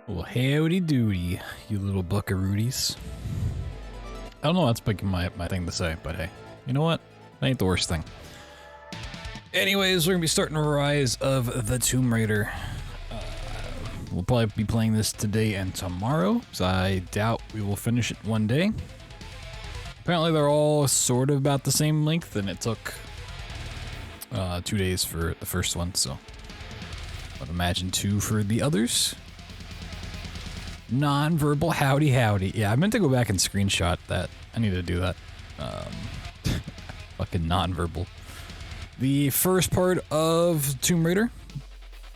Well, howdy doody, you little buckaroodies. I don't know, that's like my thing to say, but hey, you know what? That ain't the worst thing. Anyways, we're gonna be starting Rise of the Tomb Raider. We'll probably be playing this today and tomorrow, so I doubt we will finish it one day. Apparently they're all sort of about the same length, and it took 2 days for the first one, so I'd imagine 2 for the others. Non-verbal howdy howdy. Yeah, I meant to go back and screenshot that. I need to do that. Fucking non-verbal. The first part of Tomb Raider,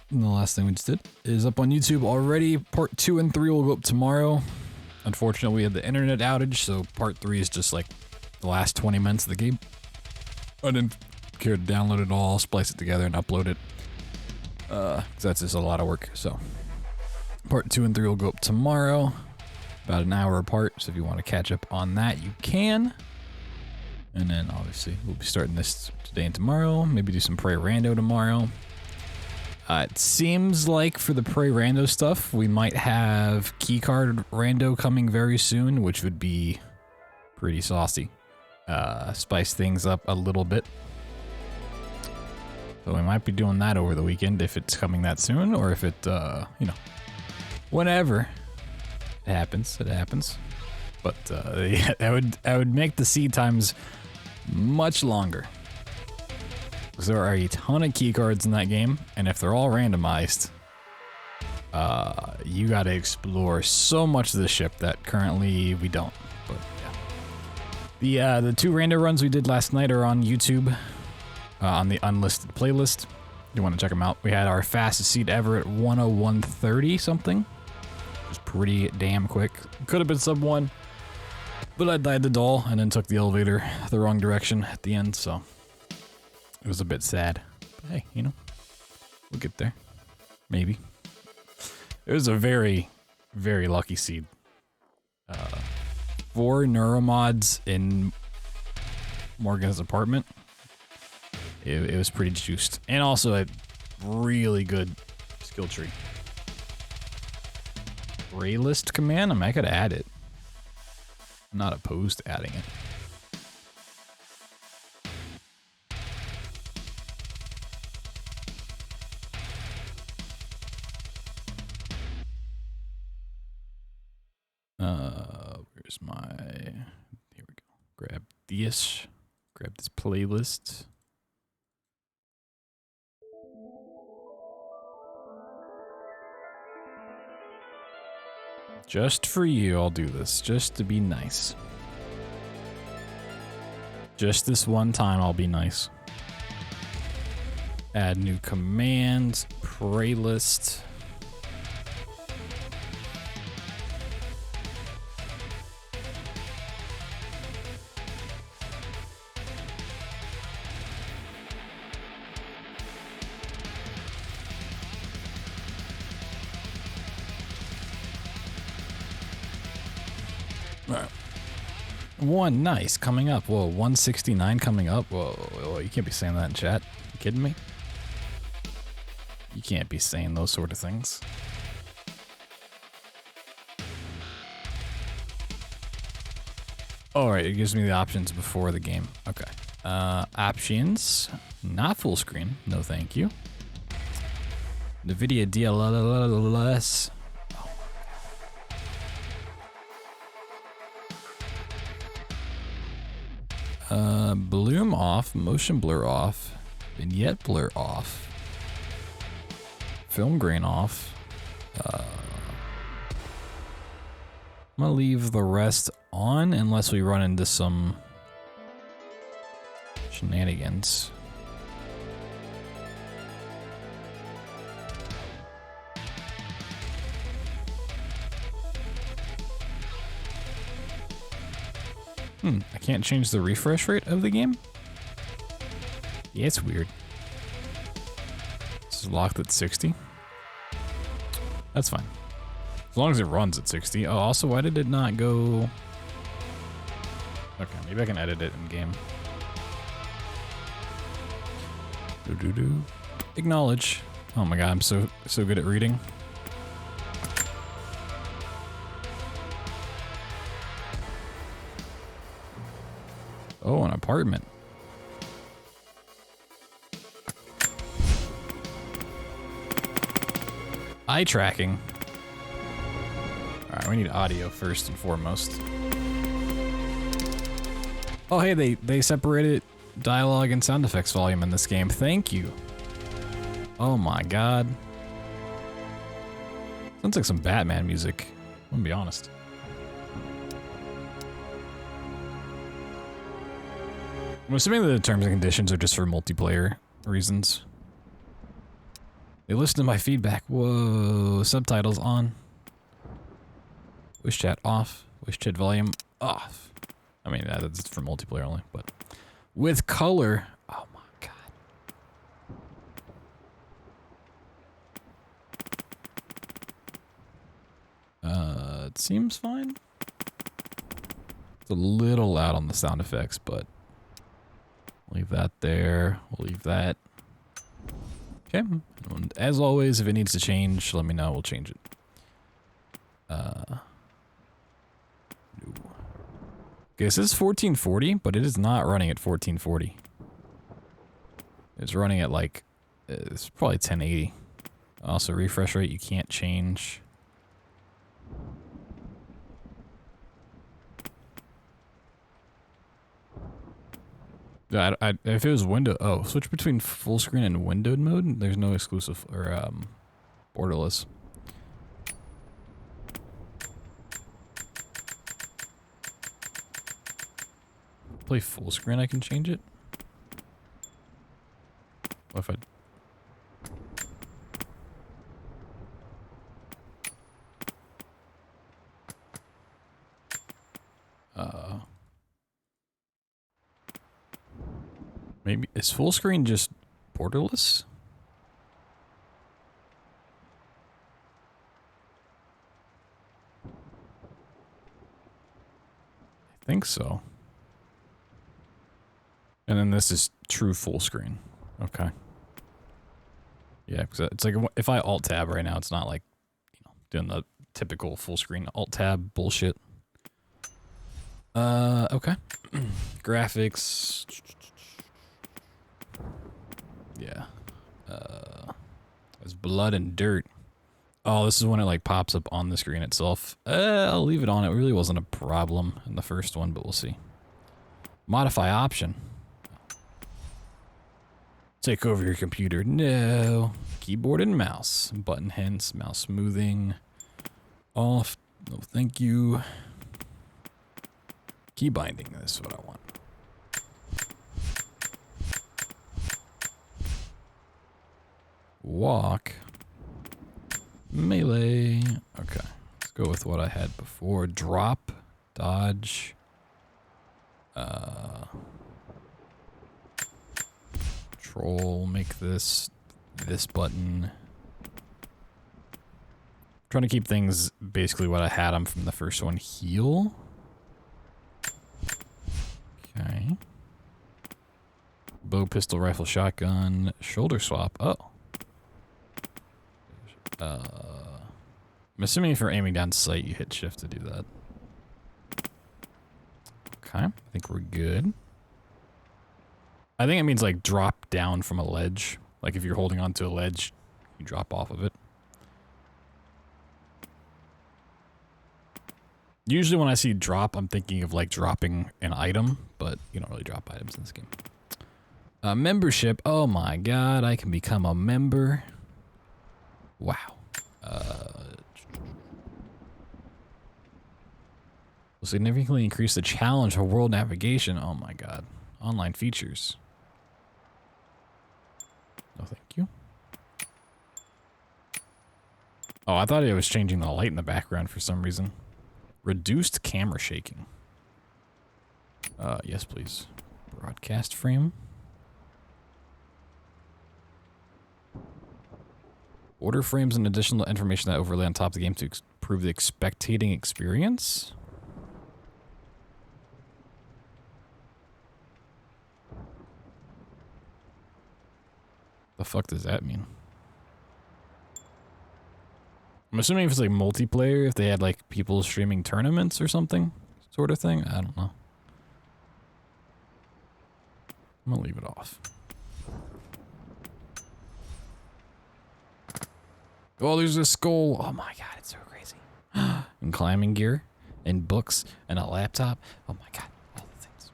and the last thing we just did, is up on YouTube already. Part 2 and 3 will go up tomorrow. Unfortunately, we had the internet outage, so part 3 is just like the last 20 minutes of the game. I didn't care to download it all, splice it together, and upload it. 'Cause that's just a lot of work, so. Part 2 and 3 will go up tomorrow, about an hour apart, so if you want to catch up on that, you can. And then, obviously, we'll be starting this today and tomorrow, maybe do some Prey Rando tomorrow. It seems like for the Prey Rando stuff, we might have Keycard Rando coming very soon, which would be pretty saucy. Spice things up a little bit. So we might be doing that over the weekend if it's coming that soon, or if it, you know, whenever it happens, it happens. But yeah, that would make the seed times much longer. Because there are a ton of key cards in that game, and if they're all randomized, you gotta explore so much of the ship that currently we don't. But yeah. The 2 rando runs we did last night are on YouTube, on the unlisted playlist. You want to check them out. We had our fastest seed ever at 101.30 something. It was pretty damn quick. Could have been sub 1, but I died the doll and then took the elevator the wrong direction at the end, so it was a bit sad. But hey, you know, we'll get there. Maybe. It was a very, very lucky seed. 4 neuromods in Morgan's apartment. It was pretty juiced. And also a really good skill tree. Ray list command? I mean, I could add it. I'm not opposed to adding it. Where's my... Here we go. Grab this. Grab this playlist. Just for you, I'll do this. Just to be nice. Just this one time, I'll be nice. Add new commands. Playlist. One nice coming up. Whoa, 169 coming up. Whoa, you can't be saying that in chat. You kidding me? You can't be saying those sort of things. Alright, it gives me the options before the game. Okay. Options. Not full screen. No thank you. NVIDIA DLSS. Bloom off, motion blur off, vignette blur off, film grain off. I'm gonna leave the rest on unless we run into some shenanigans. I can't change the refresh rate of the game? Yeah, it's weird. This is locked at 60. That's fine. As long as it runs at 60. Oh, also, why did it not go... Okay, maybe I can edit it in game. Acknowledge. Oh my god, I'm so good at reading. Oh, an apartment. Eye tracking. Alright, we need audio first and foremost. Oh, hey, they separated dialogue and sound effects volume in this game. Thank you. Oh my god. Sounds like some Batman music. I'm gonna be honest. I'm assuming the terms and conditions are just for multiplayer reasons. They listen to my feedback. Whoa, subtitles on. Voice chat off. Voice chat volume off. I mean, that's for multiplayer only, but with color. Oh my god. It seems fine. It's a little loud on the sound effects, but leave that there. We'll leave that. Okay. And as always, if it needs to change, let me know. We'll change it. Okay, this is 1440, but it is not running at 1440. It's running at like, it's probably 1080. Also, refresh rate you can't change. If it was window, switch between full screen and windowed mode. There's no exclusive or borderless. Play full screen, I can change it. What if maybe is full screen just borderless? I think so. And then this is true full screen. Okay. Yeah, because it's like if I alt tab right now, it's not like, you know, doing the typical full screen alt tab bullshit. Okay. Graphics. Yeah. There's blood and dirt. Oh, this is when it like pops up on the screen itself. I'll leave it on. It really wasn't a problem in the first one, but we'll see. Modify option. Take over your computer. No. Keyboard and mouse. Button hence. Mouse smoothing. Off. No, thank you. Key binding. This is what I want. Walk. Melee. Okay. Let's go with what I had before. Drop. Dodge. Control. Make this button. Trying to keep things basically what I had them from the first one. Heal. Okay. Bow, pistol, rifle, shotgun, shoulder swap. Oh. I'm assuming if you're aiming down sight, you hit shift to do that. Okay, I think we're good. I think it means like drop down from a ledge. Like if you're holding onto a ledge, you drop off of it. Usually when I see drop, I'm thinking of like dropping an item, but you don't really drop items in this game. Membership. Oh my god, I can become a member. Wow. Will significantly increase the challenge for world navigation. Oh my god. Online features. No, thank you. Oh, I thought it was changing the light in the background for some reason. Reduced camera shaking. Yes, please. Broadcast frame. Order frames and additional information that overlay on top of the game to improve the spectating experience. The fuck does that mean? I'm assuming if it's like multiplayer, if they had like people streaming tournaments or something, sort of thing. I don't know. I'm gonna leave it off. Oh, there's a skull. Oh my god, it's so crazy. And climbing gear, and books, and a laptop. Oh my god, all the things.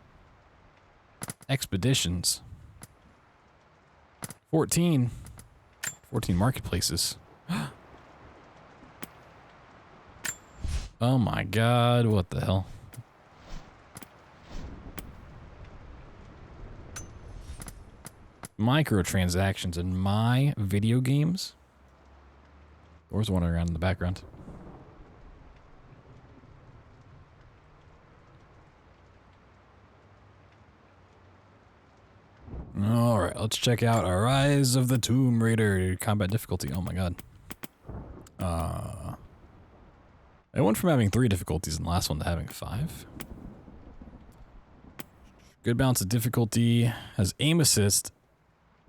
Expeditions. 14 marketplaces. Oh my god, what the hell? Microtransactions in my video games? There's one around in the background. Alright, let's check out Rise of the Tomb Raider. Combat difficulty, oh my god. I went from having 3 difficulties in the last one to having 5. Good balance of difficulty. Has aim assist.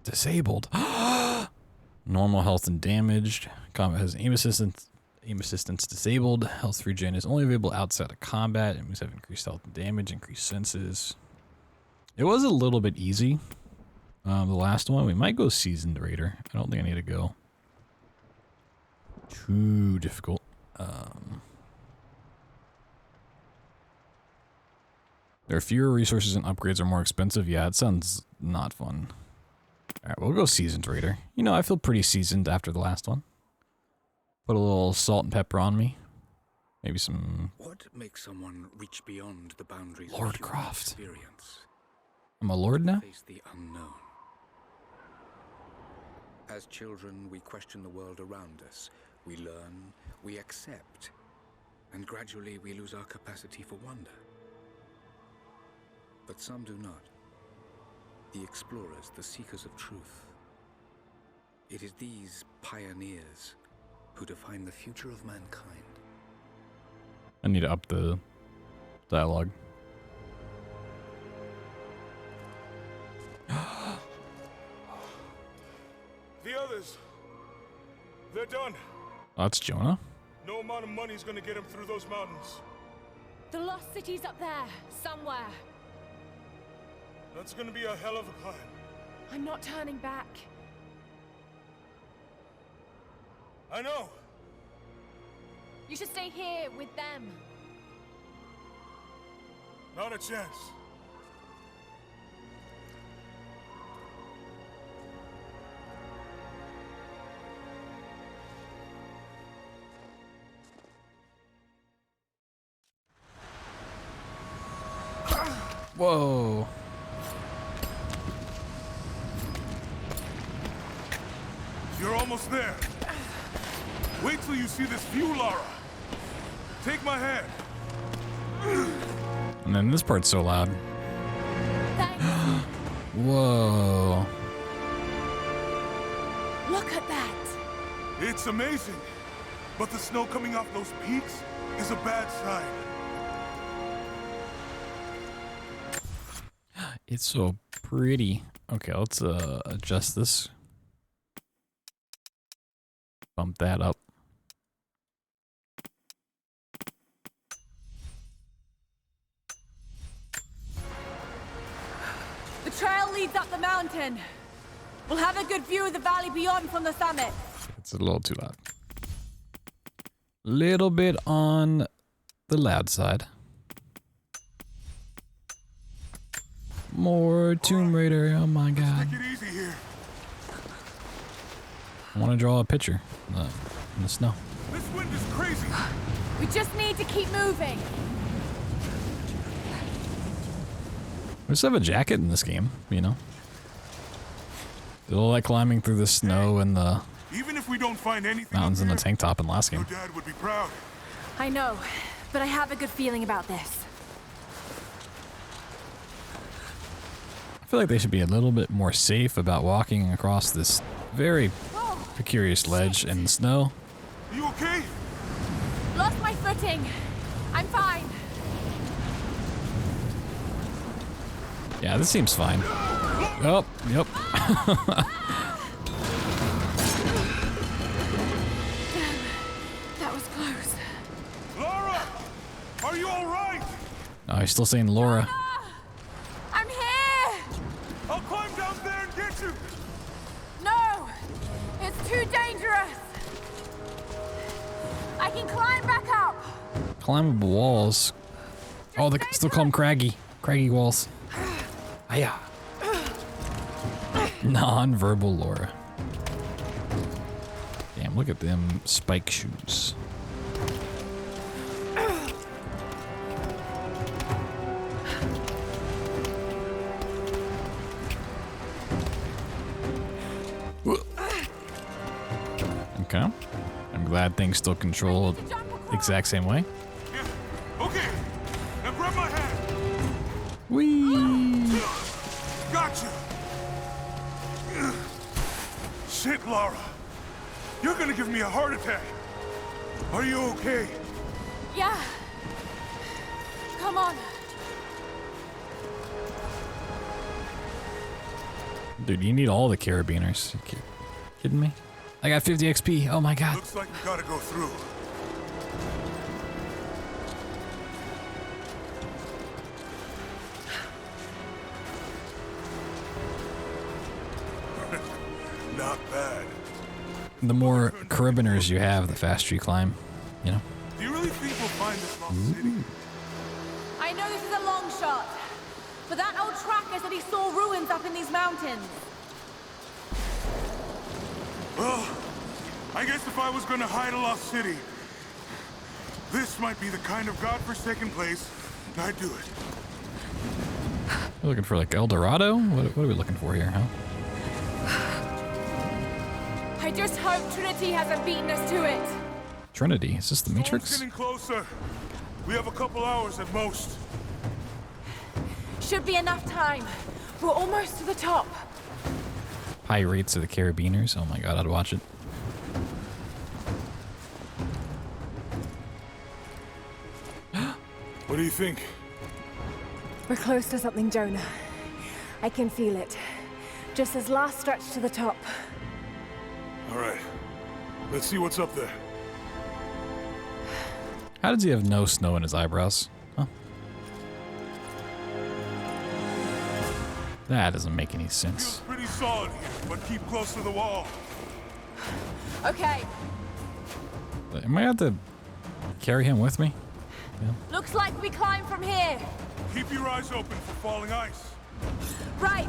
Disabled. Normal health and damaged. Combat has aim assistance disabled. Health regen is only available outside of combat. Enemies have increased health and damage, increased senses. It was a little bit easy. The last one, we might go Seasoned Raider. I don't think I need to go too difficult. There are fewer resources and upgrades are more expensive. Yeah, it sounds not fun. Alright, we'll go Seasoned Raider. You know, I feel pretty seasoned after the last one. Put a little salt and pepper on me. Maybe some... What makes someone reach beyond the boundaries Lord of human Croft. experience? I'm a lord now? Face the unknown. As children, we question the world around us. We learn, we accept, and gradually we lose our capacity for wonder. But some do not. The explorers, the seekers of truth. It is these pioneers who define the future of mankind. I need to up the dialogue. The others, they're done. Oh, that's Jonah. No amount of money is gonna get him through those mountains. The lost city's up there, somewhere. That's gonna be a hell of a climb. I'm not turning back. I know. You should stay here with them. Not a chance. Whoa. You're almost there. Wait till you see this view, Lara. Take my hand. And then this part's so loud. Thanks. Whoa. Look at that. It's amazing. But the snow coming off those peaks is a bad sign. It's so pretty. Okay, let's adjust this. Bump that up. The trail leads up the mountain. We'll have a good view of the valley beyond from the summit. It's a little too loud. Little bit on the loud side. More Tomb Raider, oh my god. Take it easy here. I want to draw a picture in the snow. This wind is crazy. We just need to keep moving. We just have a jacket in this game, you know. Still like climbing through the snow and the Even if we don't find anything mountains up in the here, tank top in last game. your dad would be proud. I know, but I have a good feeling about this. I feel like they should be a little bit more safe about walking across this very precarious ledge in the snow. You okay? Lost my footing. I'm fine. Yeah, this seems fine. Oh, yep. That was close. Lara! Are you alright? Oh, he's still saying Laura. I'm here! I'll climb down there and get you! No! It's too dangerous! I can climb back up! Climbable walls. Oh, they can still call them craggy. Craggy walls. Hiya. Non-verbal Laura. Damn, look at them spike shoes. Okay. I'm glad things still control the exact same way. Yeah. Okay. Now grab my hand. Whee! Gotcha. Shit, Lara. You're gonna give me a heart attack. Are you okay? Yeah. Come on. Dude, you need all the carabiners. You kidding me? I got 50 XP. Oh my god. Looks like we gotta go through. Not bad. The more carabiners you have, the faster you climb. You know? Do you really think we'll find this lost city? I know this is a long shot, but that old tracker said he saw ruins up in these mountains. Well, I guess if I was gonna hide a lost city, this might be the kind of godforsaken place I'd do it. We're looking for like El Dorado? What are we looking for here, huh? I just hope Trinity hasn't beaten us to it. Trinity? Is this the Storm's Matrix? getting closer. We have a couple hours at most. Should be enough time. We're almost to the top. High rates of the carabiners. Oh my god, I'd watch it. What do you think? We're close to something, Jonah. I can feel it. Just this last stretch to the top. All right. Let's see what's up there. How does he have no snow in his eyebrows? Huh? That doesn't make any sense. Feels pretty solid here, but keep close to the wall. Okay, Am I going to have to carry him with me? looks like we climb from here. Keep your eyes open for falling ice. Right,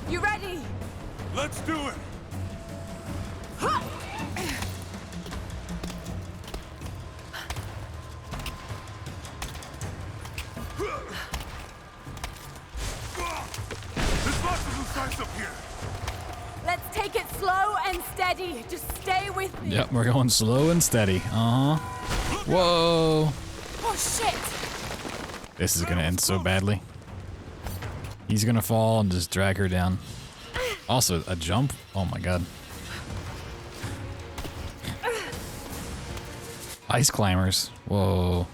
you ready? Let's do it. There's lots of loose ice up here. Let's take it slow and steady. Just stay with me. Yep, we're going slow and steady. Uh-huh. Whoa. Oh, shit. This is gonna end so badly. He's gonna fall and just drag her down. Also, a jump? Oh my god. Ice climbers. Whoa.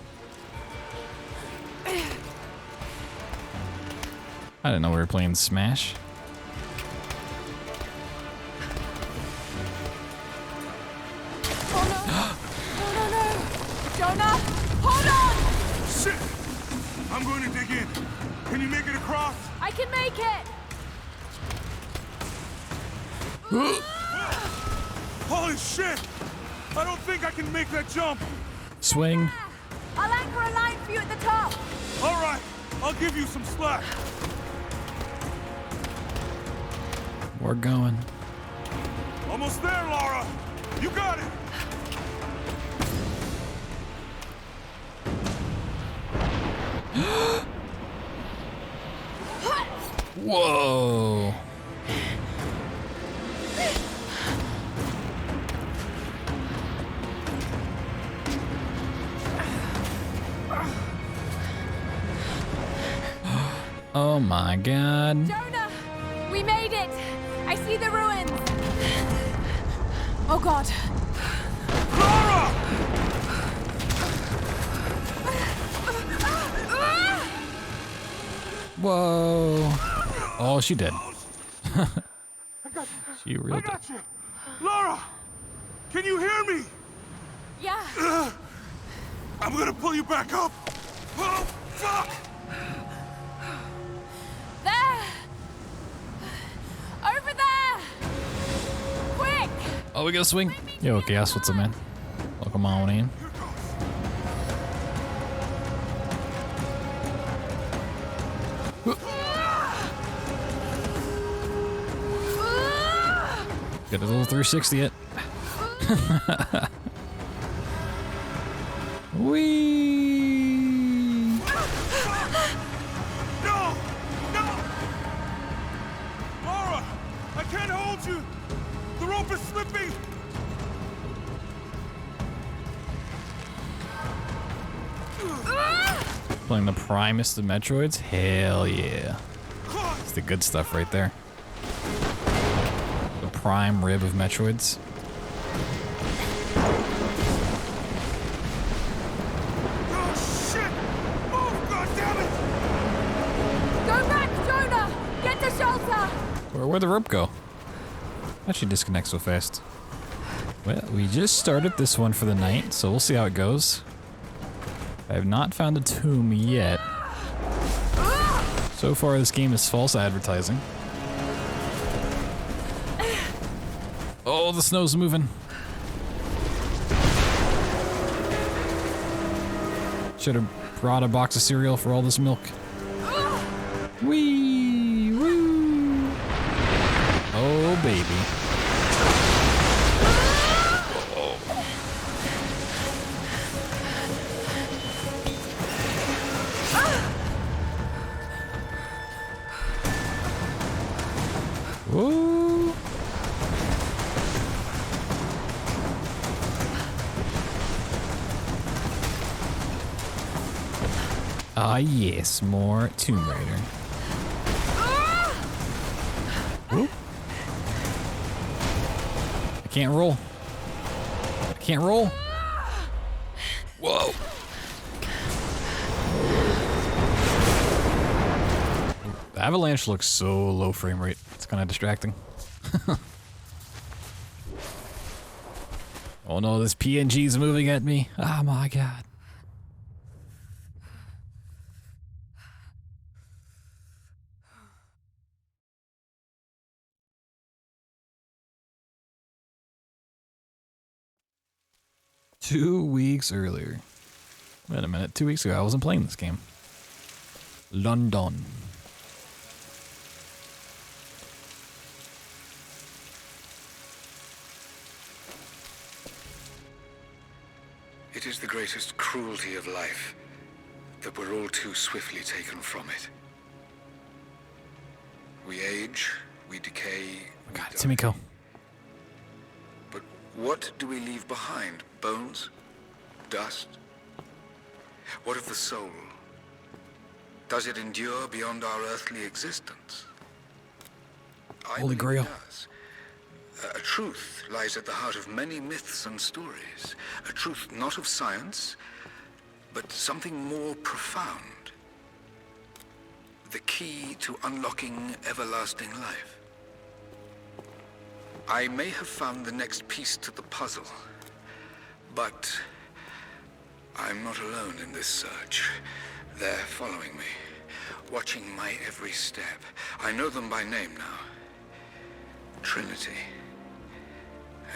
I didn't know we were playing Smash. Oh, no. No, no, no. Jonah, hold on. Shit! I'm going to dig in. Can you make it across? I can make it. Holy shit! I don't think I can make that jump. Swing. I'll anchor a line for you at the top. All right, I'll give you some slack. We're going. Almost there, Lara. You got it. Whoa. Oh my god. Jonah, we made it. I see the ruins. Oh god. Lara! Whoa. Oh, she did. She real I did. got you. Lara! Can you hear me? Yeah. I'm gonna pull you back up. Oh, fuck! There. Oh, we got a swing. Yo, Chaos, what's up, man? Welcome on in. Get a little 360 it. Whee! No! No! Laura! I can't hold you! The rope is slipping! Playing the primest of Metroids? Hell yeah. It's the good stuff right there. The prime rib of Metroids. Oh shit! Move, goddammit! Go back, Jonah! Get to shelter! Where'd the rope go? How'd she disconnect so fast? Well, we just started this one for the night, so we'll see how it goes. I have not found a tomb yet. So far, this game is false advertising. Oh, the snow's moving. Should have brought a box of cereal for all this milk. Wee! Woo! Oh, baby. Woo! Ah, yes, more Tomb Raider. Whoop. I can't roll. I can't roll. Whoa. The avalanche looks so low frame rate. It's kind of distracting. Oh no, this PNG's moving at me. Oh my god. Two weeks earlier. Wait a minute, 2 weeks ago I wasn't playing this game. London. It is the greatest cruelty of life that we're all too swiftly taken from it. We age, we decay. God, Timiko. But what do we leave behind? Bones? Dust? What of the soul? Does it endure beyond our earthly existence? I Holy believe Grail. it does. A truth lies at the heart of many myths and stories. A truth not of science, but something more profound. The key to unlocking everlasting life. I may have found the next piece to the puzzle, but I'm not alone in this search. They're following me, watching my every step. I know them by name now. Trinity.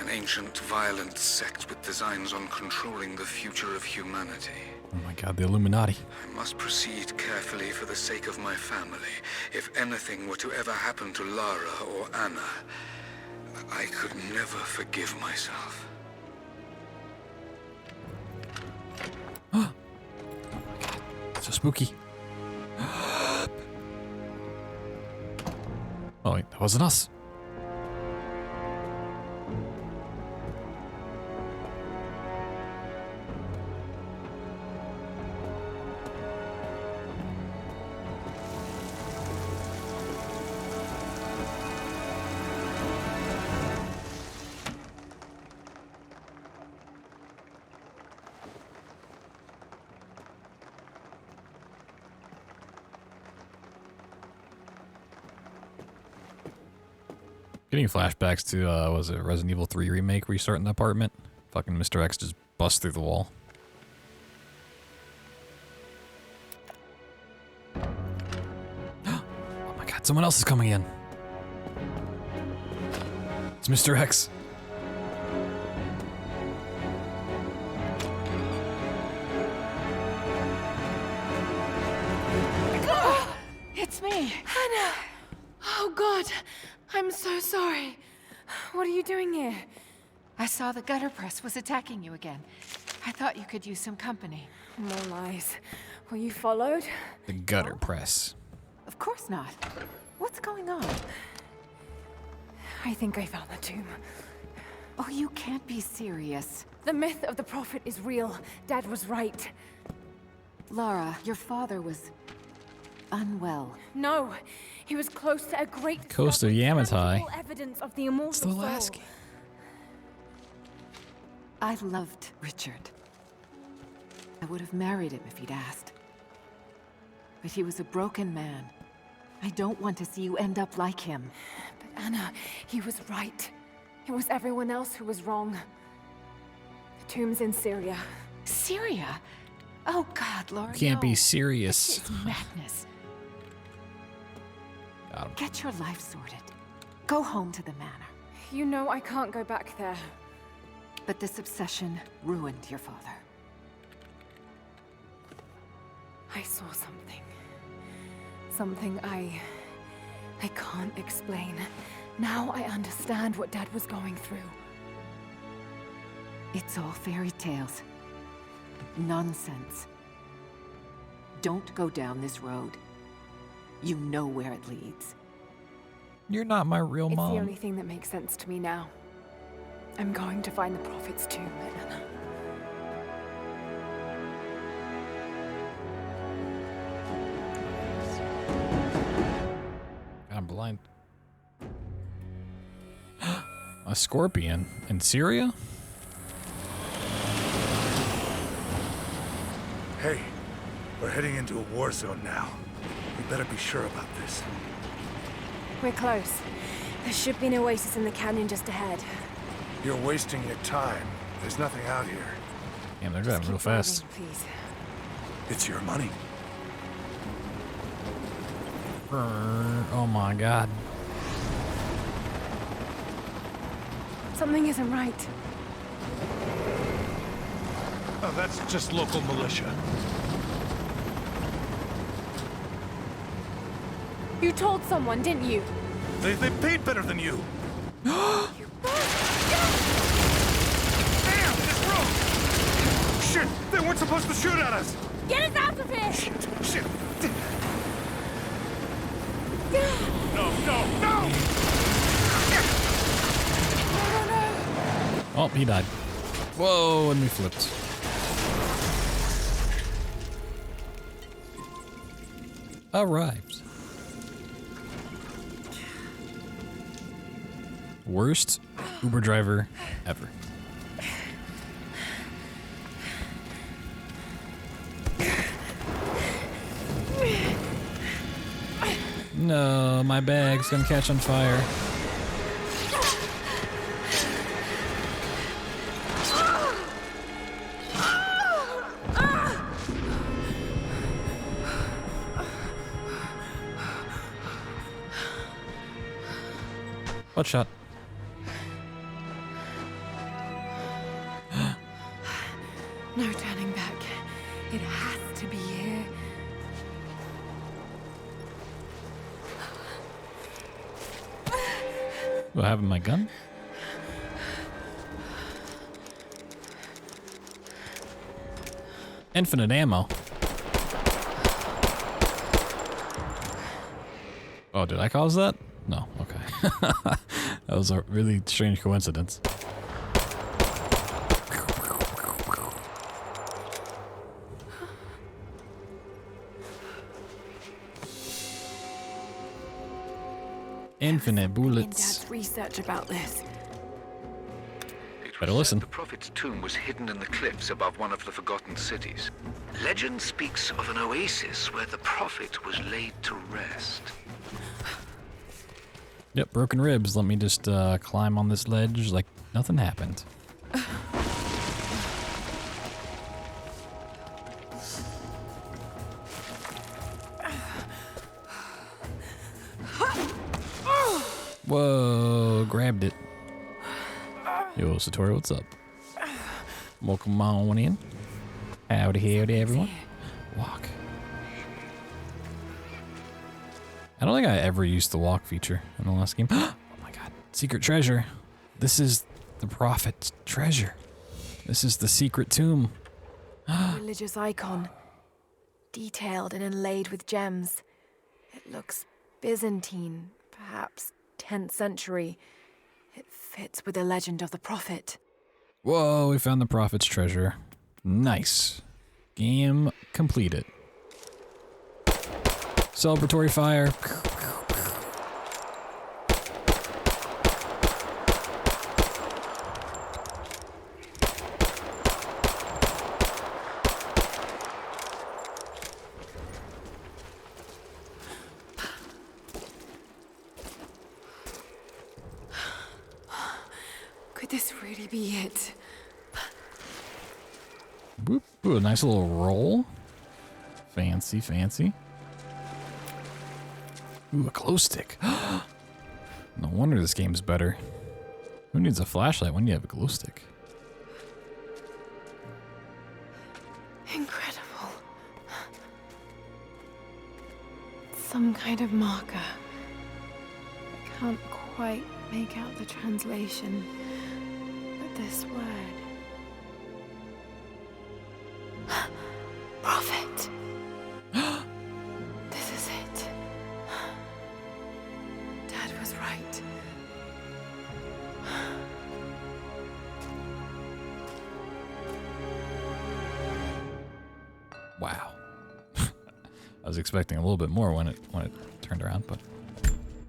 An ancient, violent sect with designs on controlling the future of humanity. Oh my god, the Illuminati. I must proceed carefully for the sake of my family. If anything were to ever happen to Lara or Anna, I could never forgive myself. Oh my god, so spooky. Oh wait, that wasn't us. Getting flashbacks to, was it Resident Evil 3 remake where you start in the apartment? Fucking Mr. X just busts through the wall. Oh my god, someone else is coming in. It's Mr. X. me! Hannah! Oh, God. I'm so sorry. What are you doing here? I saw the gutter press was attacking you again. I thought you could use some company. More lies. Were you followed? The gutter press. Of course not. What's going on? I think I found the tomb. Oh, you can't be serious. The myth of the prophet is real. Dad was right. Lara, your father was unwell. No, he was close to a great Coast of discovery, Yamatai. tangible evidence of the immortal Still soul. asking. I loved Richard. I would have married him if he'd asked. But he was a broken man. I don't want to see you end up like him. But Anna, he was right. It was everyone else who was wrong. The tomb's in Syria. Syria? Oh God, Laura, Can't be no. serious. This is madness. Got him. Get your life sorted. Go home to the manor. You know I can't go back there. But this obsession ruined your father. I saw something. Something I can't explain. Now I understand what Dad was going through. It's all fairy tales. Nonsense. Don't go down this road. You know where it leads. You're not my real It's mom. the only thing that makes sense to me now. I'm going to find the prophet's tomb, Anna. I'm blind. A scorpion in Syria? Hey, we're heading into a war zone now. We better be sure about this. We're close. There should be an oasis in the canyon just ahead. You're wasting your time. There's nothing out here. Damn, they're Just driving real keep fast. driving, please. It's your money. Oh my god. Something isn't right. Oh, that's just local militia. You told someone, didn't you? They paid better than you. Damn, this road! Shit, they weren't supposed to shoot at us! Get us out of here! Shit. No! Oh, he died. Whoa, and we flipped. Arrived. Worst Uber driver ever. No, my bag's gonna catch on fire. Butt shot. No turning back. It has to be here. Do I have my gun? Infinite ammo. Oh, did I cause that? No, okay. That was a really strange coincidence. Infinite In bullets. Dad's research about this. It Better was said listen. the prophet's tomb was hidden in the cliffs above one of the forgotten cities. Legend speaks of an oasis where the prophet was laid to rest. Yep, broken ribs. Let me just climb on this ledge like nothing happened. Whoa, grabbed it. Yo, Satori, what's up? Welcome on in. Howdy, everyone. Walk. I don't think I ever used the walk feature in the last game. Oh my god. Secret treasure. This is the prophet's treasure. This is the secret tomb. Religious icon. Detailed and inlaid with gems. It looks Byzantine, perhaps 10th century. It fits with the legend of the prophet. Whoa, we found the prophet's treasure. Nice. Game completed. Celebratory fire. Could this really be it? Whoop. Ooh, a nice little roll. Fancy, fancy. Ooh, a glow stick. No wonder this game's better. Who needs a flashlight when you have a glow stick? Incredible. Some kind of marker. I can't quite make out the translation, but this word. Prophet. This is it. Dad was right. Wow. I was expecting a little bit more when it turned around, but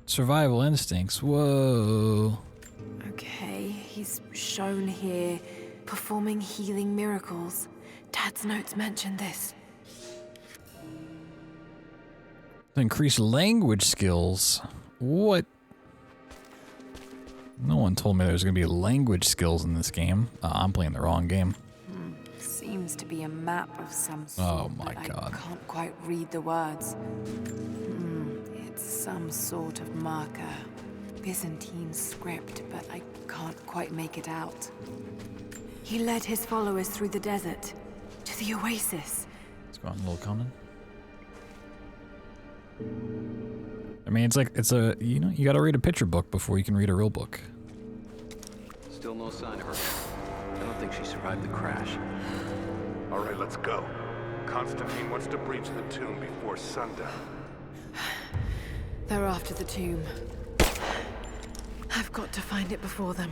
survival instincts. Whoa. Okay, he's shown here performing healing miracles. Dad's notes mention this. Increase language skills. What? No one told me there's gonna be language skills in this game. I'm playing the wrong game. Seems to be a map of some sort. Oh my but god. I can't quite read the words. It's some sort of marker. Byzantine script, but I can't quite make it out. He led his followers through the desert to the oasis. Let's go on, a little common. I mean, it's a, you know, you gotta read a picture book before you can read a real book. Still no sign of her. I don't think she survived the crash. All right, let's go. Constantine wants to breach the tomb before sundown. They're after the tomb. I've got to find it before them.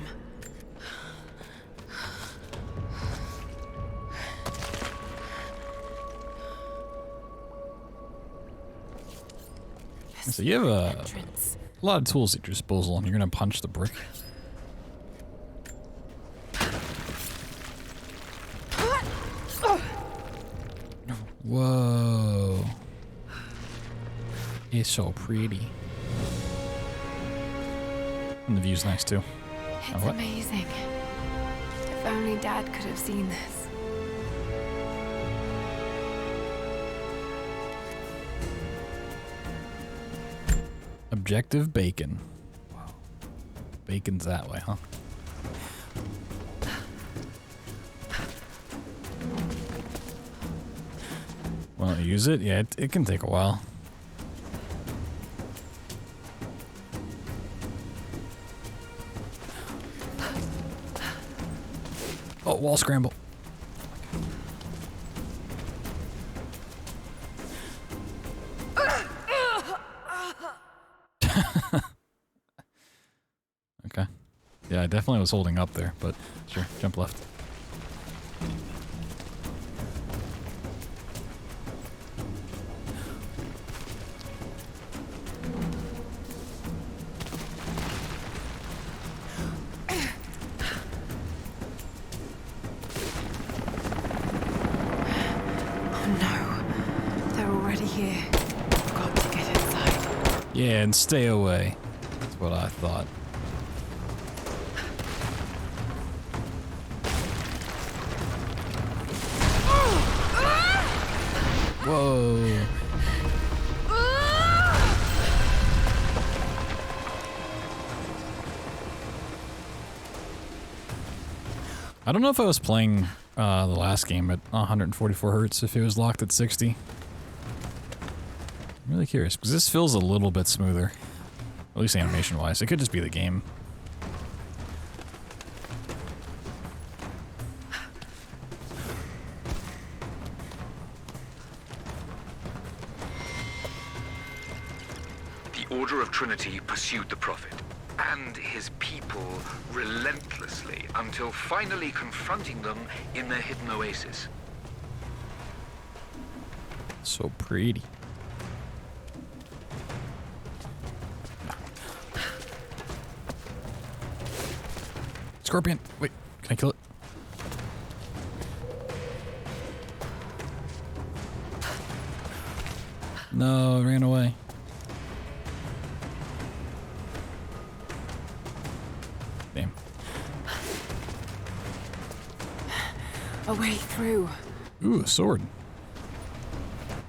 So you have a Entrance. lot of tools at your disposal, and you're gonna punch the brick. Whoa. It's so pretty. And the view's nice too. It's what? amazing. If only Dad could have seen this. Objective bacon. Wow. Bacon's that way, huh? Want to use it? Yeah, it can take a while. Oh, wall scramble. Okay. Yeah, I definitely was holding up there, but sure, jump left. Yeah, and stay away. That's what I thought. Whoa. I don't know if I was playing the last game at 144 hertz, if it was locked at 60. I'm really curious, because this feels a little bit smoother. At least animation-wise. It could just be the game. The Order of Trinity pursued the Prophet and his people relentlessly until finally confronting them in their hidden oasis. So pretty. Scorpion! Wait, can I kill it? No, it ran away. Damn. A way through. Ooh, a sword.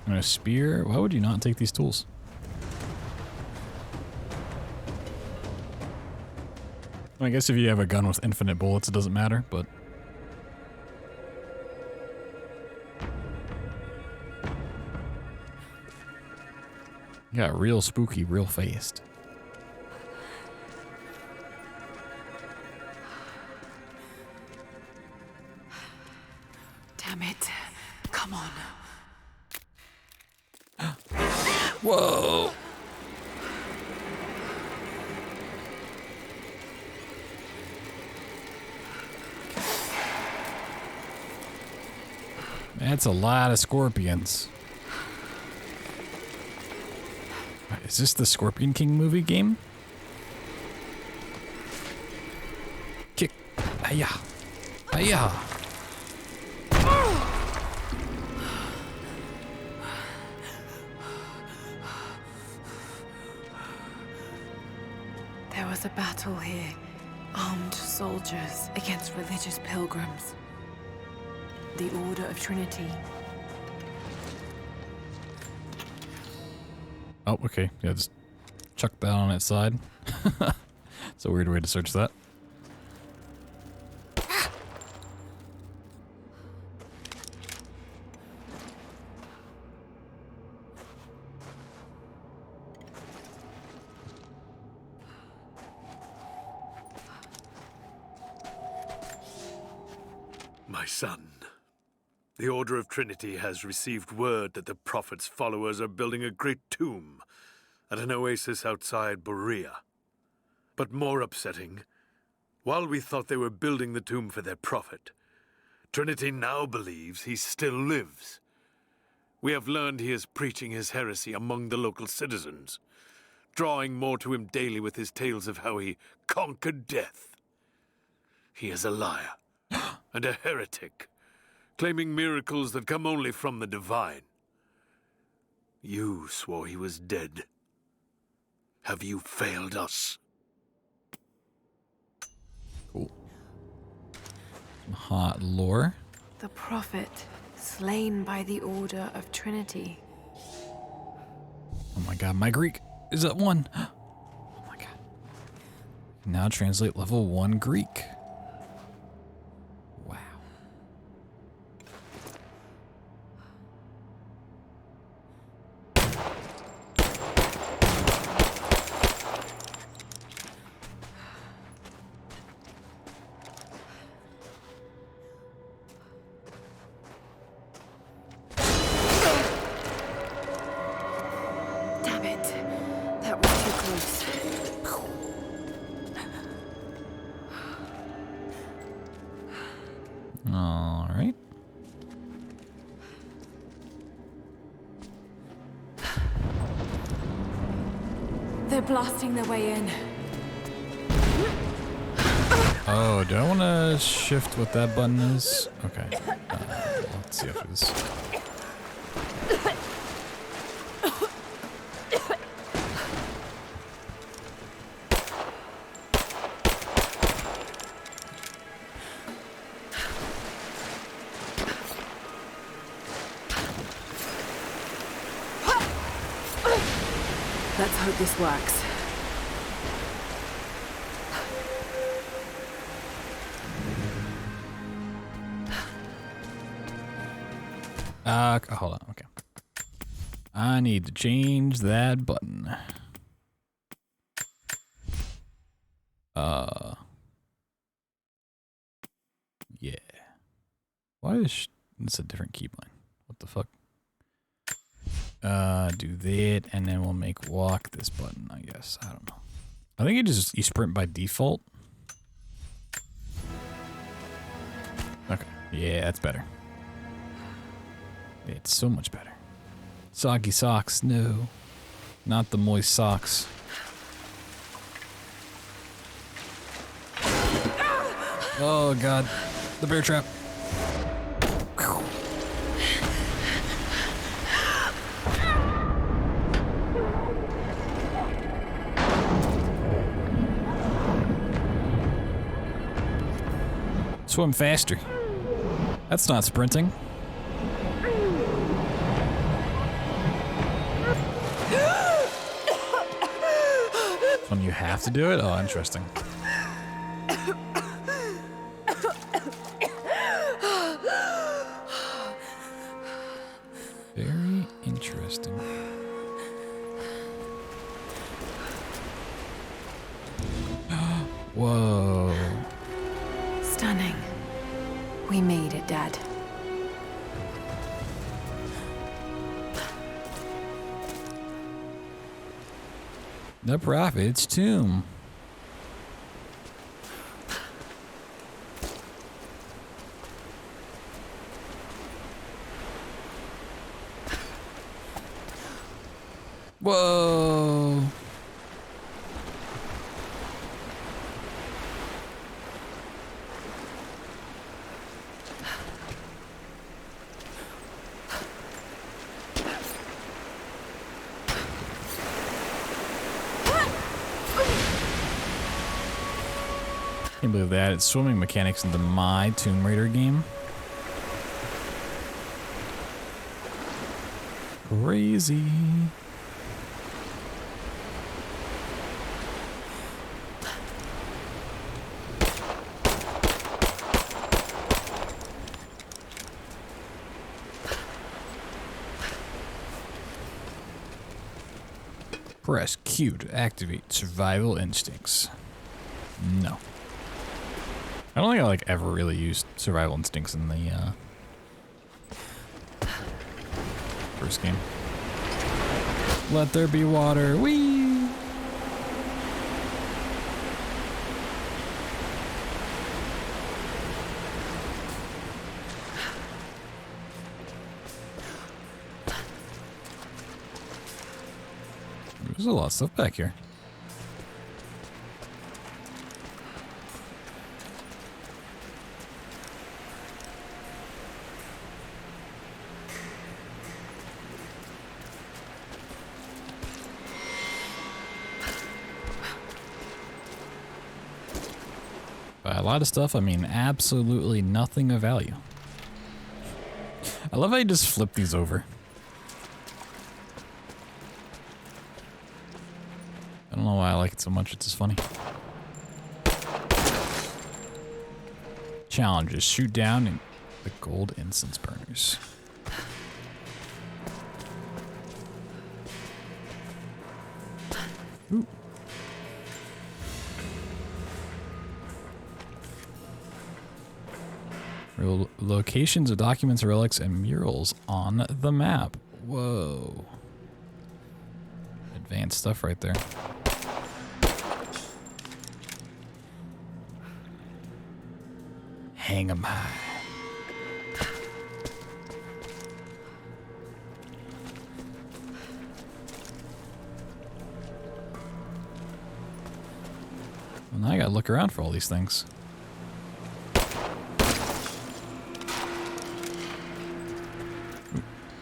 And a spear. Why would you not take these tools? I guess if you have a gun with infinite bullets, it doesn't matter, but... got real spooky real fast. Damn it. Come on. Whoa! That's a lot of scorpions. Is this the Scorpion King movie game? Kick. Hiya. Hiya. There was a battle here. Armed soldiers against religious pilgrims. The Order of Trinity. Oh, okay. Yeah, just chuck that on its side. It's a weird way to search that. My son, the Order of Trinity has received word that the Prophet's followers are building a great tomb at an oasis outside Berea. But more upsetting, while we thought they were building the tomb for their Prophet, Trinity now believes he still lives. We have learned he is preaching his heresy among the local citizens, drawing more to him daily with his tales of how he conquered death. He is a liar and a heretic, claiming miracles that come only from the divine. You swore he was dead. Have you failed us? Cool. Some hot lore. The Prophet, slain by the Order of Trinity. Oh my god, my Greek is at 1. Oh my god. Now translate level 1 Greek. Wow. Damn it. That was too close. All right. They're blasting their way in. Oh, do I want to shift what that button is? Okay. Let's see after this. Let's hope this works. Hold on. Okay. I need to change that button. Yeah. Why is it's a different keybind? What the fuck? Do that, and then we'll make walk this button, I guess. I don't know. I think you sprint by default. Okay. Yeah, that's better. It's so much better. Soggy socks, no. Not the moist socks. Oh god. The bear trap. Swim faster. That's not sprinting. When you have to do it? Oh, interesting. Very interesting. Whoa. Stunning. We made it, Dad. The Prophet's tomb. Whoa. Can't believe that. It's swimming mechanics into my Tomb Raider game. Crazy. Press Q to activate survival instincts. No. I don't think I like ever really used survival instincts in the first game. Let there be water. Whee! There's a lot of stuff back here. By a lot of stuff, I mean absolutely nothing of value. I love how you just flip these over. I don't know why I like it so much, it's just funny. Challenges, shoot down in the gold incense burners. Ooh. Locations of documents, relics, and murals on the map. Whoa. Advanced stuff right there. Hang 'em high. Well, now I gotta look around for all these things.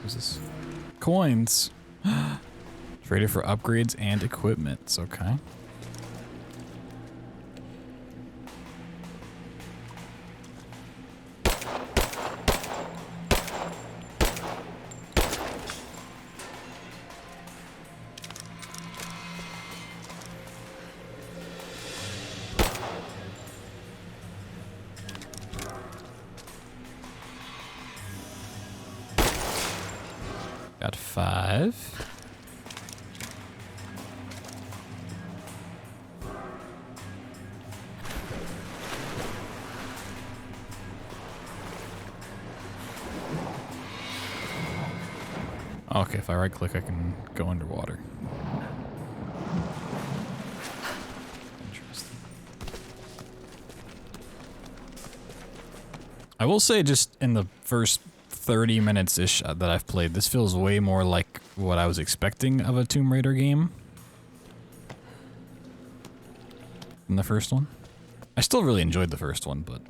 What's this? Coins. Traded for upgrades and equipment. Okay. Got 5. Okay, if I right click, I can go underwater. Interesting. I will say, just in the first 30 minutes-ish that I've played, this feels way more like what I was expecting of a Tomb Raider game than the first one. I still really enjoyed the first one, but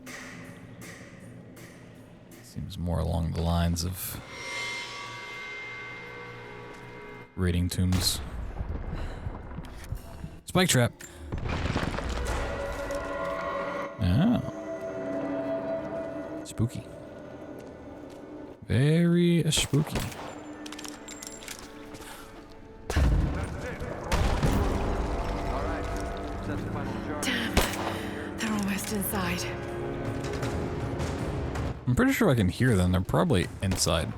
it seems more along the lines of raiding tombs. Spike trap. Oh. Spooky. Very spooky. Damn, they're almost inside. I'm pretty sure I can hear them. They're probably inside.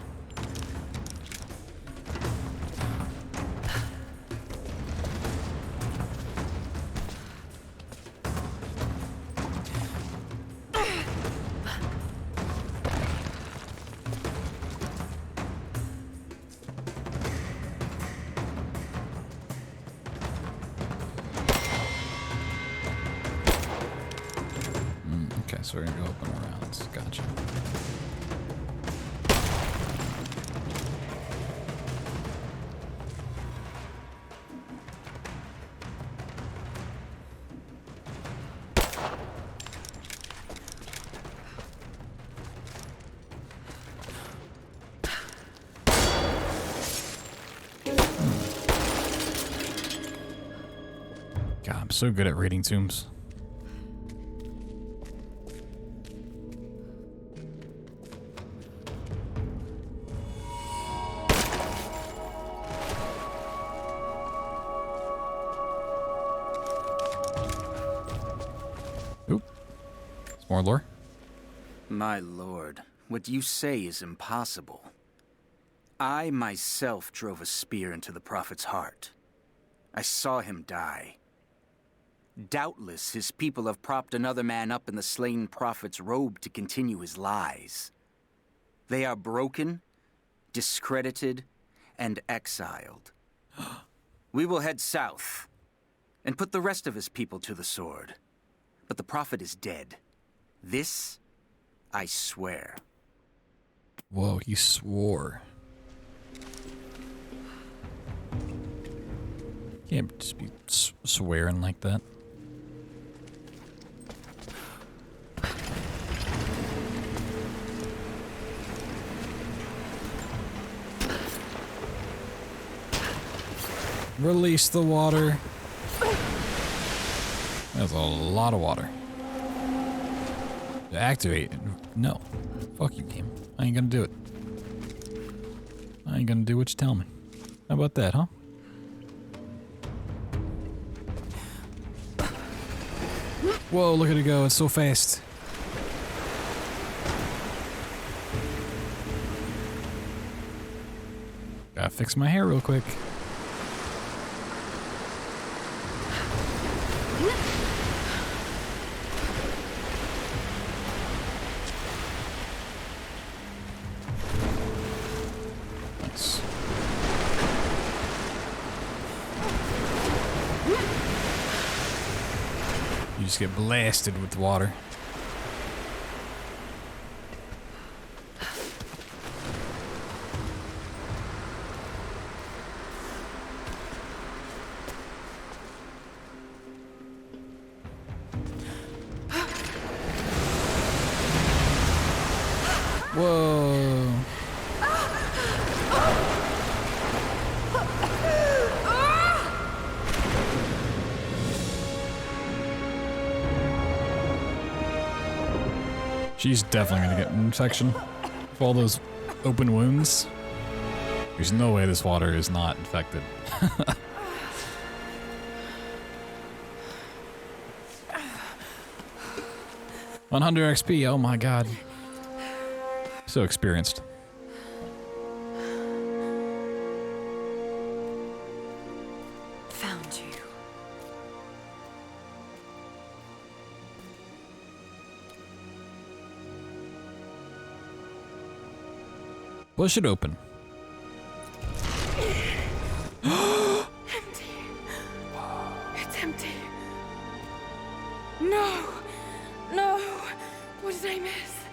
So we're gonna go up and around. Gotcha. God, I'm so good at raiding tombs. More lore? My lord, what you say is impossible. I myself drove a spear into the prophet's heart. I saw him die. Doubtless his people have propped another man up in the slain prophet's robe to continue his lies. They are broken, discredited, and exiled. We will head south and put the rest of his people to the sword. But the prophet is dead. This, I swear. Whoa, he swore. Can't just be swearing like that. Release the water. That's a lot of water. To activate it. No. Fuck you, game. I ain't gonna do it. I ain't gonna do what you tell me. How about that, huh? Whoa, look at it go. It's so fast. Gotta fix my hair real quick. You just get blasted with water. Whoa. She's definitely gonna get an infection with all those open wounds. There's no way this water is not infected. 100 XP, oh my god. So experienced. Push it open. Empty. It's empty. No. No. What did I miss?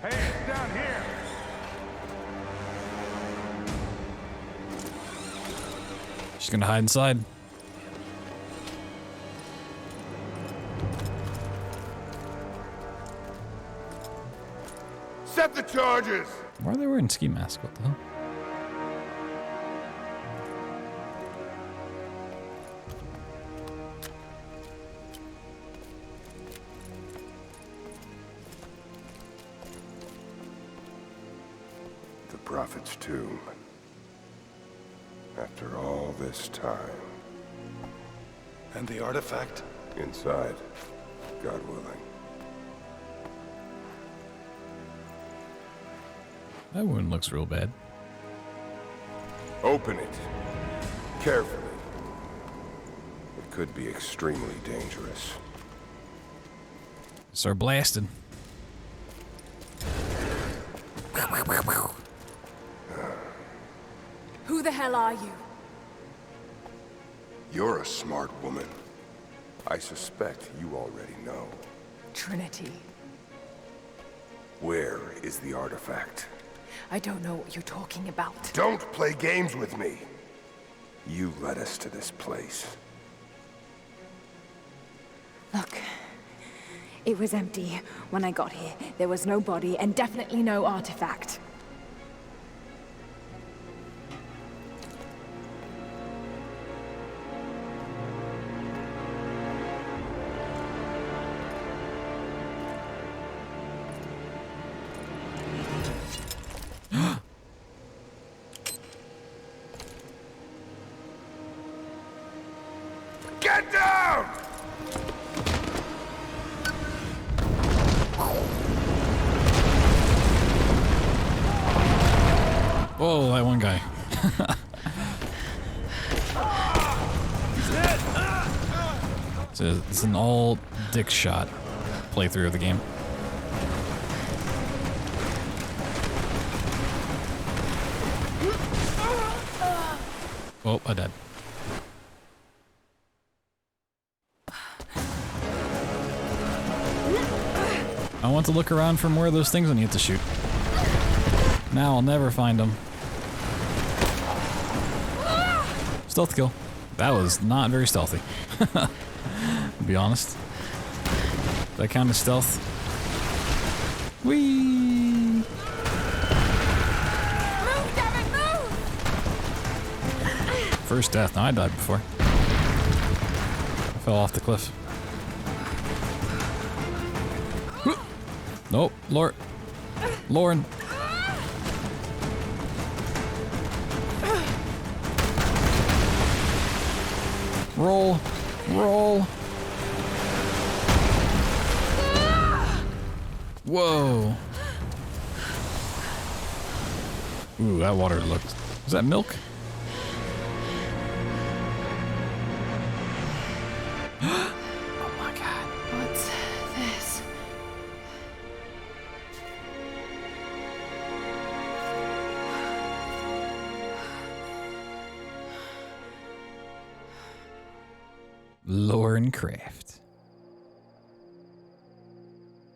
Hey, it's down here. She's gonna hide inside. Set the charges. Why are they wearing ski masks? What the hell? The Prophet's tomb. After all this time. And the artifact? Inside, God willing. That wound looks real bad. Open it. Carefully. It could be extremely dangerous. Start blasting. Who the hell are you? You're a smart woman. I suspect you already know. Trinity. Where is the artifact? I don't know what you're talking about. Don't play games with me. You led us to this place. Look, it was empty when I got here. There was no body and definitely no artifact. Get down! Oh, that one guy. It's an all dick shot playthrough of the game. Oh, I died. I want to look around for more of those things I need to shoot. Now I'll never find them. Stealth kill. That was not very stealthy. To be honest. Does that count as stealth? Whee! Move, damn it, move! First death. No, I died before. I fell off the cliff. Nope, Lauren. Roll. Whoa. Ooh, that water looks... Is that milk? Oh my god. What's this? Lauren Craft.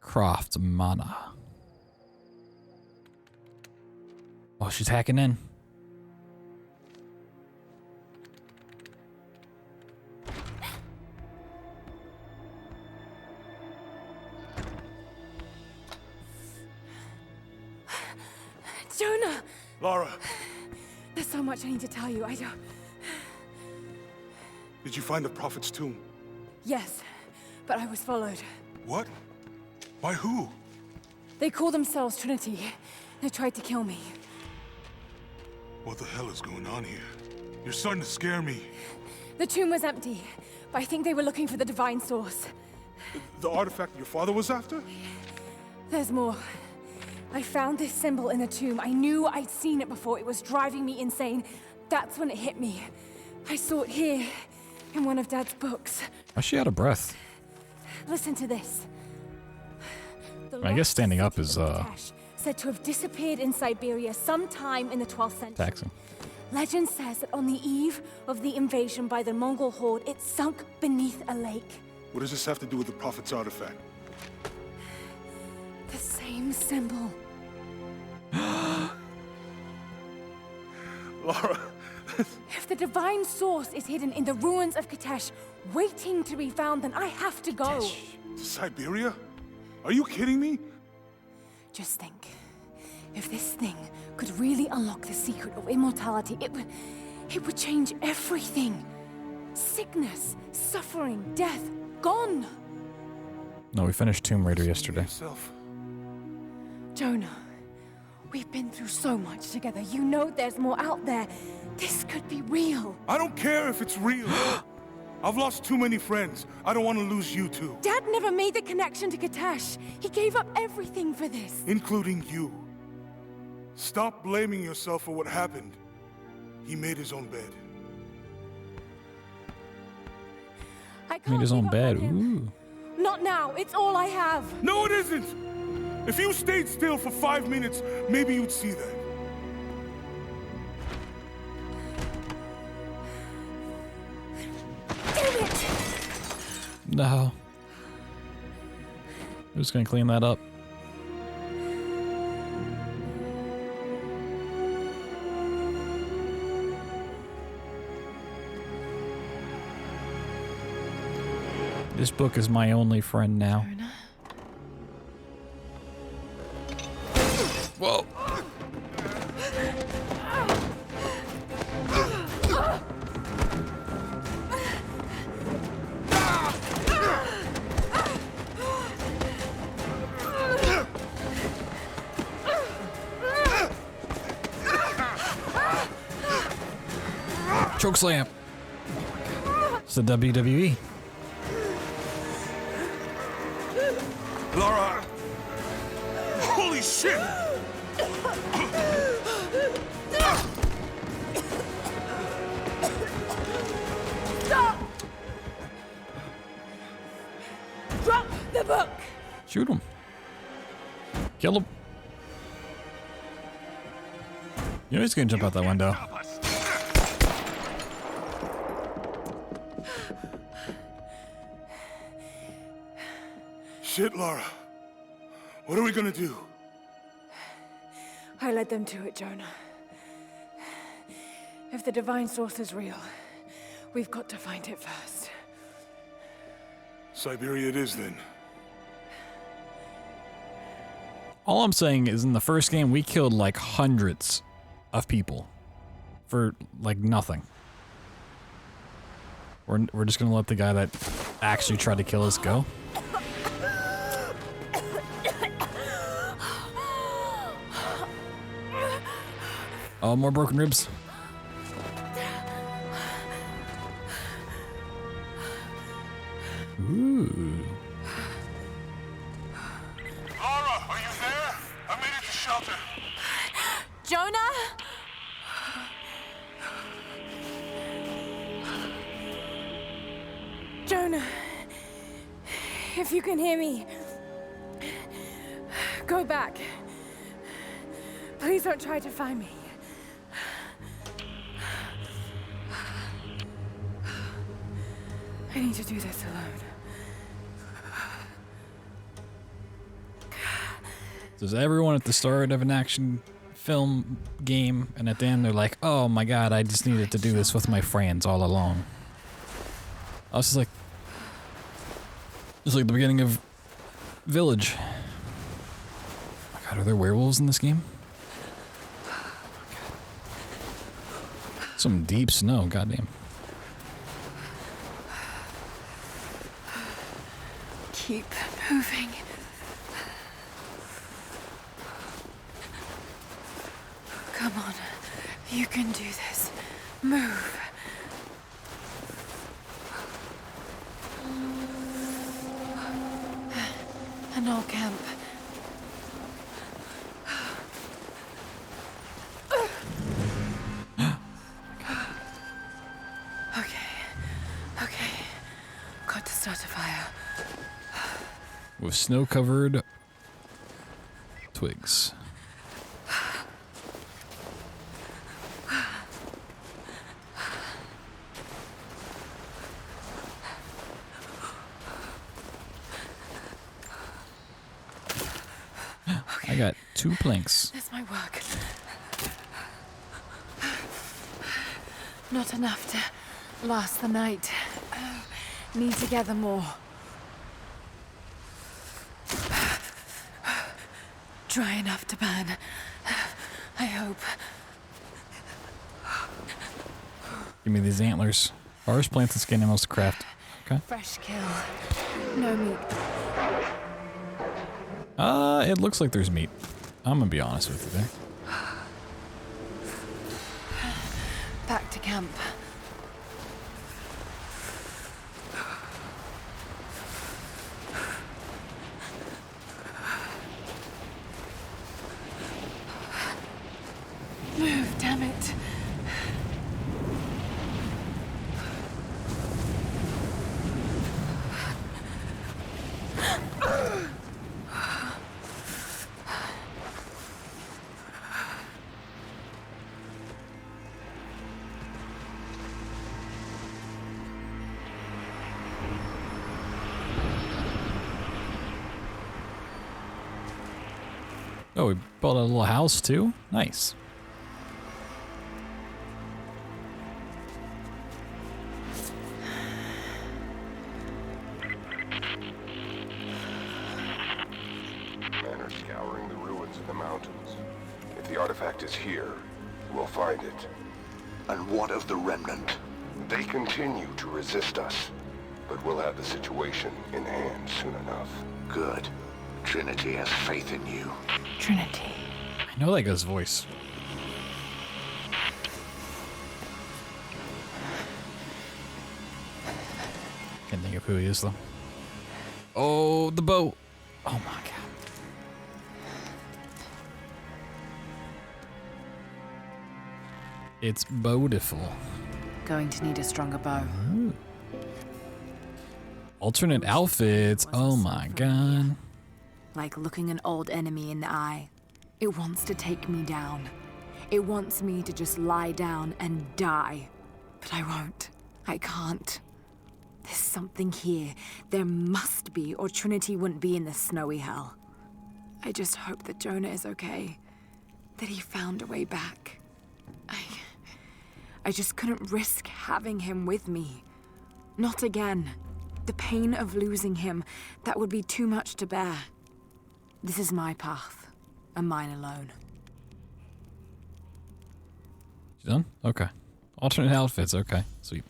Croft Mana. Oh, she's hacking in. Jonah! Lara, There's so much I need to tell you. I don't... did you find the Prophet's tomb? Yes, but I was followed. What? By who? They call themselves Trinity. They tried to kill me. What the hell is going on here? You're starting to scare me. The tomb was empty, but I think they were looking for the divine source. The artifact your father was after? There's more. I found this symbol in the tomb. I knew I'd seen it before. It was driving me insane. That's when it hit me. I saw it here, in one of Dad's books. Why's she out of breath? Listen to this. I guess standing up is said to have disappeared in Siberia sometime in the 12th century. taxing. Legend says that on the eve of the invasion by the Mongol horde, it sunk beneath a lake. What does this have to do with the Prophet's artifact? The same symbol. Lara... If the divine source is hidden in the ruins of Katesh, waiting to be found, then I have to go. To Siberia? Are you kidding me? Just think, if this thing could really unlock the secret of immortality, it would change everything. Sickness, suffering, death, gone. No, we finished Tomb Raider yesterday. Jonah, we've been through so much together. You know there's more out there. This could be real. I don't care if it's real. I've lost too many friends. I don't want to lose you too. Dad never made the connection to Katesh. He gave up everything for this. Including you. Stop blaming yourself for what happened. He made his own bed. I can't Made his own give up bed. on him. Ooh. Not now. It's all I have. No, it isn't! If you stayed still for 5 minutes, maybe you'd see that. Damn it! No. I'm just gonna clean that up. This book is my only friend now. Whoa. Chokeslam. It's the WWE. Lara! Holy shit! Stop! Drop the book! Shoot him. Kill him. You know he's gonna jump out that window. Shit, Lara. What are we gonna do? I led them to it, Jonah. If the divine source is real, we've got to find it first. Siberia it is, then. All I'm saying is in the first game, we killed like hundreds of people for like nothing. We're just gonna let the guy that actually tried to kill us go. Oh, more broken ribs. Ooh. Lara, are you there? I made it to shelter. Jonah? Jonah, if you can hear me, go back. Please don't try to find me. I need to do this alone. There's everyone at the start of an action film game, and at the end they're like, oh my god, I just needed to do this with my friends all along. I was just like, it's like the beginning of Village. Oh my god, are there werewolves in this game? Some deep snow, goddamn. Keep moving. Come on. You can do this. Move. An old camp. Okay. Got to start a fire. With snow-covered twigs. I got 2 planks. This might work. Not enough to last the night. Need to gather more. Dry enough to burn. I hope. Give me these antlers. Forest plants and skin animals to craft. Okay. Fresh kill. No meat. It looks like there's meat. I'm gonna be honest with you there. Back to camp. Move, damn it. Oh, we built a little house too? Nice. Men are scouring the ruins of the mountains. If the artifact is here, we'll find it. And what of the remnant? They continue to resist us, but we'll have the situation in hand soon enough. Good. Trinity has faith in you. Trinity. I know that guy's voice. Can't think of who he is though. Oh, the boat. Oh my god. It's beautiful. Going to need a stronger bow. Ooh. Alternate outfits. Oh my god. Like looking an old enemy in the eye. It wants to take me down. It wants me to just lie down and die. But I won't. I can't. There's something here. There must be, or Trinity wouldn't be in this snowy hell. I just hope that Jonah is okay. That he found a way back. I just couldn't risk having him with me. Not again. The pain of losing him, that would be too much to bear. This is my path, and mine alone. You done? Okay. Alternate outfits. Okay. Sweet.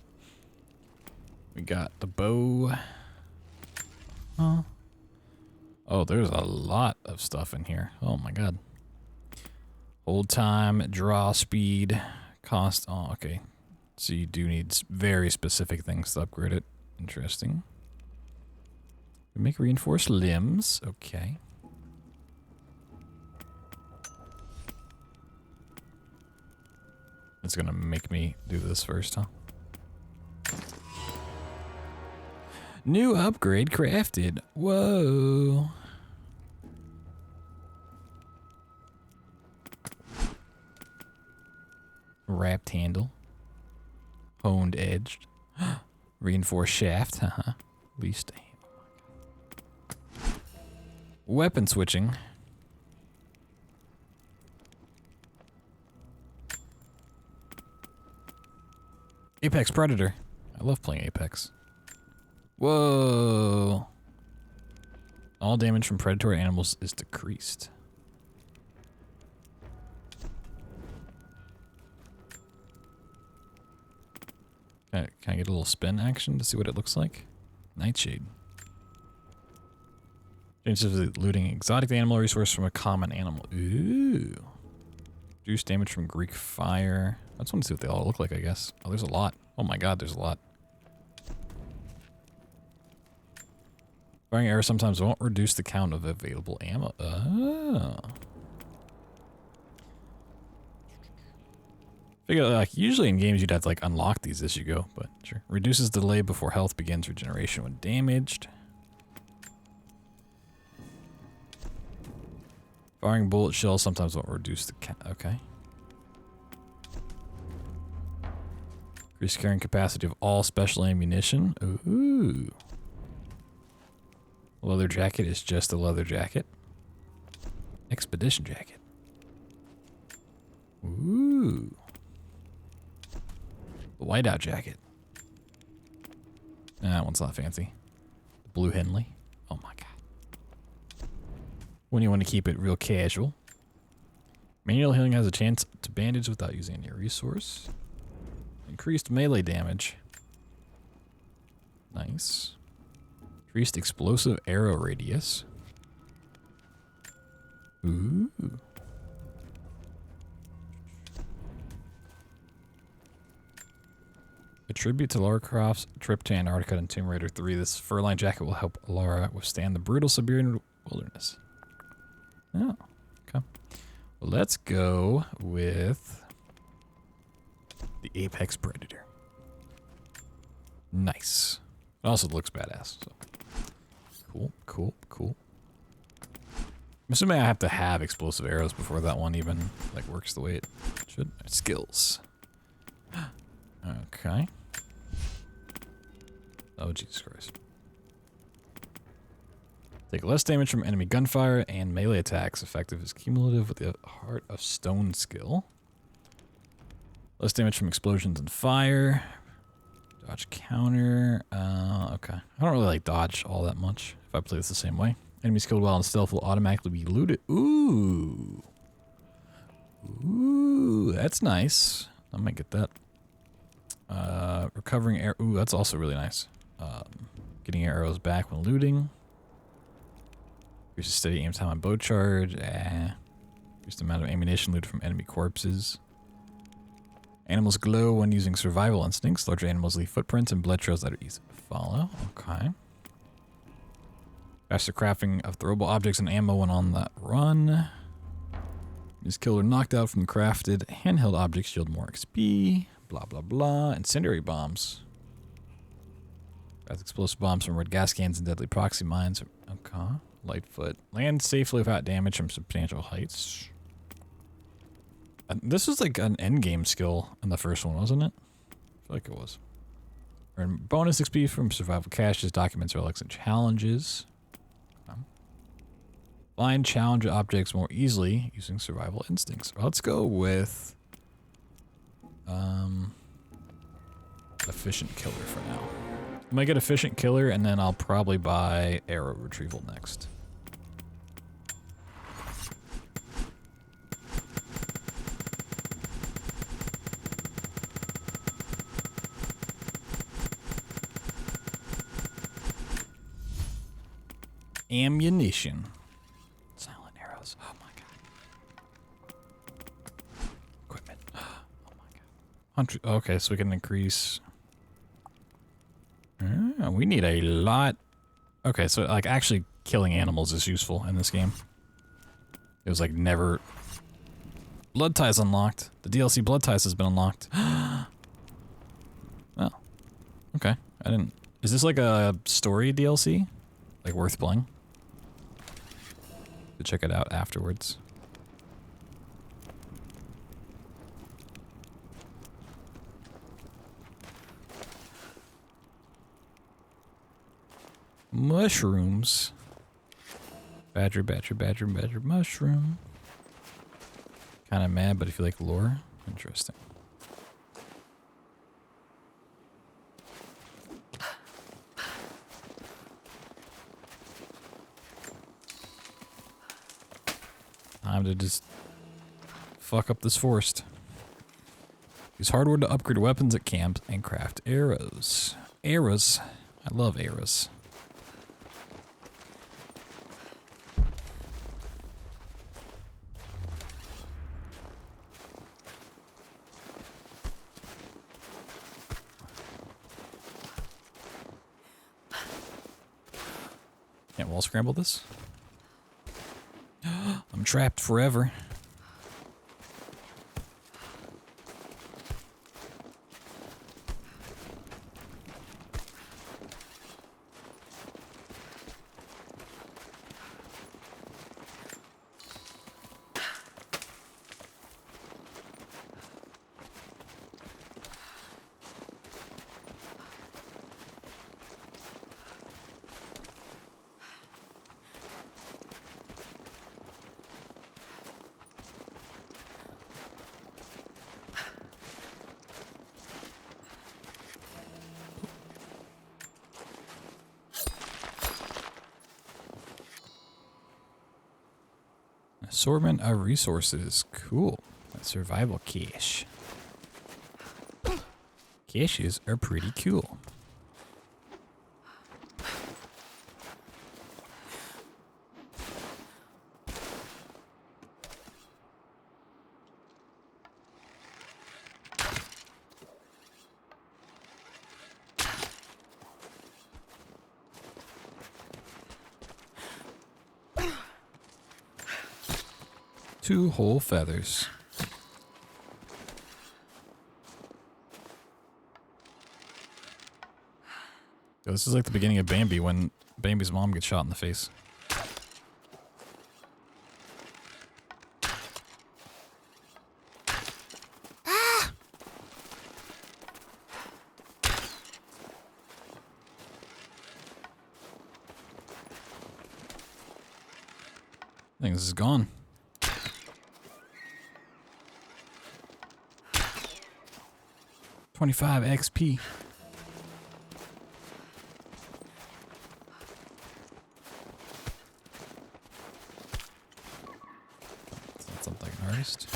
We got the bow. Huh? Oh, there's a lot of stuff in here. Oh my god. Hold time, draw speed, cost. Oh, okay. So you do need very specific things to upgrade it. Interesting. Make reinforced limbs. Okay. It's gonna make me do this first, huh? New upgrade crafted. Whoa. Wrapped handle. Honed edged. Reinforced shaft. Haha. Least aim. Weapon switching. Apex Predator. I love playing Apex. Whoa. All damage from predatory animals is decreased. Can I get a little spin action to see what it looks like? Nightshade. Chances of looting exotic animal resource from a common animal. Ooh. Reduce damage from Greek fire. I just want to see what they all look like, I guess. Oh, there's a lot. Oh my god, there's a lot. Firing arrows sometimes won't reduce the count of available ammo. Oh. Figure, like, usually in games you'd have to like unlock these as you go, but sure. Reduces delay before health begins regeneration when damaged. Firing bullet shells sometimes won't reduce the okay. Increase carrying capacity of all special ammunition. Ooh. Leather jacket is just a leather jacket. Expedition jacket. Ooh. The whiteout jacket. That one's not fancy. The blue Henley. Oh my god. When you want to keep it real casual. Manual healing has a chance to bandage without using any resource. Increased melee damage. Nice. Increased explosive arrow radius. Ooh. A tribute to Lara Croft's trip to Antarctica in Tomb Raider 3. This fur-lined jacket will help Lara withstand the brutal Siberian wilderness. Oh, okay. Well, let's go with the Apex Predator. Nice. It also looks badass. So. Cool, cool, cool. I'm assuming I have to have explosive arrows before that one even like works the way it should. Skills. Okay. Oh, Jesus Christ. Take less damage from enemy gunfire and melee attacks. Effective is cumulative with the Heart of Stone skill. Less damage from explosions and fire. Dodge counter. Okay. I don't really like dodge all that much if I play this the same way. Enemies killed while in stealth will automatically be looted. Ooh. Ooh, that's nice. I might get that. Recovering air. Ooh, that's also really nice. Getting your arrows back when looting. Increases steady aim time on bow charge. Increased amount of ammunition looted from enemy corpses. Animals glow when using survival instincts. Larger animals leave footprints and blood trails that are easy to follow. Okay. Faster crafting of throwable objects and ammo when on the run. Is killed or knocked out from crafted handheld objects yield more XP. Blah, blah, blah. Incendiary bombs. That's explosive bombs from red gas cans and deadly proxy mines. Okay. Lightfoot. Land safely without damage from substantial heights. This was like an endgame skill in the first one, wasn't it? I feel like it was. Earn bonus XP from survival caches, documents, relics, and challenges. Find challenge objects more easily using survival instincts. Let's go with efficient killer for now. I might get efficient killer and then I'll probably buy arrow retrieval next. Ammunition. Silent arrows. Oh my god. Equipment. Oh my god. Okay, so we can increase. We need a lot. Okay, so like actually killing animals is useful in this game. It was like never. Blood Ties unlocked. The DLC Blood Ties has been unlocked. Oh. Okay. I didn't. Is this like a story DLC? Like worth playing? To check it out afterwards. Mushrooms. Badger, badger, badger, badger, mushroom. Kind of mad, but if you like lore, interesting. Time to just fuck up this forest. Use hardwood to upgrade weapons at camps and craft arrows. Arrows. I love arrows. Can't wall scramble this? I'm trapped forever. Assortment of resources. Cool. Survival cache. Caches are pretty cool. Two whole feathers. Yo, this is like the beginning of Bambi when Bambi's mom gets shot in the face. Ah! I think this is gone. $25 XP. That's something an artist.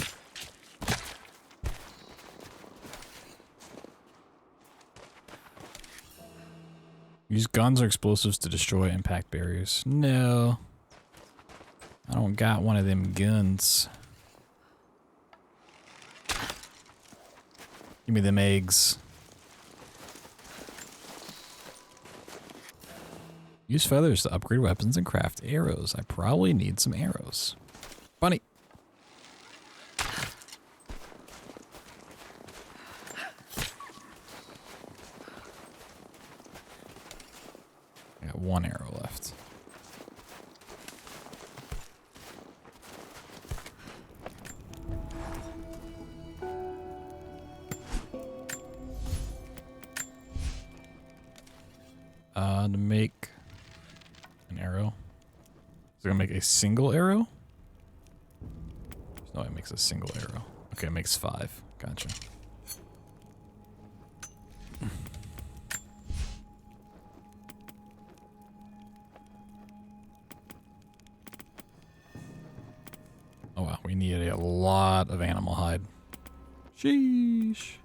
Use guns or explosives to destroy impact barriers. No. I don't got one of them guns. Give me them eggs. Use feathers to upgrade weapons and craft arrows. I probably need some arrows. Bunny. I got one arrow left. To make an arrow. Is it gonna make a single arrow? No, it makes a single arrow. Okay, it makes 5. Gotcha. Oh wow, we need a lot of animal hide. Sheesh.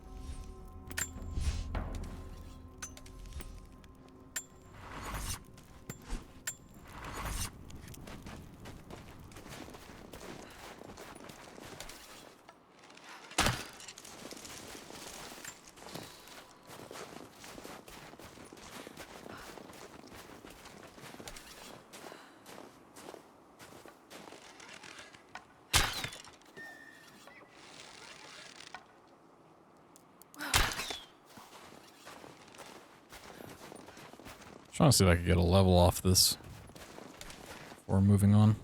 Trying to see if I can get a level off this before moving on.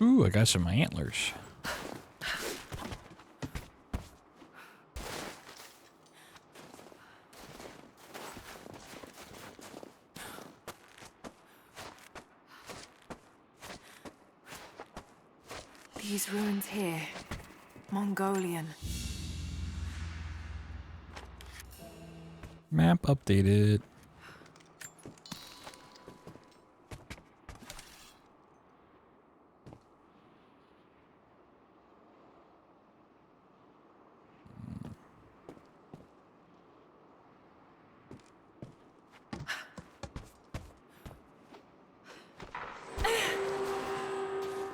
Ooh, I got some antlers. These ruins here, Mongolian. Map updated.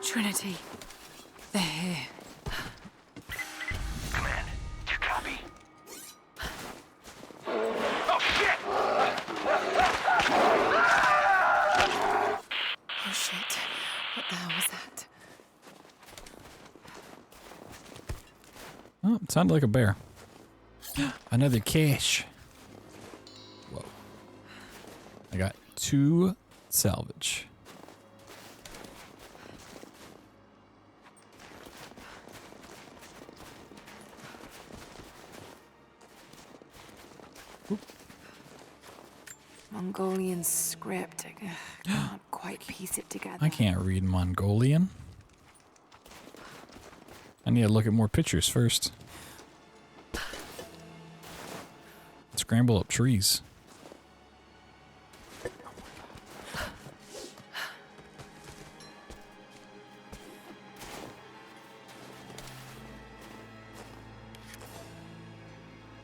Trinity. They're here. Command, do you copy? Oh, shit! Oh shit. What the hell was that? Oh, it sounded like a bear. Another cache. Whoa. I got 2 salvage. Mongolian script. I can't quite piece it together. I can't read Mongolian. I need to look at more pictures first. scramble up trees.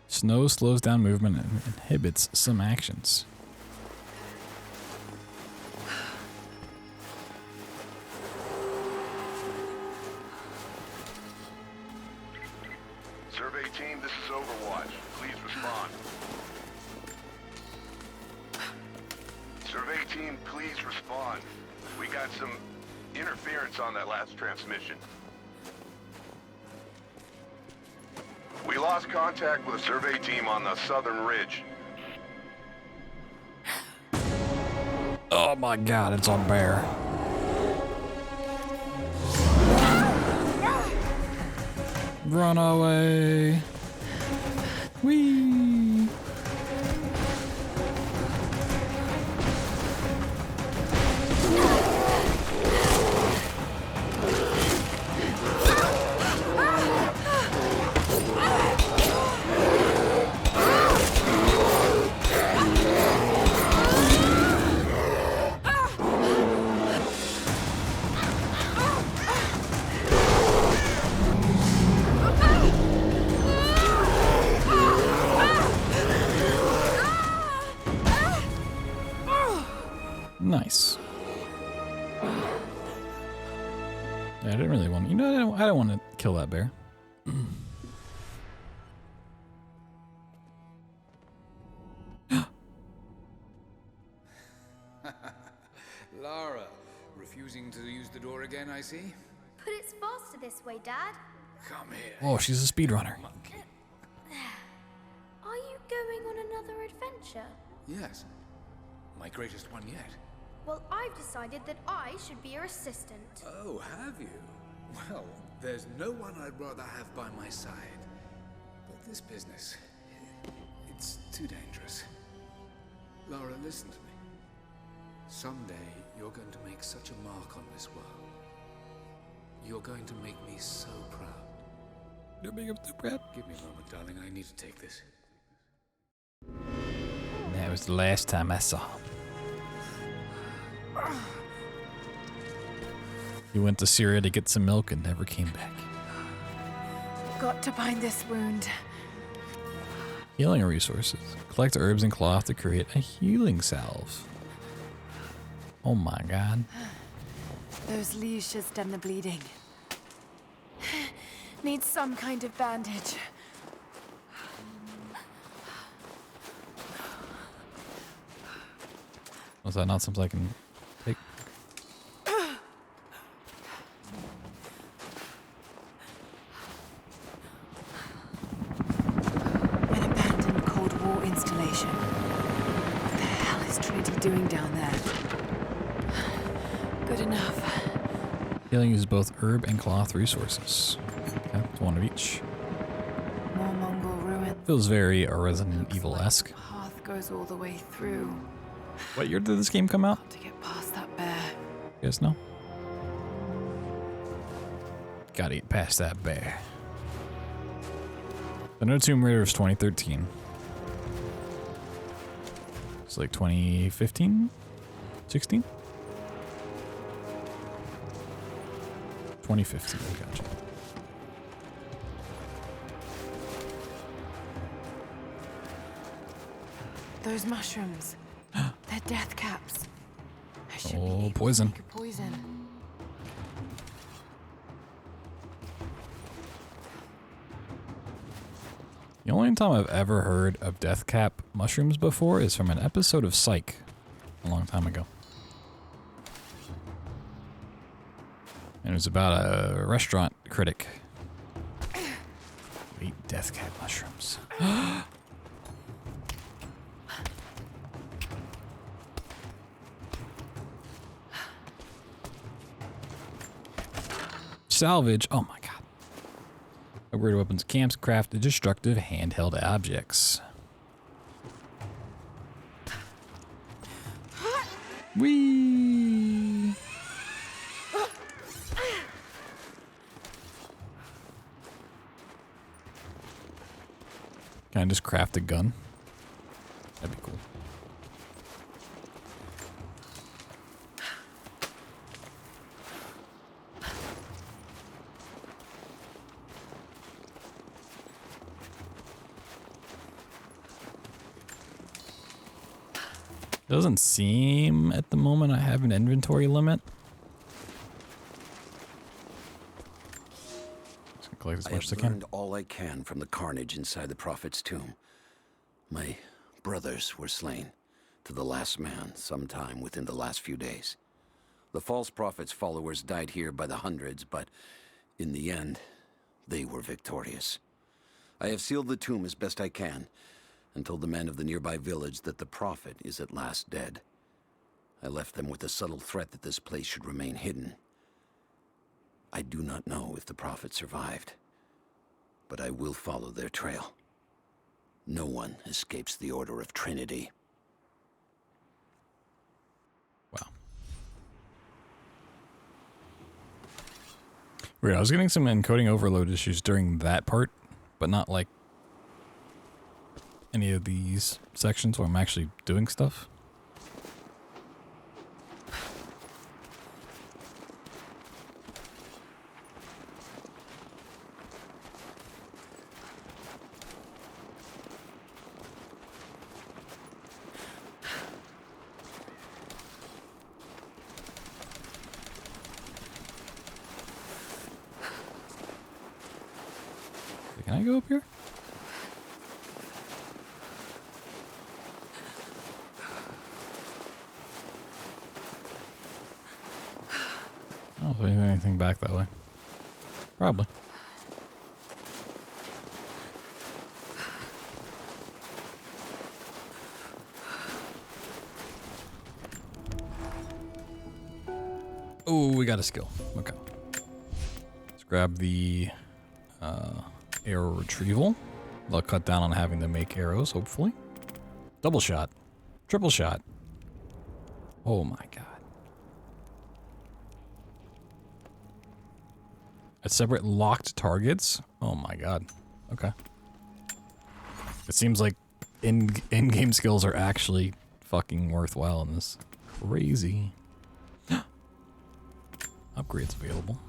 Snow slows down movement and inhibits some actions. Survey team, this is Overwatch. Please respond. Survey team, please respond. We got some interference on that last transmission. We lost contact with the survey team on the southern ridge. Oh my god, it's on bear. Run away. Whee! Nice. Yeah, I didn't really want. You know, I don't want to kill that bear. Lara, refusing to use the door again, I see. But it's faster this way, Dad. Come here. Oh, she's a speedrunner. Monkey. Are you going on another adventure? Yes. My greatest one yet. Well, I've decided that I should be your assistant. Oh, have you? Well, there's no one I'd rather have by my side. But this business, it's too dangerous. Lara, listen to me. Someday, you're going to make such a mark on this world. You're going to make me so proud. You're making me so proud. Give me a moment, darling. I need to take this. That was the last time I saw him. He went to Syria to get some milk and never came back. Got to bind this wound. Healing resources. Collect herbs and cloth to create a healing salve. Oh my god. Those leaves should stem the bleeding. Need some kind of bandage. Was that not something I can take? An abandoned Cold War installation. What the hell is Trinity doing down there? Good enough. Healing uses both herb and cloth resources. Okay, it's one of each. More Mongol ruins. Feels very Resident Evil-esque. Path goes all the way through. What year did this game come out? To get past that bear. You guys know? Gotta get past that bear. The No Tomb Raider is 2013. It's like 2015? 16? 2015, gotcha. Those mushrooms. They're death caps. I should be able poison. To make a poison. The only time I've ever heard of death cap mushrooms before is from an episode of Psych a long time ago. And it was about a restaurant critic who ate death cap mushrooms. Salvage. Oh my god. Upgrade weapons, camps, craft destructive handheld objects. Whee! Can I just craft a gun? That'd be cool. Doesn't seem at the moment I have an inventory limit. Just gonna collect as much as I can. Learned all I can from the carnage inside the Prophet's tomb. My brothers were slain, to the last man, sometime within the last few days. The false Prophet's followers died here by the hundreds, but in the end, they were victorious. I have sealed the tomb as best I can, and told the men of the nearby village that the Prophet is at last dead. I left them with the subtle threat that this place should remain hidden. I do not know if the Prophet survived, but I will follow their trail. No one escapes the Order of Trinity. Wow. Weird, I was getting some encoding overload issues during that part, but not like any of these sections where I'm actually doing stuff. Can I go up here? I don't think there's anything back that way. Probably. Oh, we got a skill. Okay. Let's grab the arrow retrieval. They'll cut down on having to make arrows, hopefully. Double shot. Triple shot. Oh my god. A separate locked targets? Oh my god. Okay. It seems like in-game skills are actually fucking worthwhile in this. Crazy. Upgrades available.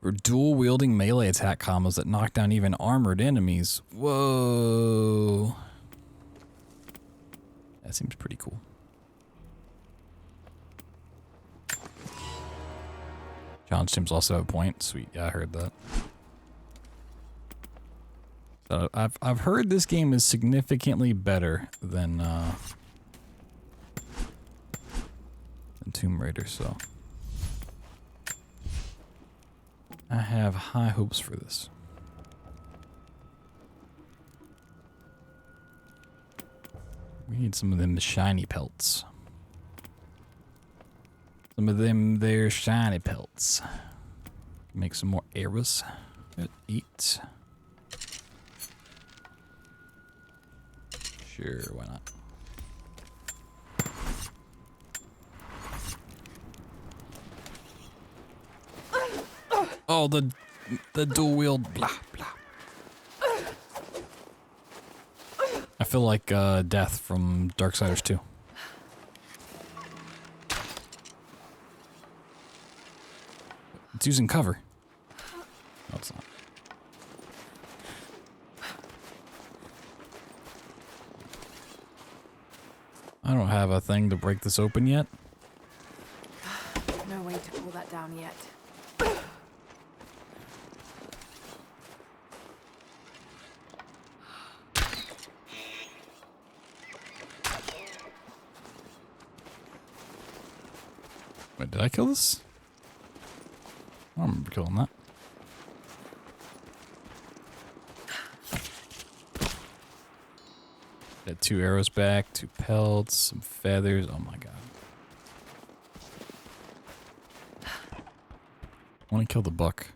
Or dual wielding melee attack combos that knock down even armored enemies. Whoa. That seems pretty cool. Challenge teams also have a point. Sweet. Yeah, I heard that. So I've heard this game is significantly better than Tomb Raider, so I have high hopes for this. We need some of them shiny pelts. Some of them there shiny pelts. Make some more arrows. Eat. Sure, why not? Oh, the dual wield, blah, blah. I feel like Death from Darksiders 2. It's using cover. No, it's not. I don't have a thing to break this open yet. No way to pull that down yet. Wait, did I kill this? I don't remember killing that. Got 2 arrows back, 2 pelts, some feathers. Oh my god. I want to kill the buck.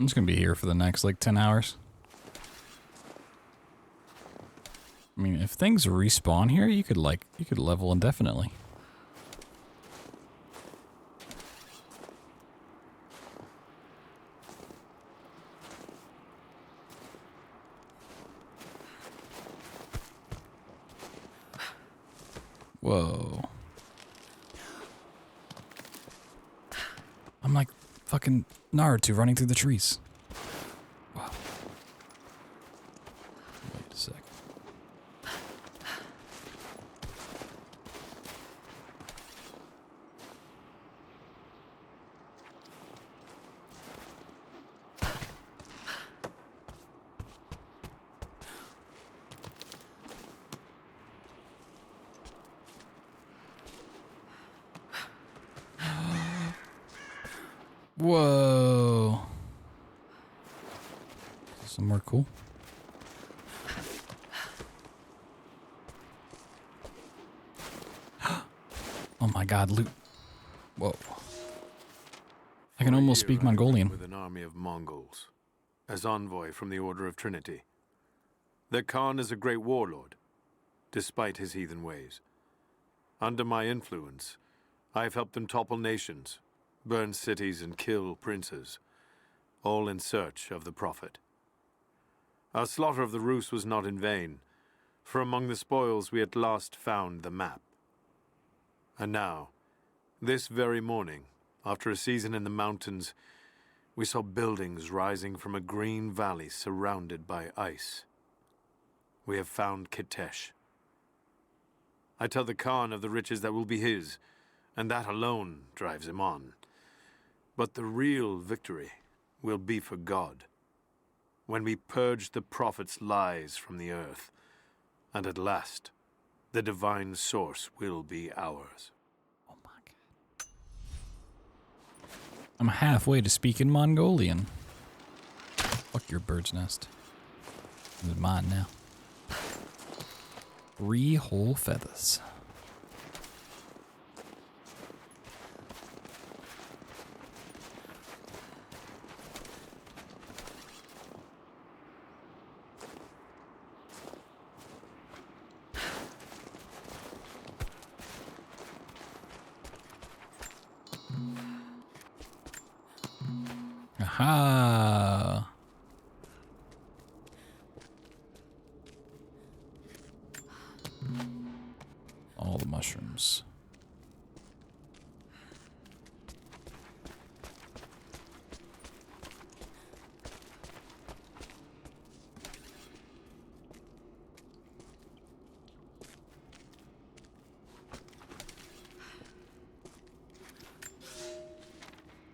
I'm just gonna be here for the next like 10 hours. I mean, if things respawn here, you could level indefinitely. Whoa. I'm like fucking Naruto running through the trees. Wow. Wait a sec. Whoa. Somewhere cool. Oh my god, loot. Whoa. I can almost speak Mongolian. With an army of Mongols, as envoy from the Order of Trinity. Their Khan is a great warlord, despite his heathen ways. Under my influence, I have helped them topple nations, burn cities and kill princes, all in search of the Prophet. Our slaughter of the Rus was not in vain, for among the spoils we at last found the map. And now, this very morning, after a season in the mountains, we saw buildings rising from a green valley surrounded by ice. We have found Kitesh. I tell the Khan of the riches that will be his, and that alone drives him on. But the real victory will be for God, when we purge the Prophet's lies from the earth, and at last, the divine source will be ours. Oh my god. I'm halfway to speaking Mongolian. Fuck your bird's nest. It's mine now. 3 whole feathers. Aha! All the mushrooms.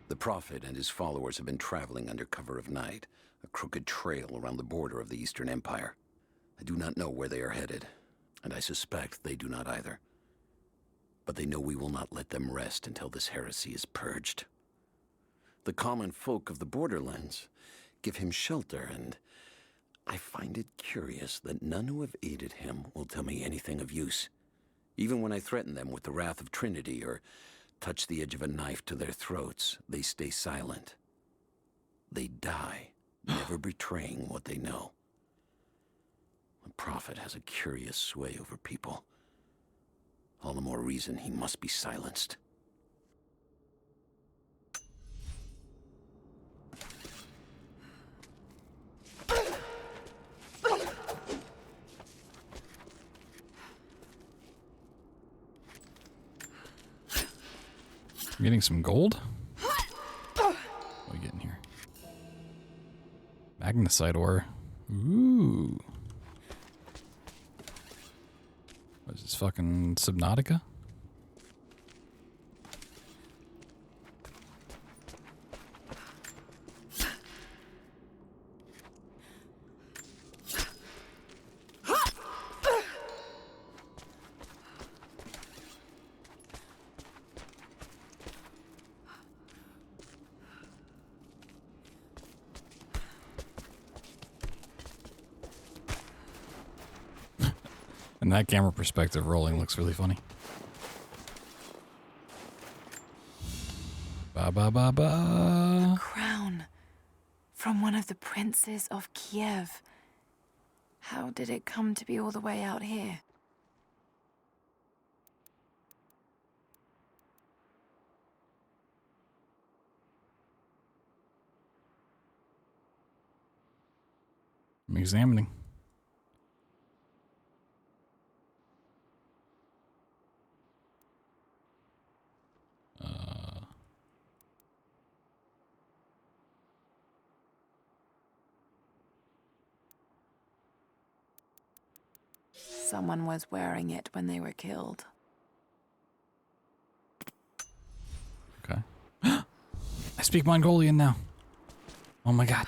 The Prophet and his followers have been traveling under cover of night, a crooked trail around the border of the Eastern Empire. I do not know where they are headed, and I suspect they do not either. But they know we will not let them rest until this heresy is purged. The common folk of the borderlands give him shelter, and I find it curious that none who have aided him will tell me anything of use. Even when I threaten them with the wrath of Trinity or touch the edge of a knife to their throats, they stay silent. They die, never betraying what they know. The Prophet has a curious sway over people. All the more reason he must be silenced. I'm getting some gold? What are we getting here? Magnesite ore. Ooh. What is this, fucking Subnautica? And that camera perspective rolling looks really funny. Ba ba ba ba. The crown. From one of the princes of Kiev. How did it come to be all the way out here? I'm examining. Someone was wearing it when they were killed. Okay. I speak Mongolian now. Oh my god.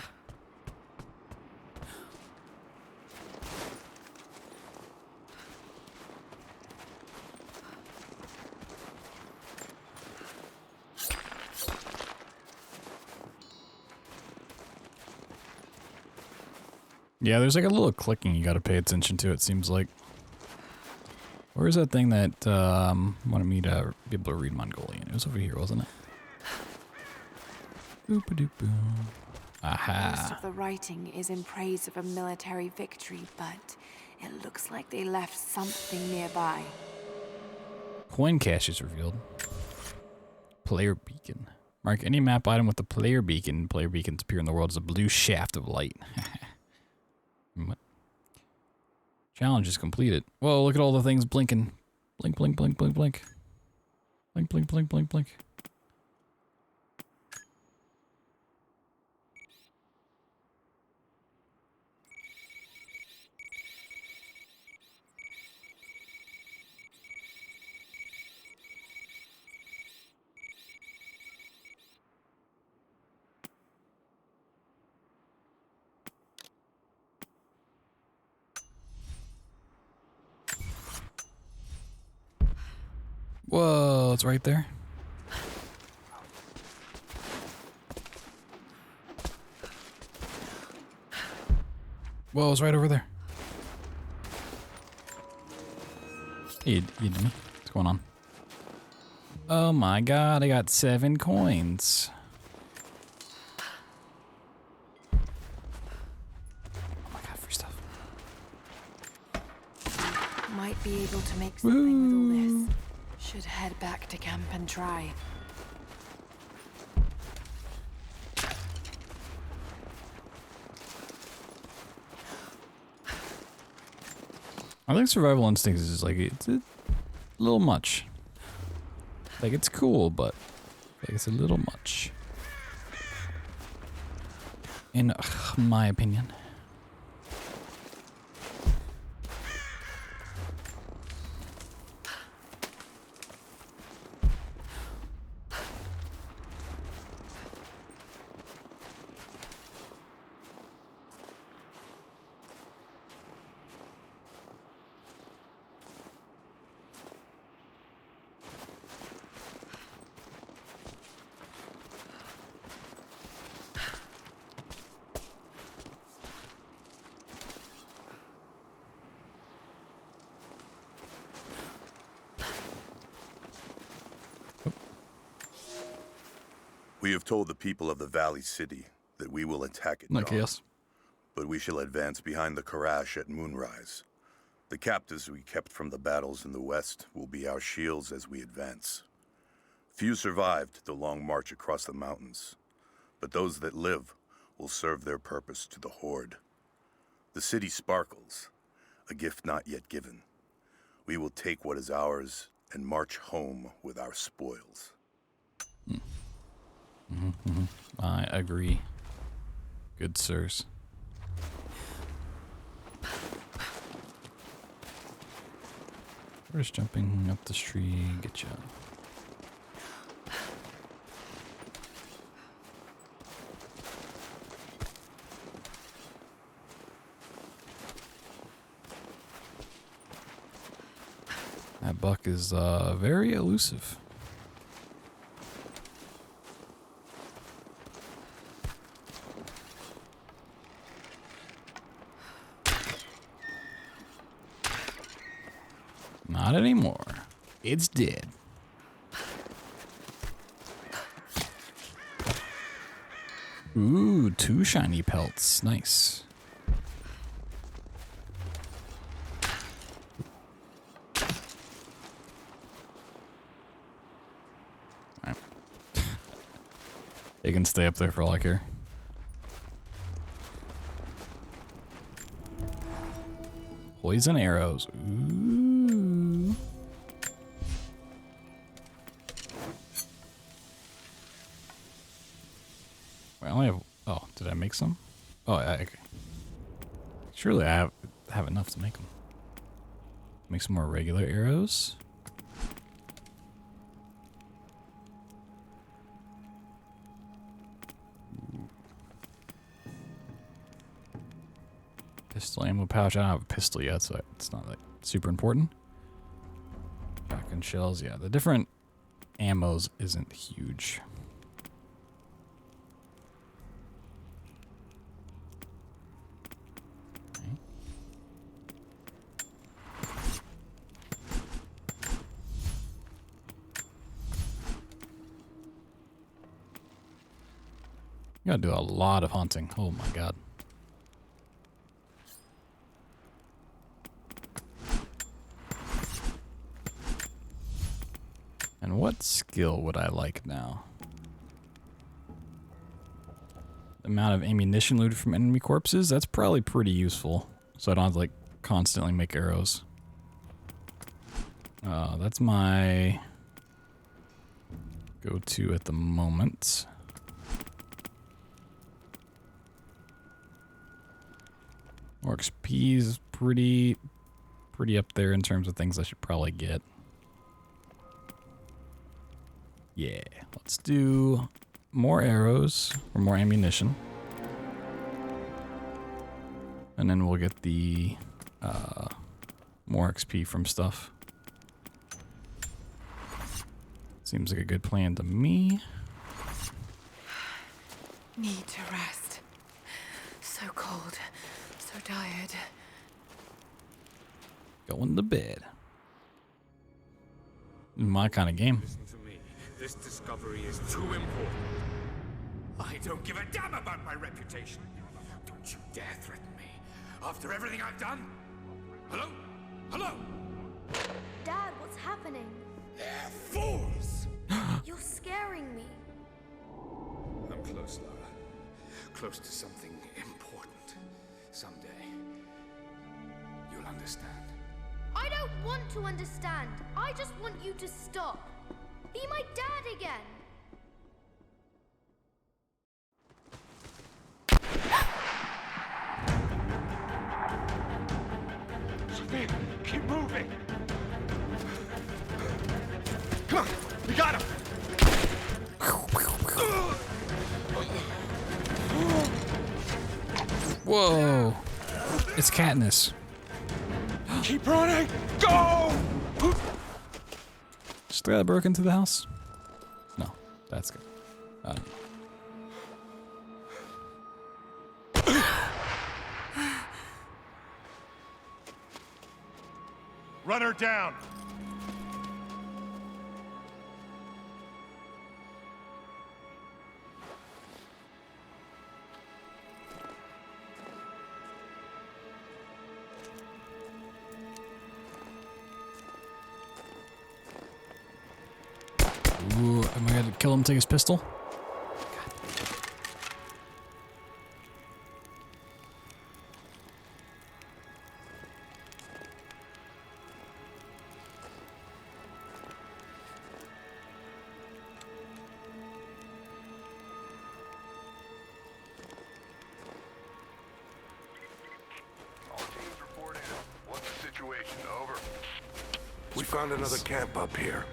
Yeah, there's like a little clicking you gotta pay attention to, it seems like. Where's that thing that wanted me to be able to read Mongolian? It was over here, wasn't it? Boop-a-doop-boom. Aha. Most of the writing is in praise of a military victory, but it looks like they left something nearby. Coin cache is revealed. Player beacon. Mark any map item with the player beacon. Player beacons appear in the world as a blue shaft of light. What? Challenge is completed. Whoa, look at all the things blinking. Blink, blink, blink, blink, blink. Blink, blink, blink, blink, blink. Whoa, it's right there. Whoa, it's right over there. Hey, you did me. What's going on? Oh my god, I got 7 coins. Oh my god, free stuff. Might be able to make something with all this. Should head back to camp and try. I think survival instincts is like, it's a little much. Like, it's cool, but like it's a little much. In my opinion. We have told the people of the Valley City that we will attack it. Like, yes. But we shall advance behind the Karash at moonrise. The captives we kept from the battles in the west will be our shields as we advance. Few survived the long march across the mountains, but those that live will serve their purpose to the Horde. The city sparkles, a gift not yet given. We will take what is ours and march home with our spoils. I agree. Good sirs. We're just jumping up this tree. Get ya. That buck is very elusive. Not anymore. It's dead. Ooh, 2 shiny pelts. Nice. Alright. They can stay up there for all I care. Poison arrows. Ooh. I only have. Oh, did I make some? Oh, okay. Surely I have enough to make them. Make some more regular arrows. Pistol ammo pouch. I don't have a pistol yet, so it's not like super important. Shotgun shells. Yeah, the different ammos isn't huge. You gotta do a lot of hunting. Oh my god. And what skill would I like now? The amount of ammunition looted from enemy corpses? That's probably pretty useful. So I don't have to like constantly make arrows. That's my go-to at the moment. More XP is pretty up there in terms of things I should probably get. Yeah, let's do more arrows or more ammunition. And then we'll get the more XP from stuff. Seems like a good plan to me. Need to rest. So cold. So tired. Going to bed. My kind of game. Listen to me. This discovery is too important. I don't give a damn about my reputation. Don't you dare threaten me. After everything I've done. Hello? Hello? Dad, what's happening? They're fools! You're scaring me. I'm close, Lara. Close to something important. Someday, you'll understand. I don't want to understand. I just want you to stop. Be my dad again. Sophia, keep moving. Come on, we got him. Whoa. It's Katniss. Keep running. Go! Just the guy that broke into the house? No, that's good. Run her down. Ooh, am I gonna kill him, take his pistol? We found another camp up here.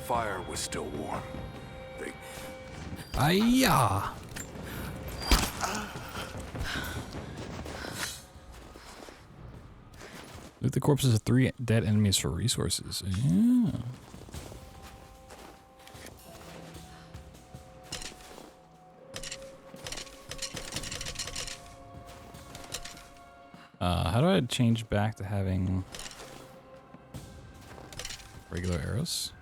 Fire was still warm. They... Ayah! Loot the corpses of 3 dead enemies for resources. Yeah. How do I change back to having regular arrows?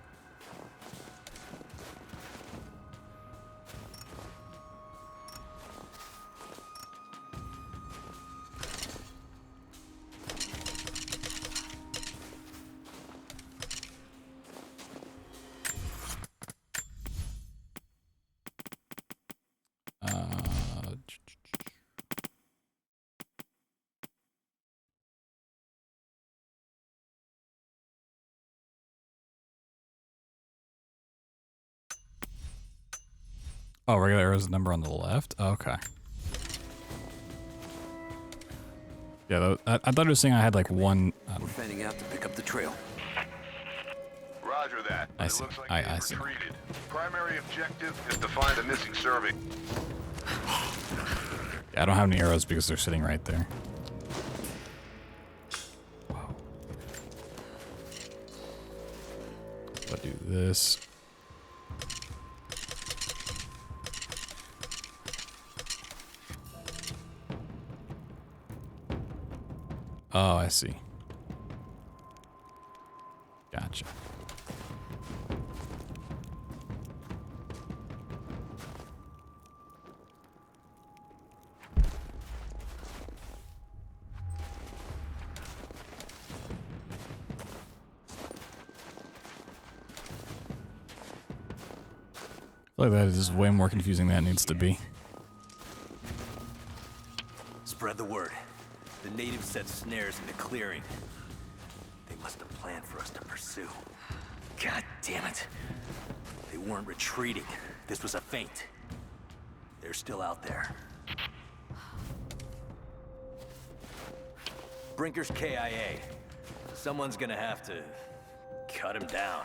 Oh, regular arrows number on the left? Okay. Yeah, I thought it was saying I had like one. We're fanning out to pick up the trail. Roger that. I see. Looks like I see. retreated. Primary objective is to find the missing survey. Yeah, I don't have any arrows because they're sitting right there. Wow. I'll do this. Oh, I see. Gotcha. I feel like that is way more confusing than it needs to be. Spread the word. The natives set snares in the clearing. They must have planned for us to pursue. God damn it. They weren't retreating. This was a feint. They're still out there. Brinker's KIA. Someone's gonna have to cut him down.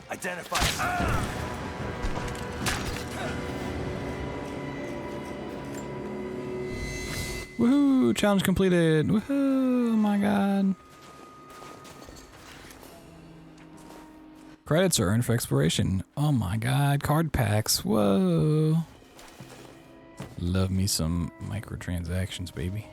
Identify. Woohoo! Challenge completed. Woohoo! Oh my god. Credits are earned for exploration. Oh my god. Card packs. Whoa. Love me some microtransactions, baby.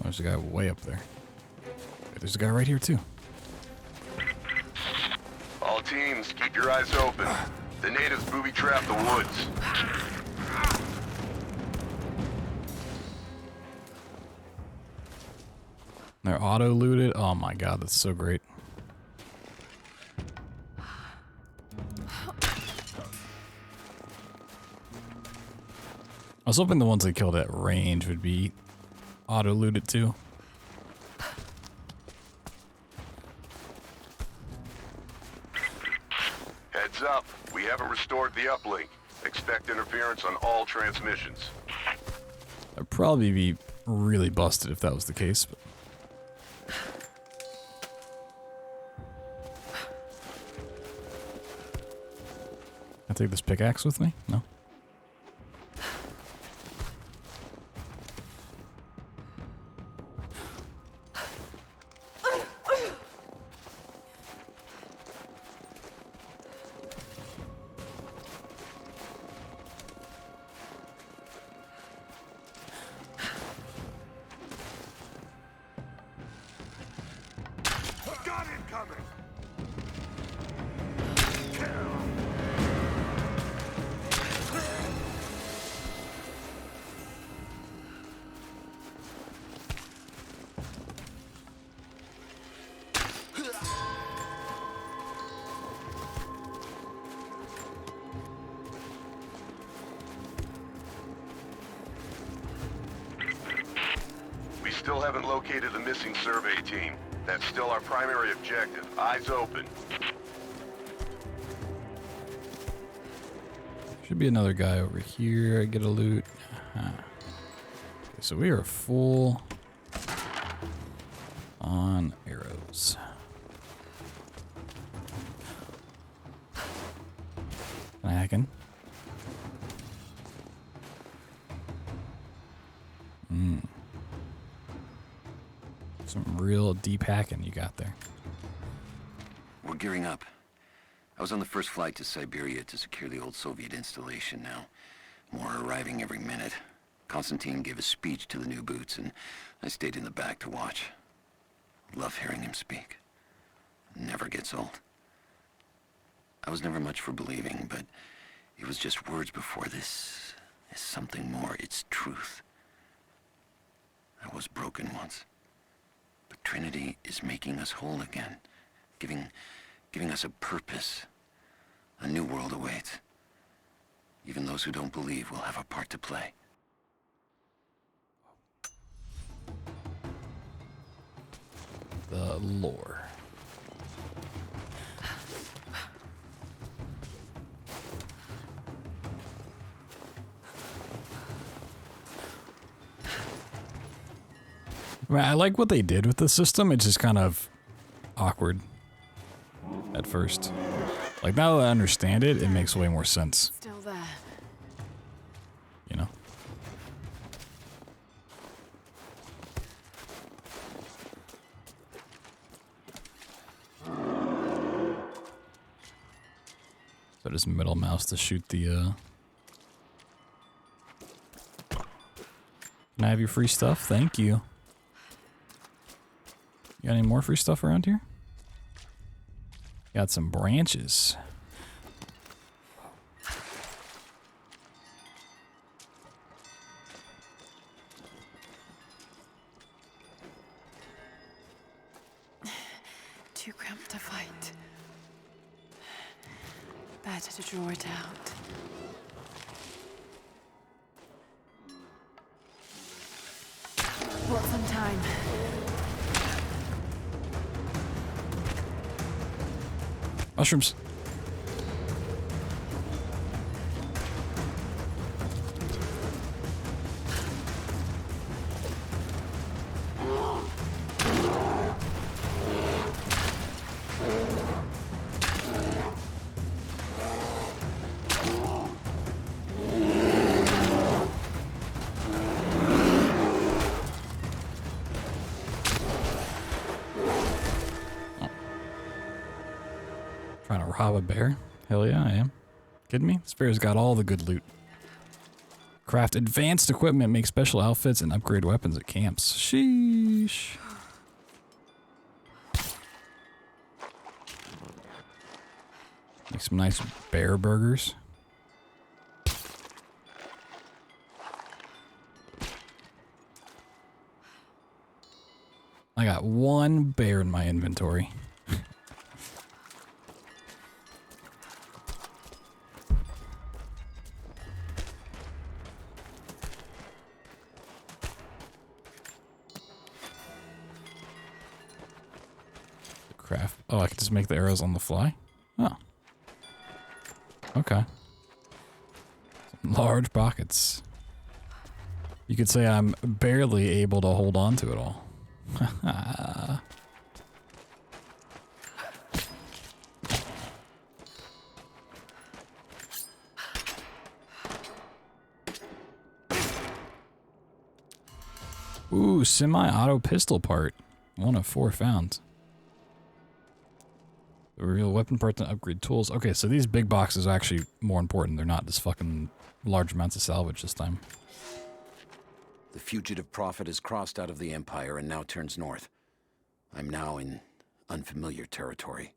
There's a guy way up there. There's a guy right here too. All teams, keep your eyes open. The natives booby-trap the woods. They're auto-looted. Oh my god, that's so great. I was hoping the ones they killed at range would be auto-looted too. Heads up, we haven't restored the uplink. Expect interference on all transmissions. I'd probably be really busted if that was the case. But I take this pickaxe with me? No. Got it coming! We still haven't located the missing survey team. That's still our primary objective. Eyes open. Should be another guy over here. I get a loot. Okay, so we are full on arrows. Can I hack in? Some real deep hacking you got there. We're gearing up. I was on the first flight to Siberia to secure the old Soviet installation now. More are arriving every minute. Konstantin gave a speech to the new boots, and I stayed in the back to watch. Love hearing him speak. Never gets old. I was never much for believing, but it was just words before. This is something more. It's truth. I was broken once. But Trinity is making us whole again. Giving us a purpose. A new world awaits. Even those who don't believe will have a part to play. The lore. I mean, I like what they did with the system. It's just kind of awkward at first. Like, now that I understand it, it makes way more sense. Still there. You know? So just middle mouse to shoot the, Can I have your free stuff? Thank you. You got any more free stuff around here? Got some branches. Too cramped to fight. Better to draw it out. Bought some time. Mushrooms. Trying to rob a bear? Hell yeah, I am. Kidding me? This bear's got all the good loot. Craft advanced equipment, make special outfits, and upgrade weapons at camps. Sheesh. Make some nice bear burgers. I got one bear in my inventory. Craft. Oh, I can just make the arrows on the fly? Oh. Okay. Large pockets. You could say I'm barely able to hold on to it all. Ooh, semi-auto pistol part. 1 of 4 found. Reveal weapon parts and upgrade tools. Okay, so these big boxes are actually more important. They're not just fucking large amounts of salvage this time. The fugitive prophet has crossed out of the Empire and now turns north. I'm now in unfamiliar territory.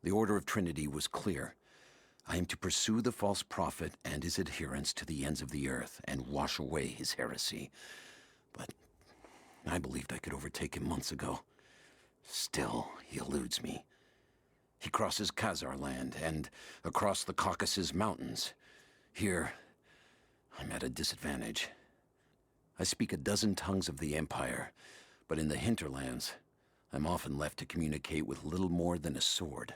The Order of Trinity was clear. I am to pursue the false prophet and his adherents to the ends of the earth and wash away his heresy. But I believed I could overtake him months ago. Still, he eludes me. He crosses Khazar land and across the Caucasus Mountains. Here, I'm at a disadvantage. I speak a dozen tongues of the Empire, but in the hinterlands, I'm often left to communicate with little more than a sword.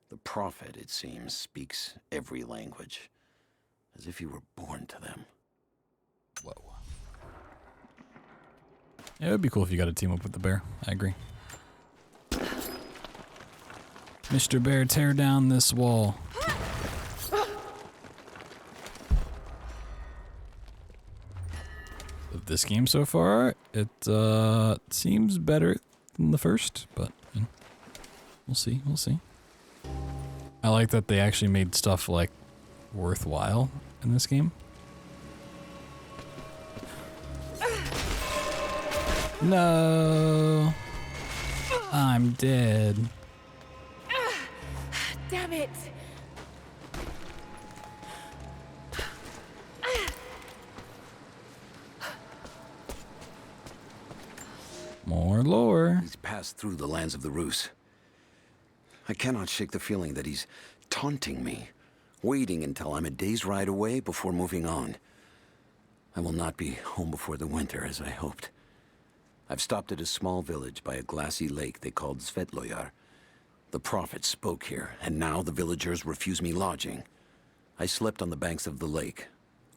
The prophet, it seems, speaks every language, as if he were born to them. Whoa. Yeah, it would be cool if you got to team up with the bear. I agree. Mr. Bear, tear down this wall. of this game so far. It seems better than the first, but you know, we'll see. We'll see. I like that they actually made stuff like worthwhile in this game. No, I'm dead. Damn it! More lore. He's passed through the lands of the Rus. I cannot shake the feeling that he's taunting me, waiting until I'm a day's ride away before moving on. I will not be home before the winter, as I hoped. I've stopped at a small village by a glassy lake they called Svetloyar. The prophet spoke here, and now the villagers refuse me lodging. I slept on the banks of the lake,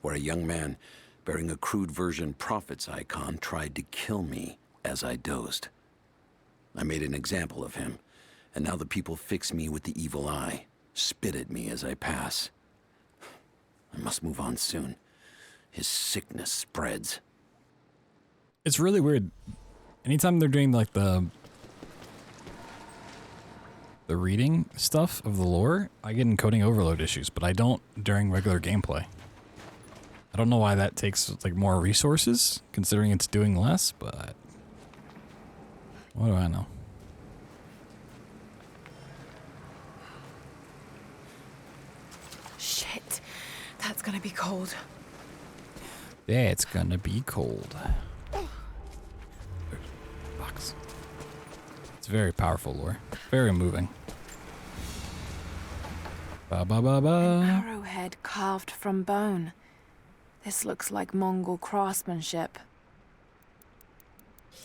where a young man bearing a crude version prophet's icon tried to kill me as I dozed. I made an example of him, and now the people fix me with the evil eye, spit at me as I pass. I must move on soon. His sickness spreads. It's really weird. Anytime they're doing like the reading stuff of the lore, I get encoding overload issues, but I don't during regular gameplay. I don't know why that takes like more resources, considering it's doing less, but what do I know? Shit, that's gonna be cold. Yeah, it's gonna be cold. Box. It's very powerful lore. Very moving. Ba ba ba ba. An arrowhead carved from bone. This looks like Mongol craftsmanship.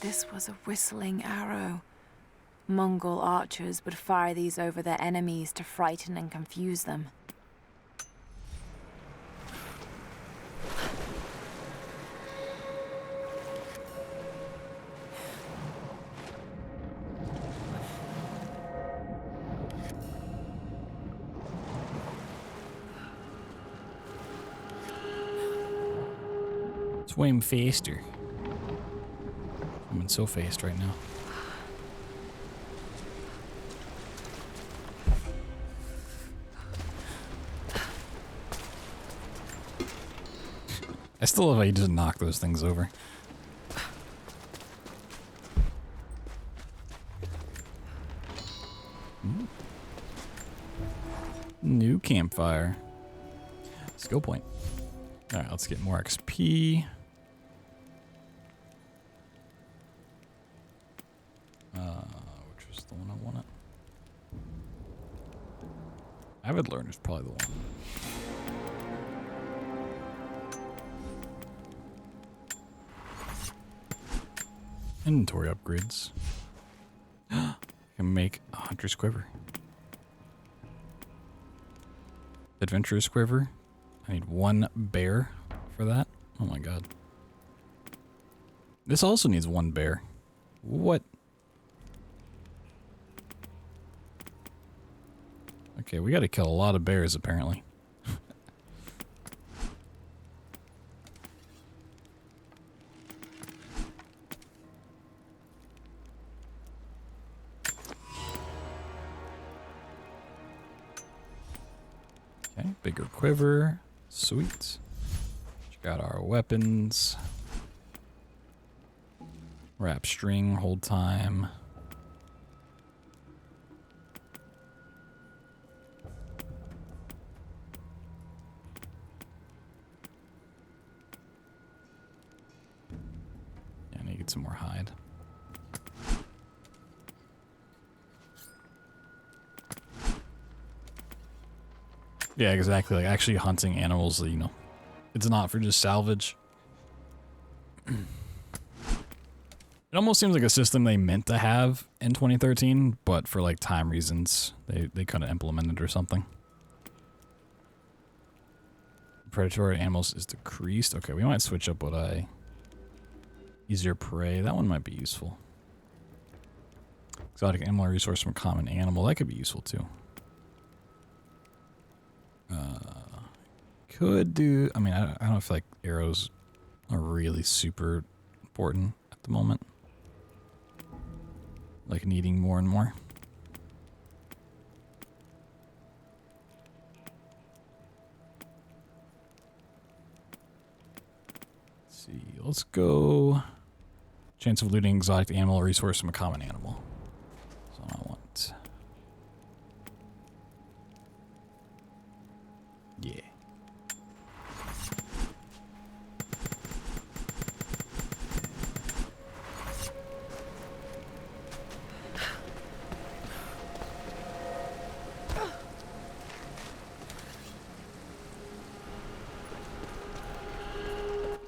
This was a whistling arrow. Mongol archers would fire these over their enemies to frighten and confuse them. Swim faster. I'm so fast right now. I still love how you just knock those things over. New campfire. Skill point. Alright, let's get more XP. Which was the one I wanted. Avid Learner is probably the one. Inventory upgrades. I can make a Hunter's Quiver. Adventurer's Quiver. I need one bear for that. Oh my god. This also needs one bear. What? Okay, we gotta kill a lot of bears apparently. Okay, bigger quiver. Sweet. Got our weapons. Wrap string, hold time. Yeah, I need to get some more hide. Yeah, exactly. Like actually hunting animals, you know, it's not for just salvage. It almost seems like a system they meant to have in 2013, but for like time reasons, they kind of implemented or something. Predatory animals is decreased. Okay, we might switch up what I... Easier prey. That one might be useful. Exotic animal resource from common animal. That could be useful too. Could do... I mean, I don't feel like arrows are really super important at the moment. Like needing more and more. Let's see, let's go. Chance of looting exotic animal resource from a common animal. That's what I want. Yeah.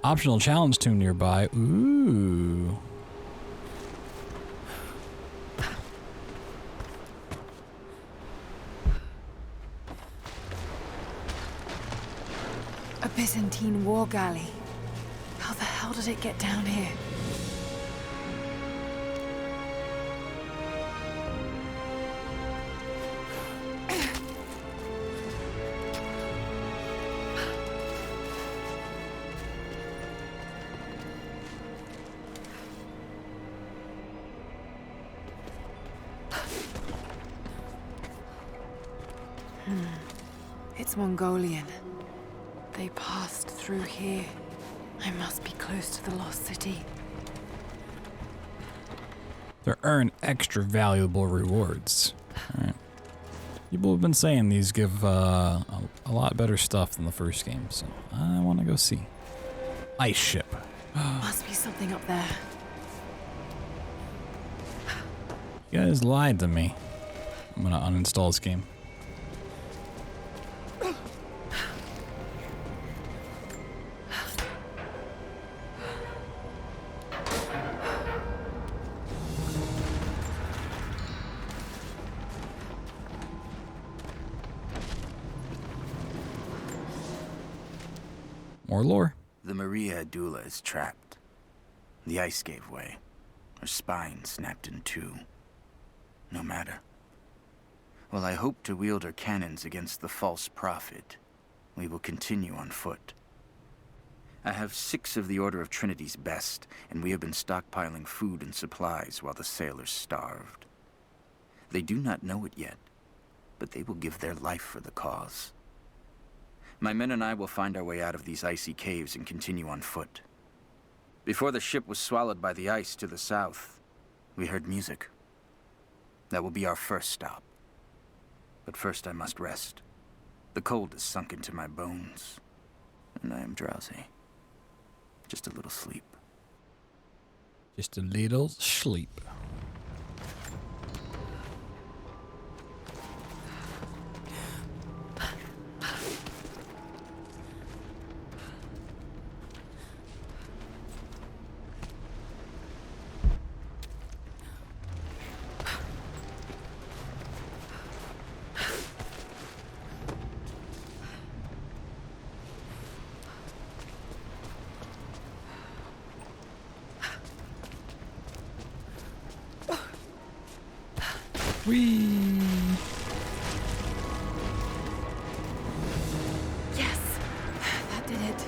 Optional challenge tomb nearby. Ooh. A Byzantine war galley. How the hell did it get down here? It's Mongolian. They passed through here. I must be close to the lost city. They earn extra valuable rewards. Alright. People have been saying these give a lot better stuff than the first game, so I want to go see. Ice ship. Must be something up there. You guys lied to me. I'm gonna uninstall this game. More lore. The Maria Adula is trapped. The ice gave way. Her spine snapped in two. No matter. While I hope to wield her cannons against the false prophet, we will continue on foot. I have 6 of the Order of Trinity's best, and we have been stockpiling food and supplies while the sailors starved. They do not know it yet, but they will give their life for the cause. My men and I will find our way out of these icy caves and continue on foot. Before the ship was swallowed by the ice to the south, we heard music. That will be our first stop. But first I must rest. The cold has sunk into my bones, and I am drowsy. Just a little sleep. Just a little sleep. Whee! Yes, that did it.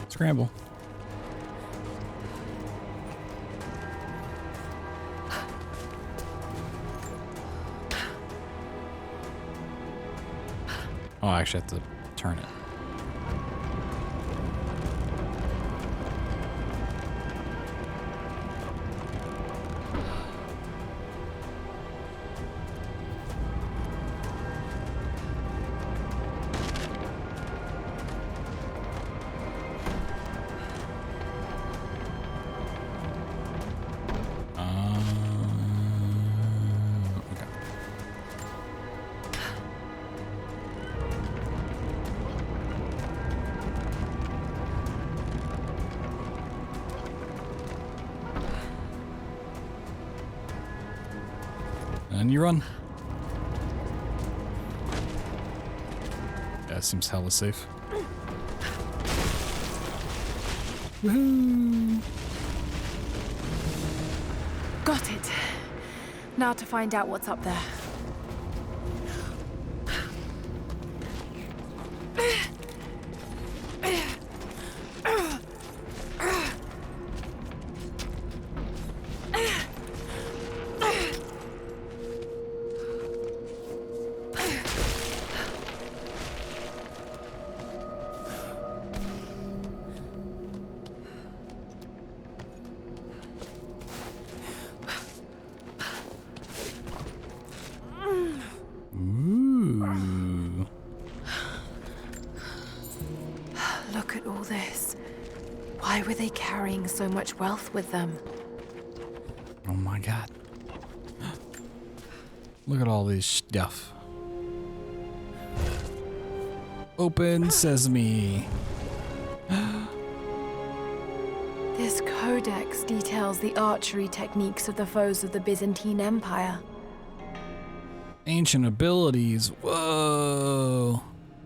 Scramble. Oh, I actually have to turn it. And you run. Yeah, seems hella safe. Woohoo! Got it. Now to find out what's up there. Why were they carrying so much wealth with them? Oh my god. Look at all this stuff. Open sesame. This codex details the archery techniques of the foes of the Byzantine Empire. Ancient abilities. Whoa.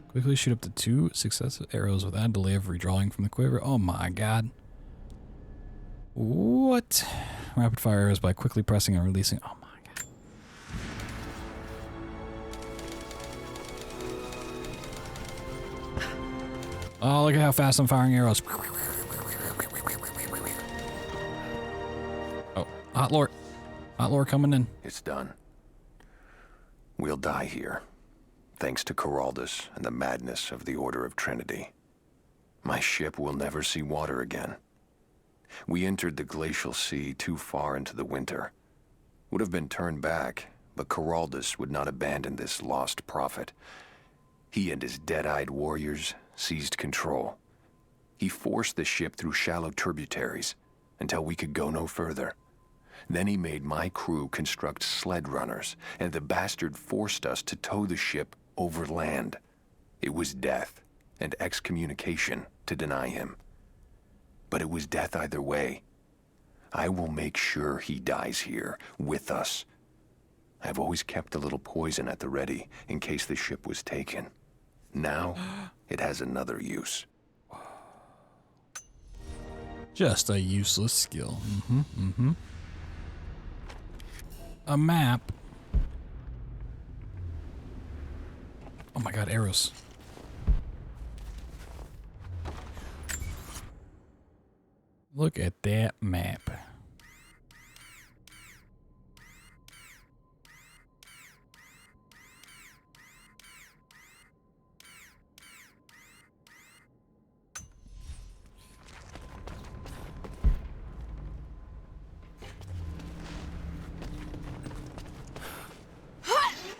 Quickly shoot up to 2 successive arrows without delay of redrawing from the quiver. Oh my god. What? Rapid fire arrows by quickly pressing and releasing. Oh my god. Oh, look at how fast I'm firing arrows. Oh, hot lore. Hot lore coming in. It's done. We'll die here, thanks to Coraldus and the madness of the Order of Trinity. My ship will never see water again. We entered the glacial sea too far into the winter. Would have been turned back, but Coraldus would not abandon this lost prophet. He and his dead-eyed warriors seized control. He forced the ship through shallow tributaries until we could go no further. Then he made my crew construct sled runners, and the bastard forced us to tow the ship over land. It was death and excommunication to deny him. But it was death either way. I will make sure he dies here, with us. I've always kept a little poison at the ready in case the ship was taken. Now, it has another use. Just a useless skill. A map. Oh my god, arrows. Look at that map.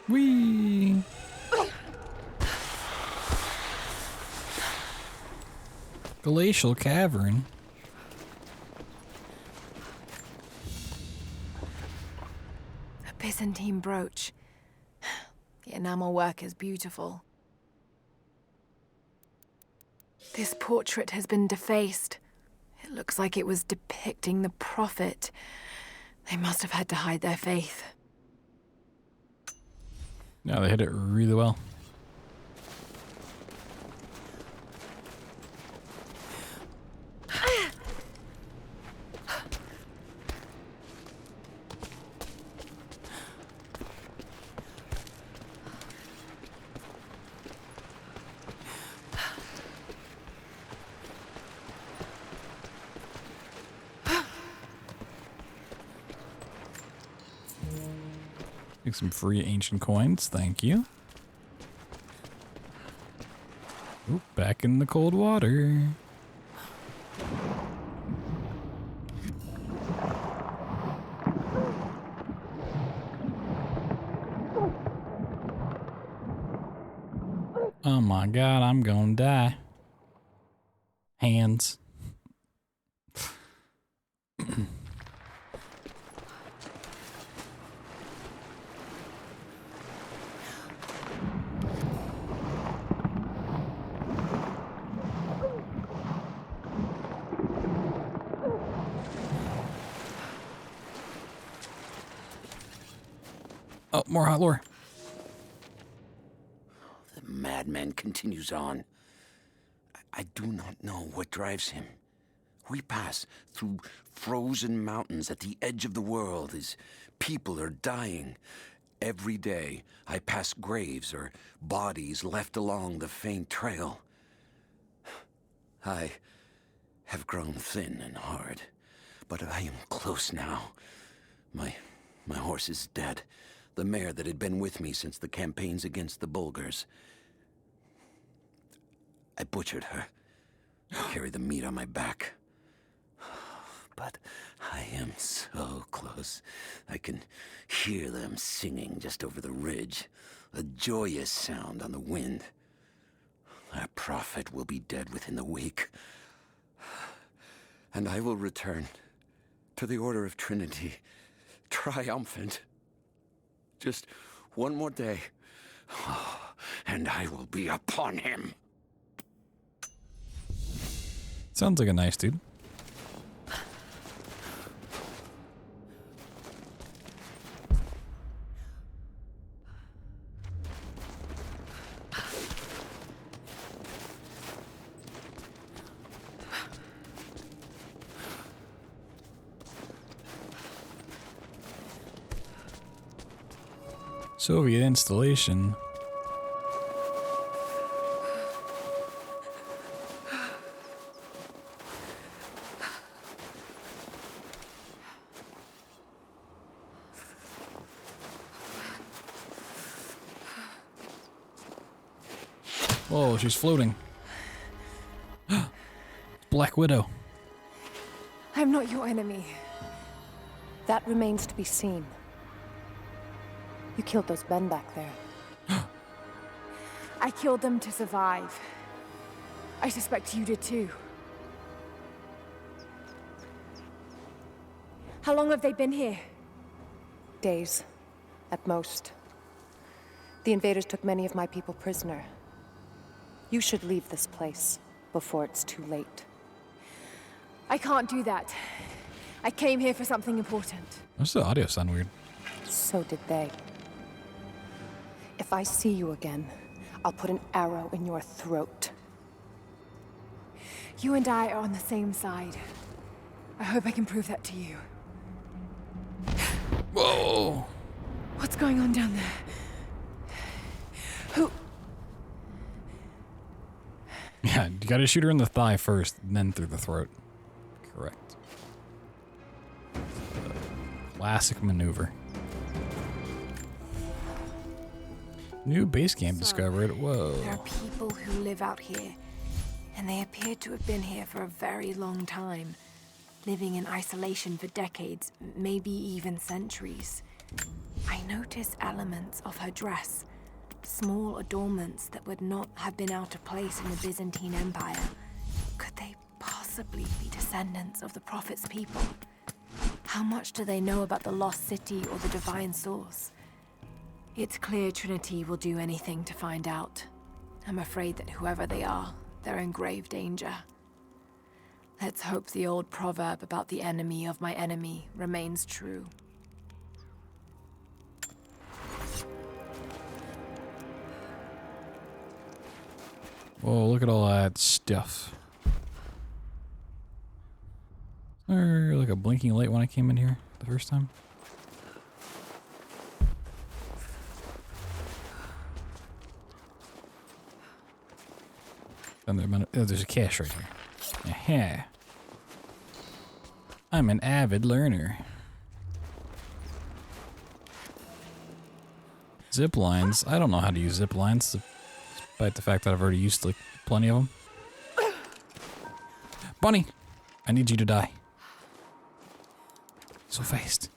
Whee! Glacial cavern. A Byzantine brooch. The enamel work is beautiful. This portrait has been defaced. It looks like it was depicting the prophet. They must have had to hide their faith. No, they hit it really well. Take some free ancient coins, thank you. Oop, back in the cold water. Oh my god, I'm gonna die. Hands. Oh, more hot lore. The madman continues on. I do not know what drives him. We pass through frozen mountains at the edge of the world as people are dying. Every day, I pass graves or bodies left along the faint trail. I have grown thin and hard, but I am close now. My horse is dead. The mare that had been with me since the campaigns against the Bulgars. I butchered her. I carry the meat on my back. But I am so close. I can hear them singing just over the ridge. A joyous sound on the wind. Our prophet will be dead within the week. and I will return to the Order of Trinity, triumphant. Just one more day, and I will be upon him. Sounds like a nice dude. Soviet installation. Whoa, she's floating. Black Widow. I'm not your enemy. That remains to be seen. You killed those men back there. I killed them to survive. I suspect you did too. How long have they been here? Days, at most. The invaders took many of my people prisoner. You should leave this place before it's too late. I can't do that. I came here for something important. What's the audio sound weird? So did they. If I see you again, I'll put an arrow in your throat. You and I are on the same side. I hope I can prove that to you. Whoa! What's going on down there? Who? Yeah, you gotta shoot her in the thigh first, and then through the throat. Correct. Classic maneuver. New base camp discovered. Whoa. There are people who live out here, and they appear to have been here for a very long time, living in isolation for decades, maybe even centuries. I notice elements of her dress, small adornments that would not have been out of place in the Byzantine Empire. Could they possibly be descendants of the Prophet's people? How much do they know about the lost city or the divine source? It's clear Trinity will do anything to find out. I'm afraid that whoever they are, they're in grave danger. Let's hope the old proverb about the enemy of my enemy remains true. Whoa, look at all that stuff. Or like a blinking light when I came in here the first time. And there's a cache right here. Aha. I'm an avid learner. Zip lines. I don't know how to use zip lines, despite the fact that I've already used like plenty of them. Bunny, I need you to die. So fast.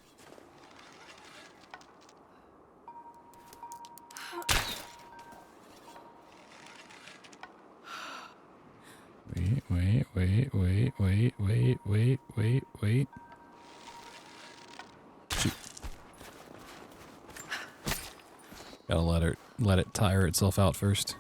Wait. Shoot. Gotta let it tire itself out first.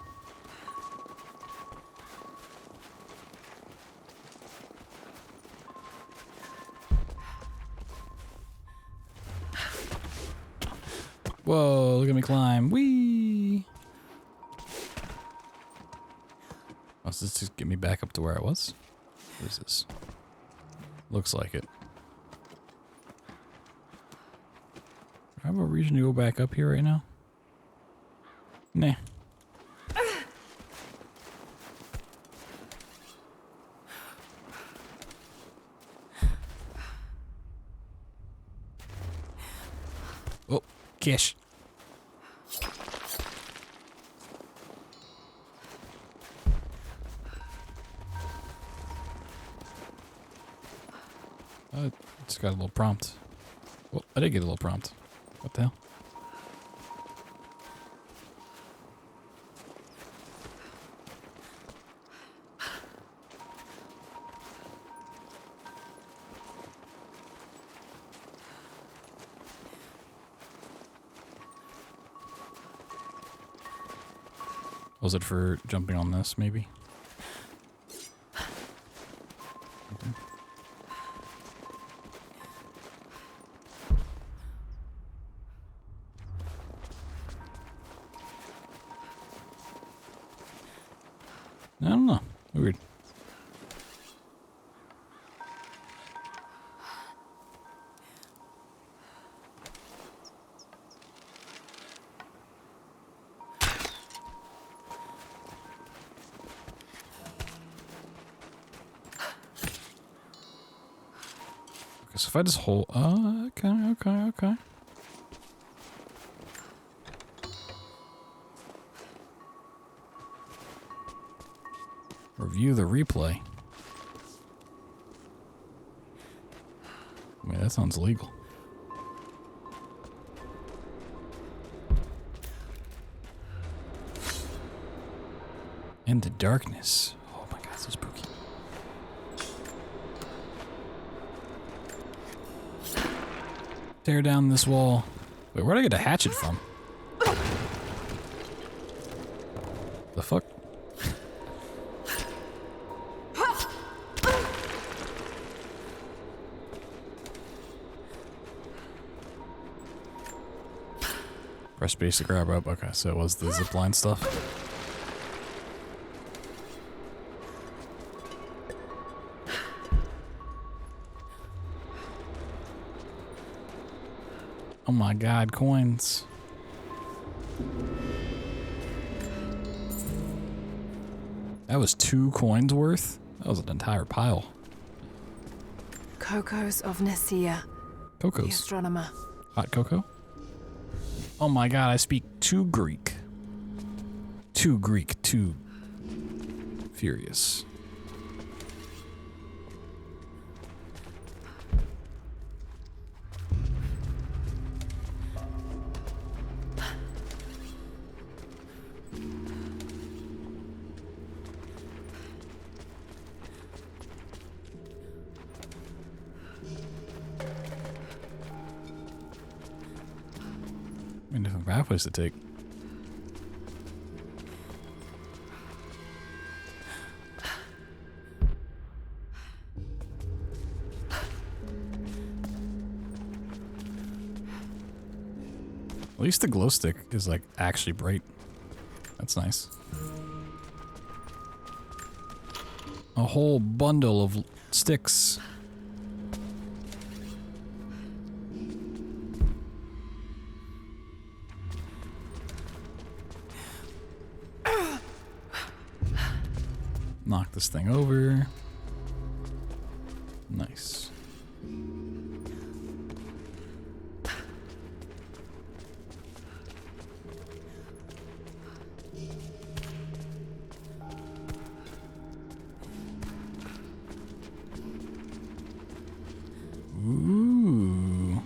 Whoa, look at me climb. Whee! Oh, does this just get me back up to where I was? What is this? Looks like it. Do I have a reason to go back up here right now? Nah. Oh, cash. It's got a little prompt. Well, I did get a little prompt. What the hell? Was it for jumping on this, maybe? Okay. I don't know. Weird. Okay, so if I just hold... okay. Review the replay. I mean, that sounds legal. Into darkness. Oh my god, so spooky. Tear down this wall. Wait, where'd I get a hatchet from? The fuck? Press space to grab up. Okay, so it was the zipline stuff. Oh my god, coins. That was 2 coins worth? That was an entire pile. Cocos of Nicaea. Cocos. The astronomer. Hot cocoa? Oh my god, I speak 2 Greek. 2 Greek, 2 furious. A different pathways to take. At least the glow stick is like actually bright. That's nice. A whole bundle of sticks. Knock this thing over. Nice. Ooh.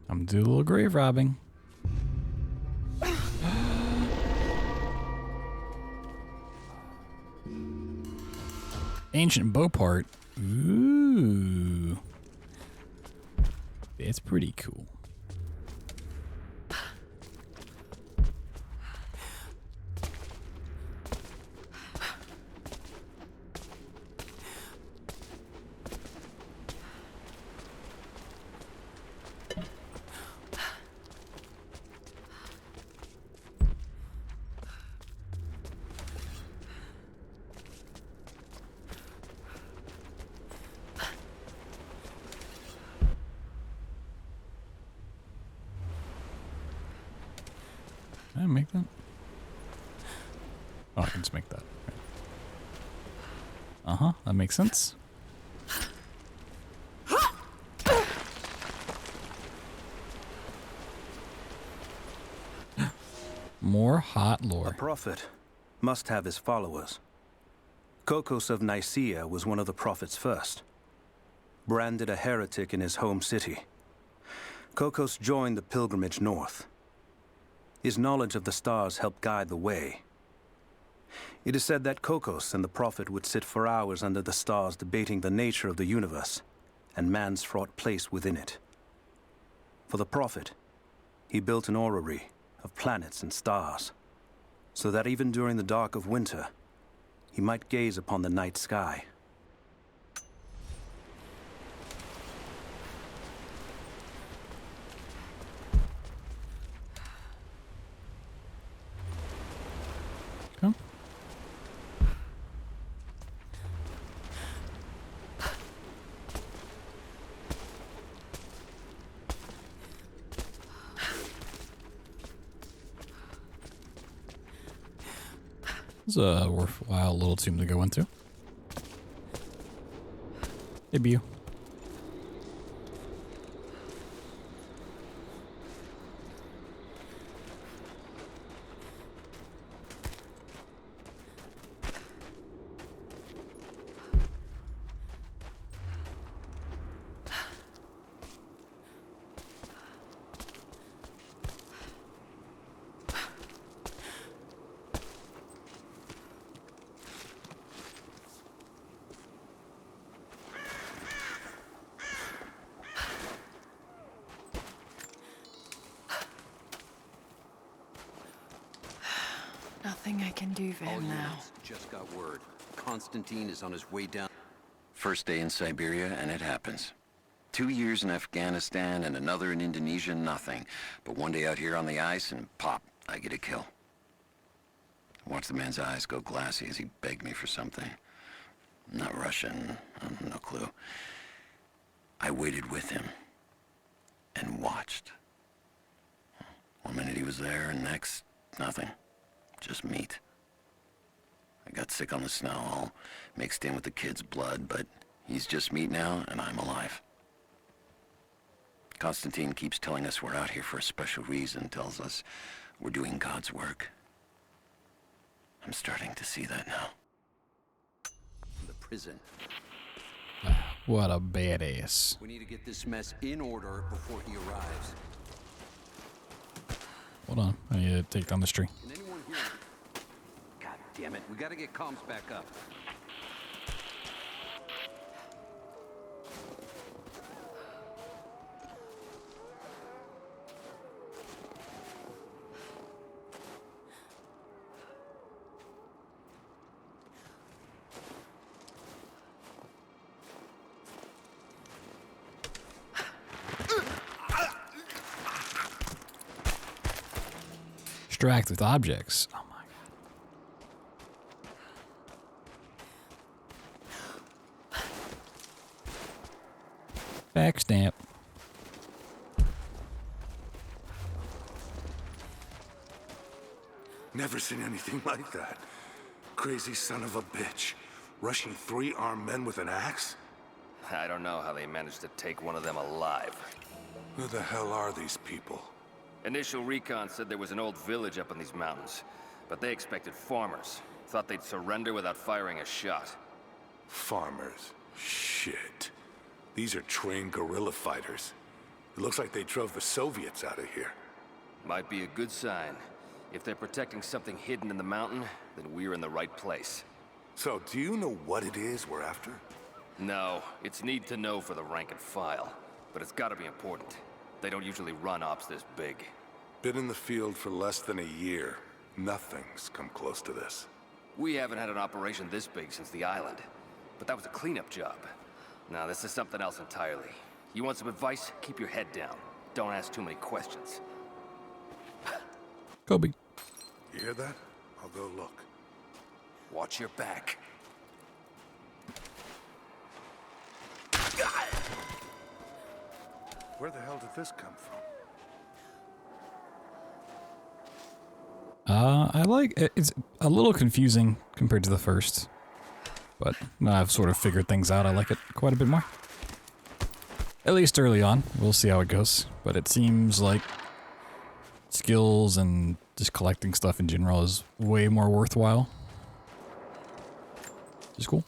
I'm doing a little grave robbing. Ancient bow part. Ooh. It's pretty cool. Can I make that? Oh, I can just make that. Uh-huh, that makes sense. More hot lore. A prophet must have his followers. Kokos of Nicaea was one of the prophets first, branded a heretic in his home city. Kokos joined the pilgrimage north. His knowledge of the stars helped guide the way. It is said that Kokos and the prophet would sit for hours under the stars debating the nature of the universe and man's fraught place within it. For the prophet, he built an orrery of planets and stars, so that even during the dark of winter, he might gaze upon the night sky. It's a worthwhile little tomb to go into. Hey, Bew. Nothing I can do for him now. Just got word. Constantine is on his way down. First day in Siberia, and it happens. 2 years in Afghanistan and another in Indonesia, nothing. But one day out here on the ice, and pop, I get a kill. Watch the man's eyes go glassy as he begged me for something. Not Russian, no clue. I waited with him and watched. 1 minute he was there, and next, nothing. Just meat. I got sick on the snow, all mixed in with the kid's blood, but he's just meat now, and I'm alive. Constantine keeps telling us we're out here for a special reason, tells us we're doing God's work. I'm starting to see that now. The prison. What a badass. We need to get this mess in order before he arrives. Hold on, I need to take down this tree. Can anyone hear me? God damn it, we gotta get comms back up. Distract with objects. Oh my god. Backstamp. Never seen anything like that. Crazy son of a bitch. Rushing 3 armed men with an axe? I don't know how they managed to take one of them alive. Who the hell are these people? Initial recon said there was an old village up in these mountains, but they expected farmers. Thought they'd surrender without firing a shot. Farmers? Shit. These are trained guerrilla fighters. It looks like they drove the Soviets out of here. Might be a good sign. If they're protecting something hidden in the mountain, then we're in the right place. So, do you know what it is we're after? No, it's need to know for the rank and file. But it's gotta be important. They don't usually run ops this big. Been in the field for less than a year. Nothing's come close to this. We haven't had an operation this big since the island. But that was a cleanup job. Now this is something else entirely. You want some advice? Keep your head down. Don't ask too many questions. Kobe. You hear that? I'll go look. Watch your back. Where the hell did this come from? I like it. It's a little confusing compared to the first, but now I've sort of figured things out. I like it quite a bit more. At least early on. We'll see how it goes, but it seems like skills and just collecting stuff in general is way more worthwhile. Just cool.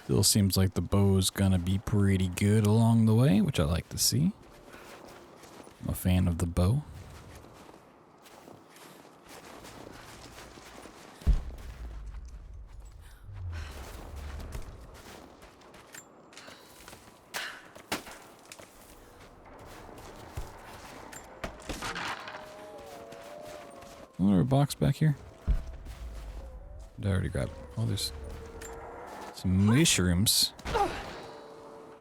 Still seems like the bow's gonna be pretty good along the way, which I like to see. I'm a fan of the bow. Is there a box back here? Did I already grab it? Oh, there's some mushrooms.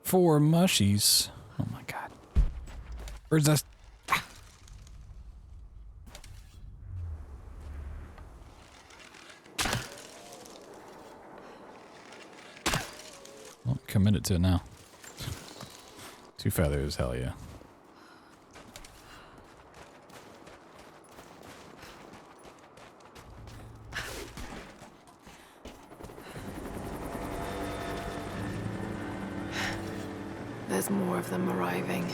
4 mushies. Oh my god. Where's that? Well, committed to it now. 2 feathers, hell yeah. There's more of them arriving.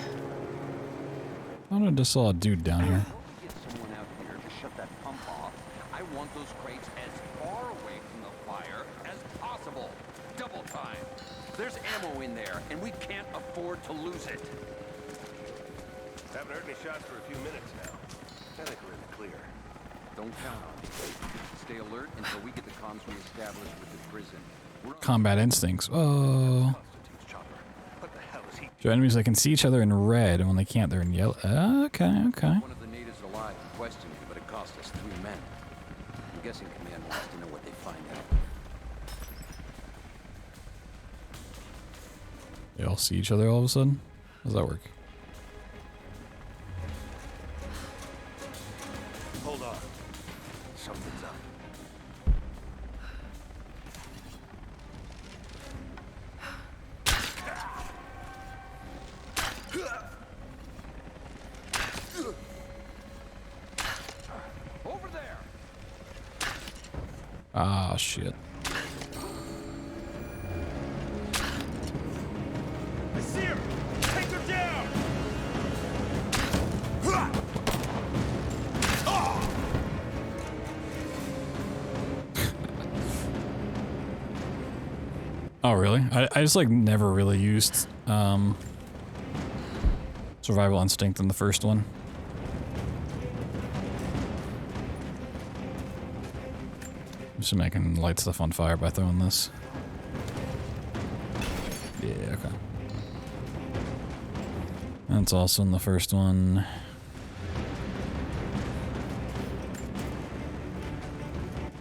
I just saw a dude down here. Get someone out here to shut that pump off. I want those crates as far away from the fire as possible. Double time. There's ammo in there, and we can't afford to lose it. Haven't heard any shots for a few minutes now. I think we're in the clear. Don't count on me. Stay alert until we get the comms re-established with the prison. Combat instincts. Oh. So enemies that can see each other in red, and when they can't, they're in yellow. Okay, okay. One of the natives alive questioned me, but it cost us 3 men. I'm guessing Command wants to know what they find out. They all see each other all of a sudden? How does that work? Hold on. Something's up. Over there. Ah, shit. I see her! Take her down! Oh, really? I just, like, never really used, survival instinct in the first one. I'm assuming I can light stuff on fire by throwing this. Yeah, okay. That's also in the first one.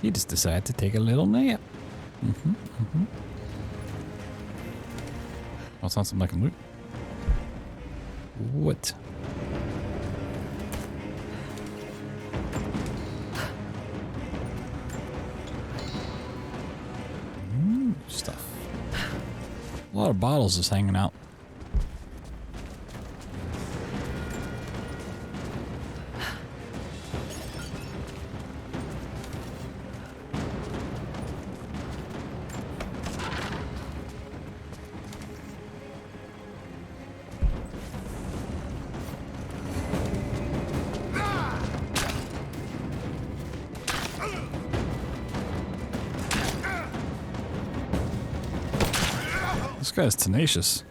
You just decide to take a little nap. Oh, it's not something I can loot. What? Stuff. A lot of bottles just hanging out. This guy's tenacious.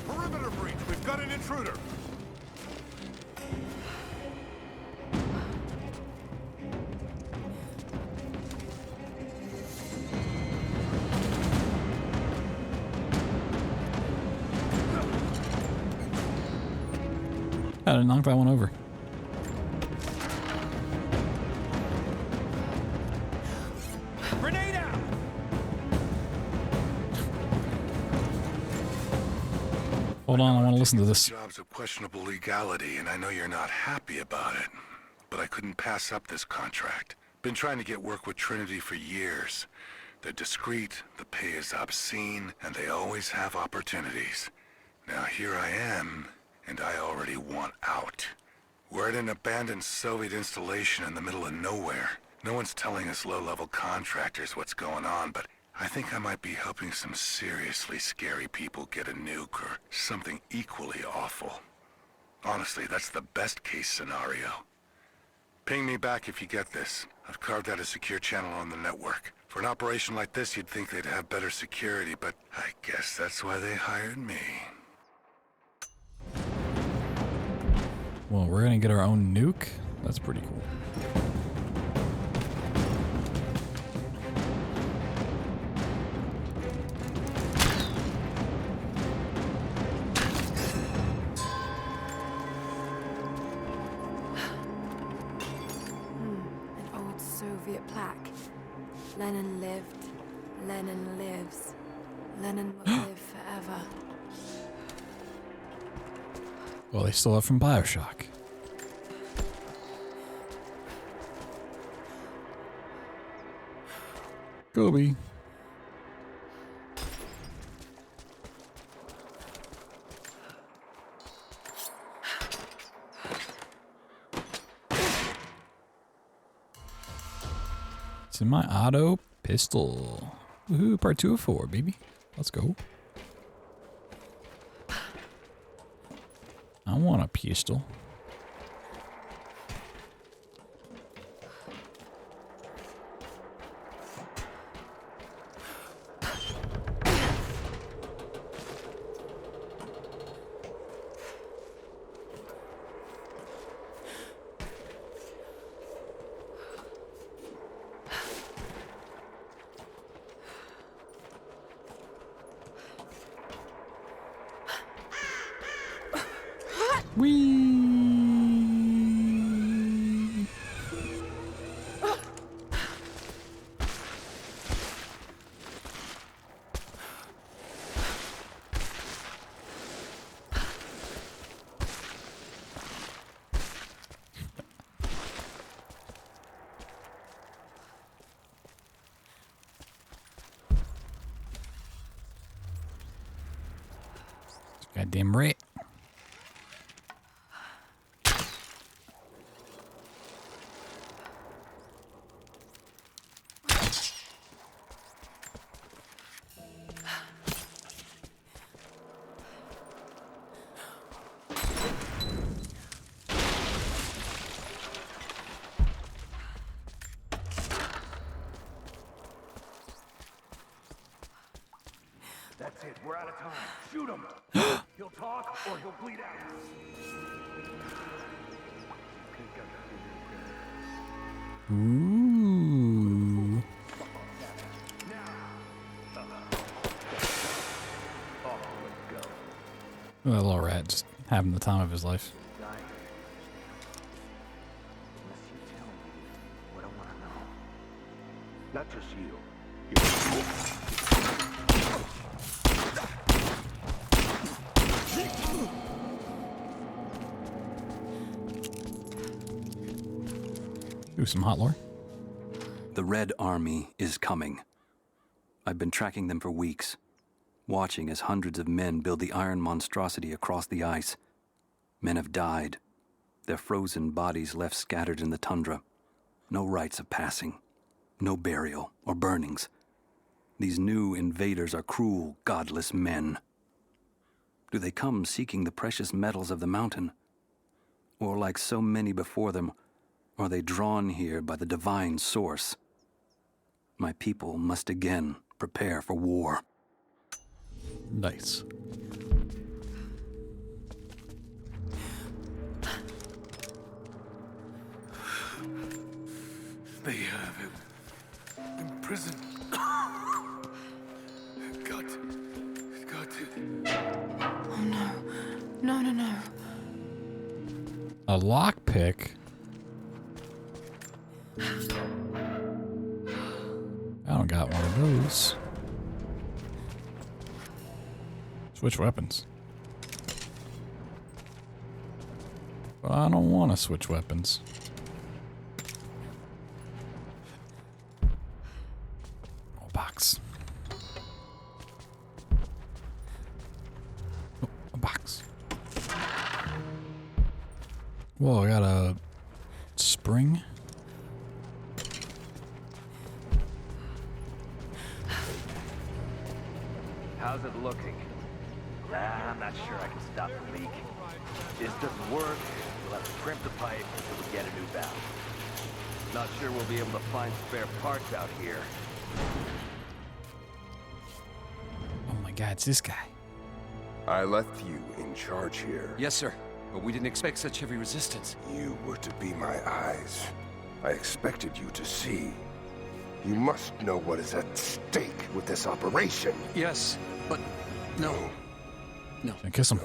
Perimeter breach! We've got an intruder! I didn't knock that one over. Grenade out! Hold on, I want to listen to this. Job's of questionable legality, and I know you're not happy about it. But I couldn't pass up this contract. Been trying to get work with Trinity for years. They're discreet, the pay is obscene, and they always have opportunities. Now here I am, and I already want out. We're at an abandoned Soviet installation in the middle of nowhere. No one's telling us low-level contractors what's going on, but I think I might be helping some seriously scary people get a nuke or something equally awful. Honestly, that's the best-case scenario. Ping me back if you get this. I've carved out a secure channel on the network. For an operation like this, you'd think they'd have better security, but I guess that's why they hired me. Well, we're gonna get our own nuke? That's pretty cool. An old Soviet plaque. Lenin lived. Lenin lives. Lenin will live forever. Well, they stole it from BioShock. Kobe. It's in my auto pistol. Woohoo, part 2 of 4, baby. Let's go. I want a pistol. Goddamn right. That's it, we're out of time. Shoot him! He'll talk or he'll bleed out. Ooh. That little rat just having the time of his life. Unless you tell me what I want to know. Not just you. Ooh, some hot lore. The Red Army is coming. I've been tracking them for weeks, watching as hundreds of men build the iron monstrosity across the ice. Men have died, their frozen bodies left scattered in the tundra. No rites of passing, no burial or burnings. These new invaders are cruel, godless men. Do they come seeking the precious metals of the mountain? Or like so many before them, are they drawn here by the divine source? My people must again prepare for war. Nice. They have him in prison. Got to. Oh no. No. A lockpick? I don't got one of those. Switch weapons. But I don't want to switch weapons. Oh, box. Oh, a box. Whoa, I got a spring. How's it looking? I'm not sure I can stop the leak. If this doesn't work, we'll have to crimp the pipe until we get a new valve. Not sure we'll be able to find spare parts out here. Oh my god, it's this guy. I left you in charge here. Yes, sir. But we didn't expect such heavy resistance. You were to be my eyes. I expected you to see. You must know what is at stake with this operation. Yes, but no. No. Can I kiss him?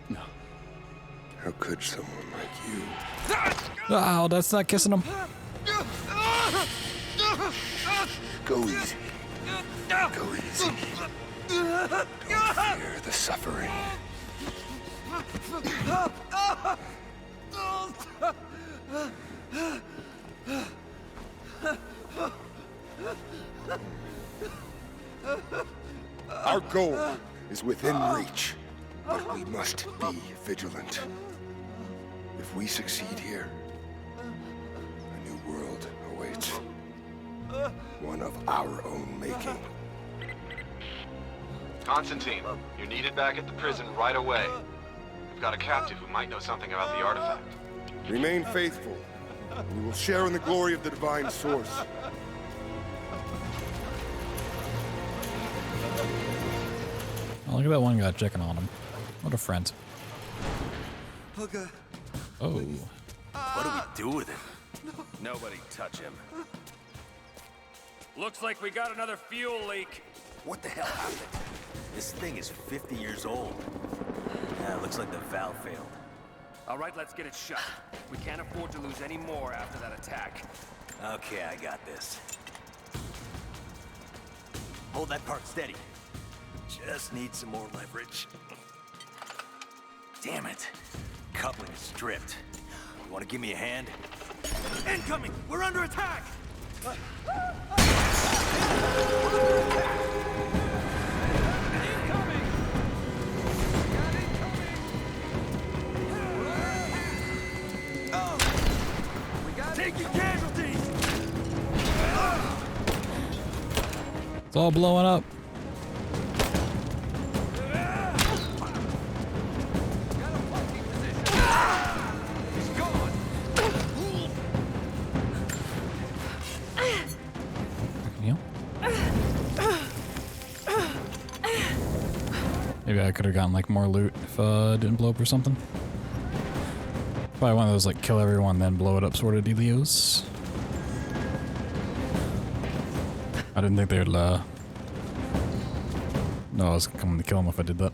No. How could someone like you? Oh, that's not kissing him. Go easy. Go easy. Don't fear the suffering. Our goal is within reach, but we must be vigilant. If we succeed here, a new world awaits. One of our own making. Constantine, you're needed back at the prison right away. We've got a captive who might know something about the artifact. Remain faithful, and we will share in the glory of the divine source. Oh, look at that one guy checking on him. What a friend. Okay. Oh. What do we do with him? Nobody touch him. Looks like we got another fuel leak. What the hell happened? This thing is 50 years old. Yeah, looks like the valve failed. All right, let's get it shut. We can't afford to lose any more after that attack. Okay, I got this. Hold that part steady. Just need some more leverage. Damn it. Coupling is stripped. You want to give me a hand? Incoming! We're under attack! Taking casualties! It's all blowing up. Maybe I could have gotten like more loot if didn't blow up or something. Probably one of those like kill everyone then blow it up sort of dealios. I didn't think they'd no, I was coming to kill them if I did that.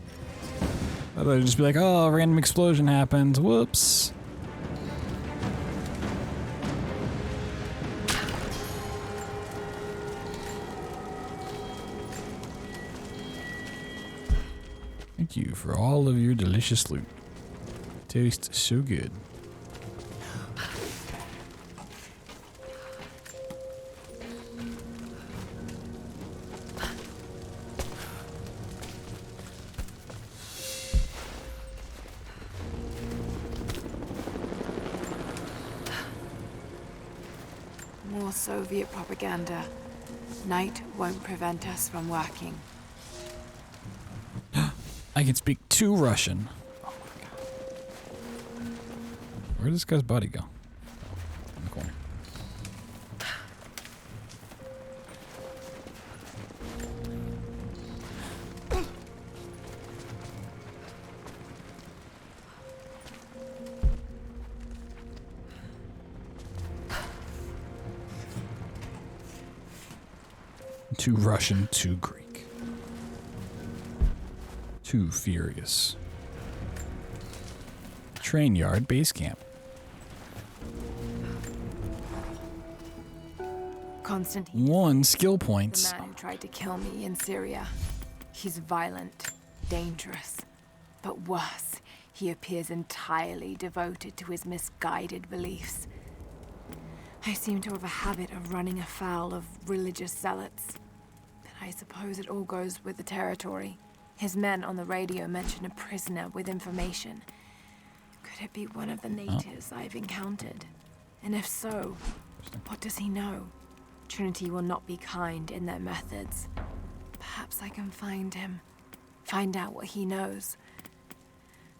I thought it'd just be like, oh, a random explosion happened. Whoops. Thank you for all of your delicious loot. Tastes so good. More Soviet propaganda. Night won't prevent us from working. I can speak 2 Russian. Oh my god. Where did this guy's body go? In the corner. Too Russian, too Greek. Too furious. Train yard base camp. Constantine. 1 skill points. The man who tried to kill me in Syria. He's violent, dangerous, but worse, he appears entirely devoted to his misguided beliefs. I seem to have a habit of running afoul of religious zealots, but I suppose it all goes with the territory. His men on the radio mentioned a prisoner with information. Could it be one of the natives I've encountered? And if so, what does he know? Trinity will not be kind in their methods. Perhaps I can find him. Find out what he knows.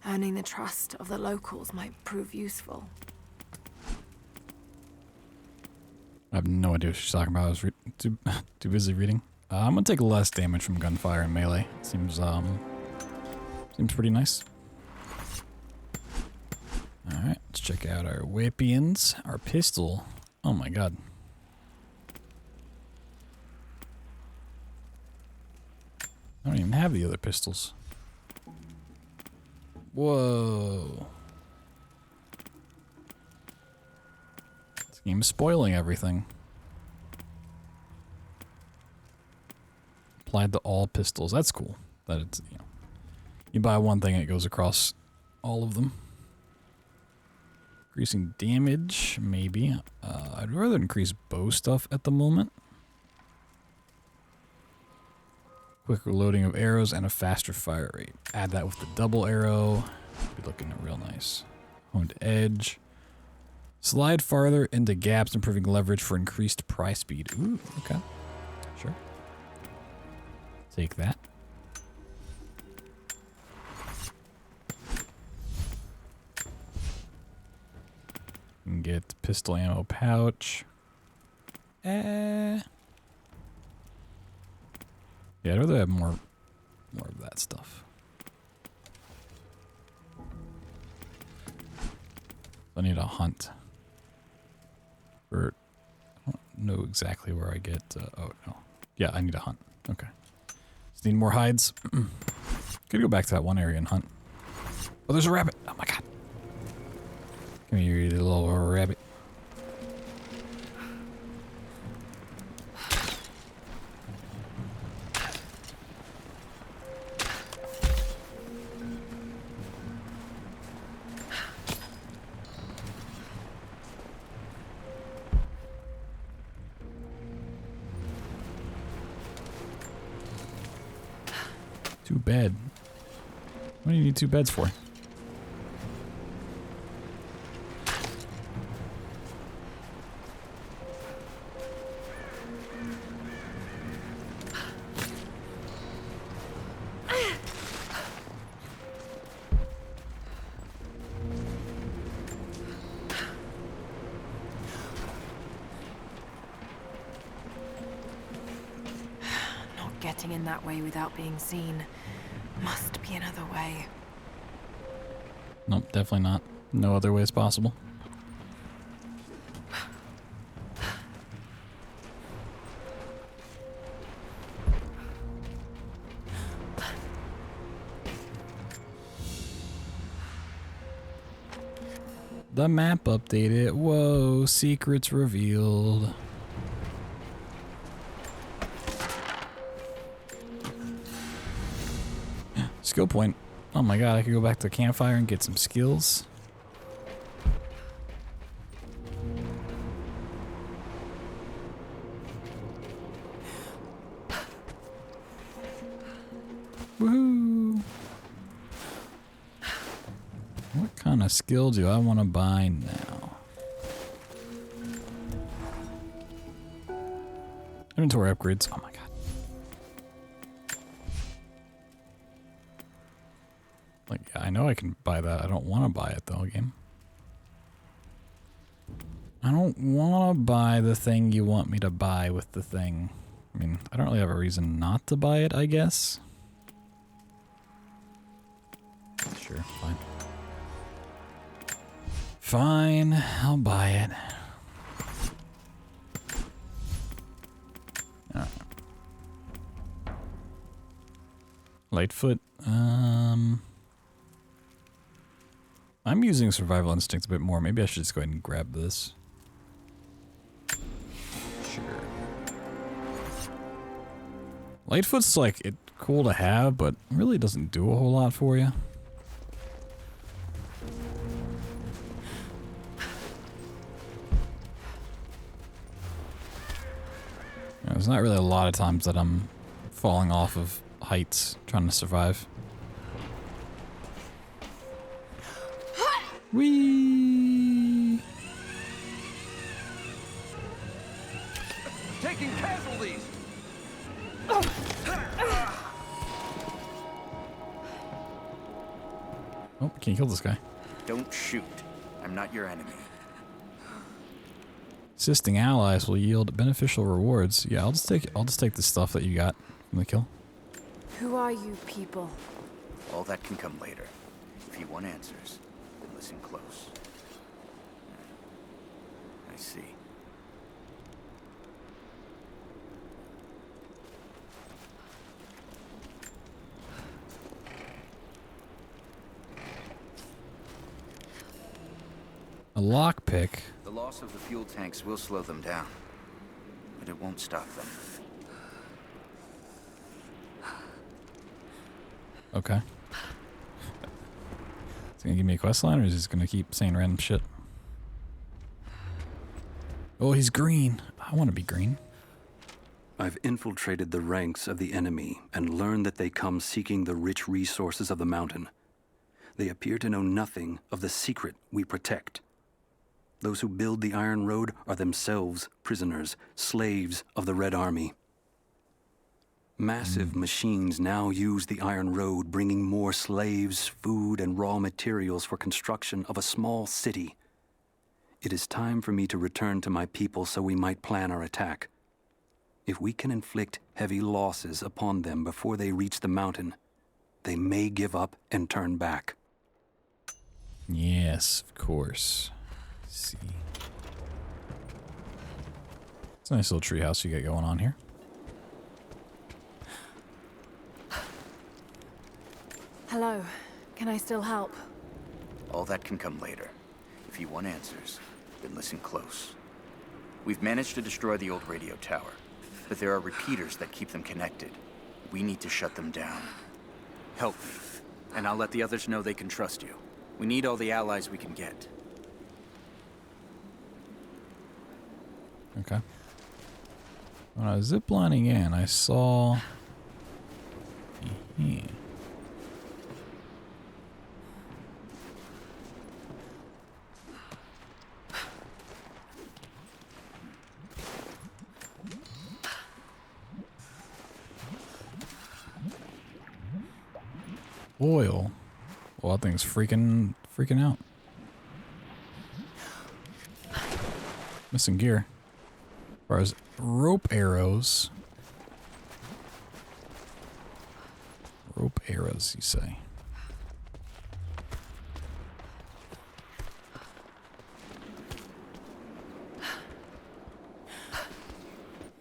Earning the trust of the locals might prove useful. I have no idea what she's talking about. I was too busy reading. I'm gonna take less damage from gunfire and melee. Seems pretty nice. All right, let's check out our weapons. Our pistol. Oh my god. I don't even have the other pistols. Whoa. This game's spoiling everything. Applied to all pistols. That's cool. That it's, you know, you buy one thing and it goes across all of them. Increasing damage, maybe. I'd rather increase bow stuff at the moment. Quicker loading of arrows and a faster fire rate. Add that with the double arrow. Be looking real nice. Honed edge. Slide farther into gaps, improving leverage for increased pry speed. Ooh, okay. Sure. Take that. You can get pistol ammo pouch. Yeah, I'd rather have more of that stuff. I need a hunt. I don't know exactly where I get. Oh no, yeah, I need a hunt. Okay, just need more hides. Gotta go back to that one area and hunt. Oh, there's a rabbit. Oh my god. Come here, you little rabbit. Too bad. What do you need 2 beds for? Getting in that way without being seen. Must be another way. Nope, definitely not. No other way is possible. The map updated. Whoa, secrets revealed. Skill point. Oh my god, I could go back to the campfire and get some skills. Woohoo! What kind of skill do I want to buy now? Inventory upgrades. Oh my god. Like, I know I can buy that. I don't want to buy it though, game. I don't want to buy the thing you want me to buy with the thing. I mean, I don't really have a reason not to buy it, I guess. Sure, fine. Fine, I'll buy it. Alright. Lightfoot, I'm using survival instinct a bit more. Maybe I should just go ahead and grab this. Sure. Lightfoot's like it's cool to have, but really doesn't do a whole lot for you. There's not really a lot of times that I'm falling off of heights trying to survive. taking casualties! Oh, can't kill this guy. Don't shoot. I'm not your enemy. Assisting allies will yield beneficial rewards. Yeah, I'll just take the stuff that you got from the kill. Who are you people? All that can come later. If you want answers, then listen close. I see. A lockpick. The loss of the fuel tanks will slow them down, but it won't stop them. Okay. Is he gonna give me a quest line, or is he just gonna keep saying random shit? Oh, he's green. I want to be green. I've infiltrated the ranks of the enemy and learned that they come seeking the rich resources of the mountain. They appear to know nothing of the secret we protect. Those who build the Iron Road are themselves prisoners, slaves of the Red Army. Massive machines now use the Iron Road, bringing more slaves, food, and raw materials for construction of a small city. It is time for me to return to my people so we might plan our attack. If we can inflict heavy losses upon them before they reach the mountain, they may give up and turn back. Yes, of course. Let's see. It's a nice little treehouse you got going on here. Hello. Can I still help? All that can come later. If you want answers, then listen close. We've managed to destroy the old radio tower, but there are repeaters that keep them connected. We need to shut them down. Help me, and I'll let the others know they can trust you. We need all the allies we can get. Okay. When I was ziplining in, I saw... Oil. Well, that thing's freaking out. Missing gear. As far as rope arrows. Rope arrows, you say?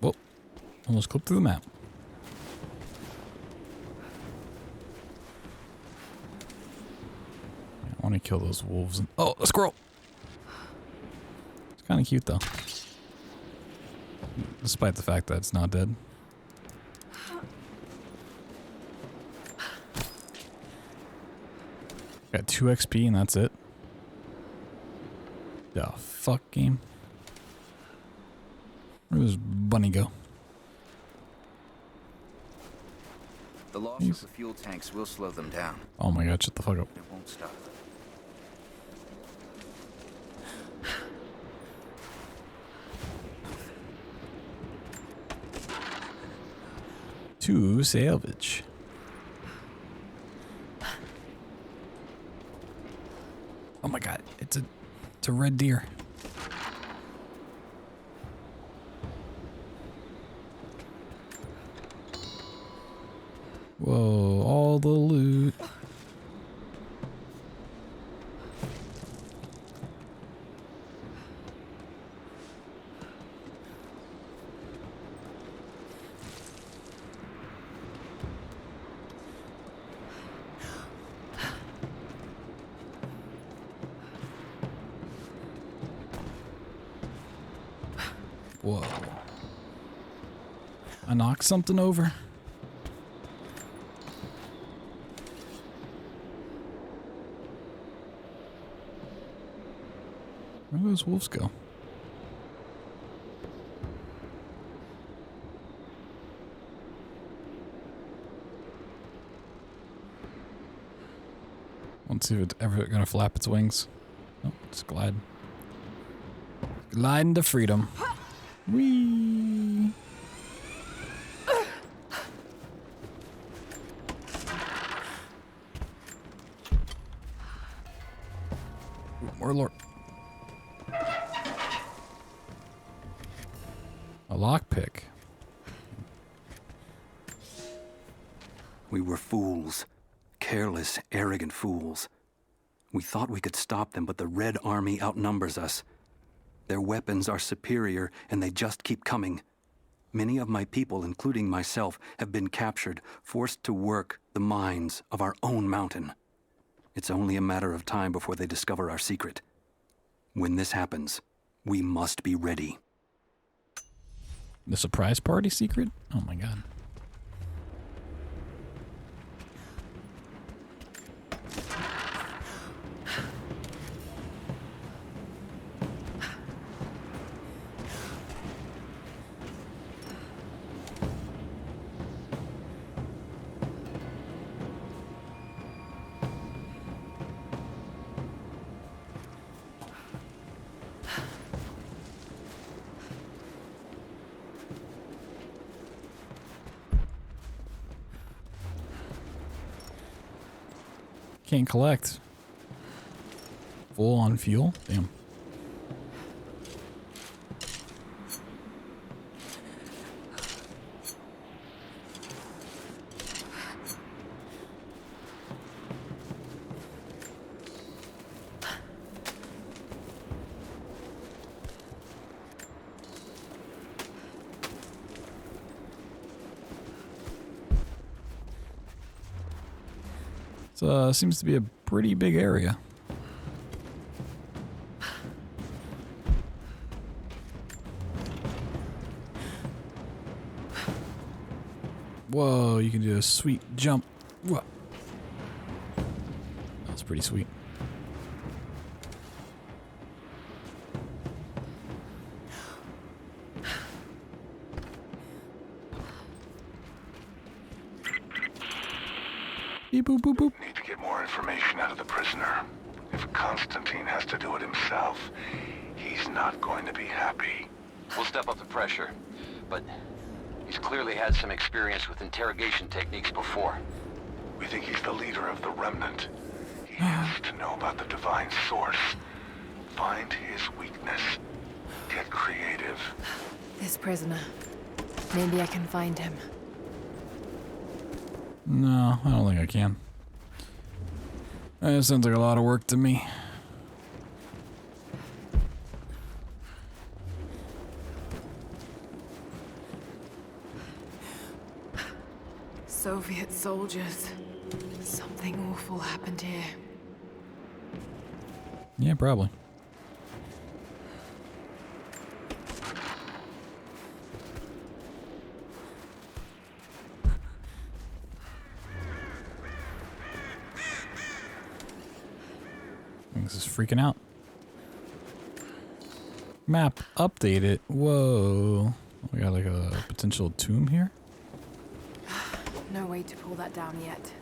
Whoa. Almost clipped through the map. I want to kill those wolves. Oh, a squirrel! It's kind of cute, though. Despite the fact that it's not dead. Got 2 XP and that's it. The fuck, game? Where does Bunny go? The loss of the fuel tanks will slow them down. Oh my god, shut the fuck up. It won't stop them. To salvage. Oh my god, it's a red deer. Whoa, all the loot. Whoa. I knocked something over. Where do those wolves go? Let's see if it's ever gonna flap its wings. Oh, it's glide. Gliding to freedom. Whee! Or Lord. A lockpick. We were fools. Careless, arrogant fools. We thought we could stop them, but the Red Army outnumbers us. Their weapons are superior, and they just keep coming. Many of my people, including myself, have been captured, forced to work the mines of our own mountain. It's only a matter of time before they discover our secret. When this happens, we must be ready. The surprise party secret? Oh my god. Can't collect. Full on fuel? Damn. Seems to be a pretty big area. Whoa, you can do a sweet jump. Whoa. That's pretty sweet. Beep, boop, boop, boop. Need to get more information out of the prisoner. If Constantine has to do it himself, he's not going to be happy. We'll step up the pressure, but he's clearly had some experience with interrogation techniques before. We think he's the leader of the Remnant. He has to know about the divine source. Find his weakness. Get creative. This prisoner. Maybe I can find him. No, I don't think I can. That sounds like a lot of work to me. Soviet soldiers. Something awful happened here. Yeah, probably. This is freaking out. Map updated. Whoa. We got like a potential tomb here. No way to pull that down yet.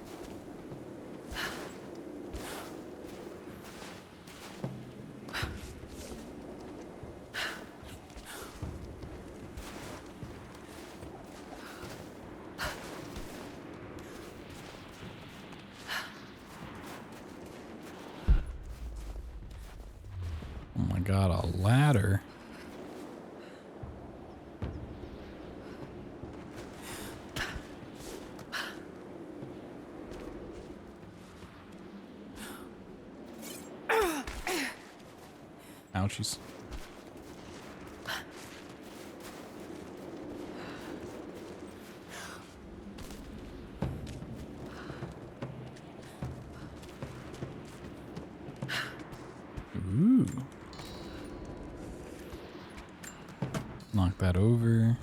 Oh my god, a ladder. Ouchies. Ooh. Knock that over.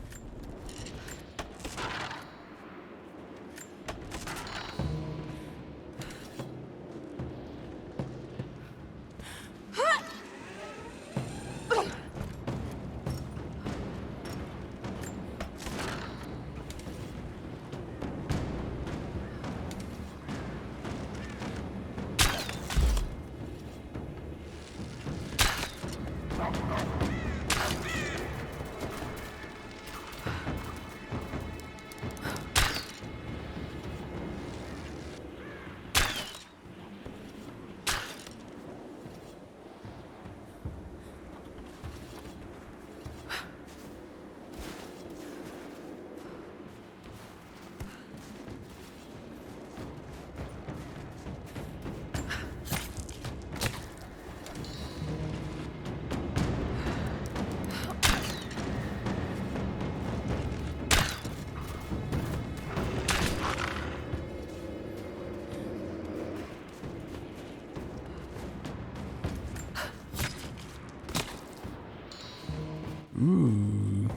Ooh.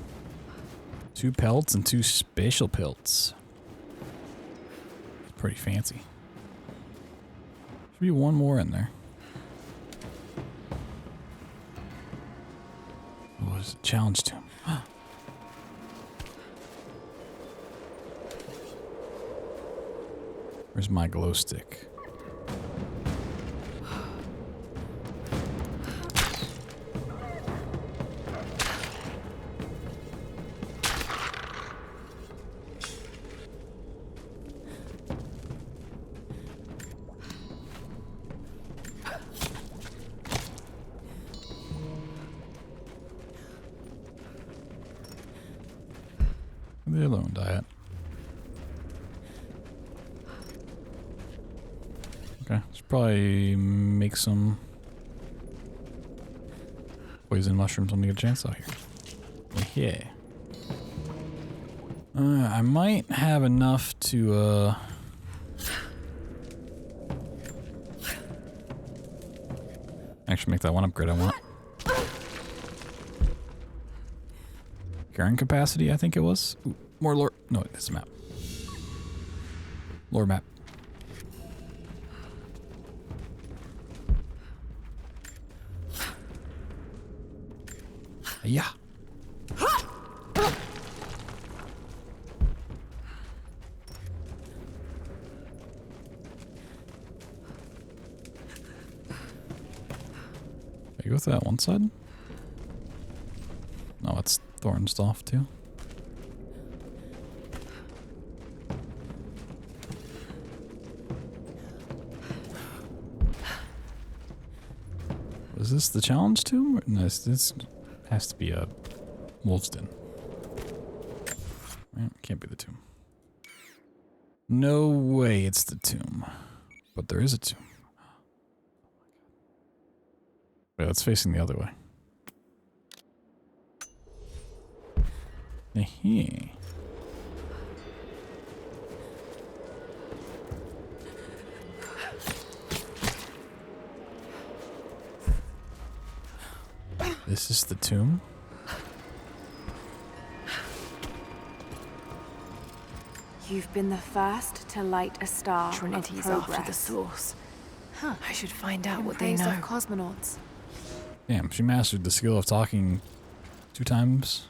2 pelts and 2 spatial pelts. Pretty fancy. Should be one more in there. What was it? Challenge to him. Where's my glow stick? The other one diet. Okay, should probably make some poison mushrooms when we get a chance out here. Yeah. I might have enough to actually make that one upgrade I want. Carrying capacity, I think it was. Ooh, more lore. No, it's a map. Lore map. Yeah. I go with that one side? No, it's thorns off too. Was this the challenge tomb? No, this has to be a wolf's den. Well, can't be the tomb. No way it's the tomb. But there is a tomb. Wait, it's facing the other way. This is the tomb? You've been the first to light a star. Trinity's of after the source. Huh. I should find out what they praise know. of cosmonauts. Damn, she mastered the skill of talking 2 times.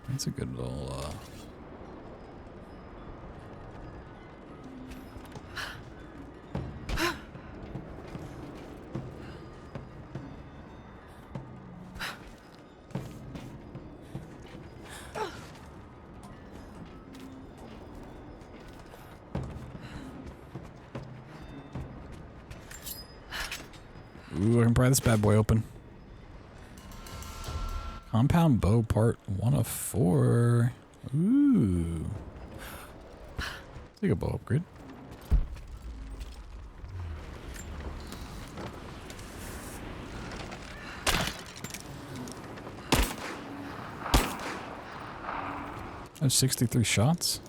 That's a good little, Ooh, I can pry this bad boy open. Compound bow part 1 of 4. Ooh. Take a bow upgrade. That's 63 shots.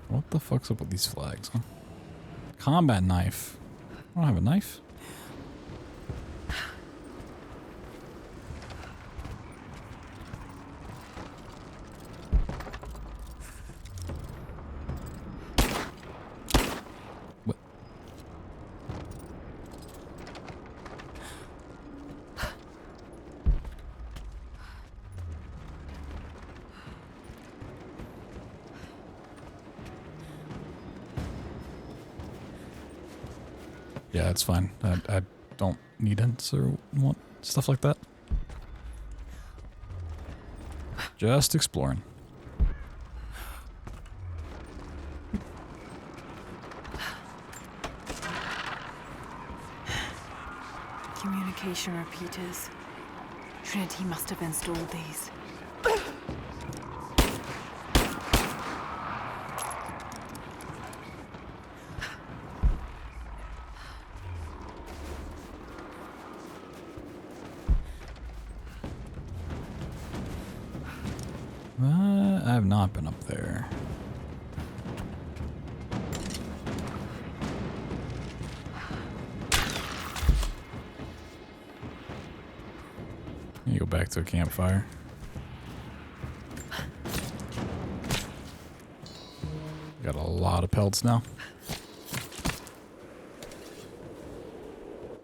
What the fuck's up with these flags, huh? Combat knife. I don't have a knife. What? Yeah, it's fine. I don't need hints or want stuff like that. Just exploring. Communication repeaters. Trinity must have installed these. have not been up there. You go back to a campfire. Got a lot of pelts now.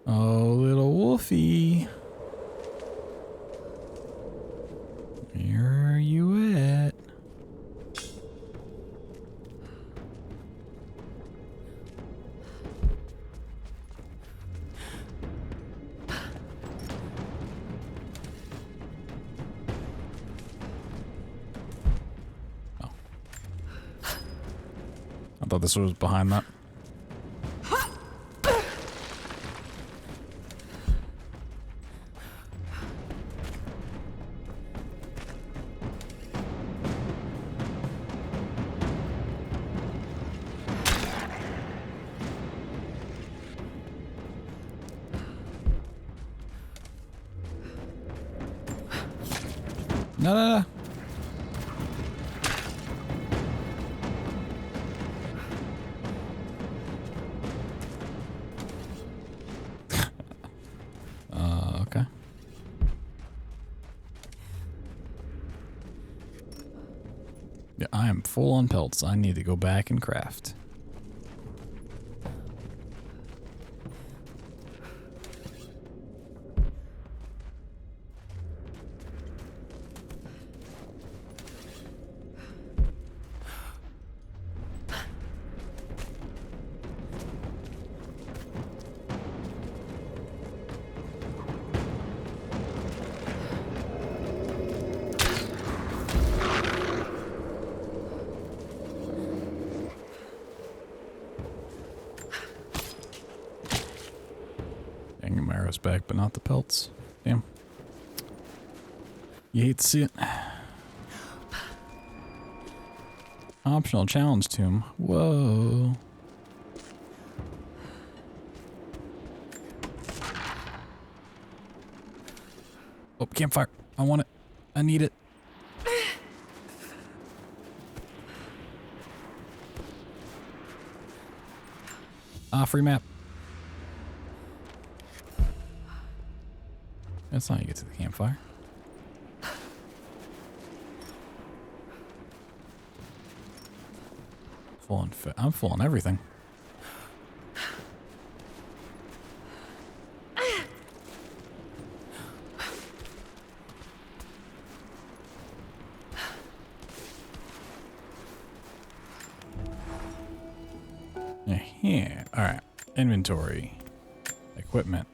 Oh, little wolfie. Where are you at? Oh. I thought this was behind that. No, no, no. Okay. Yeah, I am full on pelts. I need to go back and craft. Getting my arrows back, but not the pelts. Damn. You hate to see it. Optional challenge tomb. Whoa. Oh, campfire. I want it. I need it. Free map. That's not how you get to the campfire. Full on I'm full on everything. Yeah. All right. Inventory. Equipment.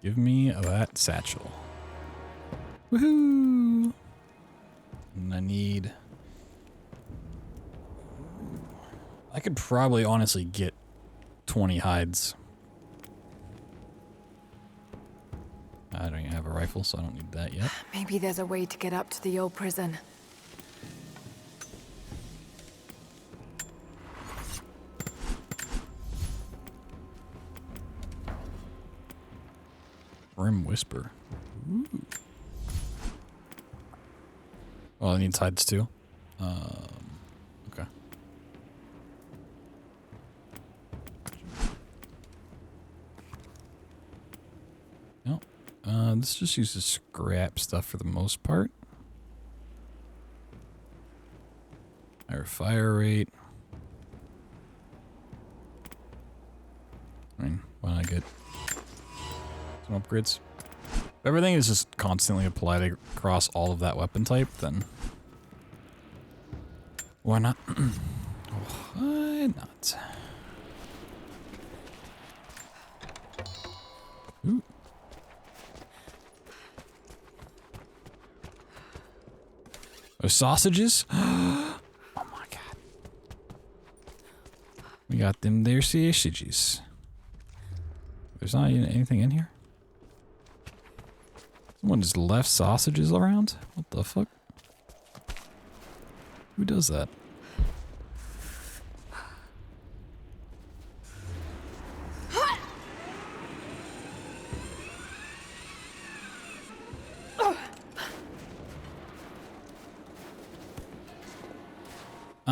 Give me that satchel. Woohoo! And I need... I could probably honestly get 20 hides. I don't even have a rifle, so I don't need that yet. Maybe there's a way to get up to the old prison. Grim Whisper. Ooh. Well, it needs hides too. Okay. No. This just uses scrap stuff for the most part. Higher fire rate. I mean, why not get some upgrades? If everything is just constantly applied across all of that weapon type, then why not? Why not? Ooh. Those sausages? Oh my god. We got them there sausages. There's not even anything in here? Someone just left sausages around? What the fuck? Who does that?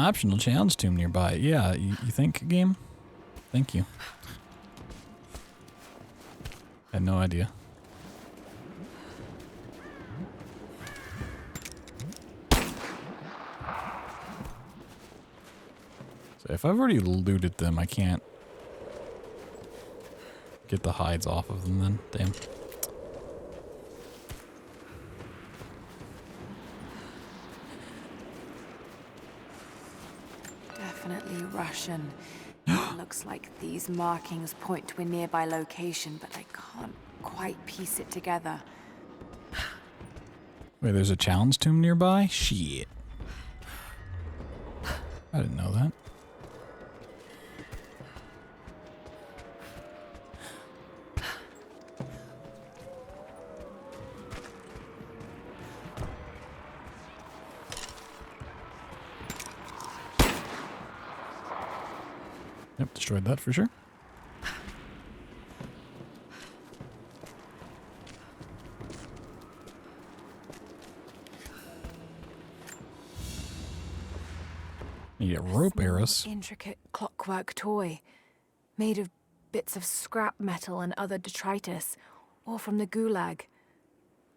Optional challenge tomb nearby. Yeah, you think, game? Thank you. Had no idea. So if I've already looted them, I can't get the hides off of them then. Damn. Definitely Russian. It looks like these markings point to a nearby location, but I can't quite piece it together. Wait, there's a challenge tomb nearby? Shit. I didn't know that. Yep, destroyed that for sure. You get rope arrows. Intricate clockwork toy, made of bits of scrap metal and other detritus, all from the gulag.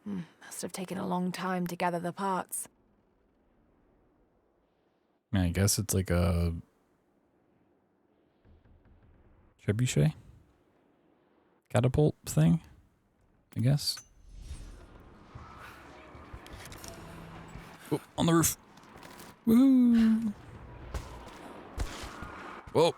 Must have taken a long time to gather the parts. I guess it's like a trebuchet? Catapult thing? I guess. Oh, on the roof. Woo! Whoa.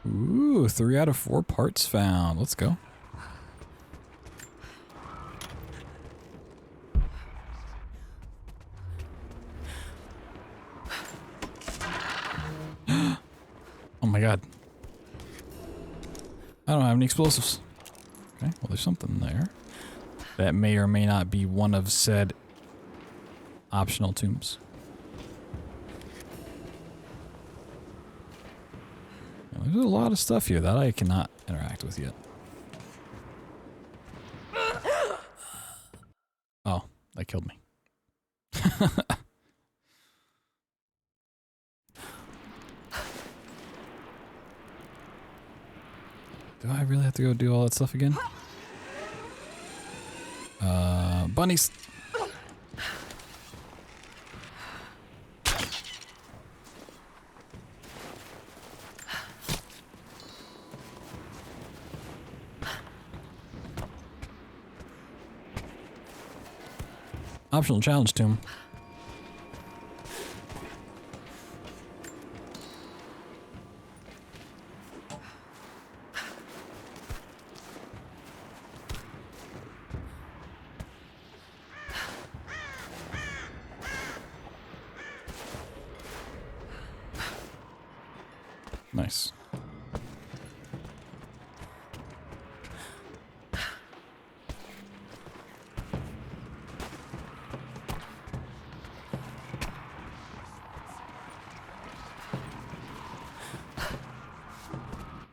Ooh, 3 out of 4 parts found. Let's go. Oh my god. I don't have any explosives. Okay, well there's something there. That may or may not be one of said optional tombs. Now, there's a lot of stuff here that I cannot interact with yet. Oh, that killed me. Do I really have to go do all that stuff again? Bunnies. Optional challenge tomb. Nice.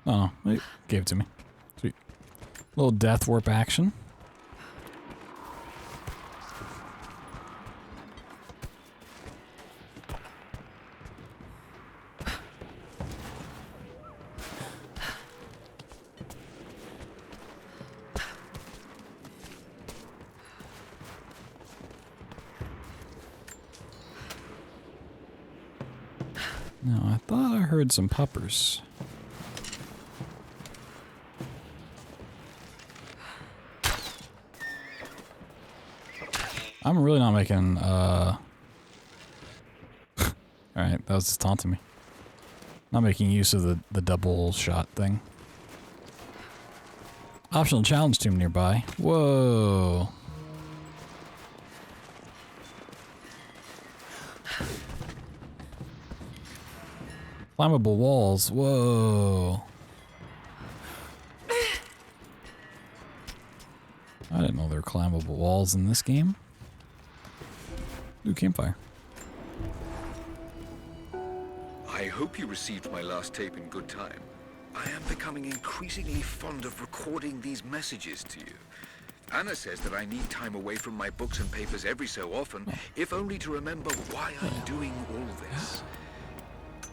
Oh, it gave it to me. Sweet. Little death warp action. No, I thought I heard some puppers. I'm really not making, Alright, that was just taunting me. Not making use of the double shot thing. Optional challenge tomb nearby. Whoa. Climbable walls. Whoa. I didn't know there were climbable walls in this game. Ooh, campfire. I hope you received my last tape in good time. I am becoming increasingly fond of recording these messages to you. Anna says that I need time away from my books and papers every so often, if only to remember why I'm doing all this.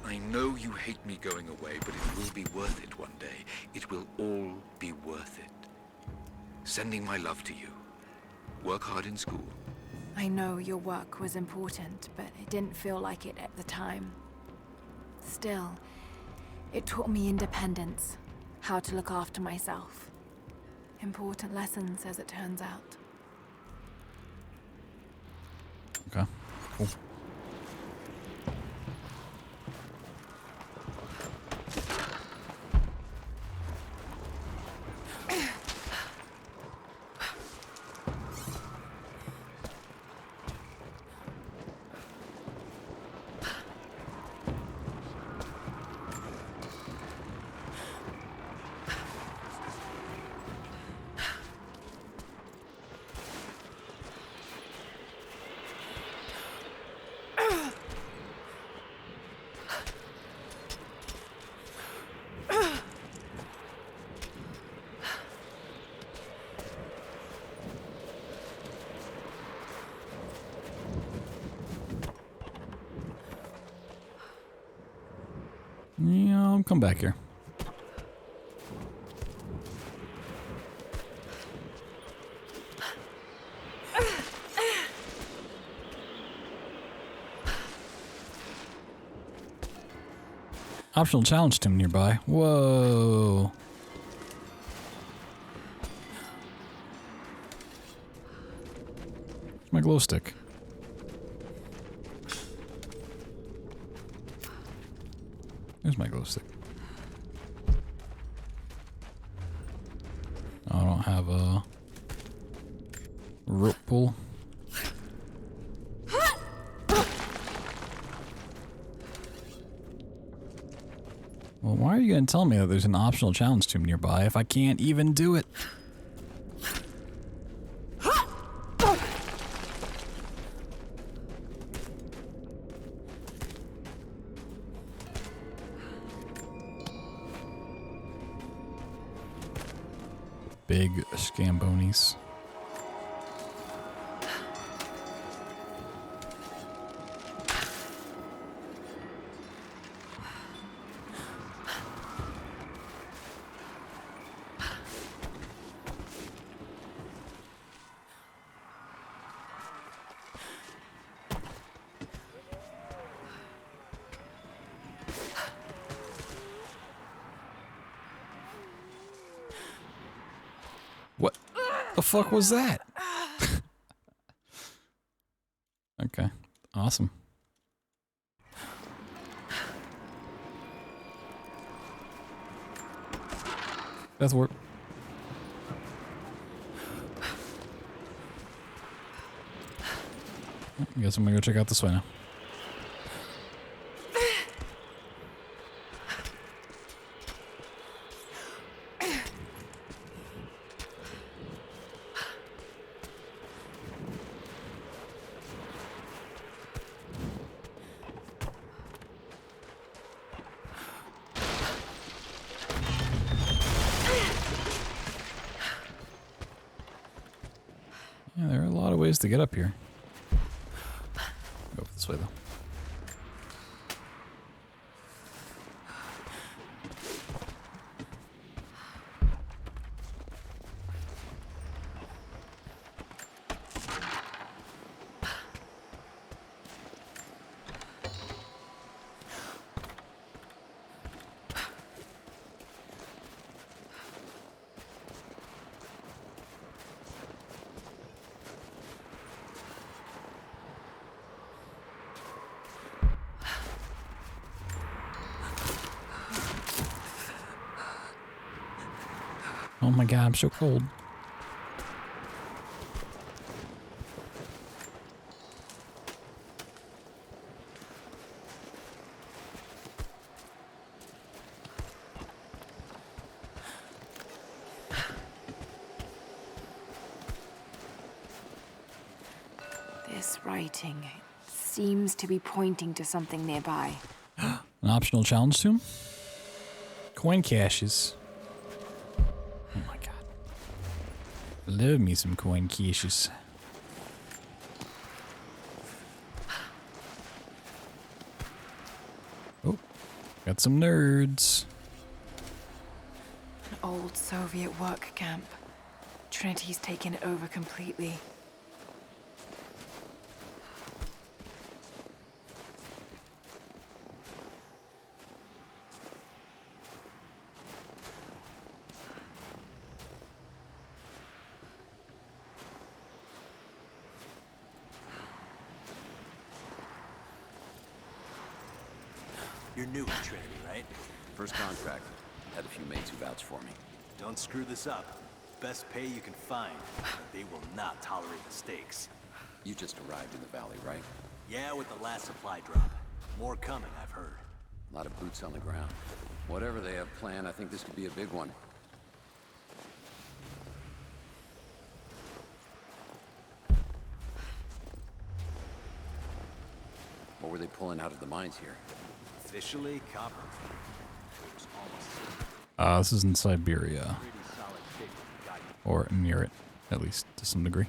I know you hate me going away, but it will be worth it one day. It will all be worth it. Sending my love to you. Work hard in school. I know your work was important, but it didn't feel like it at the time. Still, it taught me independence, how to look after myself. Important lessons, as it turns out. Okay, cool. Yeah, I'll come back here. Optional challenge tomb nearby. Whoa. My glow stick. There's my glow stick. Oh, I don't have a rope pull. Well, why are you going to tell me that there's an optional challenge tomb nearby if I can't even do it? Big scambonis. What the fuck was that? Okay, awesome. That's work. I guess I'm gonna go check out this way now. Yeah, there are a lot of ways to get up here. Go this way though. Oh my god, I'm so cold. This writing seems to be pointing to something nearby. An optional challenge tomb? coin caches. Oh my god. Love me some coin caches. Oh, got some nerds. An old Soviet work camp. Trinity's taken it over completely. You're new at Trinity, right? First contract. Had a few mates who vouched for me. Don't screw this up. Best pay you can find. They will not tolerate mistakes. You just arrived in the valley, right? Yeah, with the last supply drop. More coming, I've heard. A lot of boots on the ground. Whatever they have planned, I think this could be a big one. What were they pulling out of the mines here? Officially, copper. It was almost This is in Siberia. pretty solid pick you got. Or near it, at least to some degree.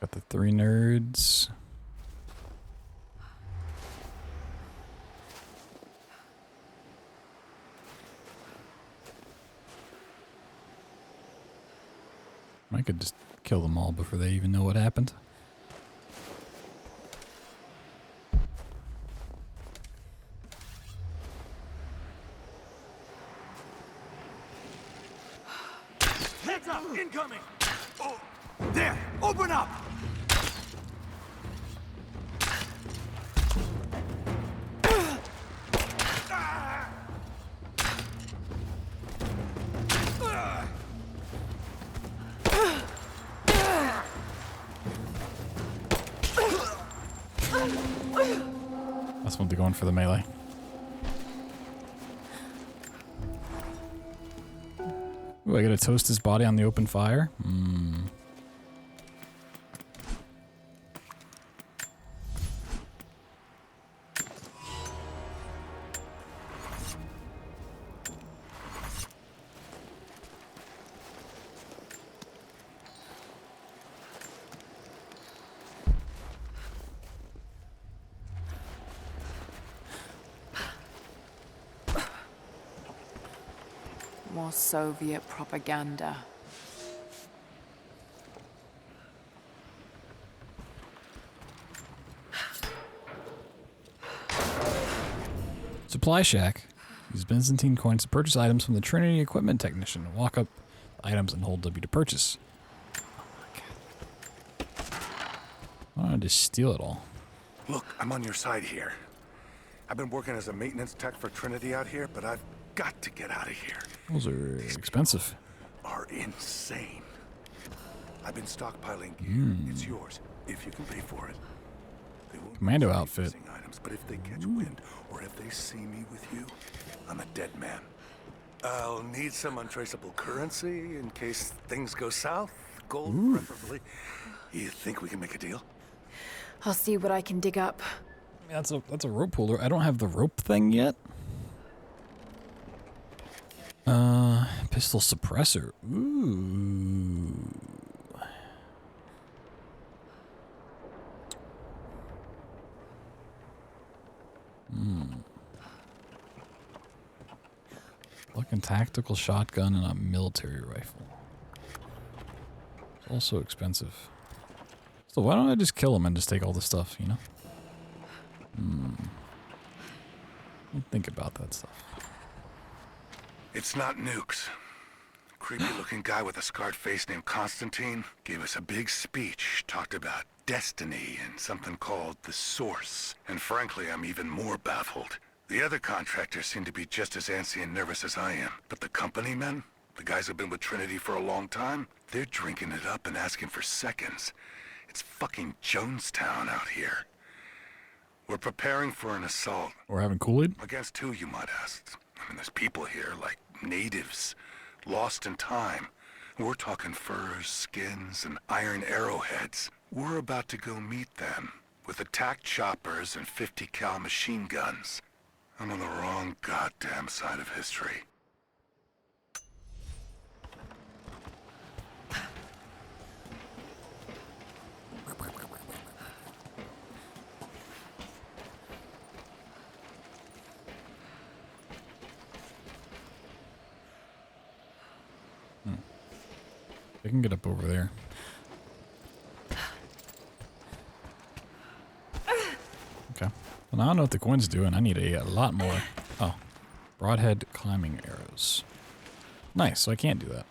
Got the 3 nerds. I could just kill them all before they even know what happened. Heads up! Incoming! Oh, there! Open up! That's when they're going for the melee. Ooh, I gotta toast his body on the open fire? More Soviet propaganda. Supply shack. Use Byzantine coins to purchase items from the Trinity equipment technician. Walk up items and hold W to purchase. Why don't I just steal it all? Look, I'm on your side here. I've been working as a maintenance tech for Trinity out here, but I've got to get out of here. Those are expensive. Are insane. I've been stockpiling gear. It's yours, if you can pay for it. They won't Commando use outfit. missing items, but if they catch wind, or if they see me with you, I'm a dead man. I'll need some untraceable currency in case things go south. Gold, preferably. You think we can make a deal? I'll see what I can dig up. That's a rope puller. I don't have the rope thing yet. Pistol suppressor. Ooh. Fucking tactical shotgun and a military rifle. It's also expensive. So why don't I just kill him and just take all the stuff, you know? Think about that stuff. It's not nukes. Creepy-looking guy with a scarred face named Constantine gave us a big speech, talked about destiny and something called the Source. And frankly, I'm even more baffled. The other contractors seem to be just as antsy and nervous as I am. But the company men, the guys who've been with Trinity for a long time, they're drinking it up and asking for seconds. It's fucking Jonestown out here. We're preparing for an assault. We're having Kool-Aid? Against who, you might ask? I mean, there's people here, like natives, lost in time. We're talking furs, skins, and iron arrowheads. We're about to go meet them with attack choppers and 50 cal machine guns. I'm on the wrong goddamn side of history. I can get up over there. Okay. Well, now I know what the coin's doing. I need a lot more. Oh. Broadhead climbing arrows. Nice, so I can't do that.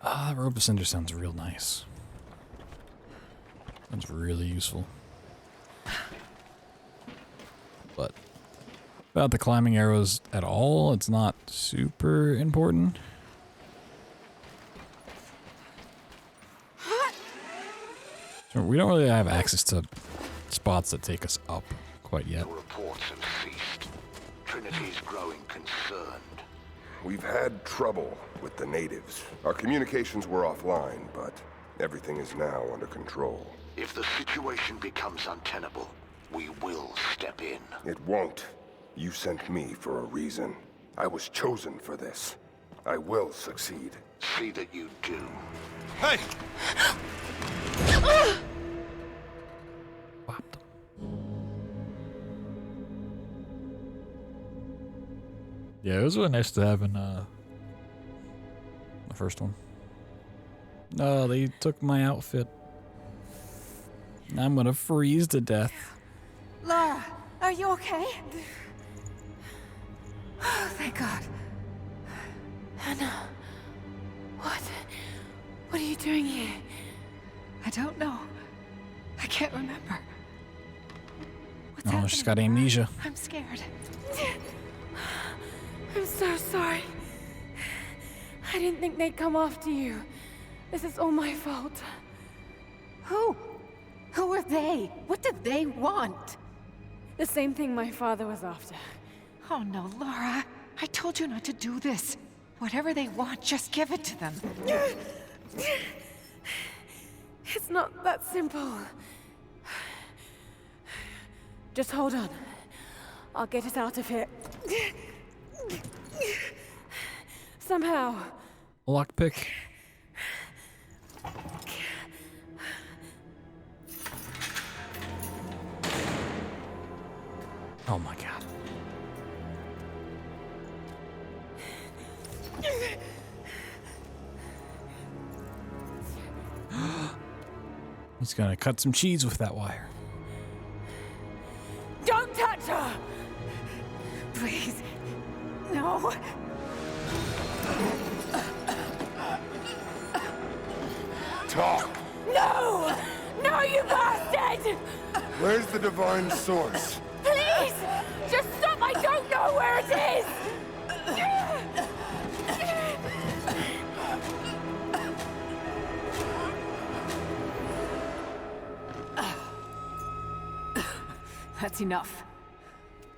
Ah, that rope of cinder sounds real nice. That's really useful. But about the climbing arrows at all, it's not super important. So we don't really have access to spots that take us up quite yet. Reports have ceased. Trinity's growing concerned. We've had trouble with the natives. Our communications were offline, but everything is now under control. If the situation becomes untenable, we will step in. It won't. You sent me for a reason. I was chosen for this. I will succeed. See that you do. Hey! Yeah, it was really nice to have in the first one. No, they took my outfit. I'm gonna freeze to death. Lara, are you okay? Oh, thank God. Anna, what are you doing here? I don't know. I can't remember. What's Oh, happening? she's got amnesia. I'm scared. I'm so sorry. I didn't think they'd come after you. This is all my fault. Who? Who are they? What did they want? The same thing my father was after. Oh no, Lara. I told you not to do this. Whatever they want, just give it to them. It's not that simple. Just hold on. I'll get us out of here. Somehow. Lockpick. Oh my God. He's gonna cut some cheese with that wire. Don't touch her! Please. No. Talk! No! No, you bastard! Where's the divine source? Please! Just stop! I don't know where it is! That's enough.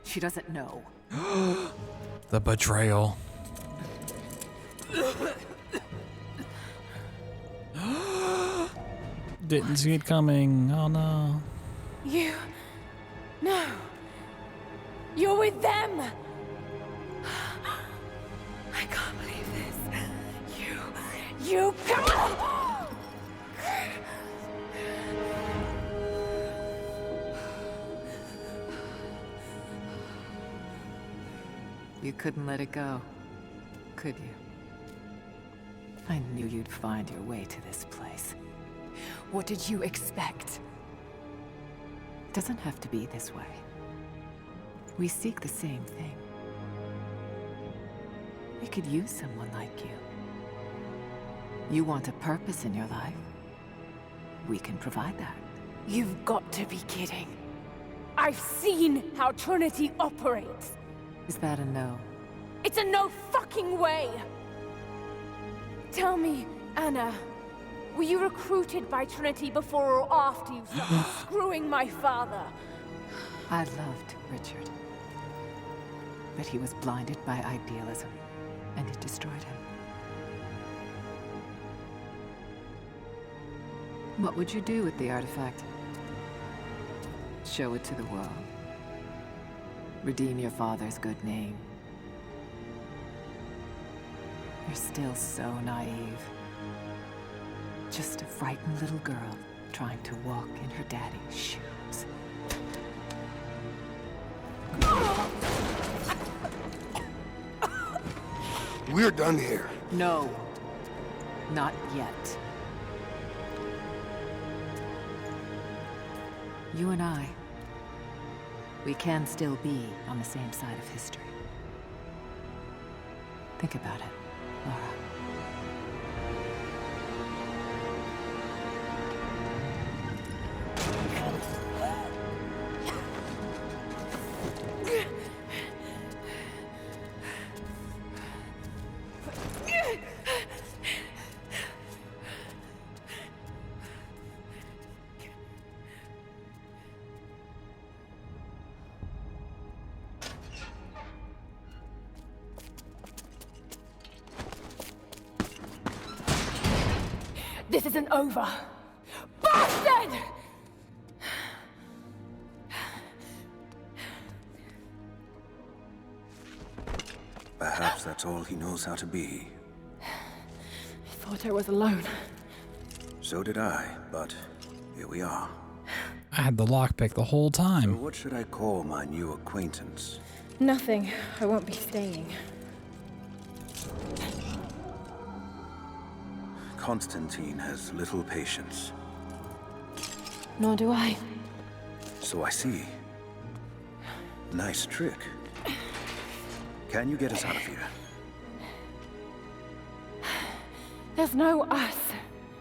She doesn't know. The betrayal. Didn't see it coming. Oh no. You... No. You're with them! I can't believe this. You can't! You couldn't let it go, could you? I knew you'd find your way to this place. What did you expect? It doesn't have to be this way. We seek the same thing. We could use someone like you. You want a purpose in your life? We can provide that. You've got to be kidding. I've seen how Trinity operates. Is that a no? It's a no fucking way! Tell me, Anna, were you recruited by Trinity before or after you started screwing my father? I loved Richard. But he was blinded by idealism, and it destroyed him. What would you do with the artifact? Show it to the world? Redeem your father's good name. You're still so naive. Just a frightened little girl trying to walk in her daddy's shoes. We're done here. No. Not yet. You and I, we can still be on the same side of history. Think about it, Laura. This isn't over. Bastard! Perhaps that's all he knows how to be. I thought I was alone. So did I, but here we are. I had the lockpick the whole time. So what should I call my new acquaintance? Nothing. I won't be staying. Constantine has little patience. Nor do I. So I see. Nice trick. Can you get us out of here? There's no us.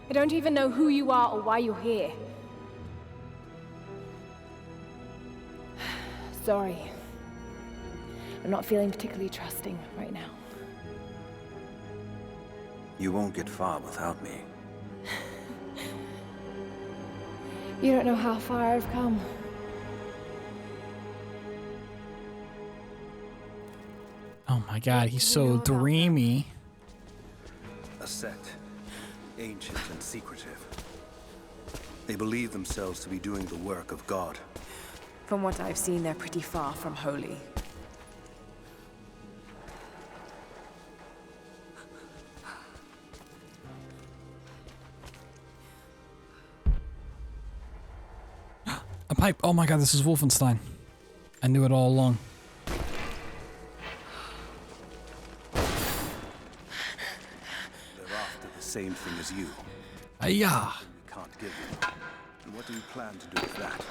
I don't even know who you are or why you're here. Sorry. I'm not feeling particularly trusting right now. You won't get far without me. You don't know how far I've come. Oh my god, he's so dreamy. A sect. Ancient and secretive. They believe themselves to be doing the work of God. From what I've seen, they're pretty far from holy. A pipe. Oh my god, this is Wolfenstein. I knew it all along. They're after the same thing as you. Ayah! We can't give you. And what do you plan to do with that?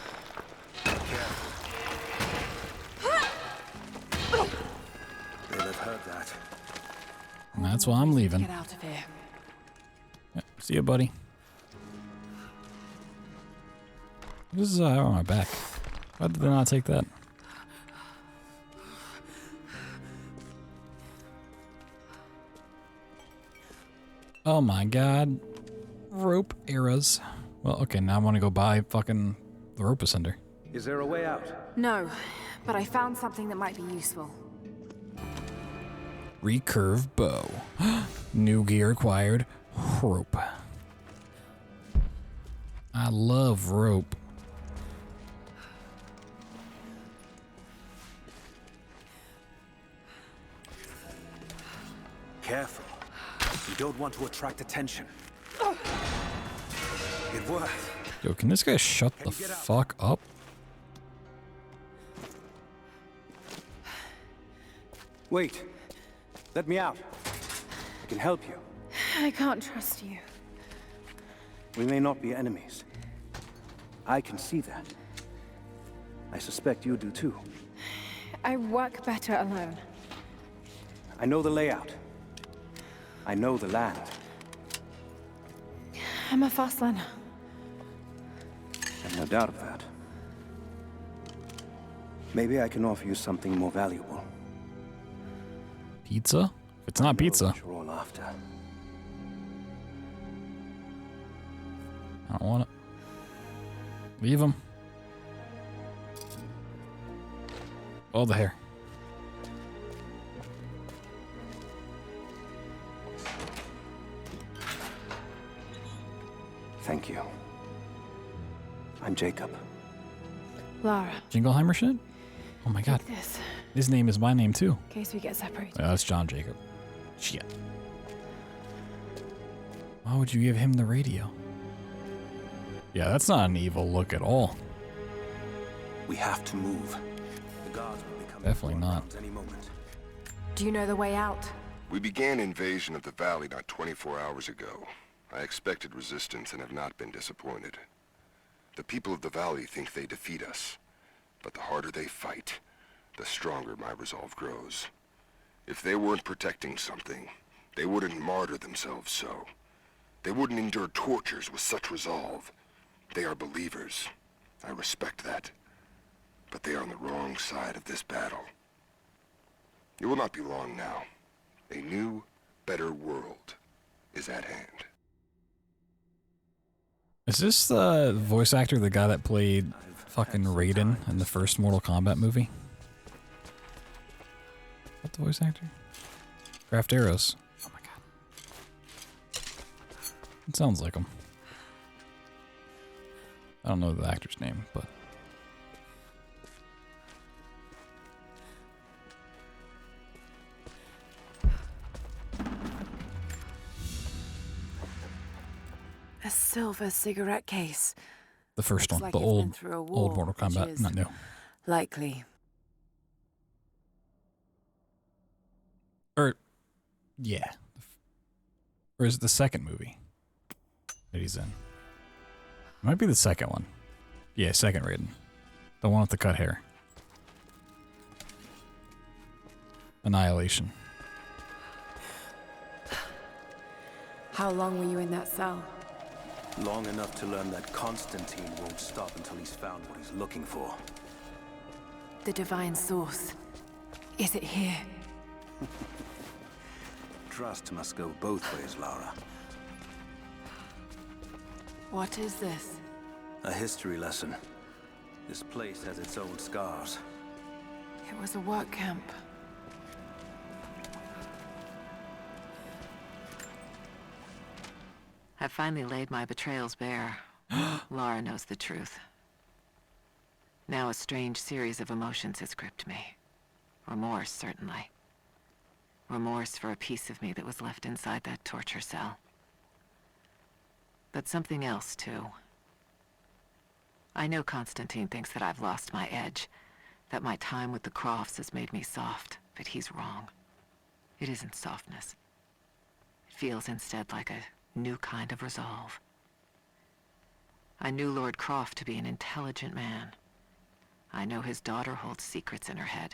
Careful. They'll have heard that. And that's why I'm leaving. Get out of here. Yeah, see ya, buddy. This is on my back. Why did they not take that? Oh my god. Rope eras. Well, okay, now I want to go buy fucking the rope ascender. Is there a way out? No, but I found something that might be useful. Recurve bow. New gear acquired. Rope. I love rope. Careful. You don't want to attract attention. It worked. Yo, can this guy shut the fuck up? Wait. Let me out. I can help you. I can't trust you. We may not be enemies. I can see that. I suspect you do too. I work better alone. I know the layout. I know the land. I'm a fast learner. I've no doubt of that. Maybe I can offer you something more valuable. Pizza? If it's not pizza. What you're all after. I don't want it. Leave him. Oh, the hair. Thank you. I'm Jacob. Lara. Jingleheimer shit? Oh my god. Take this. His name is my name too. In case we get separated. Oh, that's John Jacob. Shit. Why would you give him the radio? Yeah, that's not an evil look at all. We have to move. The guards will be coming. Definitely not. Any moment. Do you know the way out? We began invasion of the valley not 24 hours ago. I expected resistance and have not been disappointed. The people of the valley think they defeat us, but the harder they fight, the stronger my resolve grows. If they weren't protecting something, they wouldn't martyr themselves so. They wouldn't endure tortures with such resolve. They are believers. I respect that. But they are on the wrong side of this battle. It will not be long now. A new, better world is at hand. Is this the voice actor, the guy that played fucking Raiden in the first Mortal Kombat movie? Is that the voice actor? Craft arrows. Oh my god. It sounds like him. I don't know the actor's name, but... A silver cigarette case. The first Looks one, like the it's been old through a war, Mortal which Kombat, is not new. Likely. Or, yeah. Or is it the second movie that he's in? It might be the second one. Yeah, second Raiden. The one with the cut hair. Annihilation. How long were you in that cell? Long enough to learn that Constantine won't stop until he's found what he's looking for. The divine source. Is it here? Trust must go both ways, Lara. What is this? A history lesson. This place has its own scars. It was a work camp. I've finally laid my betrayals bare. Lara knows the truth. Now a strange series of emotions has gripped me. Remorse, certainly. Remorse for a piece of me that was left inside that torture cell. But something else, too. I know Constantine thinks that I've lost my edge, that my time with the Crofts has made me soft, but he's wrong. It isn't softness. It feels instead like a new kind of resolve. I knew Lord Croft to be an intelligent man. I know his daughter holds secrets in her head.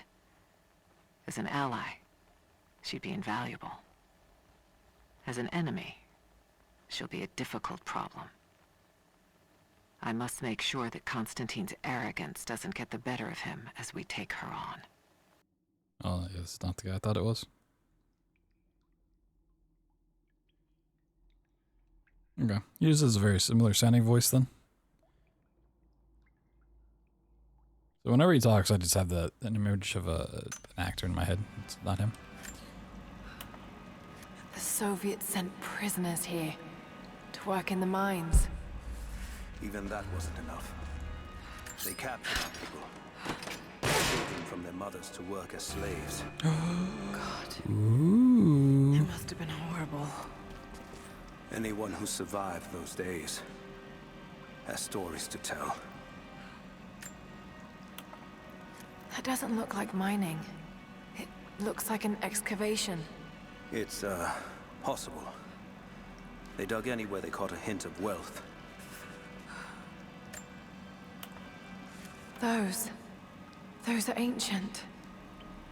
As an ally, she'd be invaluable. As an enemy, she'll be a difficult problem. I must make sure that Constantine's arrogance doesn't get the better of him as we take her on. Oh, it's not the guy I thought it was. Okay. He uses a very similar sounding voice then. So whenever he talks, I just have an image of an actor in my head. It's not him. The Soviets sent prisoners here to work in the mines. Even that wasn't enough. They captured our people, children from their mothers to work as slaves. God. Ooh. It must have been horrible. Anyone who survived those days has stories to tell. That doesn't look like mining. It looks like an excavation. It's, possible. They dug anywhere they caught a hint of wealth. Those are ancient.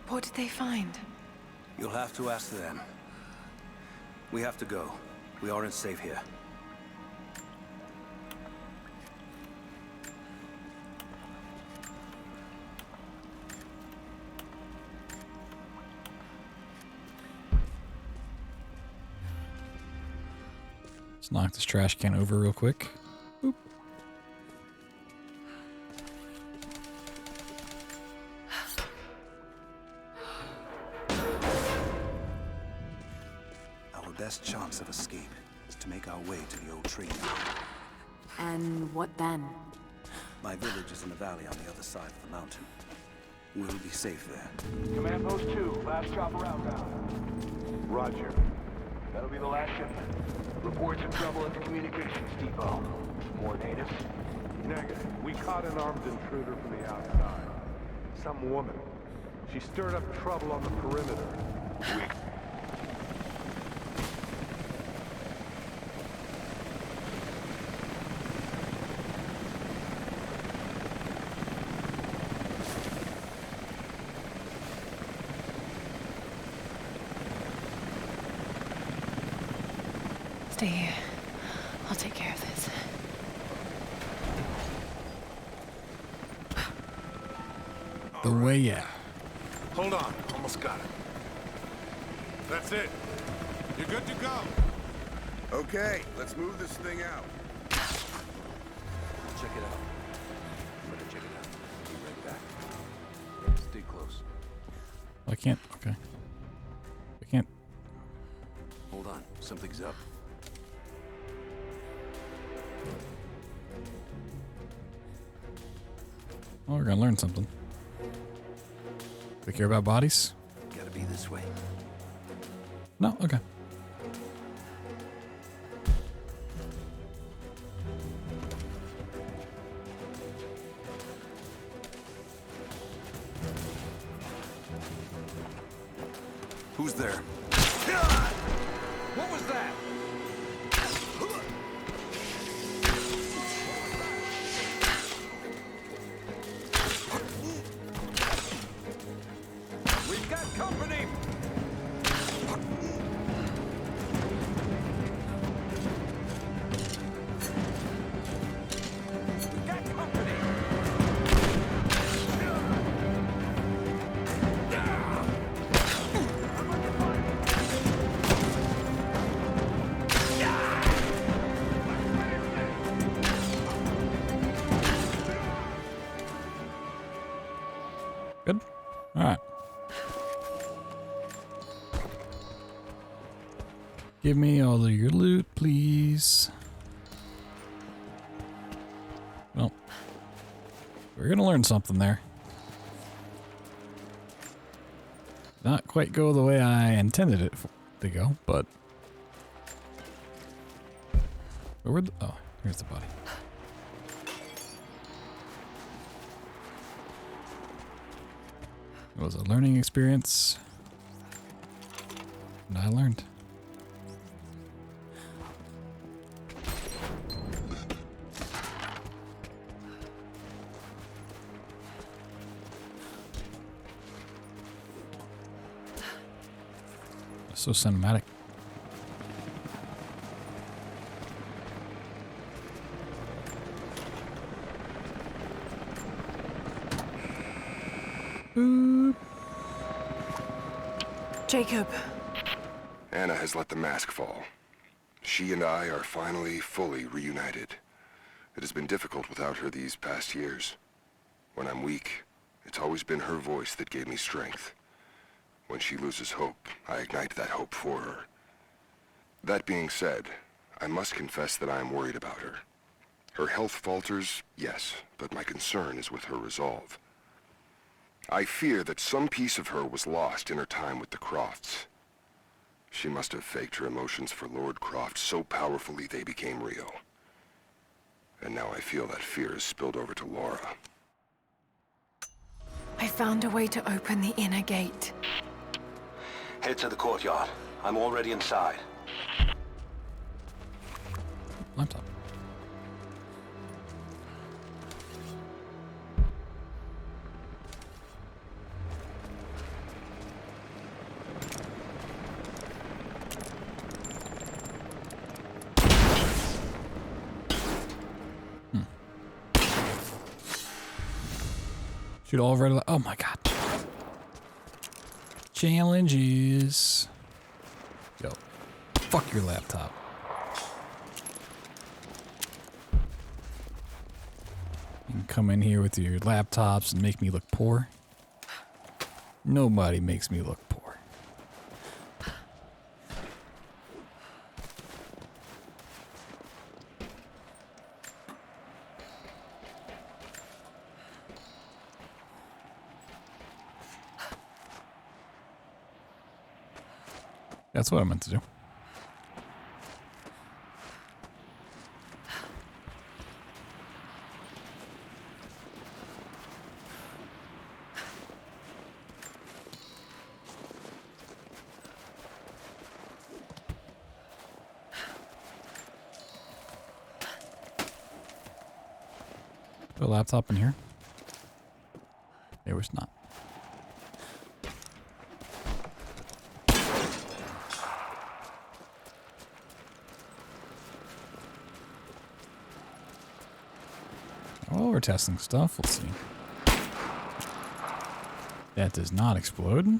What did they find? You'll have to ask them. We have to go. We aren't safe here. Let's knock this trash can over real quick. Boop. Our best chance of escape is to make our way to the old tree. And what then? My village is in the valley on the other side of the mountain. We'll be safe there. Command Post 2, last chopper outbound. Roger. That'll be the last shipment. Reports of trouble at the communications depot. More natives? Negative. We caught an armed intruder from the outside. Some woman. She stirred up trouble on the perimeter. Stay here. I'll take care of this. The way out. Hold on. Almost got it. That's it. You're good to go. Okay, let's move this thing out. Check it out. I'm gonna check it out. Be right back. Stay close. I can't. Okay. I can't. Hold on. Something's up. Oh, we're gonna learn something. They care about bodies? Gotta be this way. No? Okay. Who's there? What was that? We've got company! We've got company! Good. All right. Give me all of your loot, please. Well, we're gonna learn something there. Not quite go the way I intended it to go, but where the, oh, here's the body. It was a learning experience, and I learned. So cinematic. Jacob. Anna has let the mask fall. She and I are finally fully reunited. It has been difficult without her these past years. When I'm weak, it's always been her voice that gave me strength. When she loses hope, I ignite that hope for her. That being said, I must confess that I am worried about her. Her health falters, yes, but my concern is with her resolve. I fear that some piece of her was lost in her time with the Crofts. She must have faked her emotions for Lord Croft so powerfully they became real. And now I feel that fear has spilled over to Laura. I found a way to open the inner gate. Head to the courtyard. I'm already inside. Laptop. Shoot all red. Oh my god. Challenges. Yo. Fuck your laptop. You can come in here with your laptops and make me look poor. Nobody makes me look poor. That's what I meant to do. A laptop in here? There was not. Well, we're testing stuff. Let's see. That does not explode.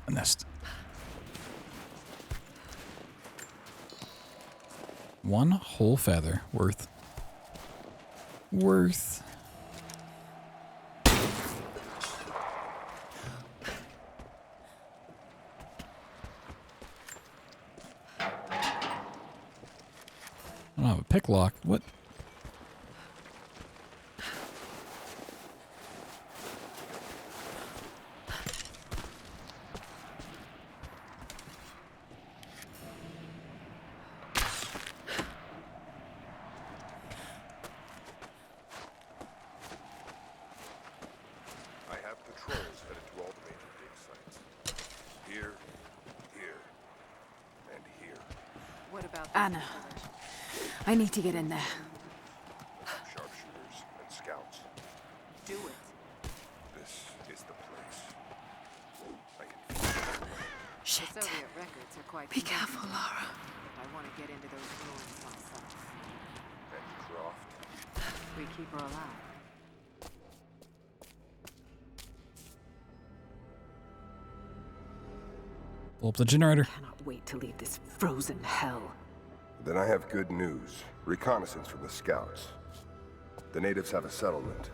A nest. One whole feather worth. I don't have a pick lock. What? Anna, I need to get in there. Sharpshooters and scouts. Do it. This is the place. Shit. The Soviet records are quite Be careful, Lara. I want to get into those ruins myself. And Croft. We keep her alive. Pull up the generator. I cannot wait to leave this frozen hell. Then I have good news. Reconnaissance from the scouts. The natives have a settlement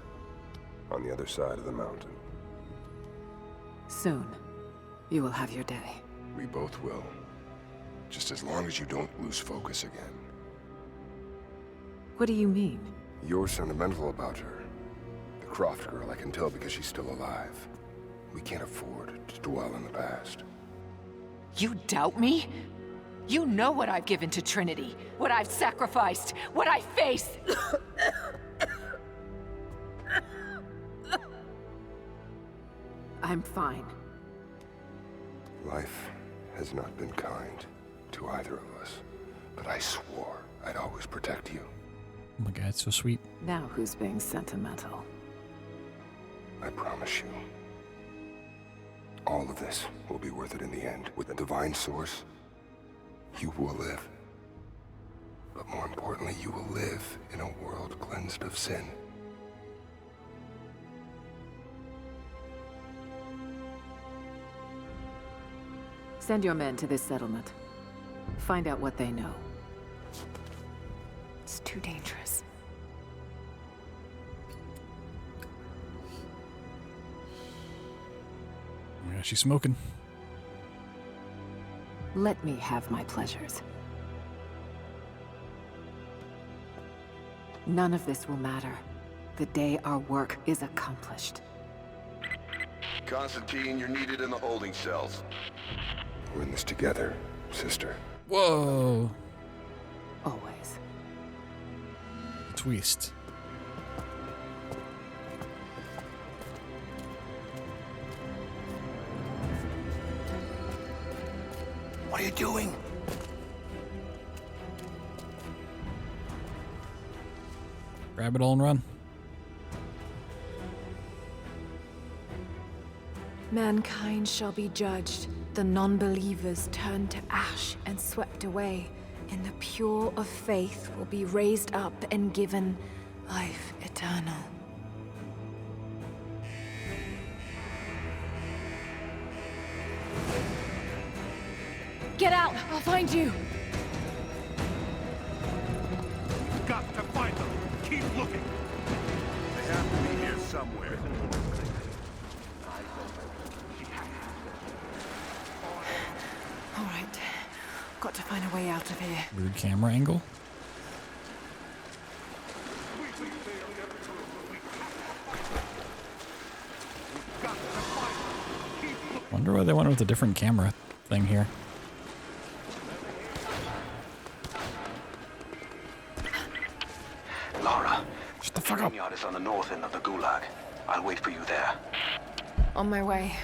on the other side of the mountain. Soon, you will have your day. We both will. Just as long as you don't lose focus again. What do you mean? You're sentimental about her. The Croft girl, I can tell because she's still alive. We can't afford to dwell in the past. You doubt me? You know what I've given to Trinity, what I've sacrificed, what I face. I'm fine. Life has not been kind to either of us, but I swore I'd always protect you. Oh my god, it's so sweet. Now who's being sentimental? I promise you. All of this will be worth it in the end. With the divine source, you will live. But more importantly, you will live in a world cleansed of sin. Send your men to this settlement. Find out what they know. It's too dangerous. Yeah, she's smoking. Let me have my pleasures. None of this will matter the day our work is accomplished. Constantine, you're needed in the holding cells. We're in this together, sister. Whoa. Always. Twist. What are you doing? Grab it all and run. Mankind shall be judged. The non-believers turned to ash and swept away, and the pure of faith will be raised up and given life eternal. Get out! I'll find you! We've got to find them. Keep looking. They have to be here somewhere. All right. Got to find a way out of here. Weird camera angle. Wonder why they went with a different camera thing here. Lara, shut the fuck up. The yard is on the north end of the gulag. I'll wait for you there. On my way.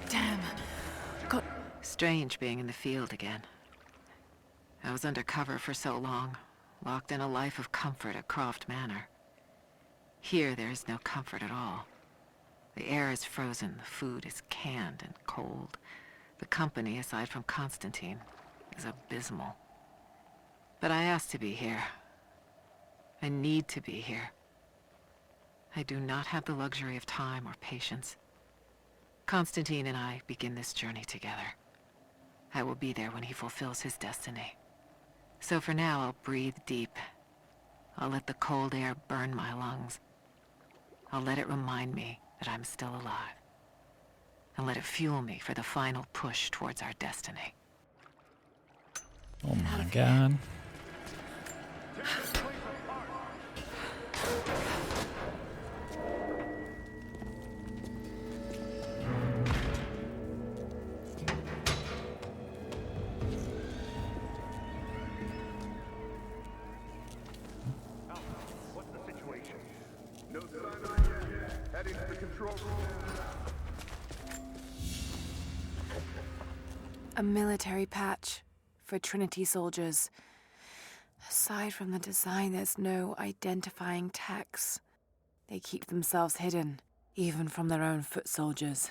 Damn. Strange being in the field again. I was under cover for so long, locked in a life of comfort at Croft Manor. Here there is no comfort at all. The air is frozen, the food is canned and cold. The company, aside from Constantine, is abysmal. But I asked to be here. I need to be here. I do not have the luxury of time or patience. Constantine and I begin this journey together. I will be there when he fulfills his destiny. So for now, I'll breathe deep. I'll let the cold air burn my lungs. I'll let it remind me that I'm still alive. And let it fuel me for the final push towards our destiny. Oh my god. What's the situation? No sign yet. Heading to the control room. A military patch for Trinity soldiers. Aside from the design, there's no identifying tags. They keep themselves hidden, even from their own foot soldiers.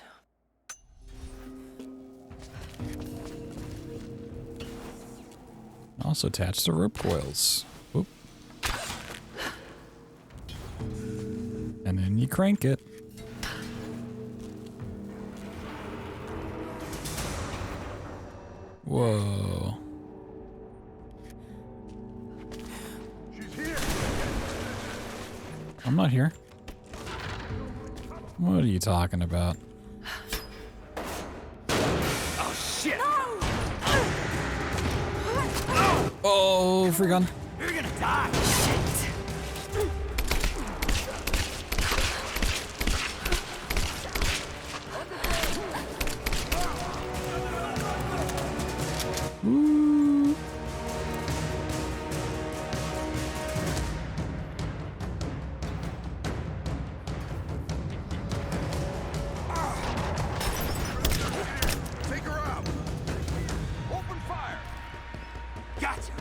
Also attached to rope coils. Oop. And then you crank it. Whoa. I'm not here. What are you talking about? Oh shit! Oh, free gun. You're gonna die! Ooh. Take her out. Open fire. Gotcha!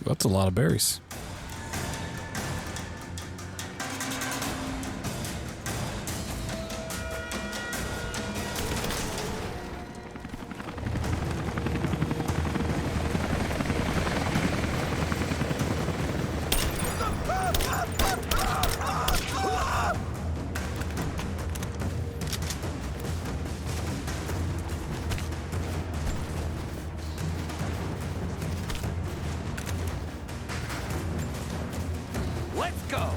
That's a lot of berries. Let's go!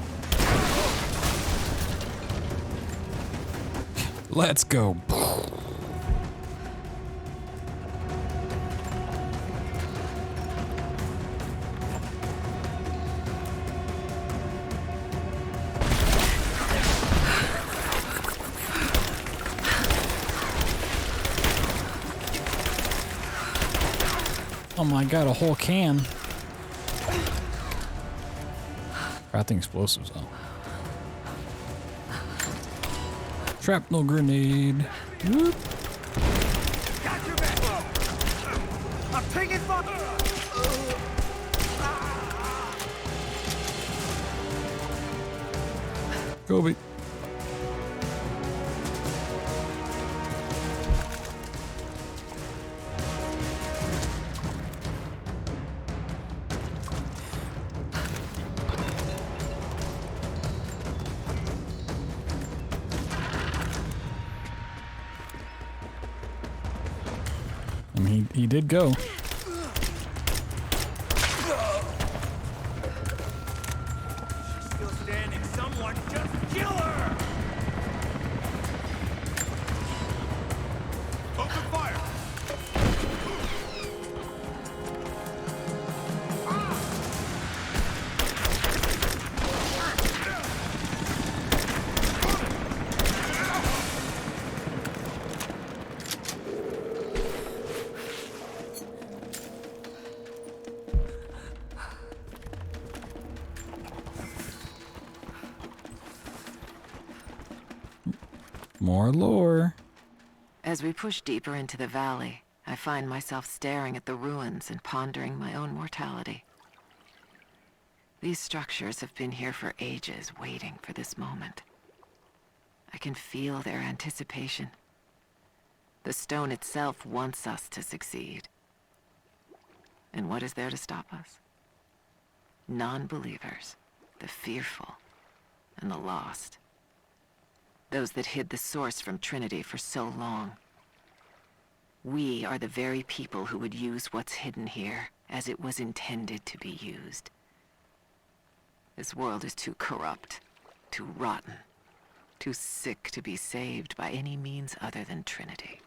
Let's go. Oh my god, a whole can. Crafting explosives, though. Shrapnel grenade. Whoop. Got your back! Taking fire! Kobe. I mean, he did go. Still standing. Someone just kill her! Open fire! More lore. As we push deeper into the valley, I find myself staring at the ruins and pondering my own mortality. These structures have been here for ages, waiting for this moment. I can feel their anticipation. The stone itself wants us to succeed. And what is there to stop us? Non-believers, the fearful, and the lost. Those that hid the source from Trinity for so long. We are the very people who would use what's hidden here as it was intended to be used. This world is too corrupt, too rotten, too sick to be saved by any means other than Trinity.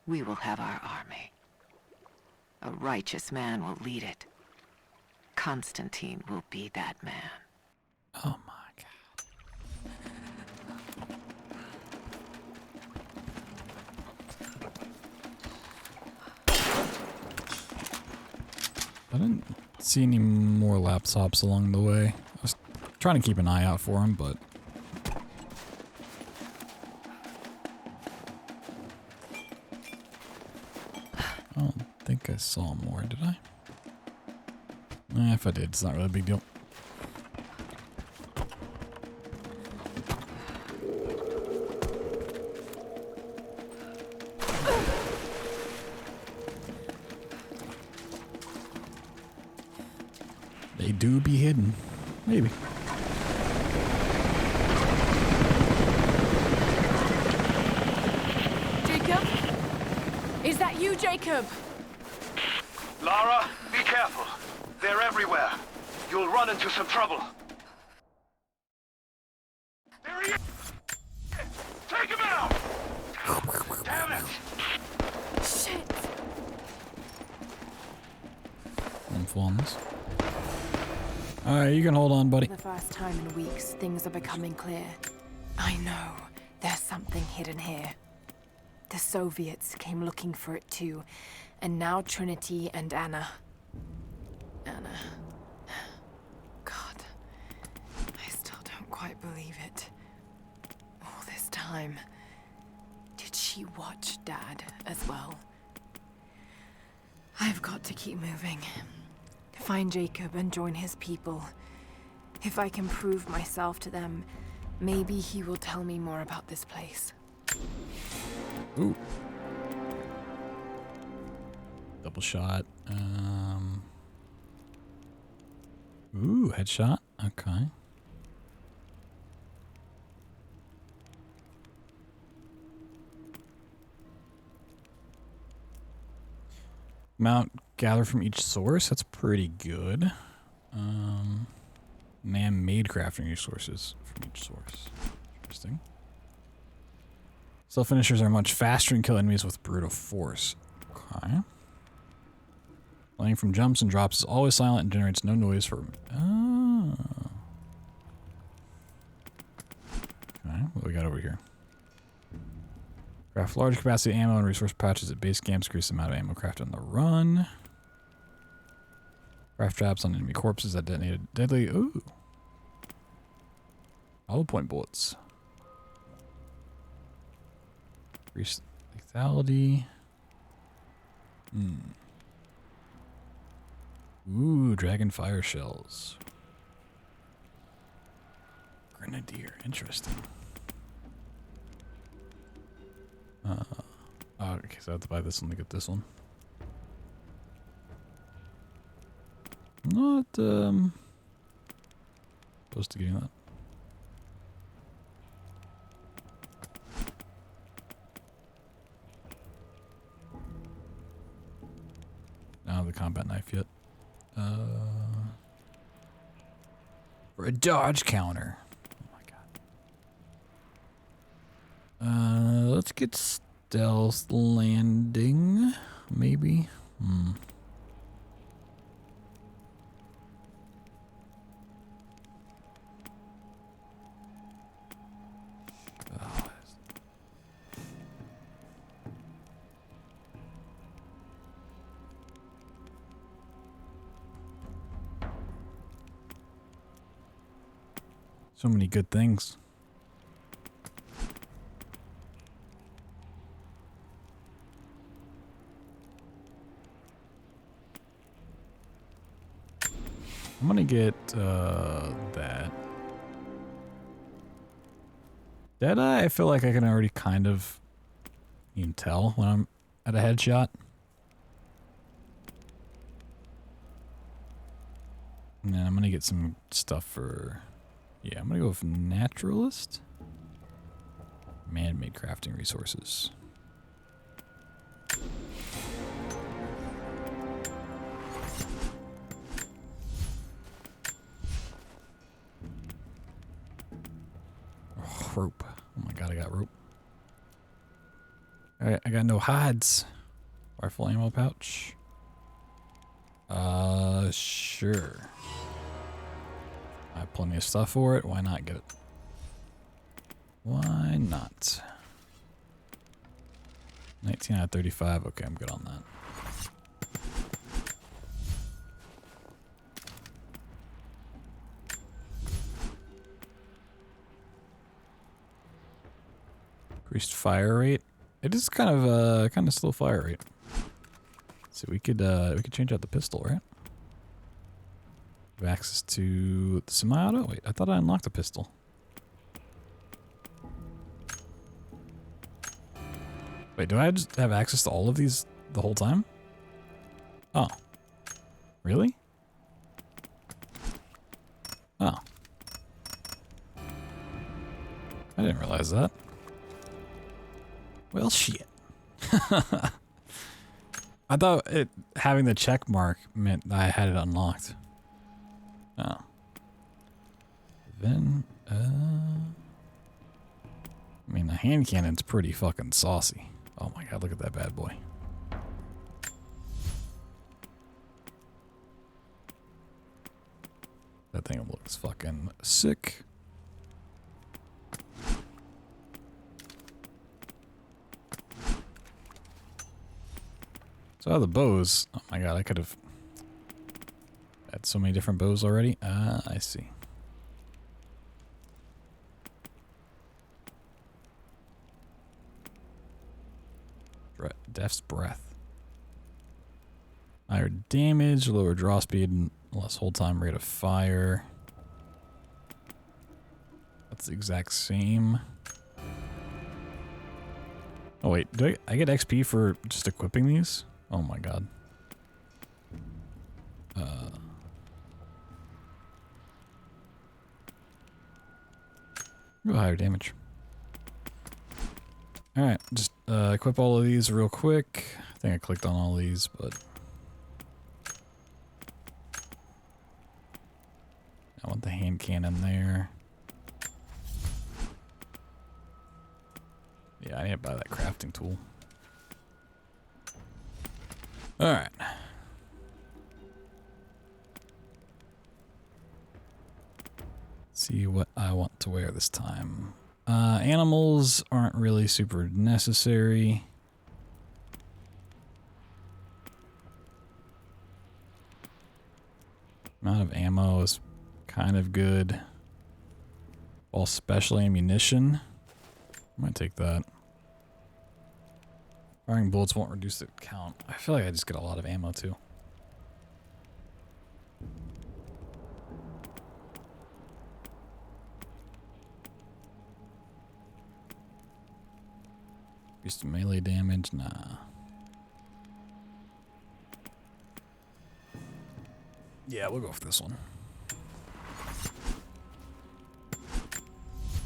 We will have our army. A righteous man will lead it. Constantine will be that man. Oh my. I didn't see any more laptops along the way. I was trying to keep an eye out for them, but... I don't think I saw more, did I? If I did, it's not really a big deal. They do be hidden. Maybe. Jacob? Is that you, Jacob? Lara, be careful. They're everywhere. You'll run into some trouble. There he is! Take him out! Damn it! Shit! I'm full on this. Alright, you can hold on, buddy. For the first time in weeks, things are becoming clear. I know. There's something hidden here. The Soviets came looking for it too, and now Trinity and Anna. Anna. God. I still don't quite believe it. All this time. Did she watch Dad as well? I've got to keep moving. Find Jacob and join his people. If I can prove myself to them, maybe he will tell me more about this place. Ooh. Double shot. Ooh, headshot. Okay. Mount gather from each source. That's pretty good. Man-made crafting resources from each source. Interesting. Self finishers are much faster and kill enemies with brutal force. Okay. Landing from jumps and drops is always silent and generates no noise for. Oh. Okay, what do we got over here? Craft large capacity ammo and resource pouches at base camps. Increase the amount of ammo crafted on the run. Craft traps on enemy corpses that detonated deadly. Ooh. Hollow point bullets. Increase lethality. Ooh, dragon fire shells. Grenadier, interesting. Oh, okay, so I have to buy this one to get this one. Not, opposed to getting that. Not have the combat knife yet. For a dodge counter. Oh my god. Let's get stealth landing, maybe. So many good things. I'm gonna get that. Deadeye, I feel like I can already kind of, you can tell when I'm at a headshot. And then I'm gonna get some stuff for, yeah, I'm gonna go with naturalist. Man-made crafting resources. Rope. Oh my god, I got rope. Alright, I got no hides. Rifle ammo pouch. Sure. I have plenty of stuff for it. Why not get it? Why not? 19 out of 35. Okay, I'm good on that. Increased fire rate. It is kind of slow fire rate. So we could change out the pistol, right? Have access to the semi-auto? Wait, I thought I unlocked the pistol. Wait, do I just have access to all of these the whole time? Oh. Really? Oh. I didn't realize that. Well, shit. I thought having the check mark meant that I had it unlocked. Oh. Then, I mean, the hand cannon's pretty fucking saucy. Oh my god, look at that bad boy. That thing looks fucking sick. So the bows. Oh my god, I could have had so many different bows already. I see. Death's Breath. Higher damage, lower draw speed, and less hold time rate of fire. That's the exact same. Oh wait, do I get XP for just equipping these? Oh my god. Go higher damage. Alright, just equip all of these real quick. I think I clicked on all these, but I want the hand cannon there. Yeah, I need to buy that crafting tool. Alright. See what I want to wear this time. Animals aren't really super necessary. Amount of ammo is kind of good. All special ammunition. I'm gonna take that. Firing bullets won't reduce the count. I feel like I just get a lot of ammo too. Increase the melee damage? Nah. Yeah, we'll go with this one.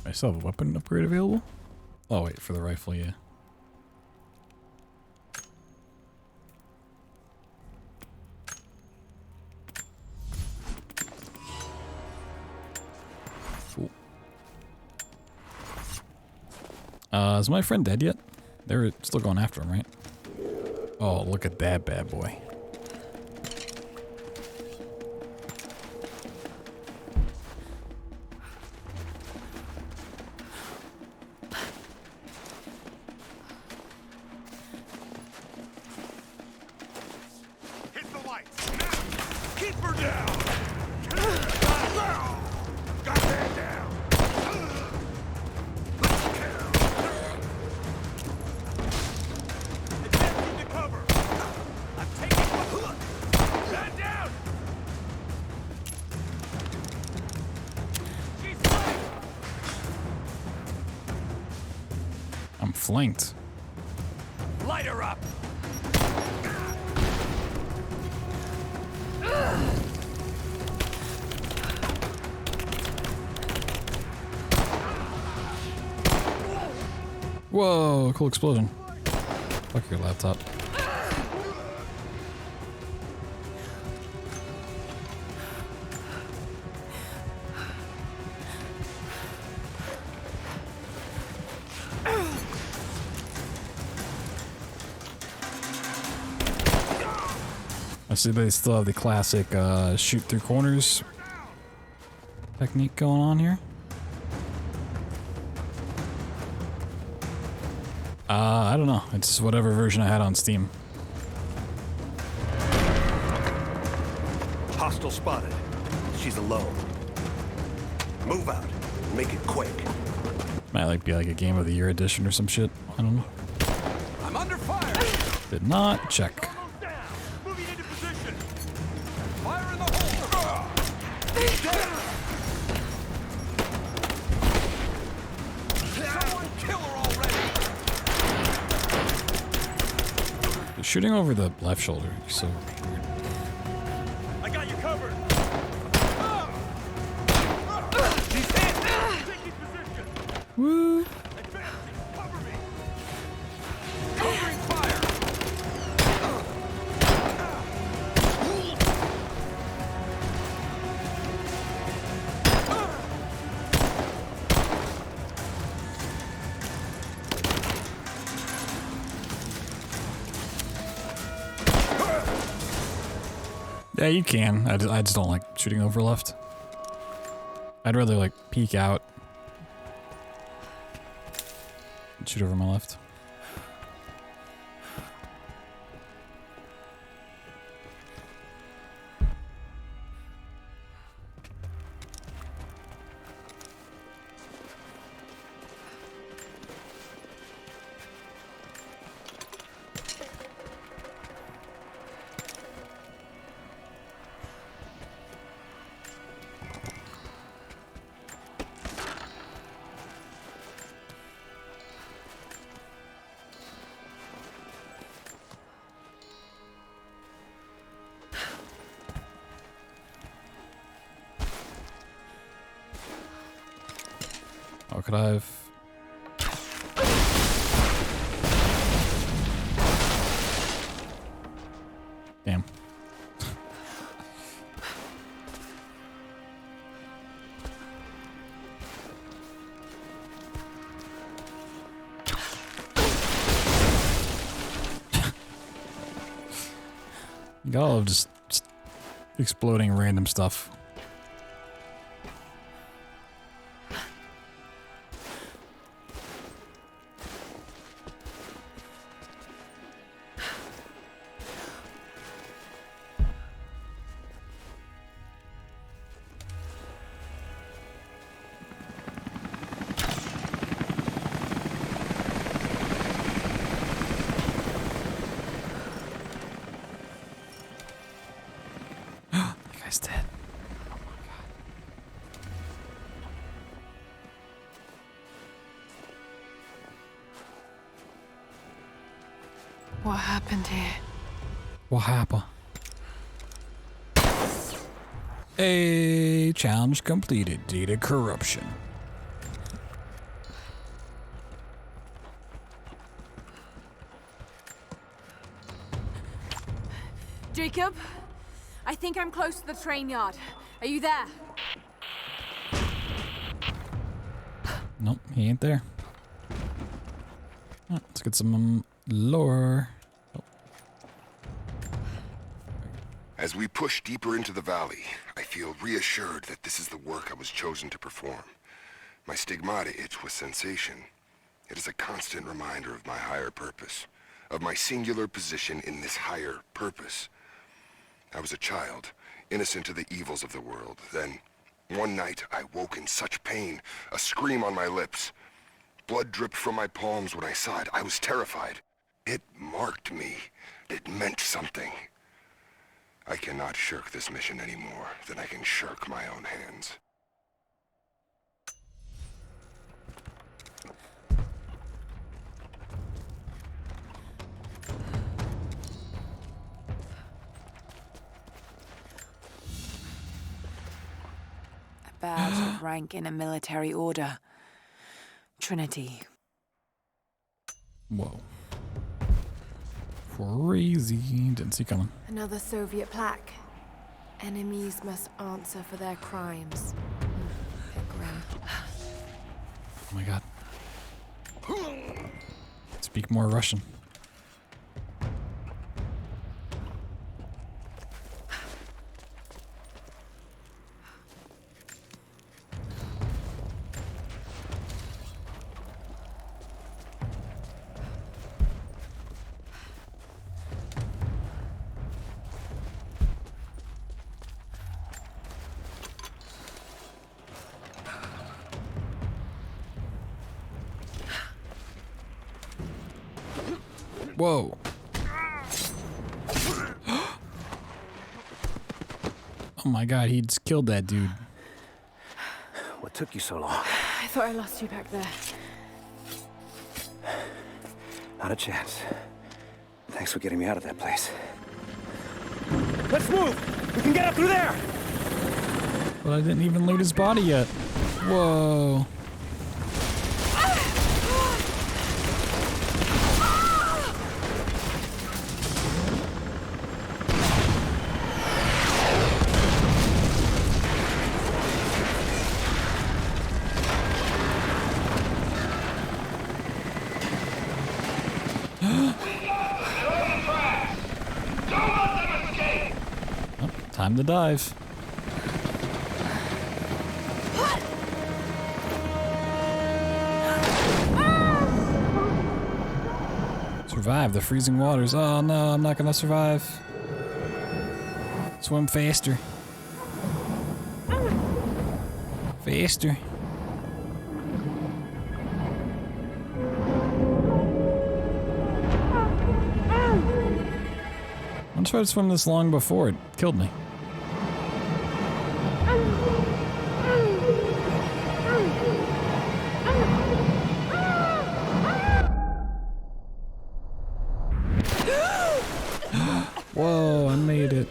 I still have a weapon upgrade available? Oh wait, for the rifle, yeah. Cool. Is my friend dead yet? They're still going after him, right? Oh, look at that bad boy. Hit the lights! Now! Keep her down! Got that down! Attempting to cover! I'm taking... Man down! She's flanked! I'm flanked. Light her up! Whoa, cool explosion. Fuck your laptop. I see they still have the classic shoot through corners technique going on here. I don't know. It's whatever version I had on Steam. Hostile spotted. She's alone. Move out. Make it quick. Might like be like a Game of the Year edition or some shit. I don't know. I'm under fire! Did not check. Moving into position! Fire in the hole! He's dead! Someone kill her already! They're shooting over the left shoulder. So weird. I got you covered! She's hit! Taking position! Woo! Advancing! Cover me! Covering fire! Yeah, you can. I just don't like shooting over left. I'd rather like peek out and shoot over my left. Oh, could I have? Damn. You gotta love just exploding random stuff. Guy's dead. What happened here? What happened? A challenge completed. Data corruption. Jacob, I think I'm close to the train yard. Are you there? Nope, he ain't there. Oh, let's get some lore. Oh. As we push deeper into the valley, I feel reassured that this is the work I was chosen to perform. My stigmata itch with sensation. It is a constant reminder of my higher purpose, of my singular position in this higher purpose. I was a child, innocent to the evils of the world. Then, one night, I woke in such pain, a scream on my lips. Blood dripped from my palms when I saw it. I was terrified. It marked me. It meant something. I cannot shirk this mission any more than I can shirk my own hands. A badge of rank in a military order. Trinity. Whoa. Crazy. Didn't see coming. Another Soviet plaque. Enemies must answer for their crimes. Bit grim. Oh my god. Speak more Russian. Whoa. Oh my god, he just killed that dude. What took you so long? I thought I lost you back there. Not a chance. Thanks for getting me out of that place. Let's move! We can get up through there! But I didn't even loot his body yet. Whoa. Time to dive. Survive the freezing waters. Oh no, I'm not gonna survive. Swim faster. Faster. I tried to swim this long before it killed me. Whoa, I made it.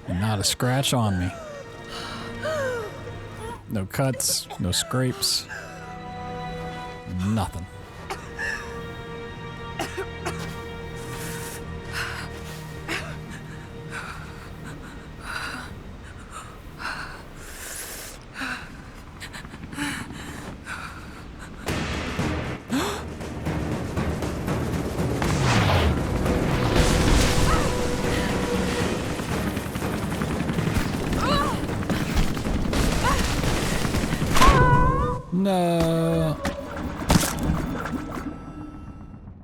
Not a scratch on me. No cuts, no scrapes. Nothing. No.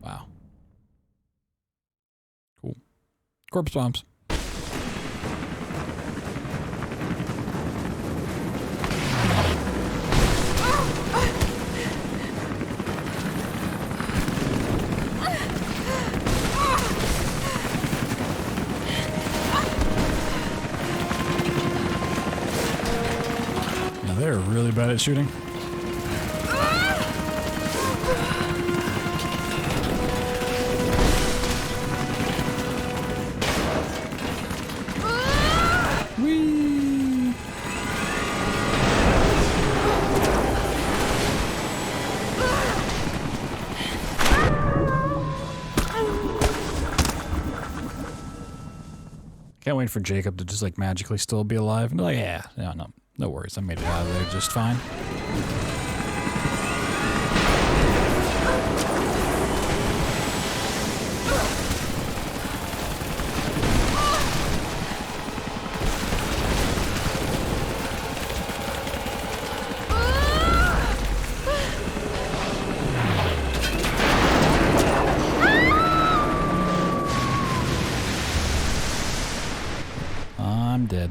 Wow. Cool. Corpse bombs. bad at shooting. Whee! Can't wait for Jacob to just like magically still be alive and be like, yeah, no worries, I made it out of there just fine. I'm dead.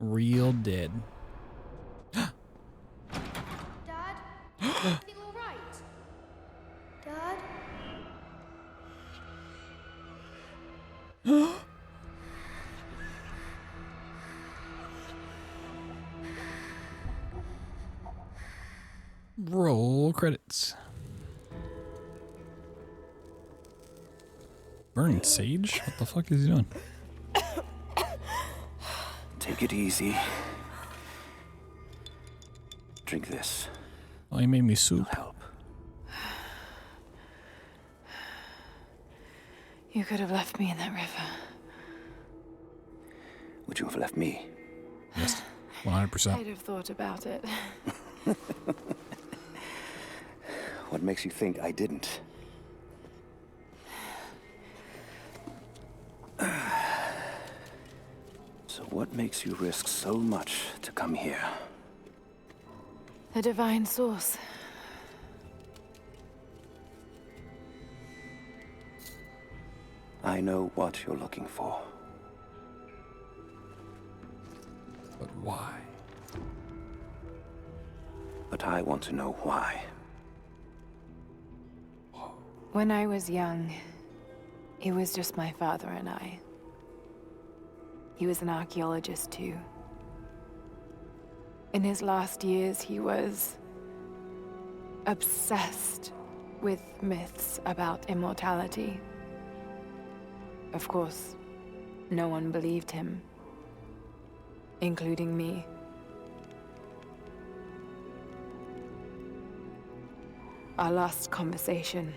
Real dead. Dad? Everything all right? Dad? Roll credits. Burning sage? What the fuck is he doing? Take it easy. Drink this. Oh, he made me soup. It'll help. You could have left me in that river. Would you have left me? Yes, 100%. I'd have thought about it. What makes you think I didn't? So what makes you risk so much to come here? The divine source. I know what you're looking for. But why? But I want to know why. When I was young, it was just my father and I. He was an archaeologist too. In his last years, he was obsessed with myths about immortality. Of course, no one believed him, including me. Our last conversation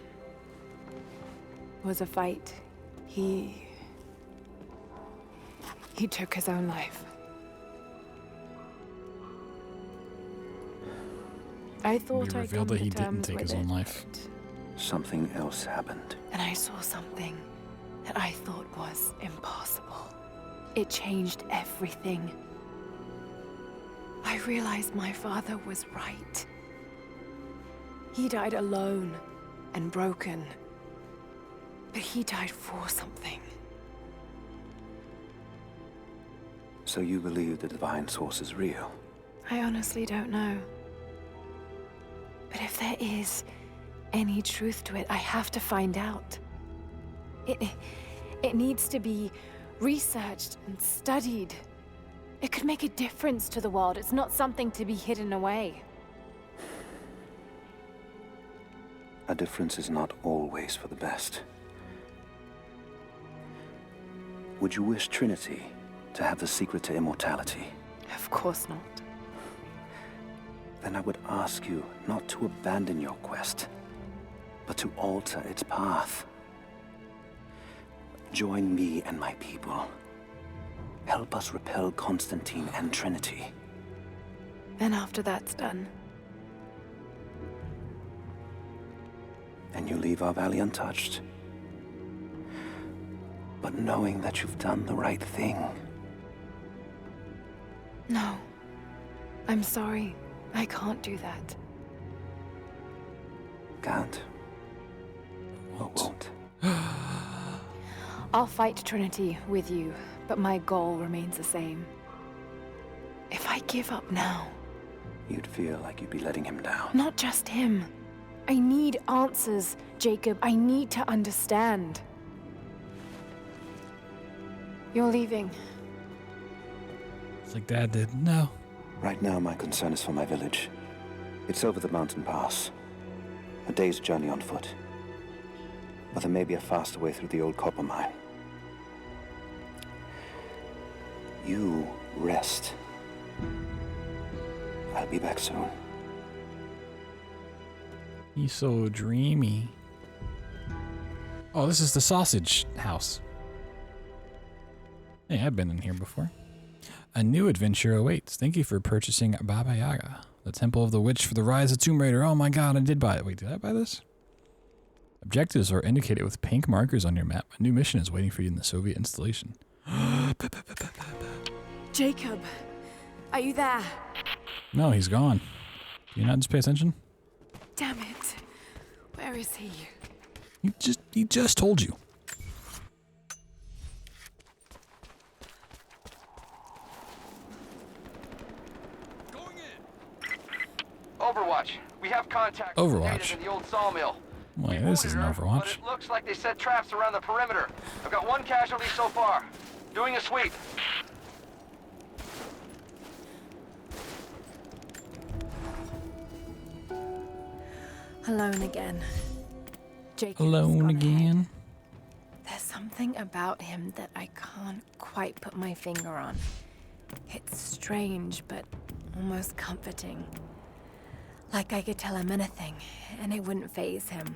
was a fight. He took his own life. I thought We I'd revealed come that he to didn't terms take with his own it, life. Something else happened. and I saw something that I thought was impossible. It changed everything. I realized my father was right. He died alone and broken, but he died for something. So you believe the divine source is real? I honestly don't know. But if there is any truth to it, I have to find out. It needs to be researched and studied. It could make a difference to the world. It's not something to be hidden away. A difference is not always for the best. Would you wish Trinity to have the secret to immortality? Of course not. Then I would ask you not to abandon your quest, but to alter its path. Join me and my people. Help us repel Constantine and Trinity. And after that's done, And you leave our valley untouched. But knowing that you've done the right thing. no. I'm sorry. I can't do that. Can't. Or won't. I'll fight Trinity with you, but my goal remains the same. If I give up now... You'd feel like you'd be letting him down. Not just him. I need answers, Jacob. I need to understand. You're leaving. It's like Dad did. No. Right now, my concern is for my village. It's over the mountain pass. A day's journey on foot. But there may be a faster way through the old copper mine. You rest. I'll be back soon. He's so dreamy. Oh, this is the sausage house. Hey, I've been in here before. A new adventure awaits. Thank you for purchasing Baba Yaga, the Temple of the Witch for the Rise of Tomb Raider. Oh my god, I did buy it. Wait, did I buy this? Objectives are indicated with pink markers on your map. A new mission is waiting for you in the Soviet installation. Jacob, are you there? No, he's gone. Can you not just pay attention? Damn it. Where is he? He just told you. Overwatch. We have contact with the natives in the old sawmill. Wait, this isn't Overwatch. But it looks like they set traps around the perimeter. I've got one casualty so far. Doing a sweep. Alone again. Jacob. Alone again. There's something about him that I can't quite put my finger on. It's strange, but almost comforting. Like I could tell him anything, and it wouldn't faze him.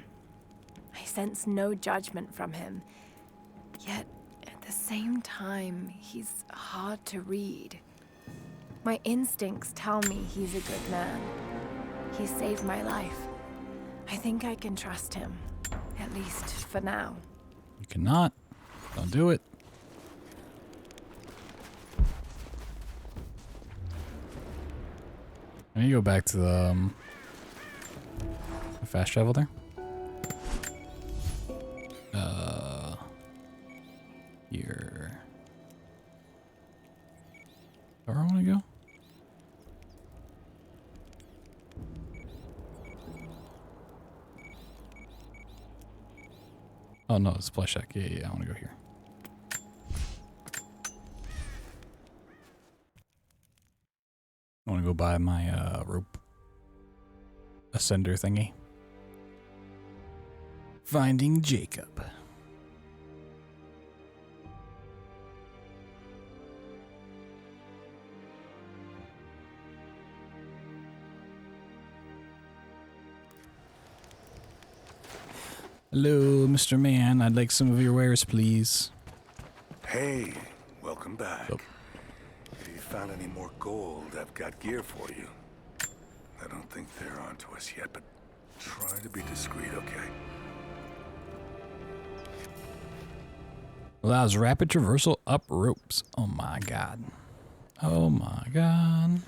I sense no judgment from him. Yet, at the same time, he's hard to read. My instincts tell me he's a good man. He saved my life. I think I can trust him, at least for now. You cannot. Don't do it. Let me go back to the fast travel there. Here. Where I want to go? Oh no, it's Splash Shack. Yeah, I want to go here. I want to go buy my rope ascender thingy. Finding Jacob. Hello, Mr. Man. I'd like some of your wares, please. Hey, welcome back. If you found any more gold, I've got gear for you. I don't think they're onto us yet, but try to be discreet, okay? Allows rapid traversal up ropes. Oh my god. Oh my god.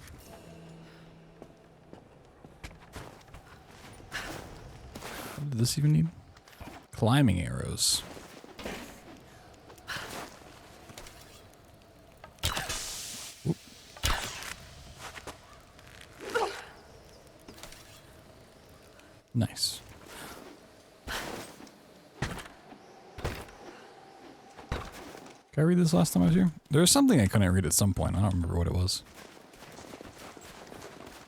What did this even need? Climbing arrows. Oop. Nice. Did I read this last time I was here? There was something I couldn't read at some point. I don't remember what it was.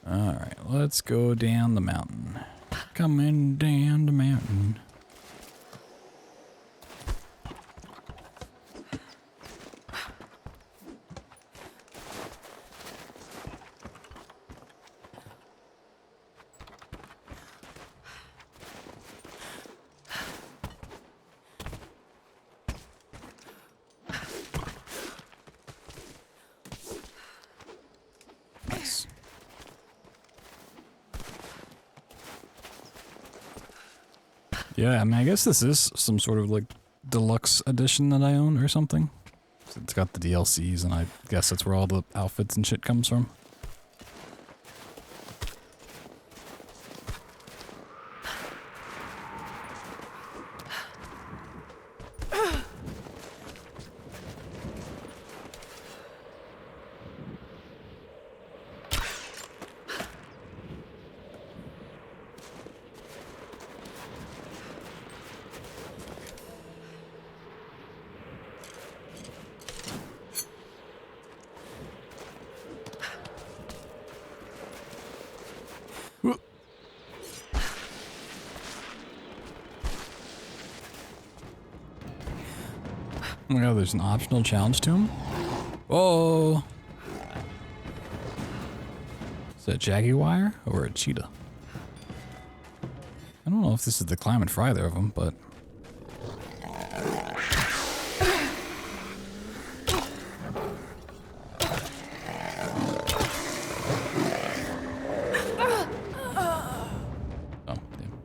Alright, let's go down the mountain. Coming down the mountain. Yeah, I mean, I guess this is some sort of like deluxe edition that I own or something. It's got the DLCs, and I guess that's where all the outfits and shit comes from. Oh my god, there's an optional challenge tomb? Whoa! Is that jaguar or a cheetah? I don't know if this is the climate for either of them, but... Oh, damn.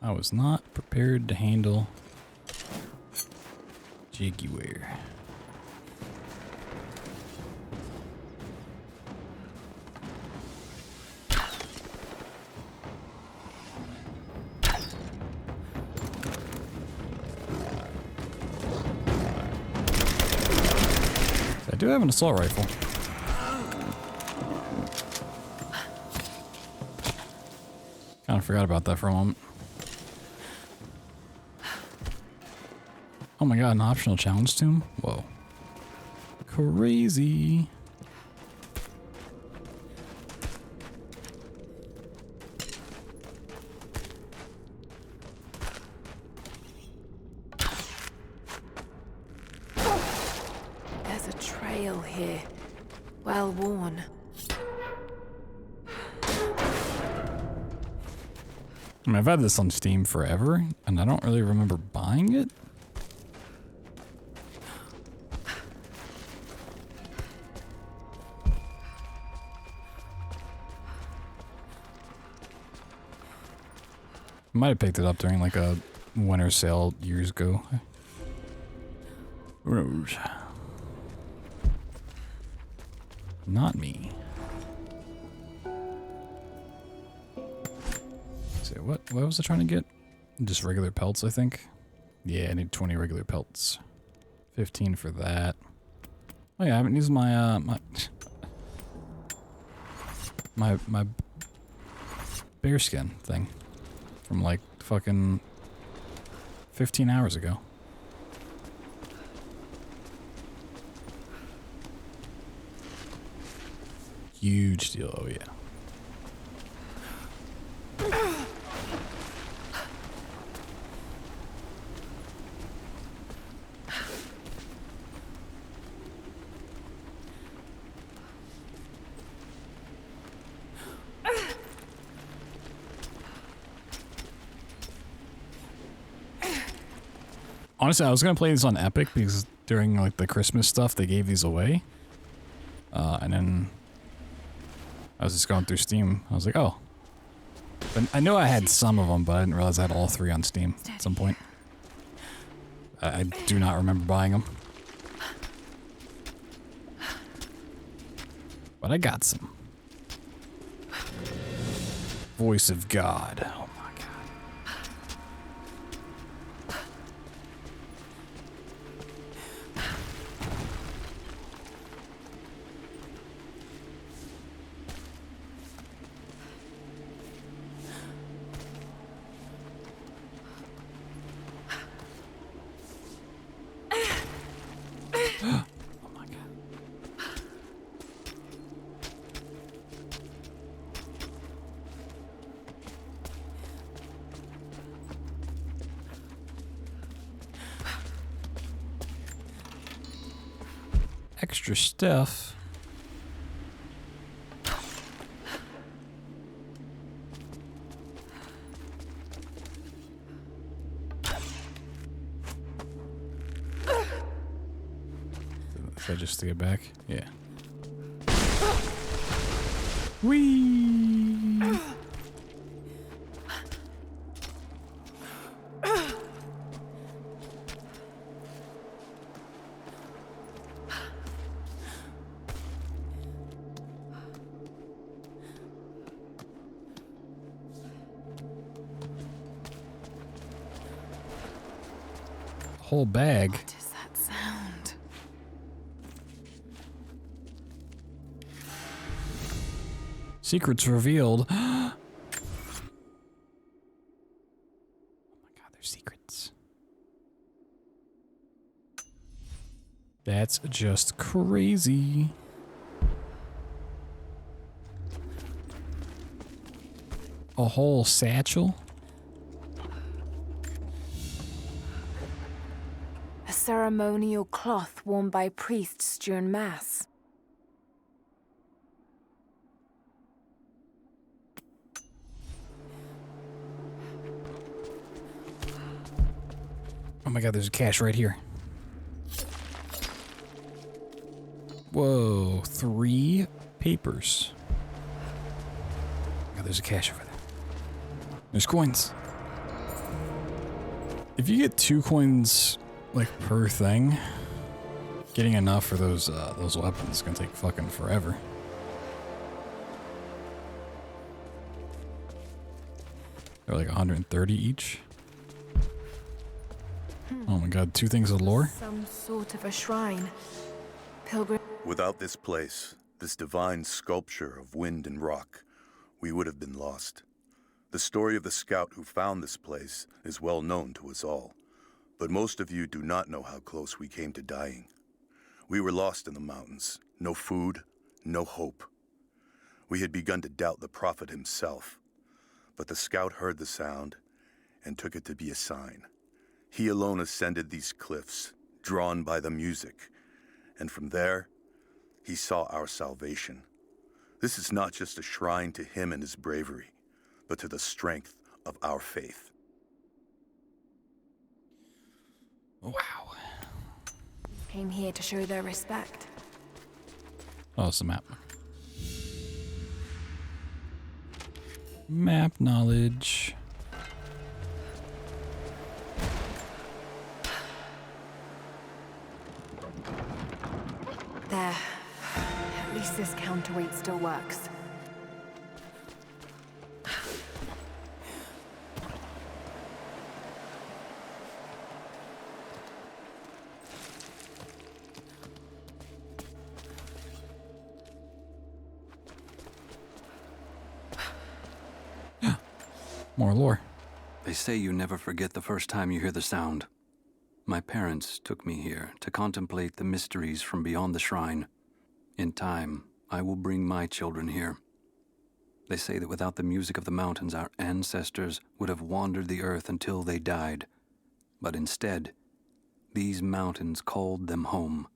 I was not prepared to handle jaguar. I do have an assault rifle. Kind of forgot about that for a moment. Oh my god, an optional challenge tomb? Whoa. Crazy. There's a trail here. Well worn. I mean, I've had this on Steam forever, and I don't really remember buying it. Might have picked it up during like a winter sale years ago. Rose. Not me. So what was I trying to get? Just regular pelts, I think. Yeah, I need 20 regular pelts. 15 for that. Oh yeah, I haven't used my my bearskin thing from like fucking 15 hours ago. Huge deal, oh yeah. Honestly, I was gonna play these on Epic because during like the Christmas stuff they gave these away. And then I was just going through Steam. I was like, oh. But I knew I had some of them, but I didn't realize I had all 3 on Steam at some point. I do not remember buying them. But I got some. Voice of God. Oh my god. Extra stuff. Is that just to get back? Yeah. Whee! Whole bag. What is that sound? Secrets revealed. Oh my god, there's secrets. That's just crazy. A whole satchel? A ceremonial cloth worn by priests during Mass. Oh my god, there's a cache right here. Whoa, 3 papers. God, there's a cache over there. There's coins. If you get 2 coins, like, per thing, getting enough for those weapons is gonna take fucking forever. They're like 130 each. Oh my god, 2 things of lore? Some sort of a shrine. Pilgrim. Without this place, this divine sculpture of wind and rock, we would have been lost. The story of the scout who found this place is well known to us all, but most of you do not know how close we came to dying. We were lost in the mountains, no food, no hope. We had begun to doubt the prophet himself, but the scout heard the sound and took it to be a sign. He alone ascended these cliffs, drawn by the music, and from there, he saw our salvation. This is not just a shrine to him and his bravery, but to the strength of our faith. Wow. Came here to show their respect. Oh, it's a map. Map knowledge. There. At least this counterweight still works. More lore. They say you never forget the first time you hear the sound. My parents took me here to contemplate the mysteries from beyond the shrine. In time, I will bring my children here. They say that without the music of the mountains, our ancestors would have wandered the earth until they died. But instead, these mountains called them home,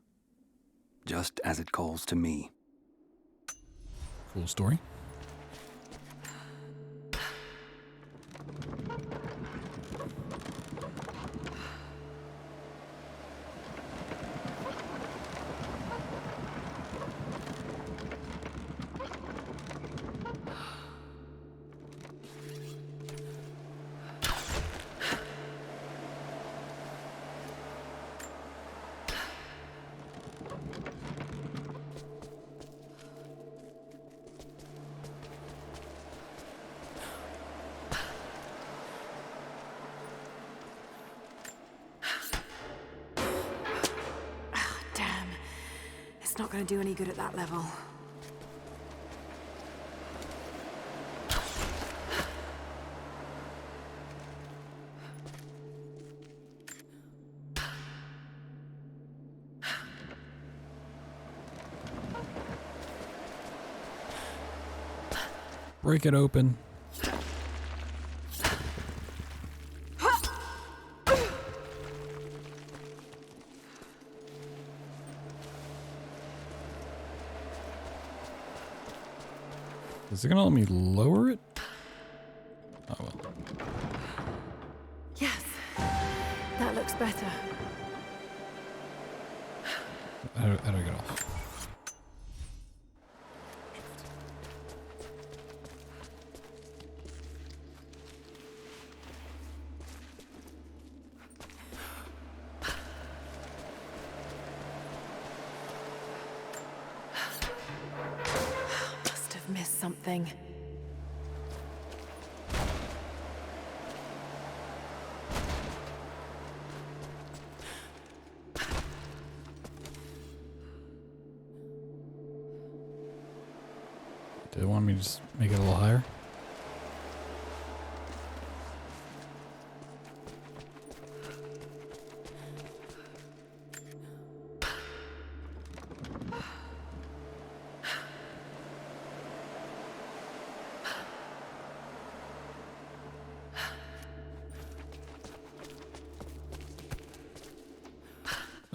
just as it calls to me. Cool story. It's not going to do any good at that level. Break it open. Is it gonna let me lower it? Oh well. Yes, that looks better. How do I get off? Missed something. Do they want me to just make it a little higher?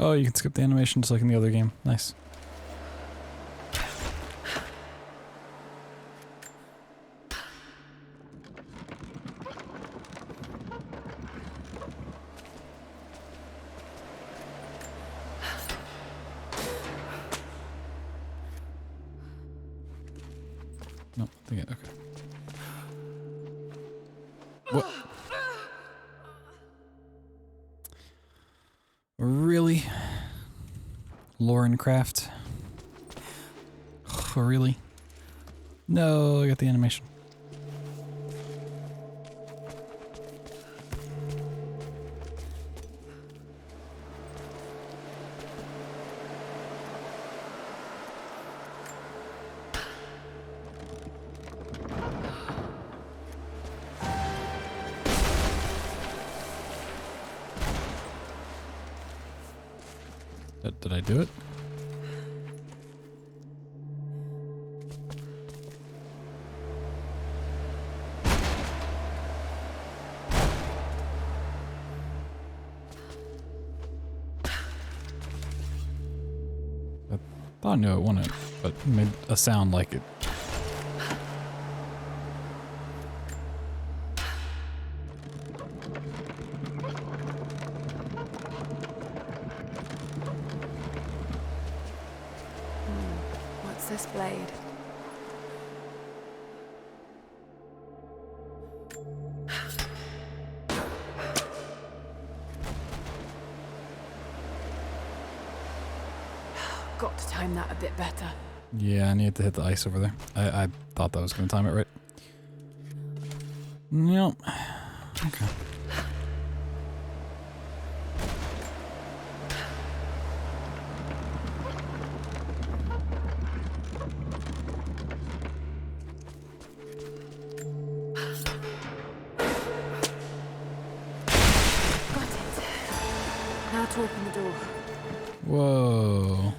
Oh, you can skip the animation just like in the other game. Nice. No, I think okay. What? Really? Lauren Craft? Oh, really? No, I got the animation. Did I do it? I thought I knew it wouldn't, but it made a sound like it. This blade. Got to time that a bit better. Yeah, I need to hit the ice over there. I thought that was going to time it right. Nope. Okay. To open the door. Whoa.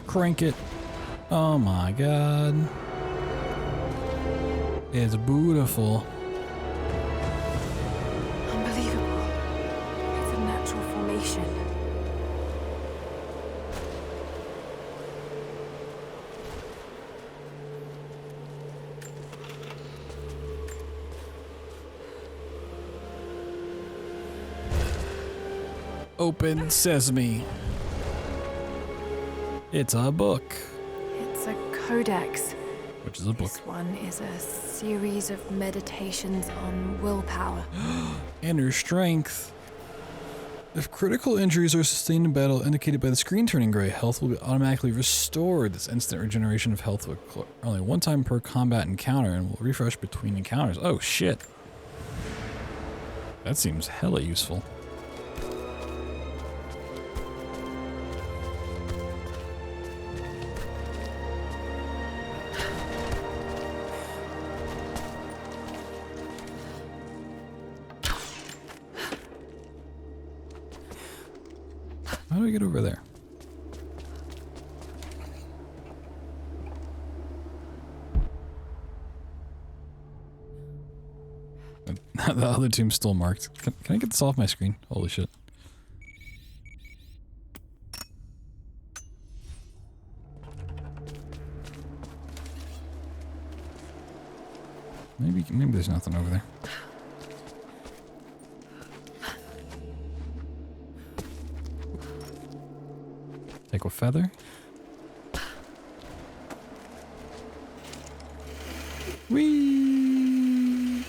Crank it. Oh my god. It's beautiful. Unbelievable. It's a natural formation. Open sesame. It's a book. It's a codex. Which is a book. This one is a series of meditations on willpower. Inner strength. If critical injuries are sustained in battle indicated by the screen turning gray, health will be automatically restored. This instant regeneration of health will occur only one time per combat encounter and will refresh between encounters. Oh shit. That seems hella useful. How do I get over there? The other team's still marked. Can I get this off my screen? Holy shit. Maybe there's nothing over there. Take a feather. Whee!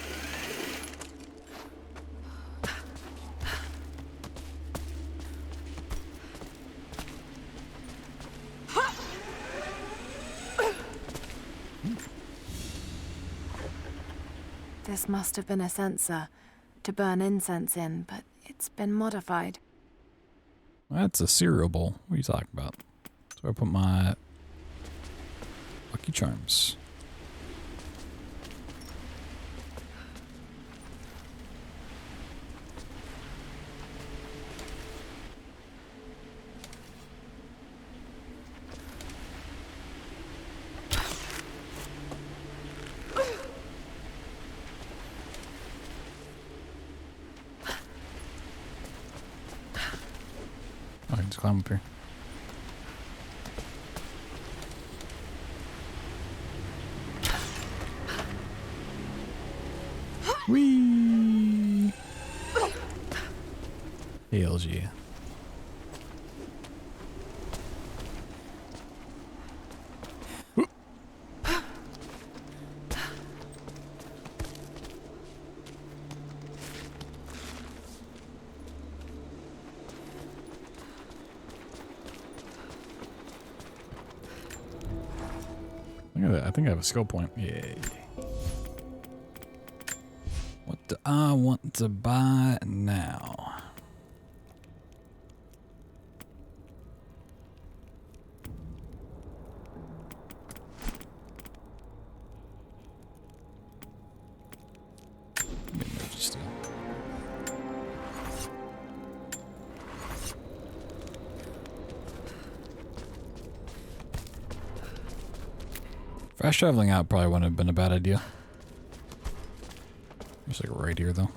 This must have been a sensor to burn incense in, but it's been modified. That's a cereal bowl. What are you talking about? So I put my Lucky Charms. can just climb up here. Whee! ALG. I think I have a skill point. Yay. What do I want to buy now? Fast traveling out probably wouldn't have been a bad idea. Just like right here though.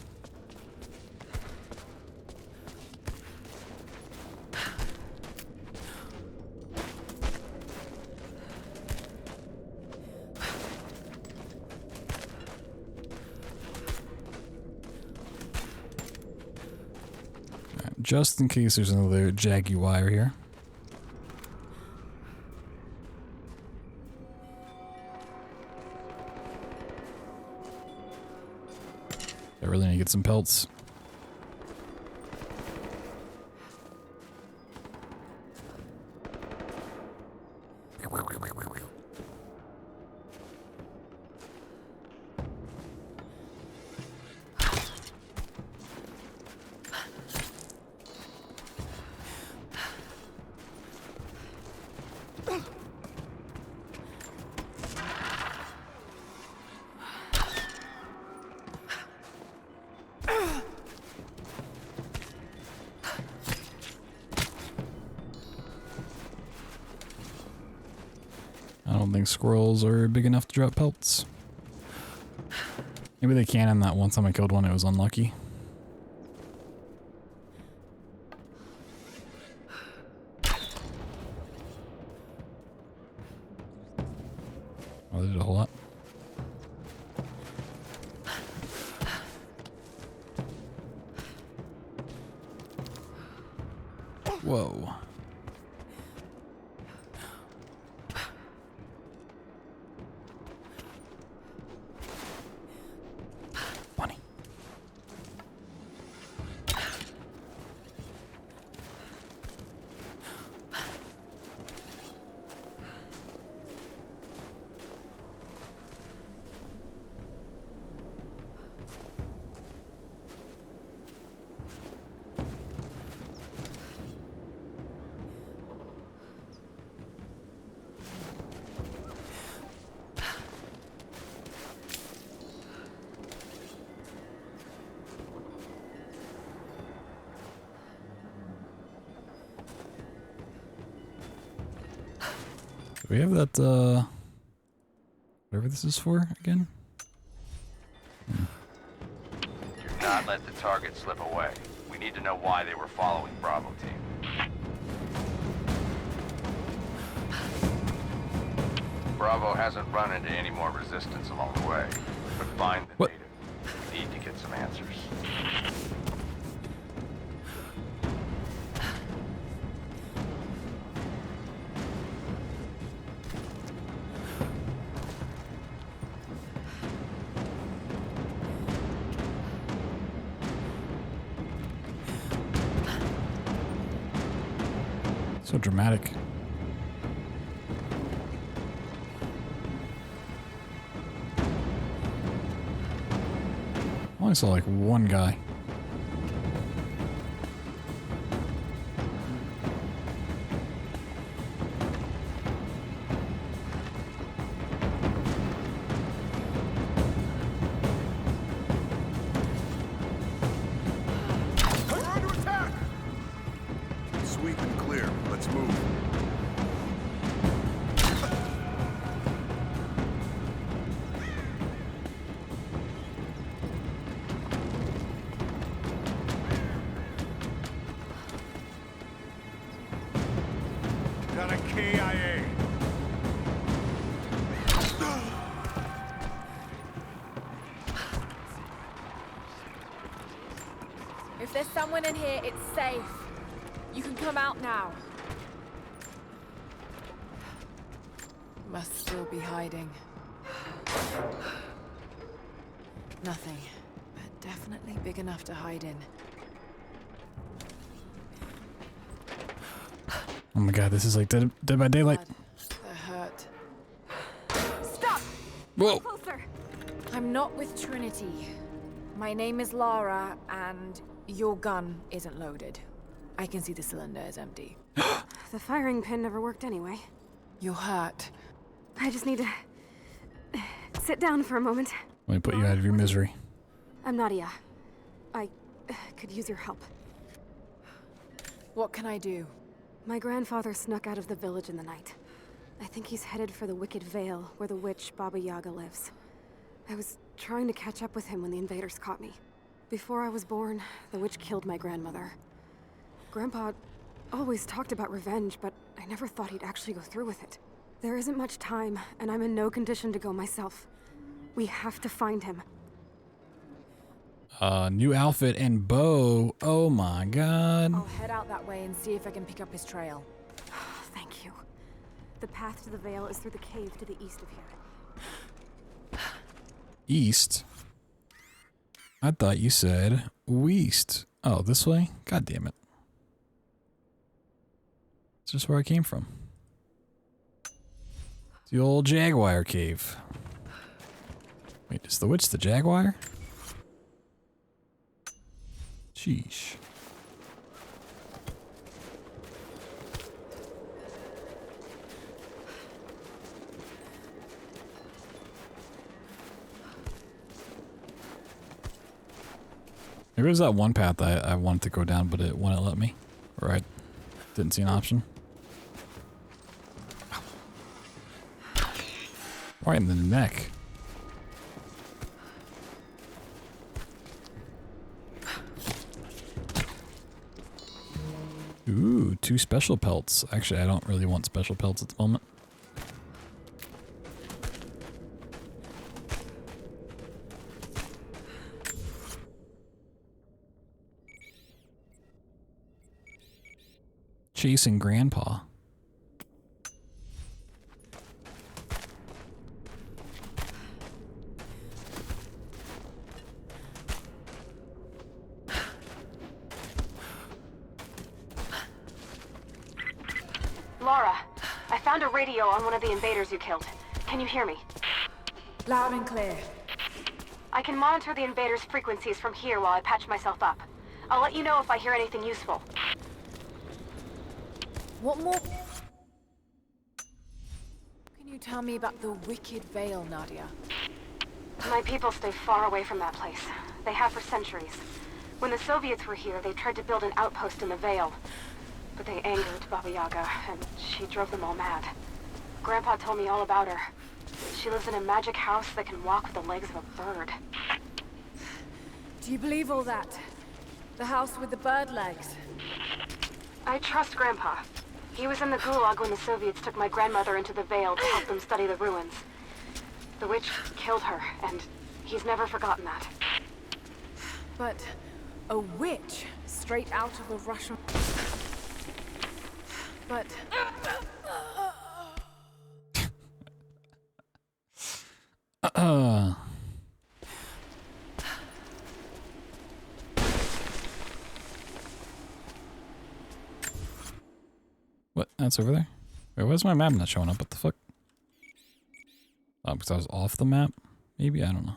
Alright, just in case there's another jaggy wire here. I really need to get some pelts. I don't think squirrels are big enough to drop pelts. Maybe they can, and that one time I killed one, it was unlucky. Oh, they did a whole lot. Whoa. Do we have that, whatever this is for again? Do not let the target slip away. We need to know why they were following Bravo team. Bravo hasn't run into any more resistance along the way, but find the native. We need to get some answers. So dramatic. I only saw like one guy. We're under attack! Sweep and clear. Let's move. the KIA. If there's someone in here, it's safe. You can come out now. Must still be hiding. Nothing, but definitely big enough to hide in. Oh my god, this is like Dead by Daylight. The hurt. Stop! Whoa! Closer! I'm not with Trinity. My name is Lara, and your gun isn't loaded. I can see the cylinder is empty. The firing pin never worked anyway. You're hurt. I just need to sit down for a moment. Let me put you out of your misery. I'm Nadia. I could use your help. What can I do? My grandfather snuck out of the village in the night. I think he's headed for the Wicked Vale, where the witch Baba Yaga lives. I was trying to catch up with him when the invaders caught me. Before I was born, the witch killed my grandmother. Grandpa always talked about revenge, but I never thought he'd actually go through with it. There isn't much time, and I'm in no condition to go myself. We have to find him. New outfit and bow. Oh my god. I'll head out that way and see if I can pick up his trail. Thank you. The path to the Vale is through the cave to the east of here. East? I thought you said west. Oh, this way? God damn it. It's just where I came from. It's the old Jaguar cave. Wait, is the witch the Jaguar? Sheesh. Maybe it was that one path I wanted to go down, but it wouldn't let me. Or I didn't see an option. Right in the neck. Ooh, 2 special pelts. Actually, I don't really want special pelts at the moment. Chasing Grandpa. Lara, I found a radio on one of the invaders you killed. Can you hear me? Loud and clear. I can monitor the invaders' frequencies from here while I patch myself up. I'll let you know if I hear anything useful. What more? Can you tell me about the Wicked Vale, Nadia? My people stay far away from that place. They have for centuries. When the Soviets were here, they tried to build an outpost in the Vale. But they angered Baba Yaga, and she drove them all mad. Grandpa told me all about her. She lives in a magic house that can walk with the legs of a bird. Do you believe all that? The house with the bird legs? I trust Grandpa. He was in the Gulag when the Soviets took my grandmother into the Vale to help them study the ruins. The witch killed her, and he's never forgotten that. But a witch straight out of a Russian... But... What? That's over there? Wait, why is my map not showing up? What the fuck? Oh, because I was off the map? Maybe? I don't know.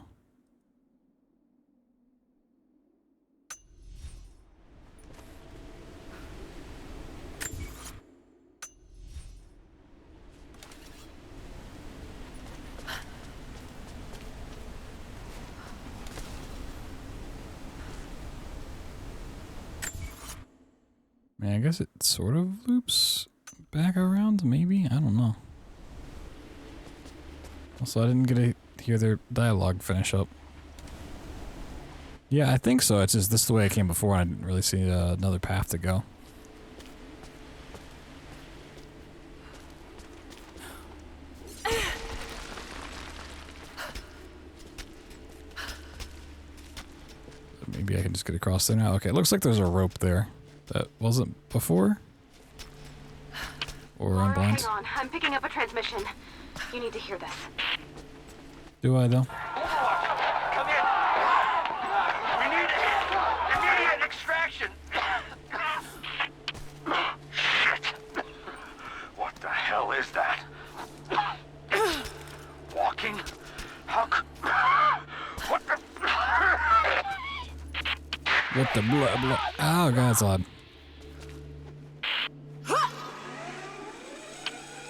I mean, I guess it sort of loops back around, maybe? I don't know. Also, I didn't get to hear their dialogue finish up. Yeah, I think so. It's just this is the way I came before, and I didn't really see another path to go. get across there now. Okay, it looks like there's a rope there. That wasn't before? Or I'm blind? Hang on, I'm picking up a transmission. You need to hear this. Do I, though? Come in! We need immediate extraction! Shit! What the hell is that? Walking? How what the... What the blah blah? Oh, God, it's loud.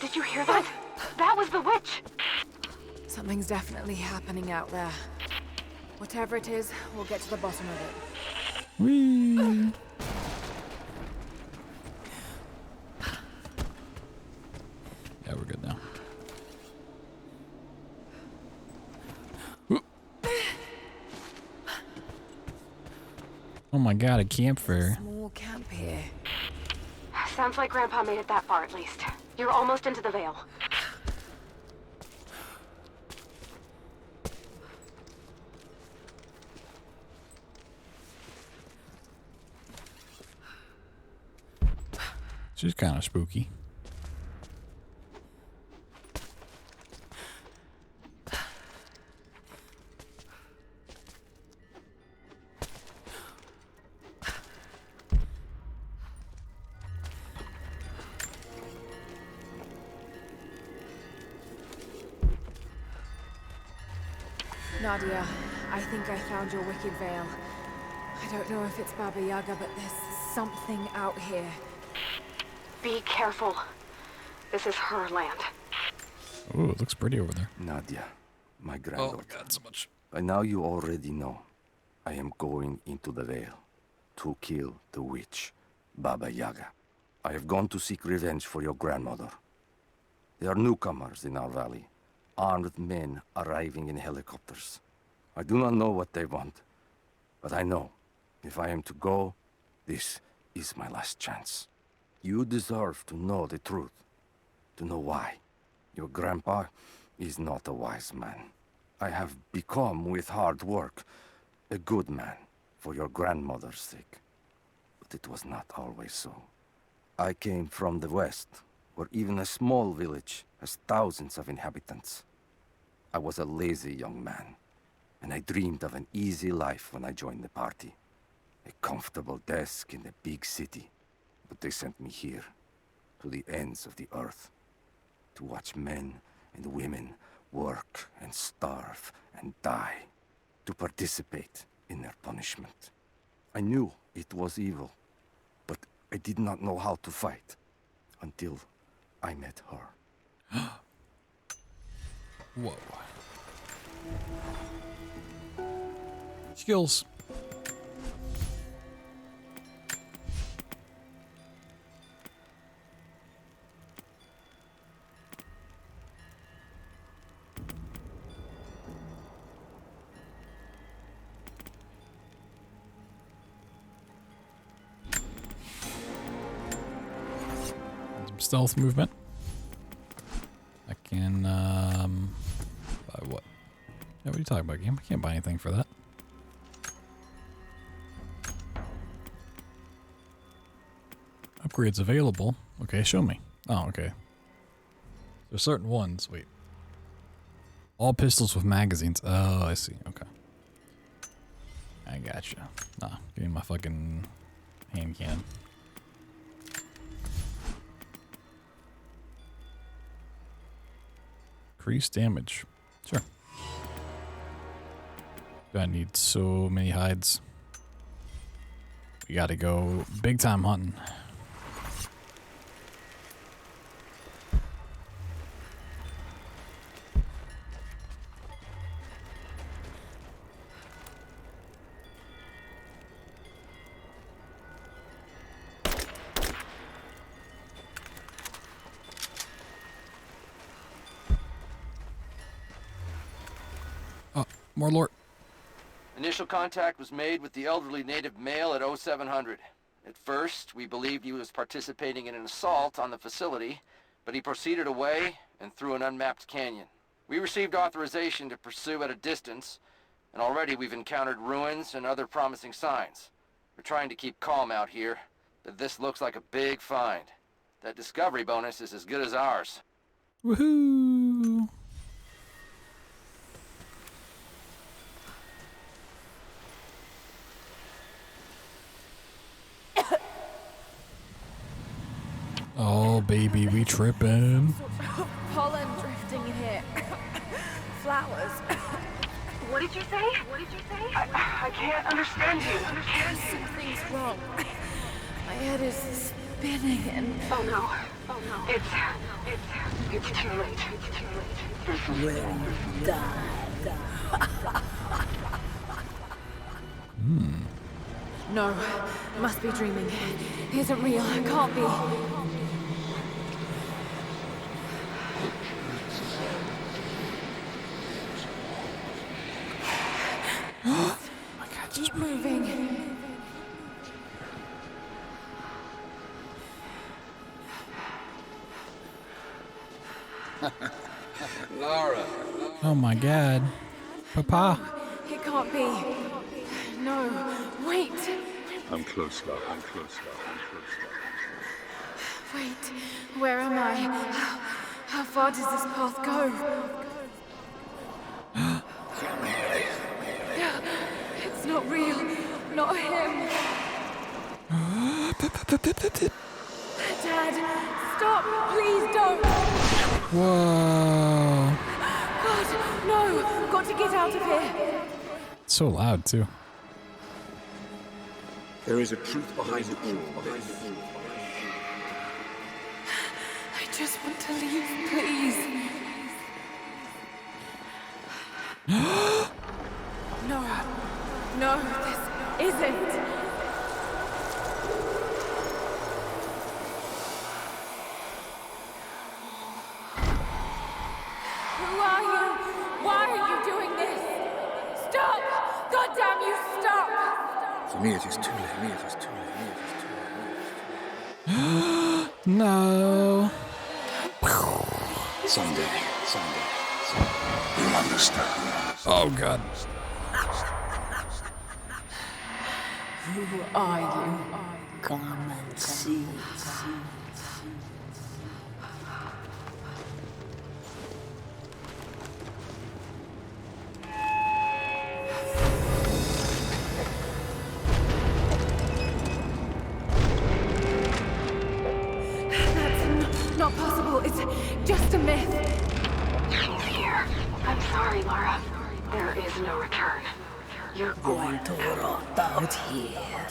Did you hear that? That was the witch! Something's definitely happening out there. Whatever it is, we'll get to the bottom of it. Whee! Yeah, we're good now. Ooh. Oh my God, a campfire. Small camp here. Sounds like Grandpa made it that far at least. You're almost into the Vale. She's kind of spooky. Nadia, I think I found your wicked veil. I don't know if it's Baba Yaga, but there's something out here. Be careful. This is her land. Ooh, it looks pretty over there. Nadia, my granddaughter. Oh my God, so much. By now you already know. I am going into the Vale to kill the witch, Baba Yaga. I have gone to seek revenge for your grandmother. There are newcomers in our valley, armed men arriving in helicopters. I do not know what they want, but I know if I am to go, this is my last chance. You deserve to know the truth, to know why. Your grandpa is not a wise man. I have become, with hard work, a good man for your grandmother's sake. But it was not always so. I came from the west, where even a small village has thousands of inhabitants. I was a lazy young man, and I dreamed of an easy life when I joined the party. A comfortable desk in a big city. But they sent me here, to the ends of the earth, to watch men and women work and starve and die, to participate in their punishment. I knew it was evil, but I did not know how to fight until I met her. Whoa. Skills. Stealth movement. I can, buy what? Yeah, what are you talking about, game? I can't buy anything for that. Upgrades available. Okay, show me. Oh, okay. There's certain ones. Wait. All pistols with magazines. Oh, I see. Okay. I gotcha. Nah, give me my fucking hand cannon. Increase damage. Sure. I need so many hides. We gotta go big time hunting. More lore. Initial contact was made with the elderly native male at 0700. At first, we believed he was participating in an assault on the facility, but he proceeded away and through an unmapped canyon. We received authorization to pursue at a distance, and already we've encountered ruins and other promising signs. We're trying to keep calm out here, but this looks like a big find. That discovery bonus is as good as ours. Woohoo! Oh, baby, we tripping. Pollen drifting in here. Flowers. What did you say? What did you say? I can't understand you. Something's wrong. My head is spinning and... Oh no. Oh no. It's too late. It's too late. When you die. No, must be dreaming. Isn't real. Can't be. Keep moving. Lara. Oh my god. Papa. It can't be. No, wait. I'm close, love. I'm close, love. I'm close, love. Wait, where am I? How far does this path go? It's not real. Not him. Dad, stop. Please don't. Whoa. God, no. Got to get out of here. It's so loud, too. There is a truth behind it all. I just want to leave, please. No. No, this isn't. Who are you? Why are you doing this? Stop! God damn you, stop! For me, it is too late. For me, it is too late. No. Someday. You'll understand. Oh god. Who are you? Come and see. That's not possible. It's just a myth. She's here. I'm sorry, Lara. There is no return. You're going to rot out here.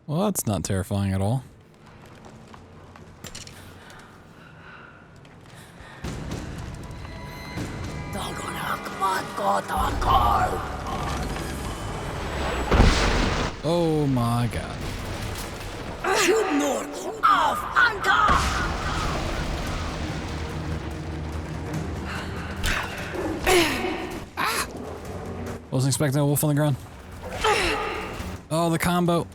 Well, that's not terrifying at all. Oh my god. Wasn't expecting a wolf on the ground. Oh, the combo.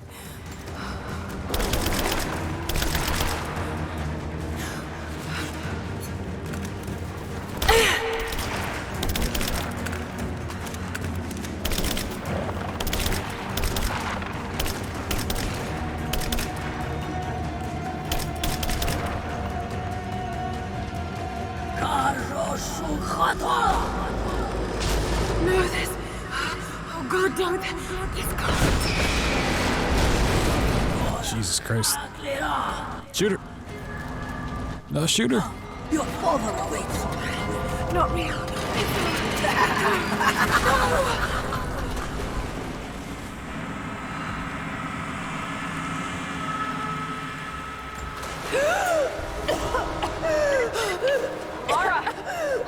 No, this. Oh God, don't. This can't. Jesus Christ. Shoot her. No, shoot her. Your father awaits. Not real.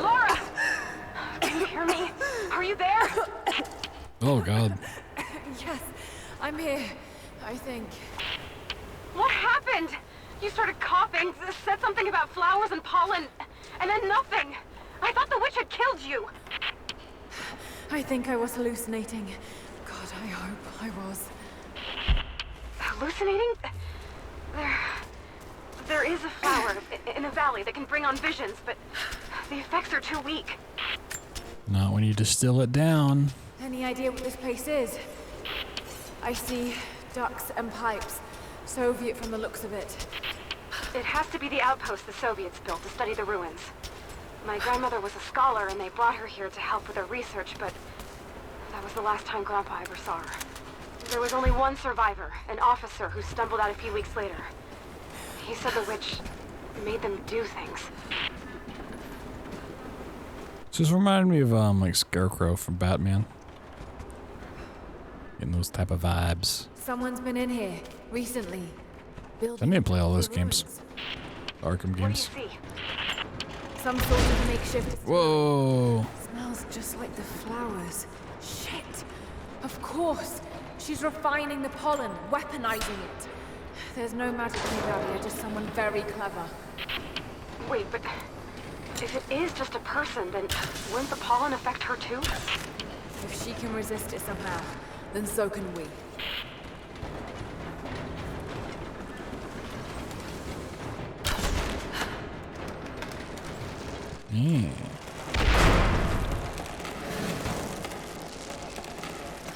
Lara! Can you hear me? Are you there? Oh God. Yes, I'm here. I think. What happened? You started coughing, said something about flowers and pollen, and then nothing. I thought the witch had killed you. I think I was hallucinating. God, I hope I was. Hallucinating? There is a flower in the valley that can bring on visions, but the effects are too weak. Not when you distill it down. Any idea what this place is? I see ducts and pipes. Soviet from the looks of it. It has to be the outpost the Soviets built to study the ruins. My grandmother was a scholar and they brought her here to help with her research, but that was the last time Grandpa ever saw her. There was only one survivor, an officer who stumbled out a few weeks later. He said the witch made them do things. Just reminded me of like Scarecrow from Batman. Getting those type of vibes. Someone's been in here recently. I need to play all those games. Arkham games. Some sort of makeshift. Whoa. Smells just like the flowers. Shit. Of course. She's refining the pollen, weaponizing it. There's no magic made out here, just someone very clever. Wait, but if it is just a person, then wouldn't the pollen affect her too? If she can resist it somehow, then so can we.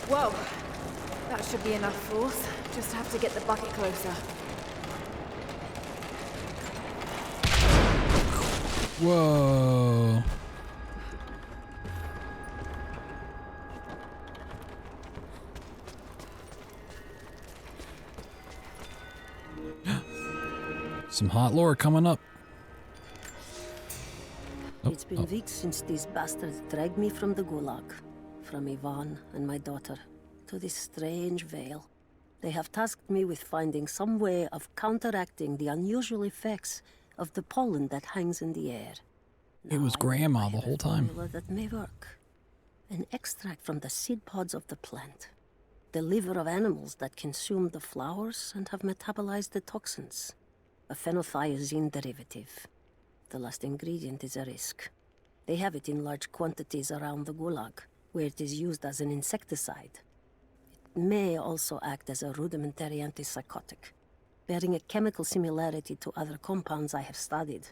Whoa. That should be enough force. Just have to get the bucket closer. Whoa. Some hot lore coming up. It's been weeks since these bastards dragged me from the Gulag, from Ivan and my daughter, to this strange veil. They have tasked me with finding some way of counteracting the unusual effects of the pollen that hangs in the air. It was Grandma the whole time. That may work. An extract from the seed pods of the plant. The liver of animals that consume the flowers and have metabolized the toxins. A phenothiazine derivative. The last ingredient is a risk. They have it in large quantities around the Gulag, where it is used as an insecticide. It may also act as a rudimentary antipsychotic, bearing a chemical similarity to other compounds I have studied.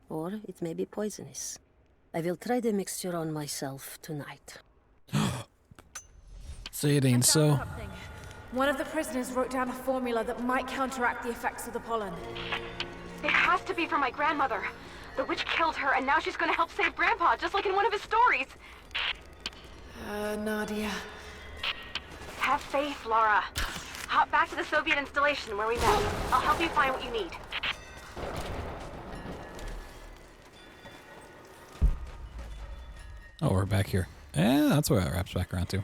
Or it may be poisonous. I will try the mixture on myself tonight. Say it ain't so. One of the prisoners wrote down a formula that might counteract the effects of the pollen. It has to be for my grandmother. The witch killed her, and now she's gonna help save Grandpa, just like in one of his stories. Nadia. Have faith, Laura. Hop back to the Soviet installation where we met. I'll help you find what you need. Oh, we're back here. Yeah, that's where it wraps back around to.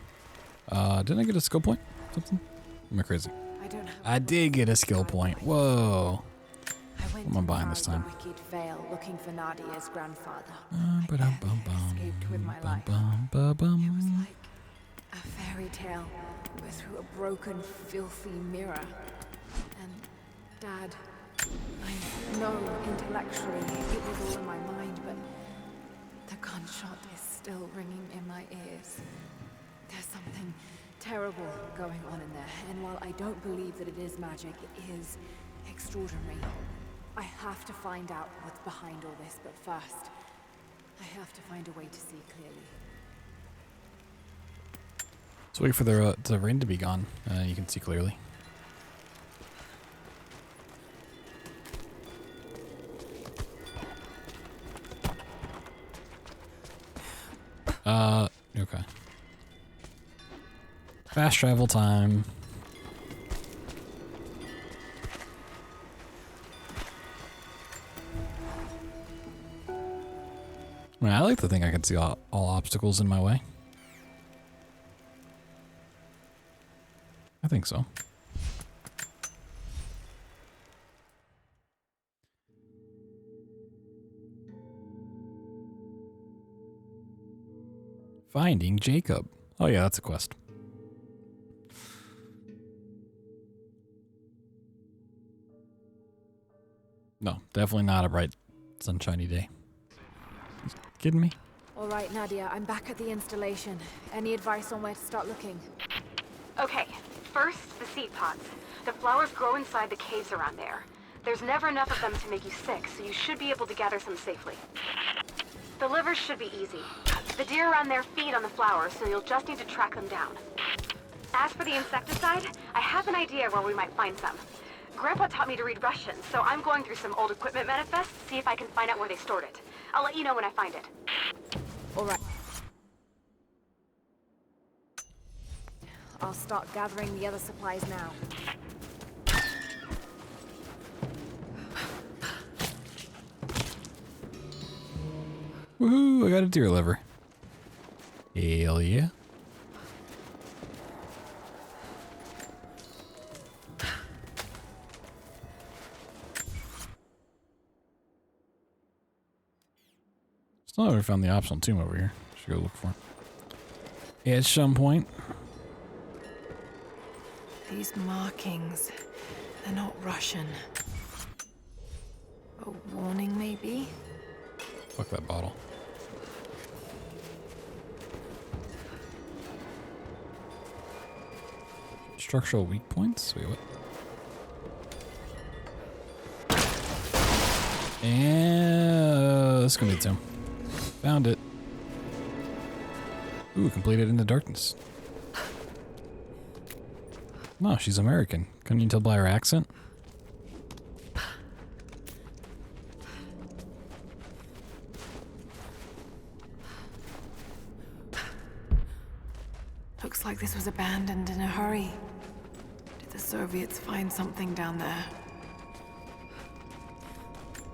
Didn't I get a skill point? Something? Am I crazy? I did get a skill point. Whoa. What am I buying this time? Wicked Vale, looking for Nadia's grandfather. Escaped with my life. It was like a fairy tale, but through a broken, filthy mirror. And Dad, I know intellectually it was all in my mind, but the gunshot is still ringing in my ears. There's something terrible going on in there, and while I don't believe that it is magic, it is extraordinary. I have to find out what's behind all this, but first, I have to find a way to see clearly. Let's wait for the rain to be gone. You can see clearly. Okay. Fast travel time. I mean, I like to think I can see all obstacles in my way. I think so. Finding Jacob. Oh yeah, that's a quest. No, definitely not a bright, sunshiny day. Kidding me? All right, Nadia, I'm back at the installation. Any advice on where to start looking? Okay, First, the seed pods. The flowers grow inside the caves around there. There's never enough of them to make you sick, so you should be able to gather some safely. The livers should be easy. The deer around there feed on the flowers, so you'll just need to track them down. As for the insecticide, I have an idea where we might find some. Grandpa taught me to read Russian, so I'm going through some old equipment manifests to see if I can find out where they stored it. I'll let you know when I find it. All right. I'll start gathering the other supplies now. Woohoo! I got a deer liver. Hell yeah. Still never found the optional tomb over here. Should go look for it. At some point. These markings, they're not Russian. A warning, maybe? Fuck that bottle. Structural weak points? Wait, what? And this is gonna be a tomb. Found it. Ooh, completed in the darkness. No, she's American. Couldn't you tell by her accent? Looks like this was abandoned in a hurry. Did the Soviets find something down there?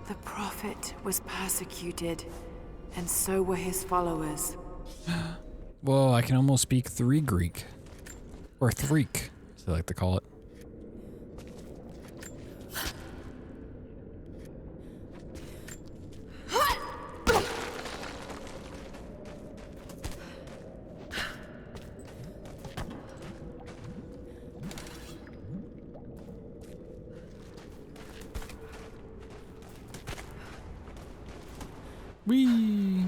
The Prophet was persecuted, and so were his followers. Whoa, I can almost speak 3 Greek. Or Threek, as they like to call it. Whee!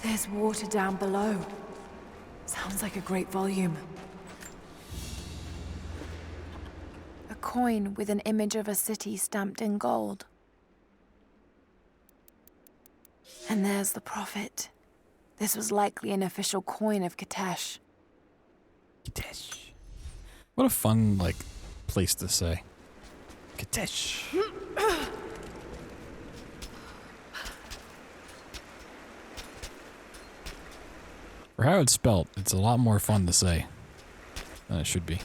There's water down below. Sounds like a great volume. A coin with an image of a city stamped in gold. And there's the Prophet. This was likely an official coin of Katesh. Katesh. What a fun, like, place to say. Katesh. For how it's spelt, it's a lot more fun to say than it should be.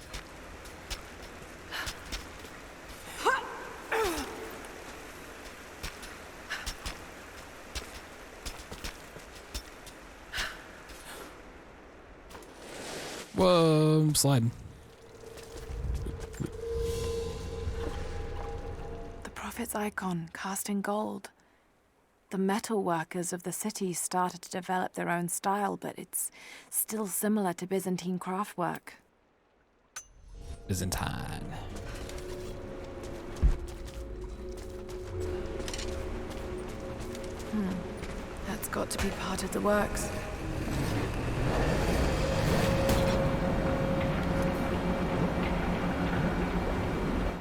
Whoa, I'm sliding. The Prophet's icon, cast in gold. The metal workers of the city started to develop their own style, but it's still similar to Byzantine craftwork. Byzantine. That's got to be part of the works.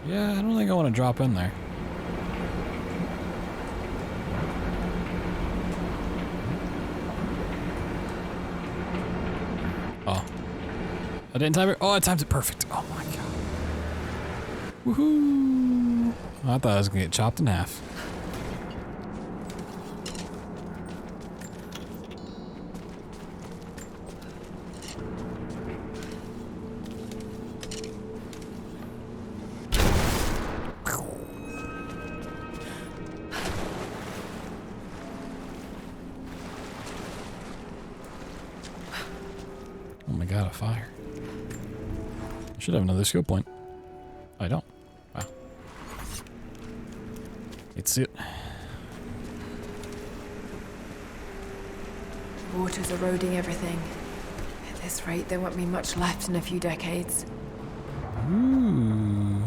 Yeah, I don't think I want to drop in there. Oh. I didn't time it. Oh, I timed it perfect. Oh my god. Woohoo! I thought I was gonna get chopped in half. Oh my god, a fire. I should have another skill point. I don't. Wow. It's it. Water's eroding everything. At this rate, there won't be much left in a few decades. Ooh.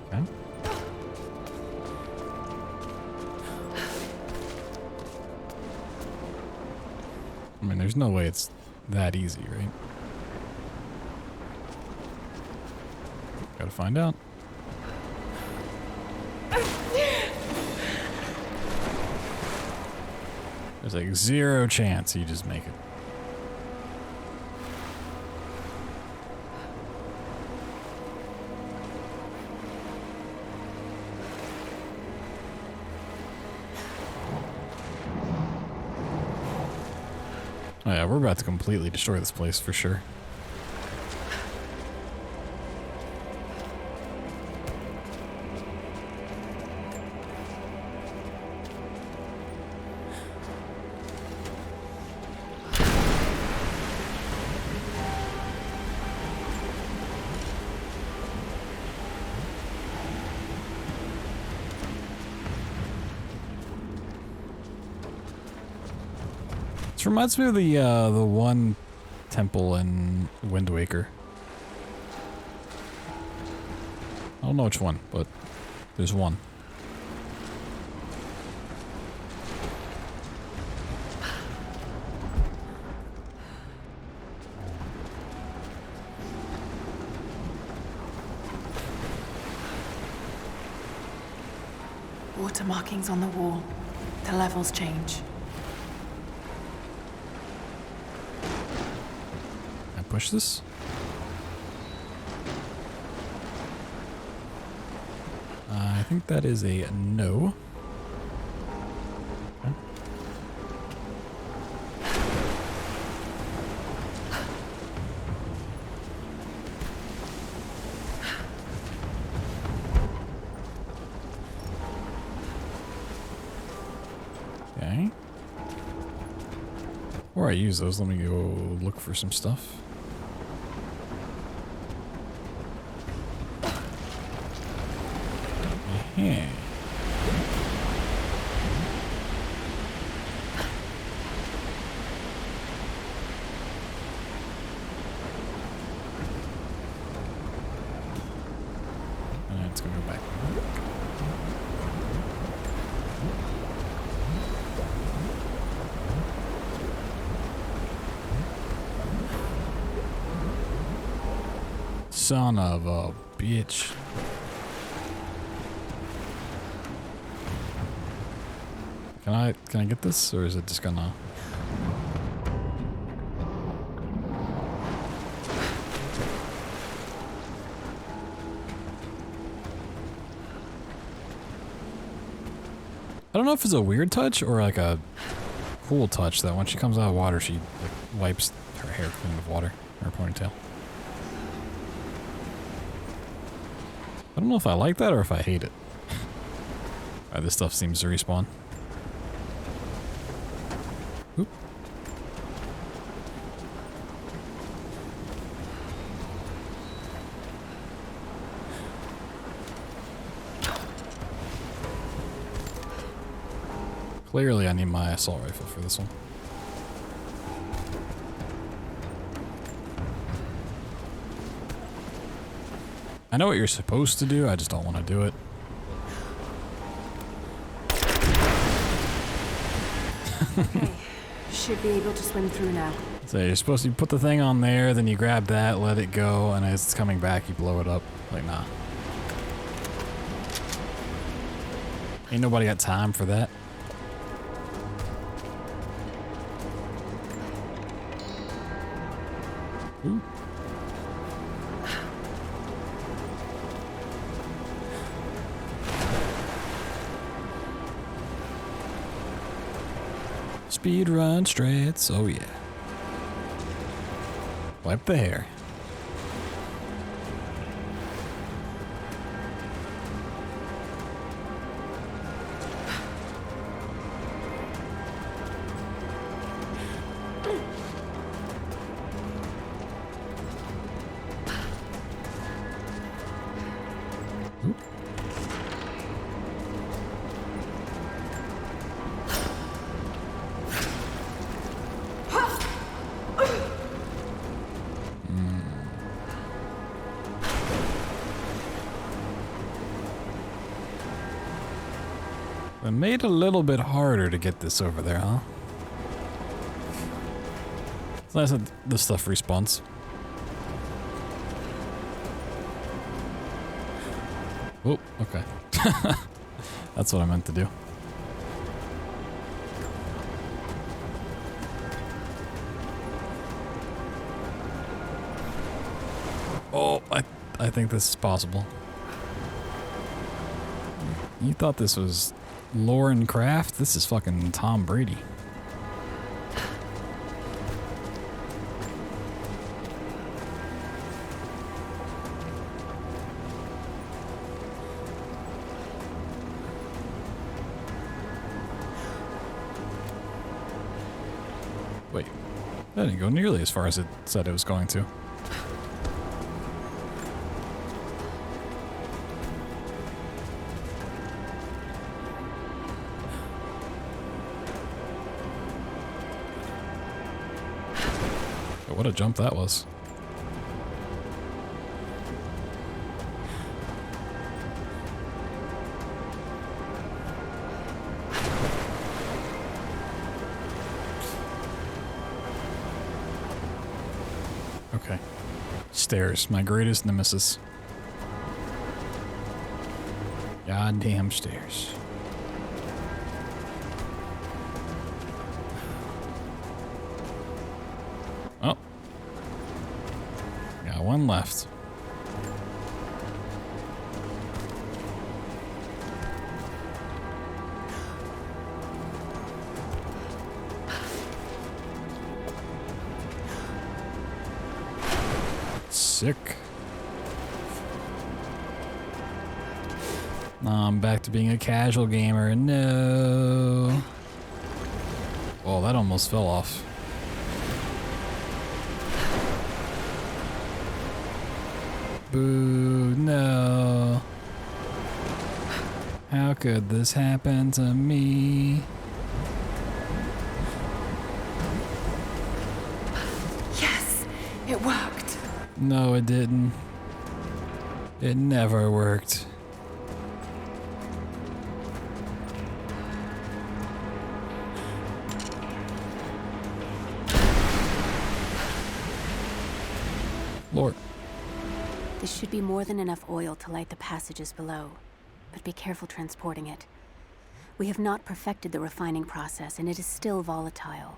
Okay. mean, there's no way it's that easy, right? Gotta find out. There's like 0 chance you just make it. Oh yeah, we're about to completely destroy this place for sure. This reminds me of the one temple in Wind Waker. I don't know which one, but there's one. Water markings on the wall. The levels change. Push this. I think that is a no. Okay. Okay. Before I use those, let me go look for some stuff. Yeah. And it's gonna go back. Son of a bitch. Can I get this, or is it just gonna? I don't know if it's a weird touch or like a cool touch that when she comes out of water, she like wipes her hair clean with water, her ponytail. I don't know if I like that or if I hate it. Alright, this stuff seems to respawn. Oop. Clearly I need my assault rifle for this one. I know what you're supposed to do, I just don't want to do it. Okay, should be able to swim through now. So you're supposed to put the thing on there, then you grab that, let it go, and as it's coming back, you blow it up. Like, nah. Ain't nobody got time for that. Ooh. Speed run strats, oh yeah. Wipe the hair. It made it a little bit harder to get this over there, huh? It's nice that this stuff respawns. Oh, okay. That's what I meant to do. Oh, I think this is possible. You thought this was Lauren Kraft? This is fucking Tom Brady. Wait, that didn't go nearly as far as it said it was going to. What a jump that was. Okay. Stairs, my greatest nemesis. Goddamn stairs. Oh. Got one left. Sick. I'm back to being a casual gamer. No. Oh, that almost fell off. Boo, no. How could this happen to me? Yes, it worked. No, it didn't. It never worked. Lord. This should be more than enough oil to light the passages below, but be careful transporting it. We have not perfected the refining process, and it is still volatile.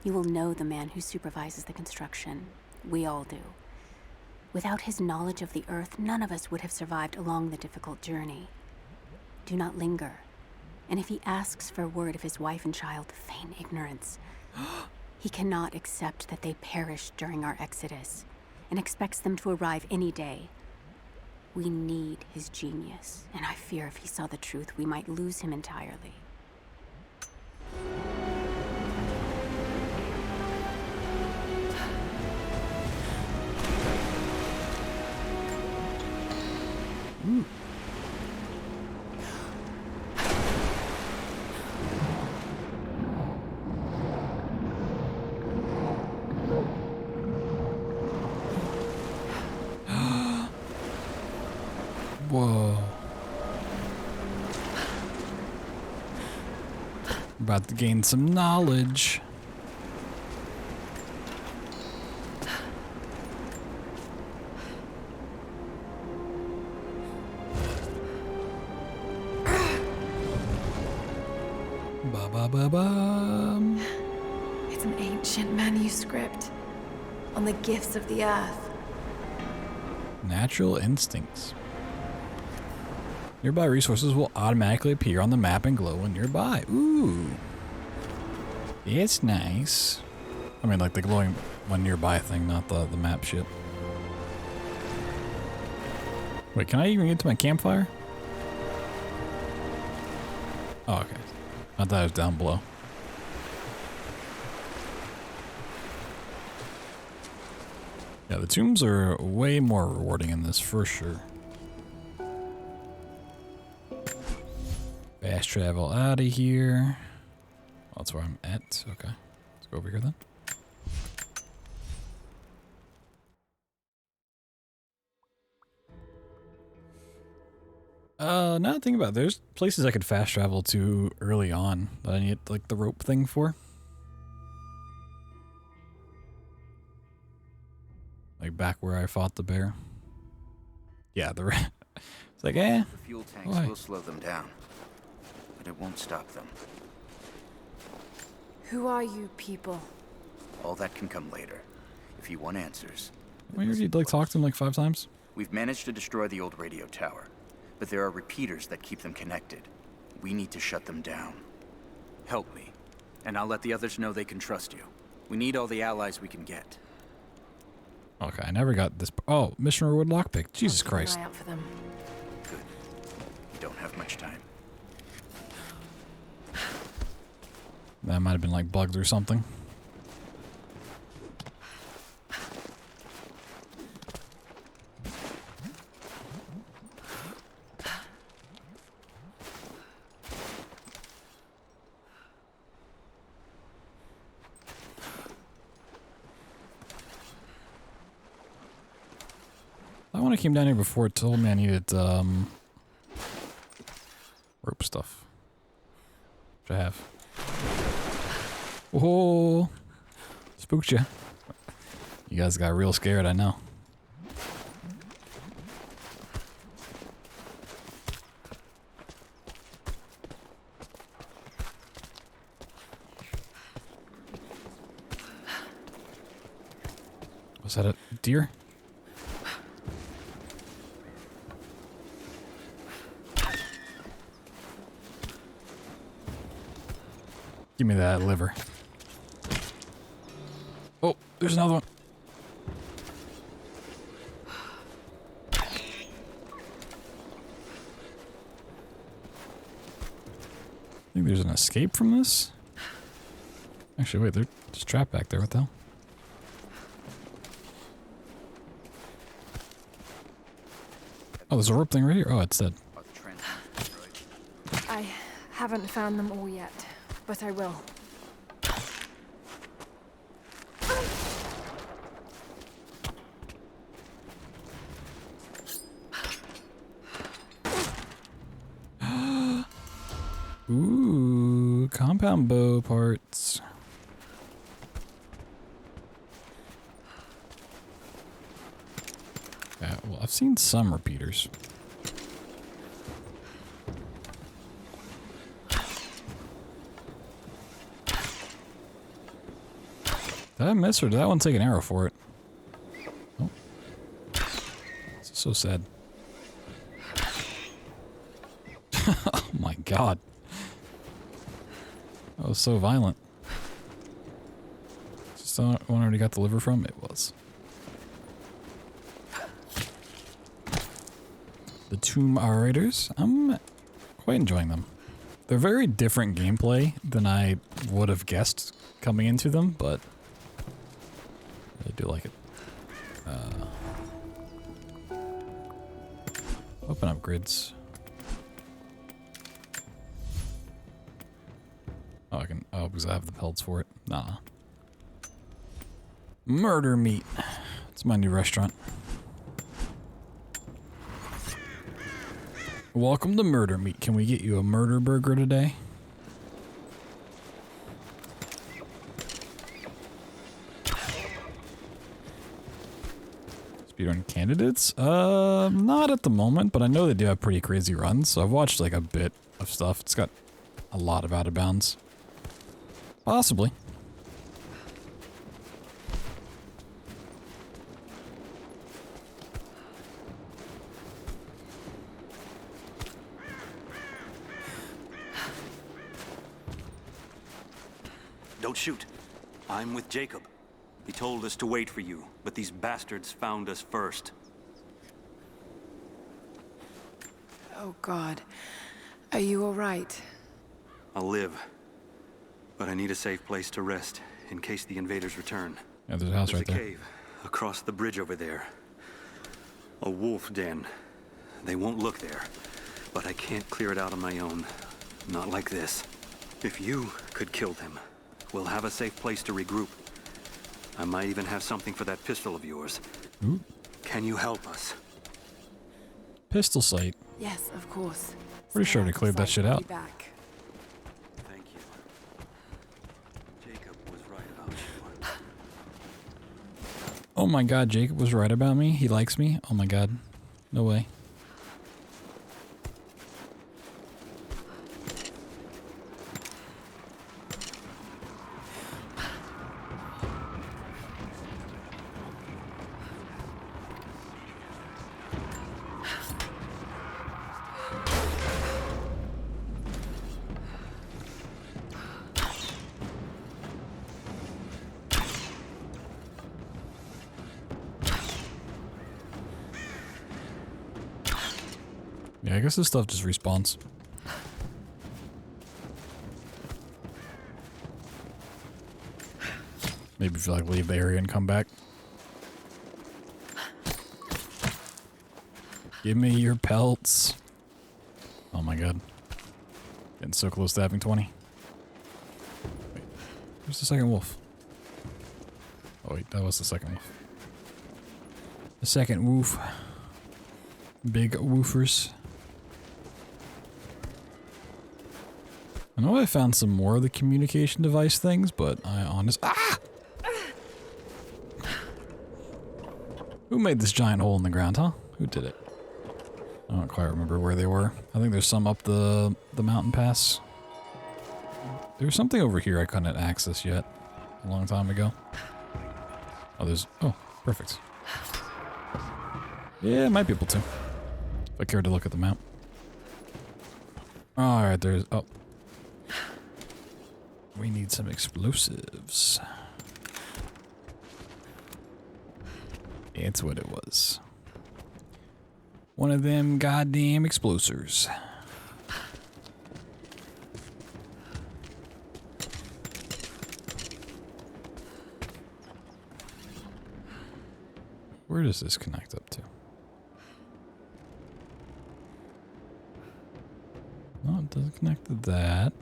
You will know the man who supervises the construction. We all do. Without his knowledge of the Earth, none of us would have survived along the difficult journey. Do not linger. And if he asks for word of his wife and child, feign ignorance. He cannot accept that they perished during our exodus, and expects them to arrive any day. We need his genius, and I fear if he saw the truth, we might lose him entirely. Ooh. Whoa. About to gain some knowledge. Ba-ba-ba-bum. It's an ancient manuscript on the gifts of the earth. Natural instincts. Nearby resources will automatically appear on the map and glow when nearby. Ooh. It's nice. I mean, like the glowing when nearby thing, not the map shit. Wait, can I even get to my campfire? Oh, okay. I thought it was down below. Yeah, the tombs are way more rewarding in this for sure. Fast travel out of here. Oh, that's where I'm at. Okay. Let's go over here then. Now that I think about it, there's places I could fast travel to early on that I need like the rope thing for. Like back where I fought the bear. Yeah, the it's like, eh. The fuel tanks will slow them down, but it won't stop them. Who are you people? All that can come later. If you want answers. I heard you'd like talk to him like 5 times. We've managed to destroy the old radio tower, but there are repeaters that keep them connected. We need to shut them down. Help me, and I'll let the others know they can trust you. We need all the allies we can get. Okay, I never got this. Oh, mission reward lockpick. Jesus Christ. Keep an eye out for them. Good. We don't have much time. That might have been like bugged or something. When I came down here before, it told me I needed rope stuff, which I have. Whoa, spooked you. You guys got real scared, I know. Was that a deer? Give me that liver. Oh, there's another one. I think there's an escape from this. Actually, wait, there's a trap back there. What the hell? Oh, there's a rope thing right here. Oh, it's dead. I haven't found them all yet, but I will. Ooh, compound bow parts. Yeah, well, I've seen some repeaters. Did I miss or did that one take an arrow for it? Oh. This is so sad. Oh my god. That was so violent. Is this the one I already got the liver from? It was. The Tomb Raiders. I'm quite enjoying them. They're very different gameplay than I would have guessed coming into them, but I do like it. Open upgrades. Oh, I can. Oh, because I have the pelts for it. Nah. Murder meat. It's my new restaurant. Welcome to Murder Meat. Can we get you a murder burger today? Speedrun candidates? Not at the moment, but I know they do have pretty crazy runs, so I've watched like a bit of stuff. It's got a lot of out of bounds. Possibly. Don't shoot. I'm with Jacob. He told us to wait for you, but these bastards found us first. Oh, God. Are you all right? I'll live. But I need a safe place to rest, in case the invaders return. Yeah, there's a house right there. There's a cave across the bridge over there. A wolf den. They won't look there, but I can't clear it out on my own. Not like this. If you could kill them, we'll have a safe place to regroup. I might even have something for that pistol of yours. Ooh. Can you help us? Pistol sight. Yes, of course. Pretty sure they cleared that shit out. Back. Thank you. Jacob was right about you. Oh Oh my god, Jacob was right about me. He likes me. Oh my god. No way. Yeah, I guess this stuff just respawns. Maybe if you like leave the area and come back. Give me your pelts. Oh my god. Getting so close to having 20. Wait, where's the second wolf? Oh wait, that was the second wolf. The second wolf. Big woofers. I know I found some more of the communication device things, but I honestly... Ah! Who made this giant hole in the ground, huh? Who did it? I don't quite remember where they were. I think there's some up the mountain pass. There's something over here I couldn't access yet. A long time ago. Oh, there's... Oh, perfect. Yeah, I might be able to. If I care to look at the map. Alright, there's... Oh. We need some explosives. It's what it was. One of them goddamn explosers. Where does this connect up to? No, it doesn't connect to that.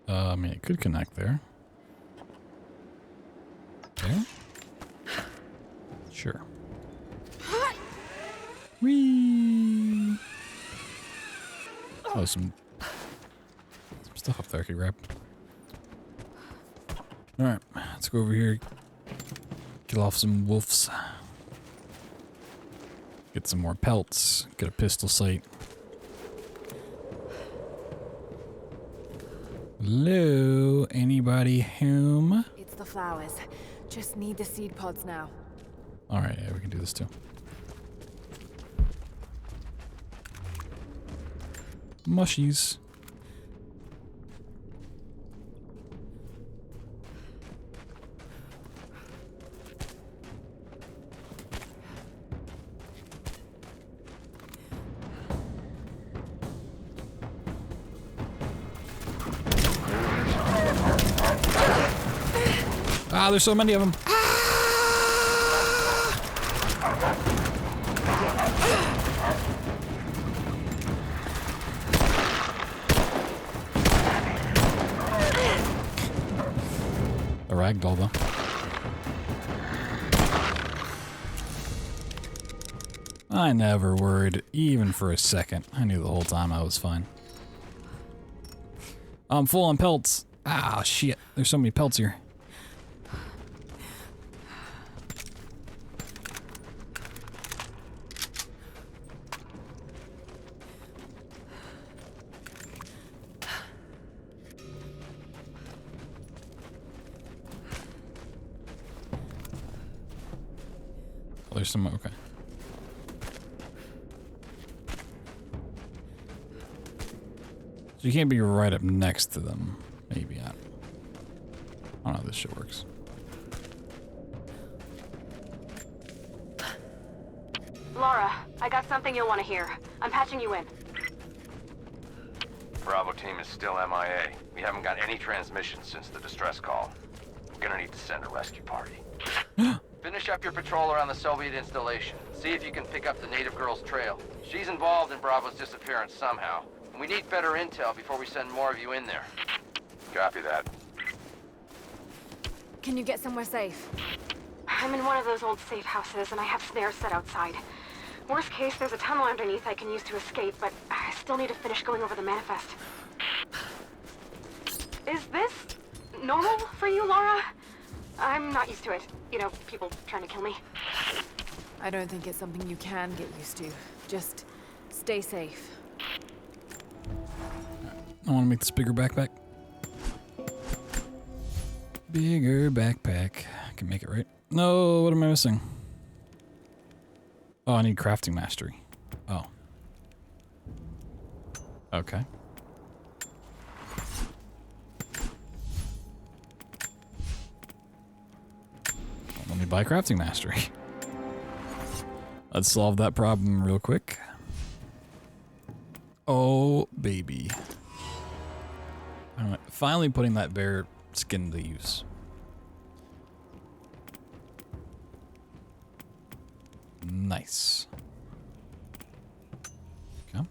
I mean, it could connect there. There? Sure. Whee! Oh, some stuff up there I could grab. Alright, let's go over here. Kill off some wolves. Get some more pelts. Get a pistol sight. Hello? Anybody home? It's the flowers. Just need the seed pods now. Alright, yeah, we can do this too. Mushies. Ah, there's so many of them. A ragdoll, though. I never worried, even for a second. I knew the whole time I was fine. I'm full on pelts. Ah, shit. There's so many pelts here. There's some, okay. So you can't be right up next to them. Maybe, I don't know how this shit works. Laura, I got something you'll want to hear. I'm patching you in. Bravo team is still MIA. We haven't got any transmissions since the distress call. We're gonna need to send a rescue party. Finish up your patrol around the Soviet installation. See if you can pick up the native girl's trail. She's involved in Bravo's disappearance somehow. And we need better intel before we send more of you in there. Copy that. Can you get somewhere safe? I'm in one of those old safe houses, and I have snares set outside. Worst case, there's a tunnel underneath I can use to escape, but I still need to finish going over the manifest. Is this normal for you, Laura? I'm not used to it. You know, people trying to kill me. I don't think it's something you can get used to. Just stay safe. I want to make this bigger backpack. Bigger backpack. I can make it, right? No, what am I missing? Oh, I need crafting mastery. Oh. Okay. Well, let me buy crafting mastery. Let's solve that problem real quick. Oh, baby. Alright, finally putting that bear skin to use. Nice. Okay.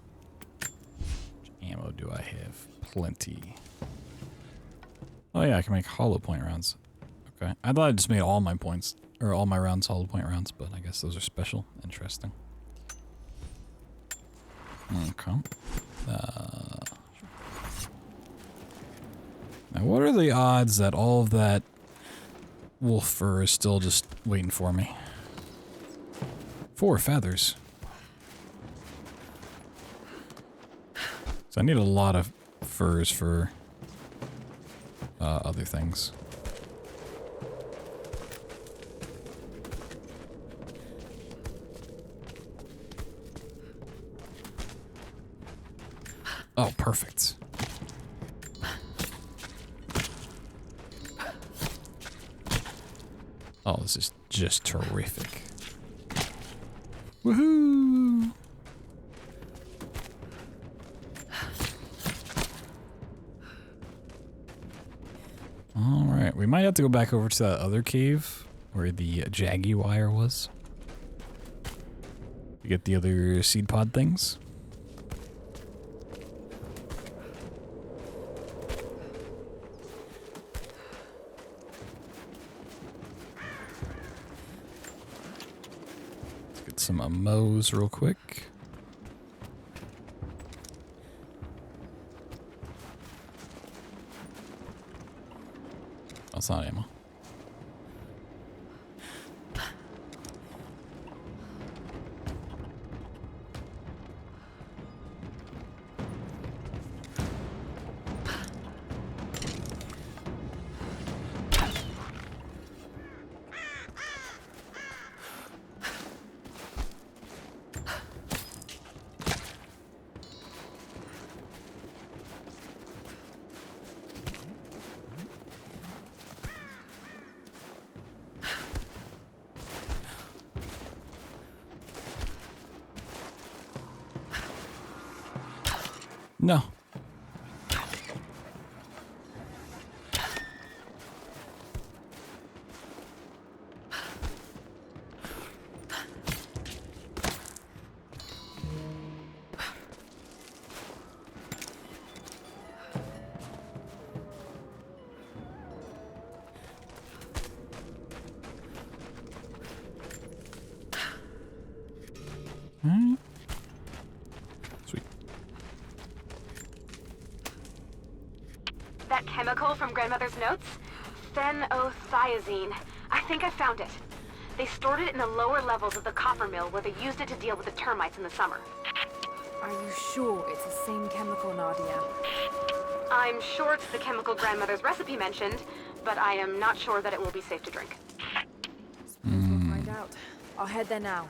Which ammo do I have? Plenty. Oh yeah, I can make hollow point rounds. Okay. I thought I just made all my points, or all my rounds hollow point rounds, but I guess those are special. Interesting. Okay. Now what are the odds that all of that wolf fur is still just waiting for me? 4 feathers. So I need a lot of furs for other things. Oh, perfect. Oh, this is just terrific. Woohoo! Alright, we might have to go back over to that other cave where the jaggy wire was to get the other seed pod things. Some Mo's real quick. That's not ammo. No. That chemical from Grandmother's notes? Phenothiazine. I think I found it. They stored it in the lower levels of the copper mill where they used it to deal with the termites in the summer. Are you sure it's the same chemical, Nadia? I'm sure it's the chemical Grandmother's recipe mentioned, but I am not sure that it will be safe to drink. We'll find out. I'll head there now.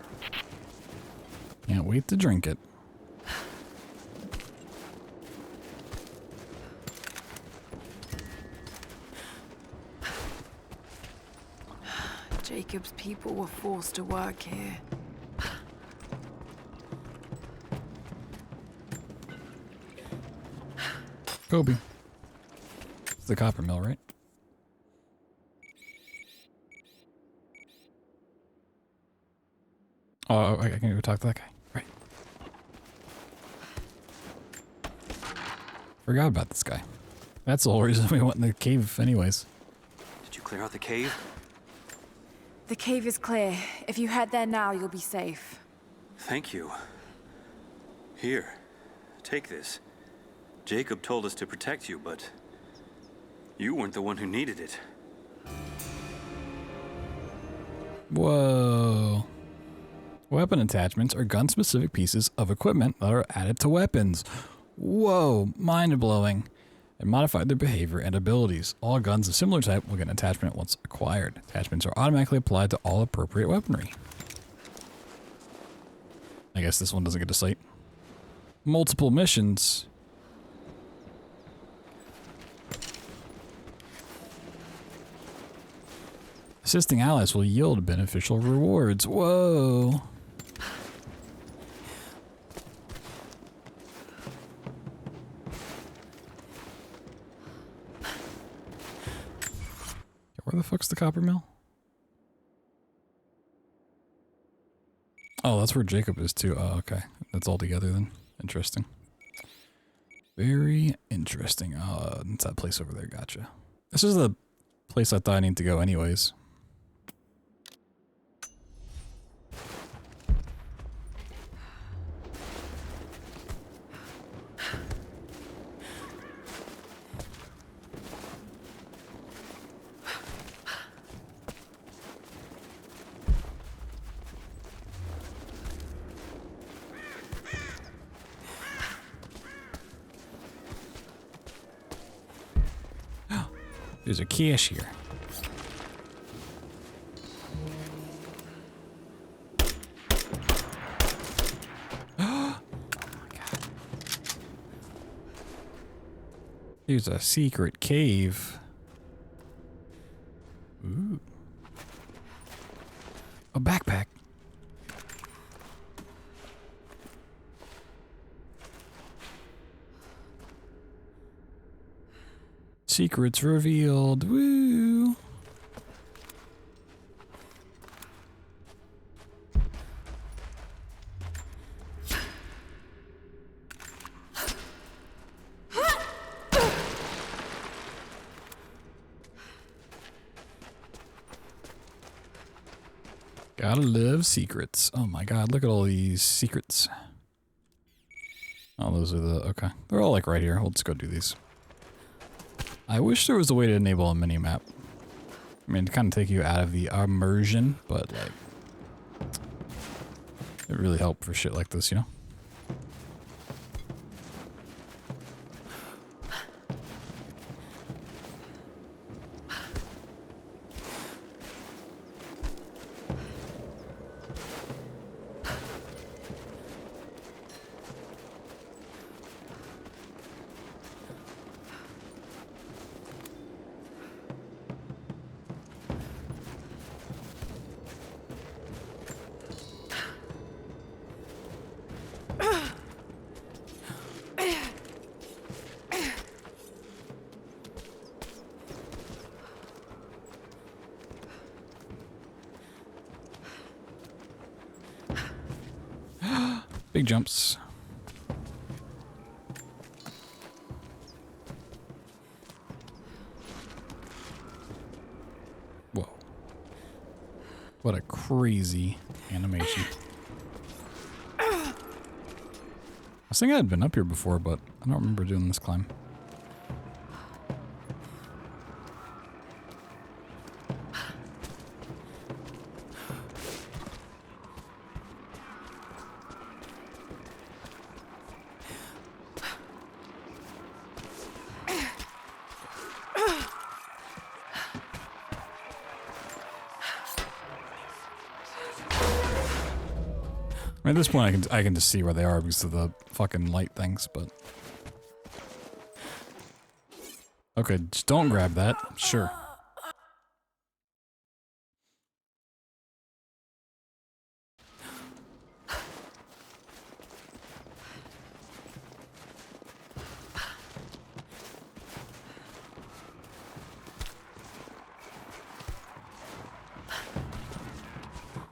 Can't wait to drink it. Jacob's people were forced to work here. Kobe. It's the copper mill, right? Oh, I can go talk to that guy. Right. Forgot about this guy. That's the whole reason we went in the cave anyways. Did you clear out the cave? The cave is clear. If you head there now, you'll be safe. Thank you. Here, take this. Jacob told us to protect you, but you weren't the one who needed it. Whoa. Weapon attachments are gun-specific pieces of equipment that are added to weapons. Whoa, mind-blowing. And modify their behavior and abilities. All guns of similar type will get an attachment once acquired. Attachments are automatically applied to all appropriate weaponry. I guess this one doesn't get a sight. Multiple missions. Assisting allies will yield beneficial rewards. Whoa. Where the fuck's the copper mill? Oh, that's where Jacob is too. Oh, okay. That's all together then. Interesting. Very interesting. Oh, it's that place over there. Gotcha. This is the place I thought I need to go anyways. There's a cashier. Oh my god. There's a secret cave. Ooh. A backpack. Secrets revealed. Woo. Gotta love secrets. Oh my god, look at all these secrets. Oh, those are the... okay. They're all like right here. Let's go do these. I wish there was a way to enable a mini-map. I mean, to kind of take you out of the immersion, but like... it really helped for shit like this, you know? Big jumps. Whoa. What a crazy animation. I was thinking I'd been up here before, but I don't remember doing this climb. At this point, I can just see where they are because of the fucking light things, but... okay, just don't grab that. Sure.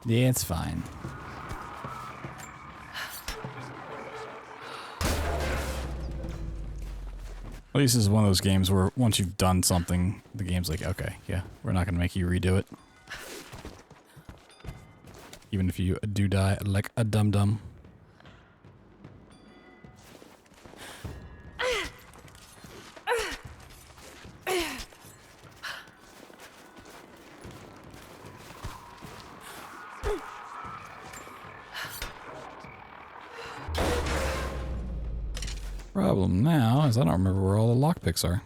Yeah, it's fine. At least this is one of those games where once you've done something, the game's like, okay, yeah, we're not going to make you redo it. Even if you do die like a dum-dum. Problem now is I don't remember where all the lockpicks are.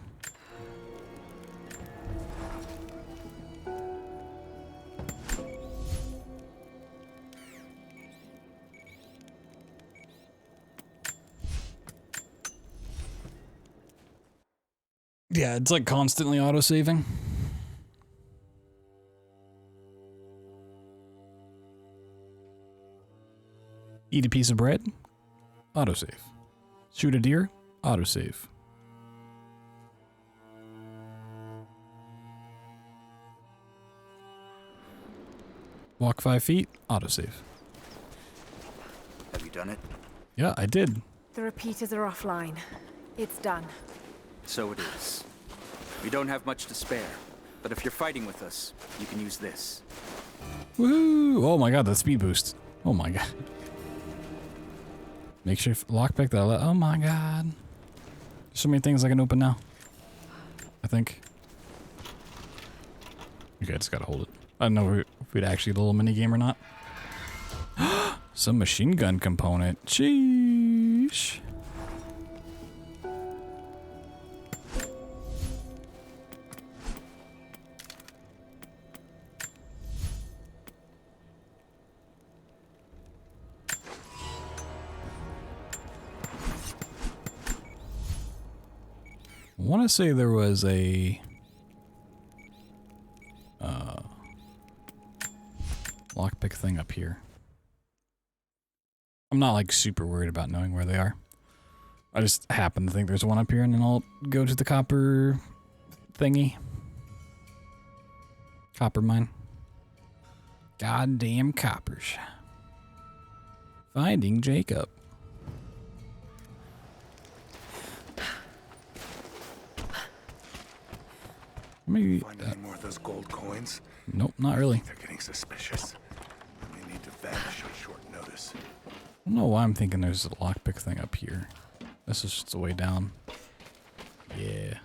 Yeah, it's like constantly auto-saving. Eat a piece of bread, autosave. Shoot a deer, autosave. Walk 5 feet, autosave. Have you done it? Yeah, I did. The repeaters are offline. It's done. So it is. We don't have much to spare, but if you're fighting with us, you can use this. Woohoo! Oh my god, that speed boost. Oh my god. Makeshift lockpick that I let. Oh my god. There's so many things I can open now. I think. Okay, I just gotta hold it. I don't know if we'd actually get a little mini game or not. Some machine gun component. Sheesh. I want to say there was a lockpick thing up here. I'm not like super worried about knowing where they are. I just happen to think there's one up here, and then I'll go to the copper thingy. Copper mine. Goddamn coppers. Finding Jacob. Maybe Find any more of those gold coins? Nope, not really. They're getting suspicious. We need to vanish on short notice. I don't know why I'm thinking there's a lockpick thing up here. This is just the way down. Yeah.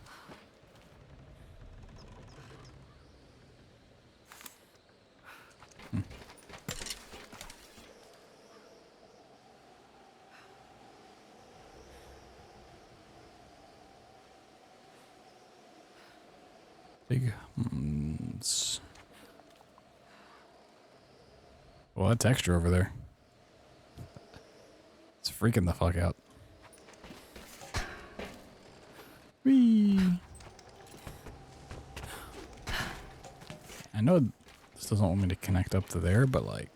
Big humps. Well, that texture over there. It's freaking the fuck out. Whee! I know this doesn't want me to connect up to there, but like...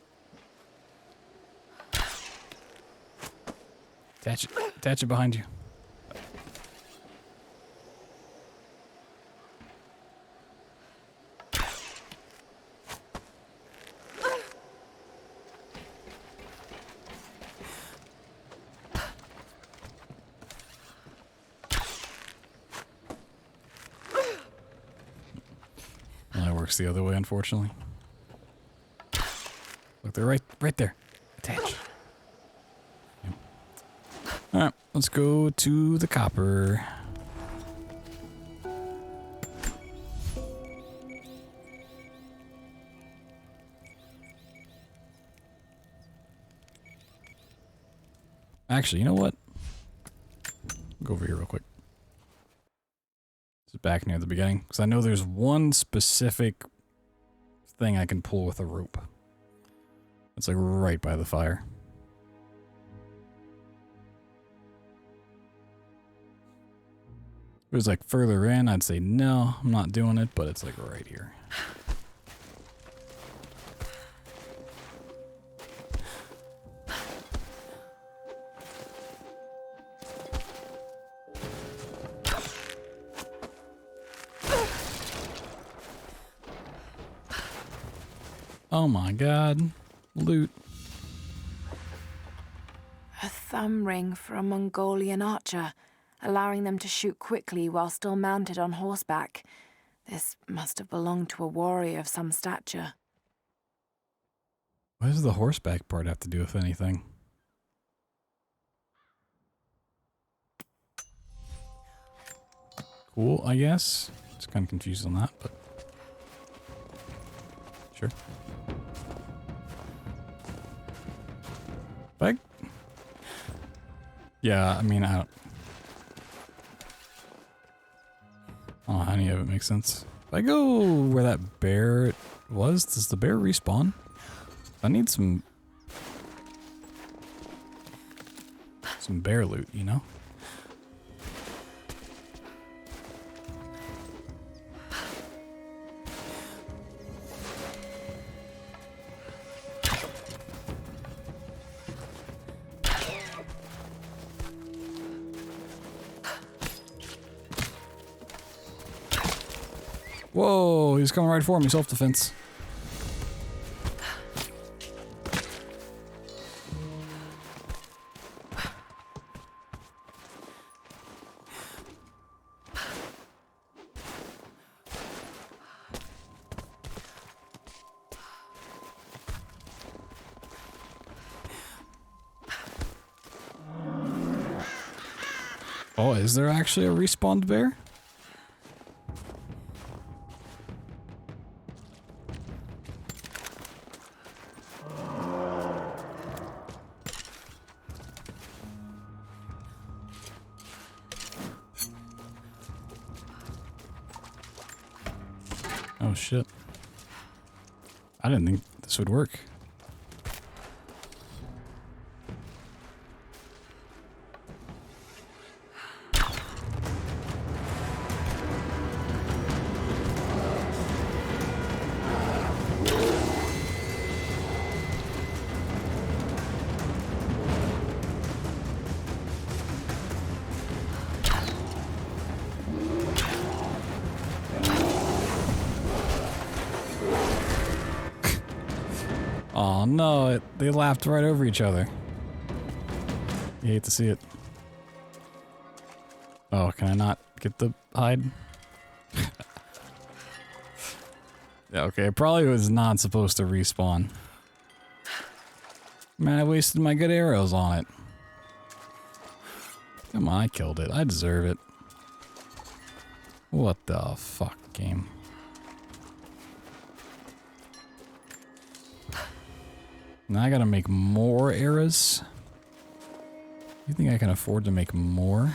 Attach it behind you. The other way, unfortunately. Look, they're right there. Attach. Yep. All right, let's go to the copper. Actually, you know what? Go over here real quick. Back near the beginning, because I know there's one specific thing I can pull with a rope. It's like right by the fire. If it was like further in, I'd say no, I'm not doing it, but it's like right here. Oh my god. Loot. A thumb ring for a Mongolian archer, allowing them to shoot quickly while still mounted on horseback. This must have belonged to a warrior of some stature. What does the horseback part have to do with anything? Cool, I guess. Just kind of confused on that, but sure. Bag? Yeah, I mean, I don't... any of it makes sense. If I go where that bear was, does the bear respawn? I need some bear loot, you know? Whoa, he's coming right for me, self-defense. Oh, is there actually a respawned bear? Oh shit. I didn't think this would work. Oh no, they laughed right over each other. You hate to see it. Oh, can I not get the hide? Yeah, okay, it probably was not supposed to respawn. Man, I wasted my good arrows on it. Come on, I killed it. I deserve it. What the fuck, game? Now I gotta make more arrows. You think I can afford to make more?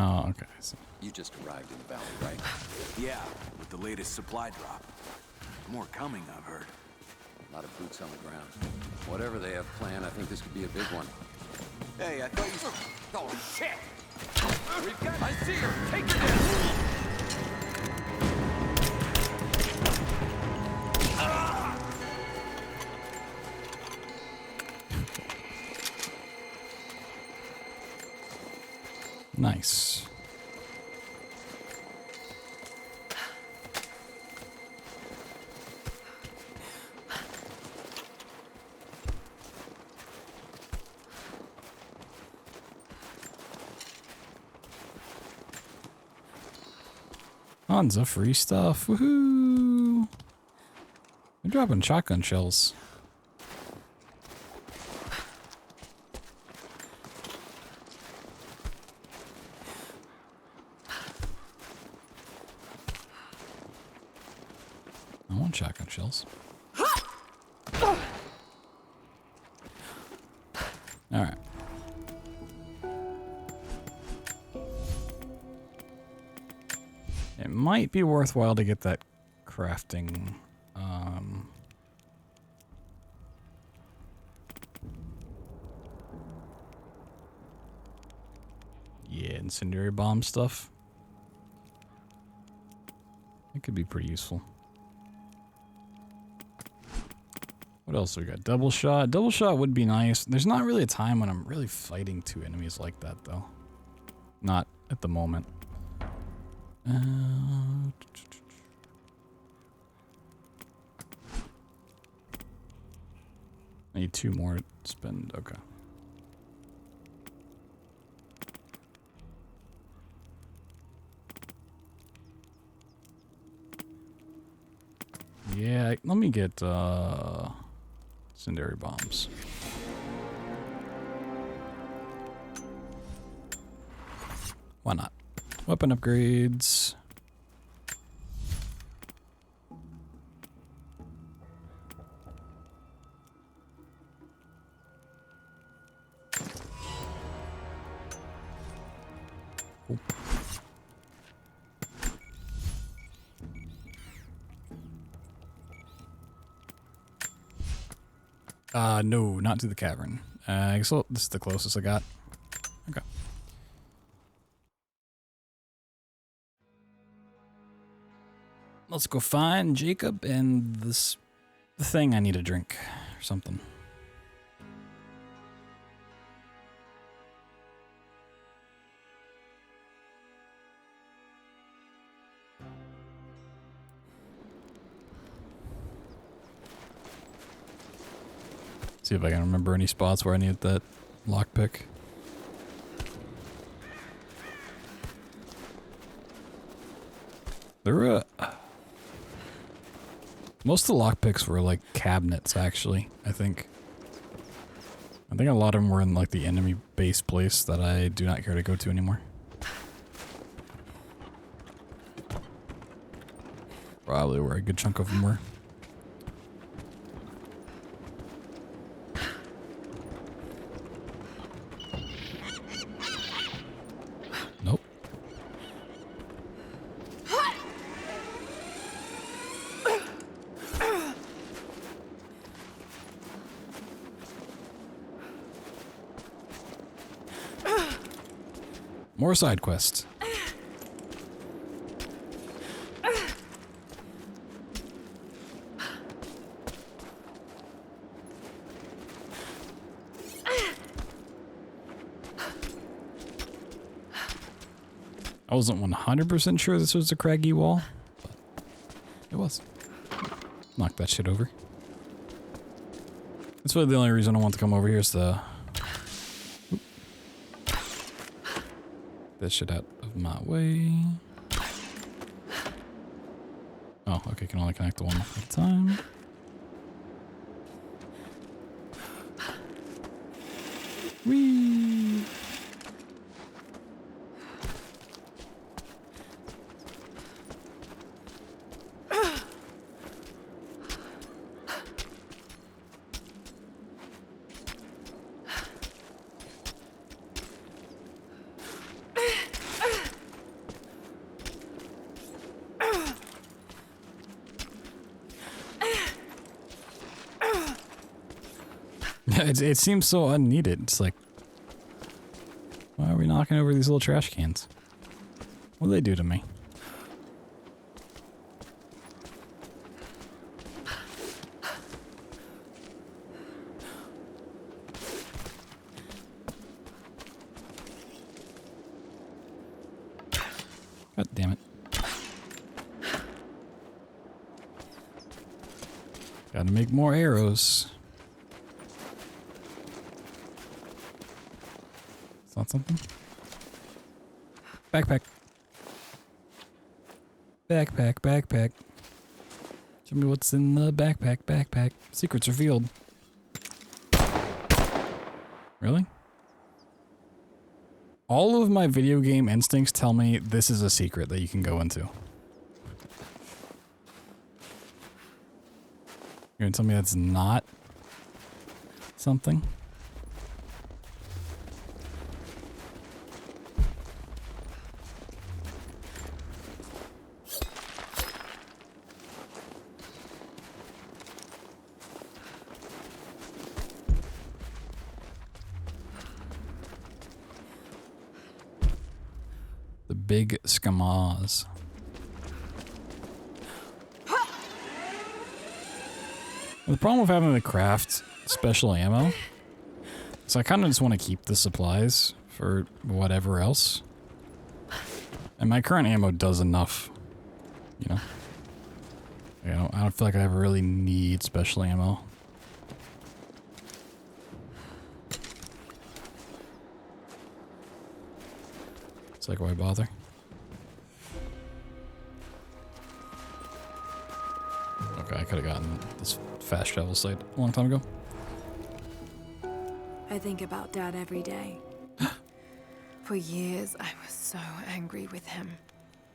Oh, okay. So. You just arrived in the valley, right? Yeah, with the latest supply drop. More coming, I've heard. A lot of boots on the ground. Whatever they have planned, I think this could be a big one. Hey, I thought you... Oh, shit! We've got... I see her! Take her down! Nice. Tons of free stuff. Woohoo! We're dropping shotgun shells. I want shotgun shells. Alright. It might be worthwhile to get that crafting. Yeah, incendiary bomb stuff. It could be pretty useful. What else we got? Double shot. Double shot would be nice. There's not really a time when I'm really fighting two enemies like that, though. Not at the moment. I need 2 more to spend. Okay. Yeah, let me get incendiary bombs. Why not? Weapon upgrades. Cool. No, not to the cavern. I guess this is the closest I got. Okay. Let's go find Jacob and the thing I need a drink or something. See if I can remember any spots where I need that lockpick. There most of the lockpicks were like cabinets, actually, I think. I think a lot of them were in like the enemy base place that I do not care to go to anymore. Probably where a good chunk of them were. Nope. More side quests. I wasn't 100% sure this was a craggy wall, but it was. Knock that shit over. That's really the only reason I want to come over here is to... Oop. This shit out of my way. Oh, okay, can only connect to one at a time. Whee! It seems so unneeded. It's like, why are we knocking over these little trash cans? What do they do to me? God damn it. Gotta make more arrows. Not something? Backpack. Backpack. Show me what's in the backpack. Secrets revealed. Really? All of my video game instincts tell me this is a secret that you can go into. You're gonna tell me that's not something? Big scamas. The problem with having to craft special ammo is I kind of just want to keep the supplies for whatever else. And my current ammo does enough, you know. I don't feel like I ever really need special ammo. It's like, why bother? Okay, I could have gotten this fast travel site a long time ago. I think about Dad every day. For years, I was so angry with him.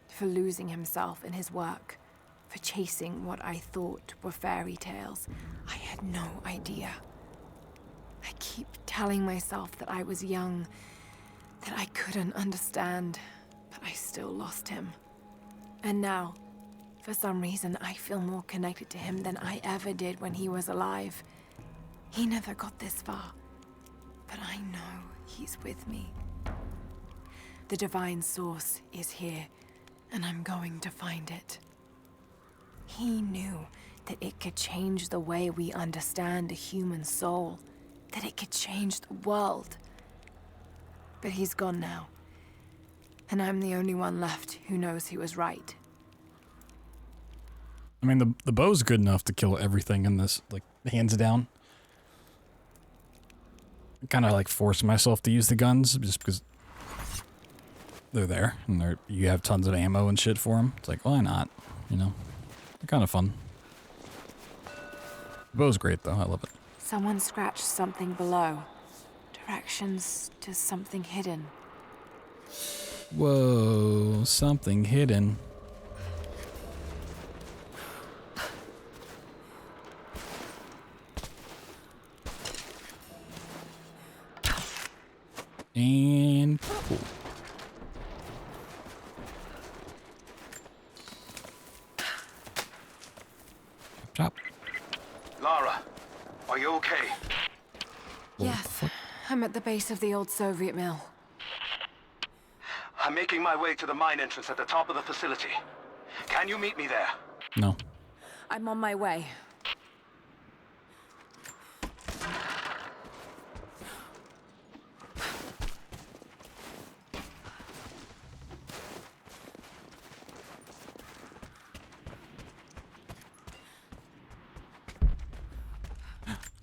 For losing himself in his work. For chasing what I thought were fairy tales. I had no idea. I keep telling myself that I was young, that I couldn't understand, but I still lost him. And now, for some reason, I feel more connected to him than I ever did when he was alive. He never got this far, but I know he's with me. The divine source is here, and I'm going to find it. He knew that it could change the way we understand a human soul, that it could change the world. But he's gone now, and I'm the only one left who knows he was right. I mean, the bow's good enough to kill everything in this, like, hands down. I kind of like force myself to use the guns just because they're there and you have tons of ammo and shit for them. It's like, why not? You know, they're kind of fun. The bow's great though. I love it. Someone scratched something below. Directions to something hidden. Whoa, something hidden. And cool. Chop. Lara, are you okay? Yes, I'm at the base of the old Soviet mill. I'm making my way to the mine entrance at the top of the facility. Can you meet me there? No. I'm on my way.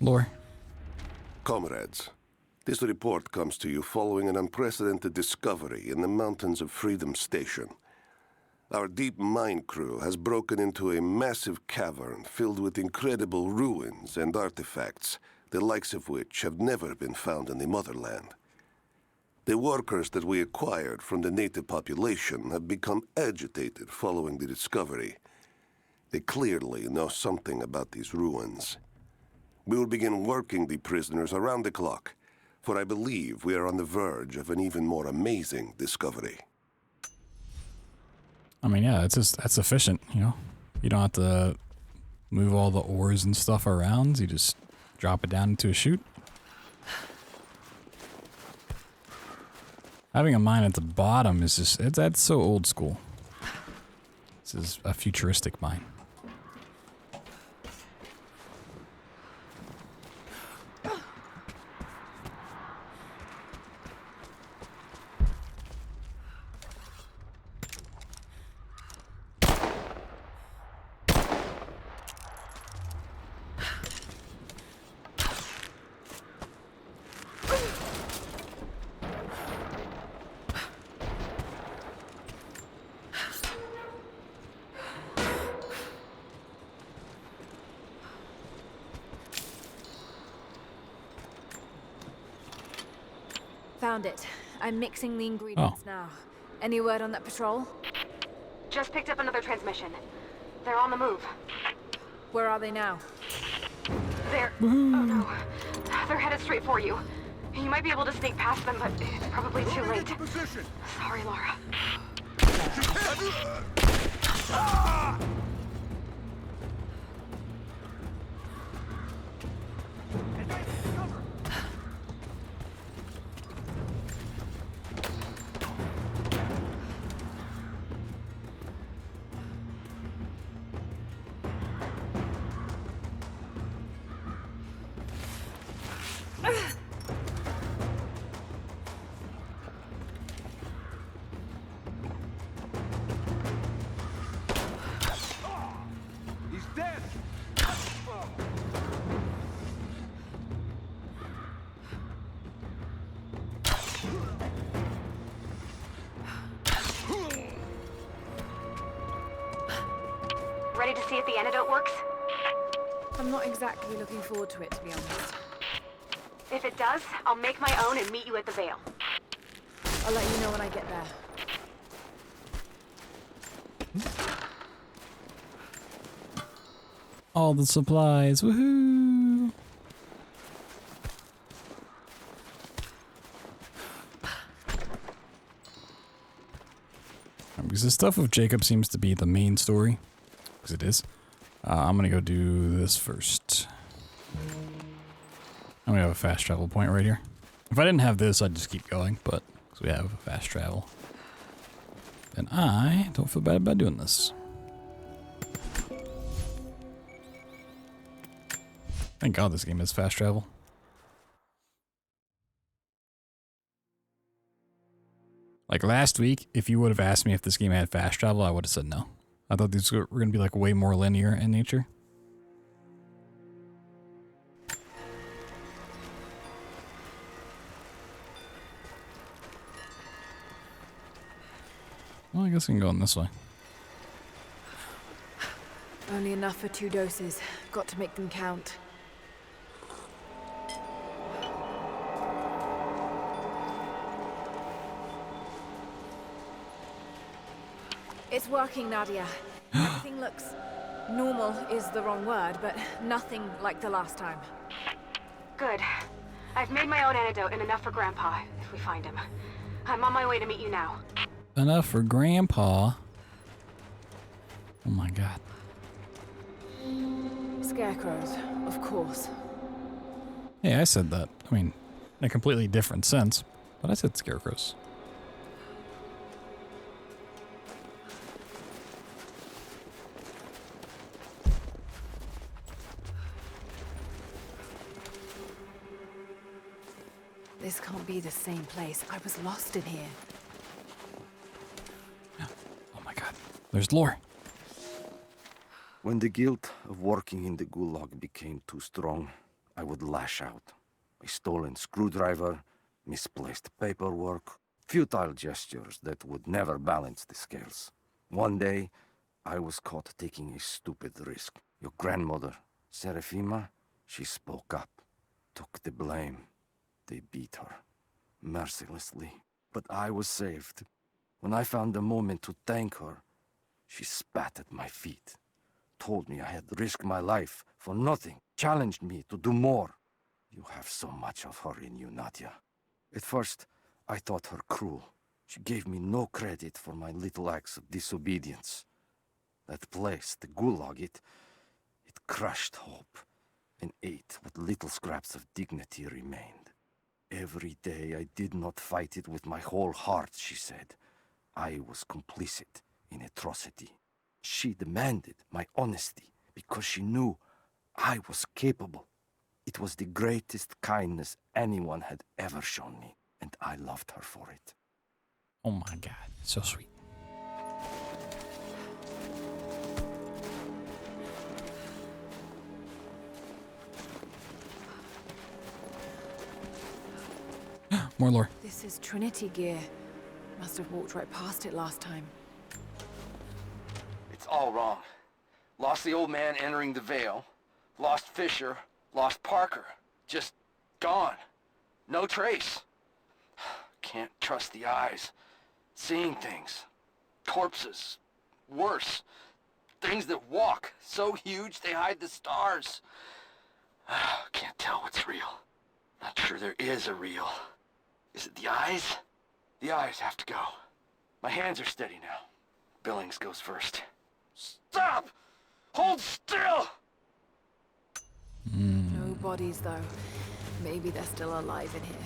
Lore. Comrades, this report comes to you following an unprecedented discovery in the mountains of Freedom Station. Our deep mine crew has broken into a massive cavern filled with incredible ruins and artifacts, the likes of which have never been found in the motherland. The workers that we acquired from the native population have become agitated following the discovery. They clearly know something about these ruins. We will begin working the prisoners around the clock, for I believe we are on the verge of an even more amazing discovery. I mean, yeah, that's efficient, you know? You don't have to move all the ores and stuff around. You just drop it down into a chute. Having a mine at the bottom is just, that's so old school. This is a futuristic mine. Found it. I'm mixing the ingredients now. Any word on that patrol? Just picked up another transmission. They're on the move. Where are they now? They're... Oh no. They're headed straight for you. You might be able to sneak past them, but it's probably too late. Sorry, Laura. Ready to see if the antidote works? I'm not exactly looking forward to it, to be honest. If it does, I'll make my own and meet you at the Vale. I'll let you know when I get there. All the supplies, woohoo! Because the stuff with Jacob seems to be the main story, because it is. I'm gonna go do this first. I'm gonna have a fast travel point right here. If I didn't have this, I'd just keep going, but because we have fast travel, then I don't feel bad about doing this. Thank God this game has fast travel. Like last week, if you would have asked me if this game had fast travel, I would have said no. I thought these were going to be like way more linear in nature. Well, I guess I can go in this way. Only enough for 2 doses. Got to make them count. It's working, Nadia. Everything looks... normal is the wrong word, but nothing like the last time. Good. I've made my own antidote and enough for Grandpa, if we find him. I'm on my way to meet you now. Enough for Grandpa. Oh my God. Scarecrows, of course. Hey, I said that. I mean, in a completely different sense, but I said scarecrows. This can't be the same place. I was lost in here. Oh my God. There's lore. When the guilt of working in the gulag became too strong, I would lash out. A stolen screwdriver, misplaced paperwork, futile gestures that would never balance the scales. One day, I was caught taking a stupid risk. Your grandmother, Serafima, she spoke up, took the blame. They beat her, mercilessly. But I was saved. When I found a moment to thank her, she spat at my feet, told me I had risked my life for nothing, challenged me to do more. You have so much of her in you, Nadia. At first, I thought her cruel. She gave me no credit for my little acts of disobedience. That place, the gulag, it crushed hope and ate what little scraps of dignity remained. Every day I did not fight it with my whole heart, she said. I was complicit in atrocity. She demanded my honesty because she knew I was capable. It was the greatest kindness anyone had ever shown me, and I loved her for it. Oh my God, so sweet. More lore. This is Trinity gear. Must have walked right past it last time. It's all wrong. Lost the old man entering the Vale. Lost Fisher. Lost Parker. Just gone. No trace. Can't trust the eyes. Seeing things. Corpses. Worse. Things that walk. So huge they hide the stars. Can't tell what's real. Not sure there is a real. Is it the eyes? The eyes have to go. My hands are steady now. Billings goes first. Stop! Hold still! No bodies, though. Maybe they're still alive in here.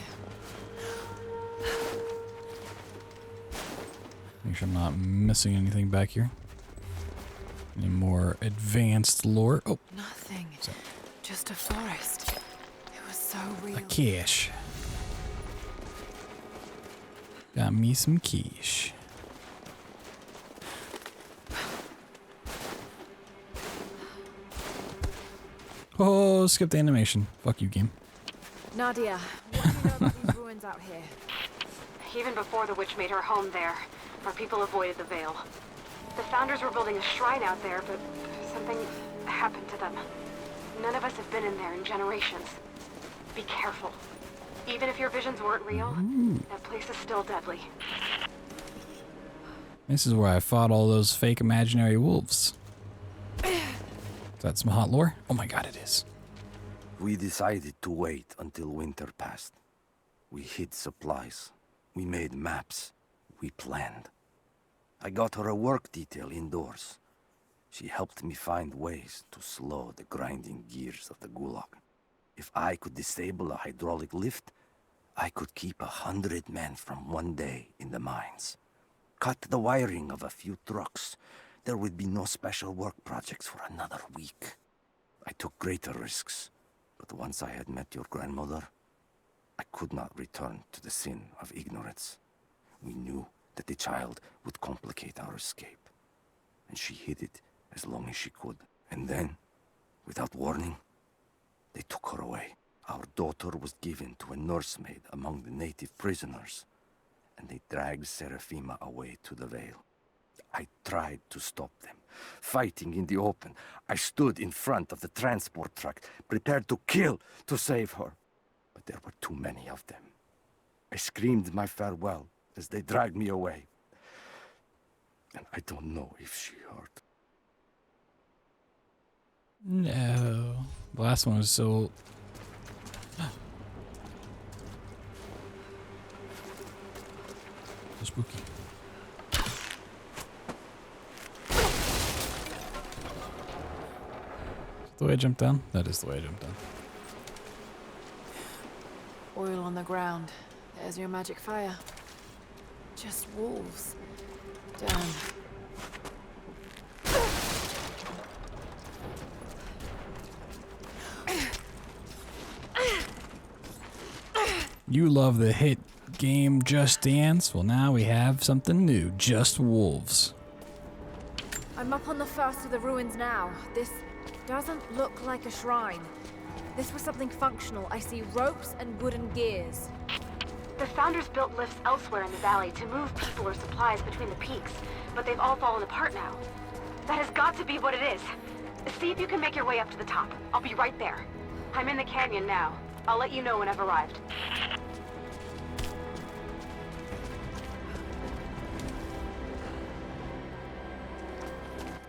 Make sure I'm not missing anything back here. Any more advanced lore? Oh. Nothing. Just a forest. It was so real. A cache. Got me some quiche. Oh, skip the animation. Fuck you, game. Nadia, what do you know about these ruins out here? Even before the witch made her home there, our people avoided the Vale. The Founders were building a shrine out there, but something happened to them. None of us have been in there in generations. Be careful. Even if your visions weren't real, that place is still deadly. This is where I fought all those fake imaginary wolves. Is that some hot lore? Oh my god, it is. We decided to wait until winter passed. We hid supplies. We made maps. We planned. I got her a work detail indoors. She helped me find ways to slow the grinding gears of the gulag. If I could disable a hydraulic lift, I could keep 100 men from one day in the mines. Cut the wiring of a few trucks. There would be no special work projects for another week. I took greater risks, but once I had met your grandmother, I could not return to the sin of ignorance. We knew that the child would complicate our escape, and she hid it as long as she could. And then, without warning, they took her away. Our daughter was given to a nursemaid among the native prisoners, and they dragged Seraphima away to the Vale. I tried to stop them, fighting in the open. I stood in front of the transport truck, prepared to kill to save her. But there were too many of them. I screamed my farewell as they dragged me away. And I don't know if she heard. No. The last one was so... so spooky. The way I jumped down? That is the way I jumped down. Oil on the ground. There's your magic fire. Just wolves. Damn. You love the hit game Just Dance? Well, now we have something new. Just Wolves. I'm up on the first of the ruins now. This doesn't look like a shrine. This was something functional. I see ropes and wooden gears. The Founders built lifts elsewhere in the valley to move people or supplies between the peaks, but they've all fallen apart now. That has got to be what it is. See if you can make your way up to the top. I'll be right there. I'm in the canyon now. I'll let you know when I've arrived.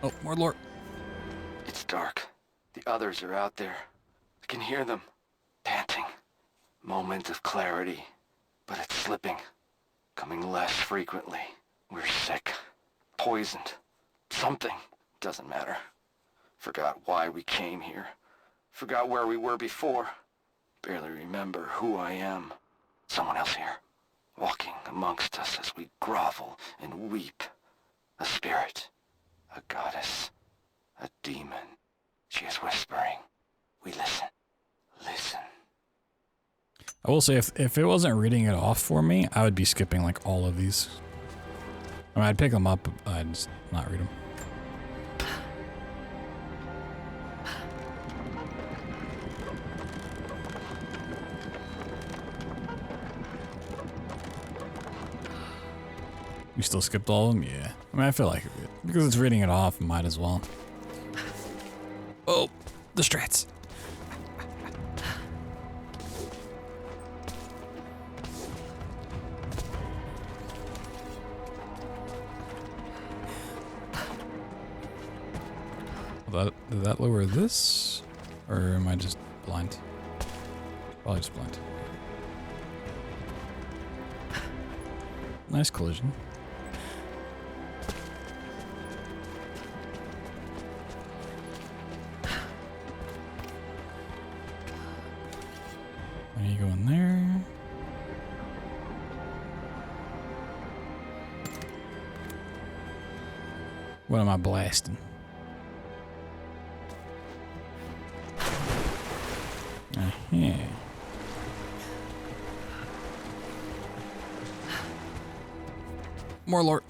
Oh, more lore. It's dark. The others are out there. I can hear them. Panting. Moment of clarity. But it's slipping. Coming less frequently. We're sick. Poisoned. Something. Doesn't matter. Forgot why we came here. Forgot where we were before. Barely remember who I am. Someone else here. Walking amongst us as we grovel and weep. A spirit. A goddess. A demon. She is whispering. We listen. Listen. I will say, if it wasn't reading it off for me, I would be skipping like all of these. I mean, I'd pick them up, but I'd just not read them. You still skipped all of them? Yeah. I mean, I feel like because it's reading it off, might as well. Oh, the strats. Did that lower this? Or am I just blind? Probably just blind. Nice collision. There you go in there. What am I blasting? Yeah. More lore.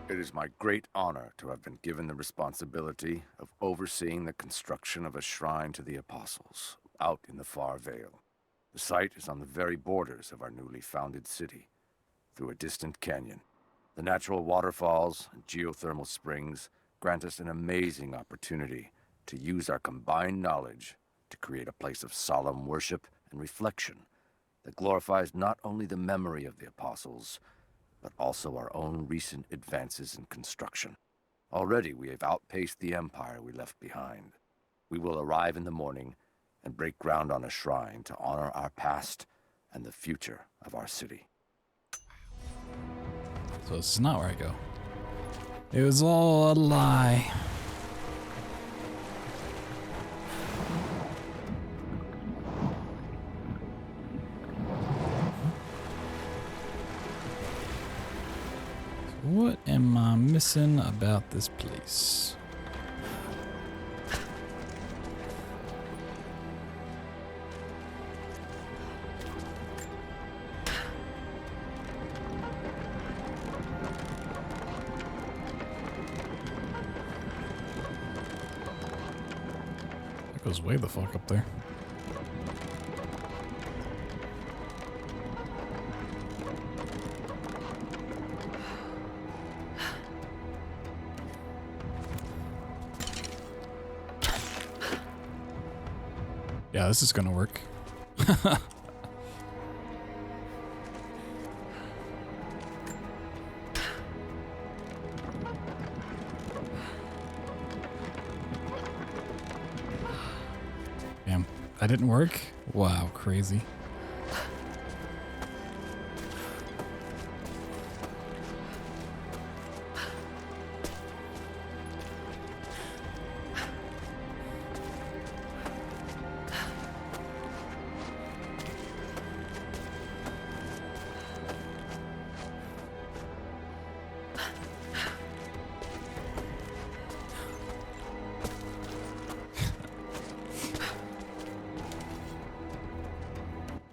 It is my great honor to have been given the responsibility of overseeing the construction of a shrine to the Apostles out in the far Vale. The site is on the very borders of our newly founded city, through a distant canyon. The natural waterfalls and geothermal springs grant us an amazing opportunity to use our combined knowledge to create a place of solemn worship and reflection that glorifies not only the memory of the apostles, but also our own recent advances in construction. Already we have outpaced the empire we left behind. We will arrive in the morning and break ground on a shrine to honor our past and the future of our city. So this is not where I go. It was all a lie. What am I missing about this place? That goes way the fuck up there. Yeah, this is gonna work. Damn, that didn't work? Wow, crazy.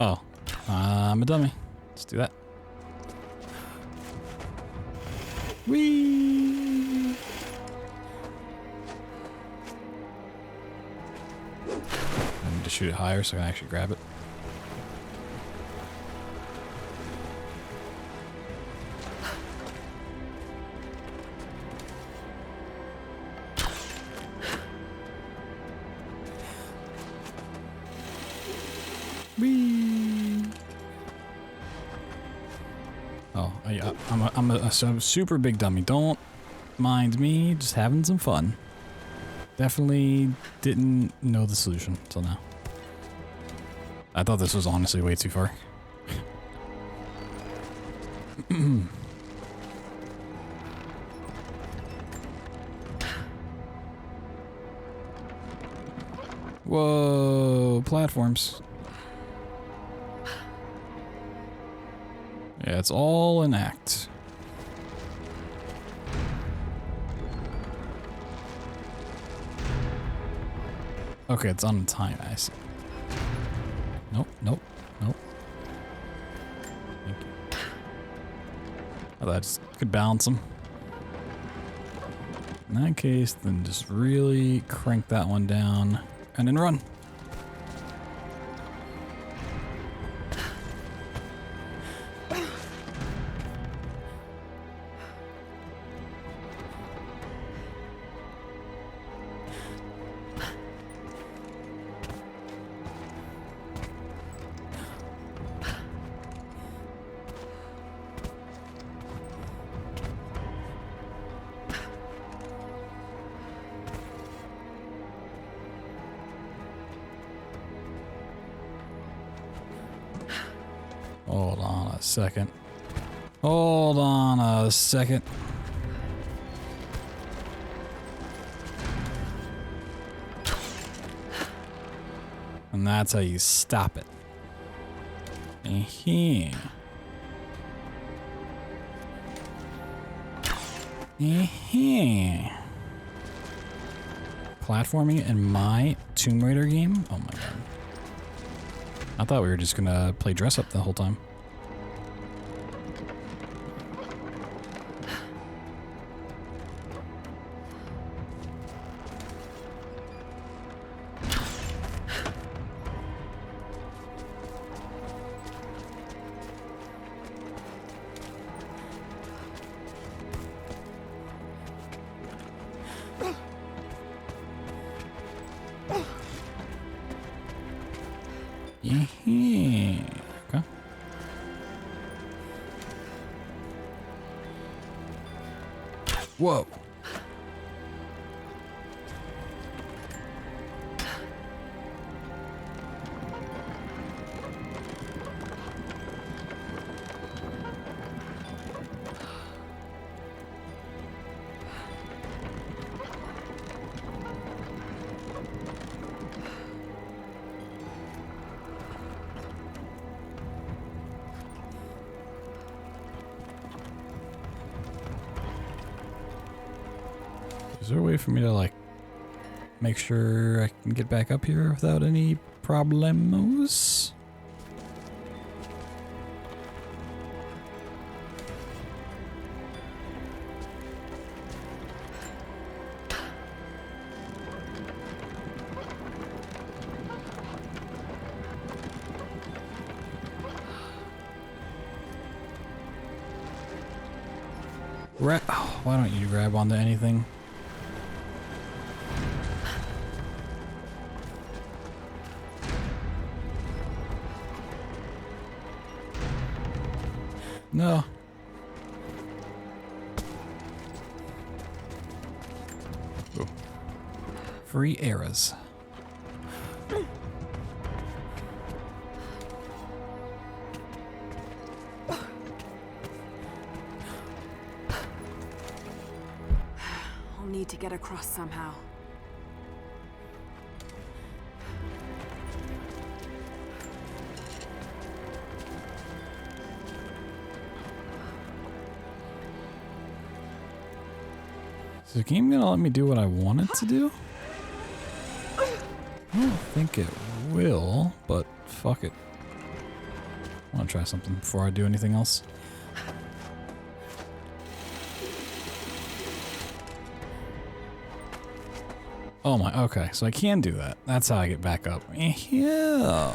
Oh, I'm a dummy. Let's do that. Whee! I need to shoot it higher so I can actually grab it. Whee! Oh, yeah, I'm a super big dummy. Don't mind me, just having some fun. Definitely didn't know the solution till now. I thought this was honestly way too far. Whoa, platforms. Yeah, it's all an act. Okay, it's on time, I see. Nope, nope, nope. Thank you. Oh, that just could balance them. In that case, then just really crank that one down and then run. Hold on a second. Hold on a second. And that's how you stop it. Platforming in my Tomb Raider game? Oh my god. I thought we were just gonna play dress up the whole time. Yeah. Okay. Whoa. Is there a way for me to, like, make sure I can get back up here without any problemos? Oh, why don't you grab onto anything? No. Ooh. Free eras. I'll need to get across somehow. Is the game gonna let me do what I want it to do? I don't think it will, but fuck it. I want to try something before I do anything else. Oh my, okay, so I can do that. That's how I get back up. Yeah.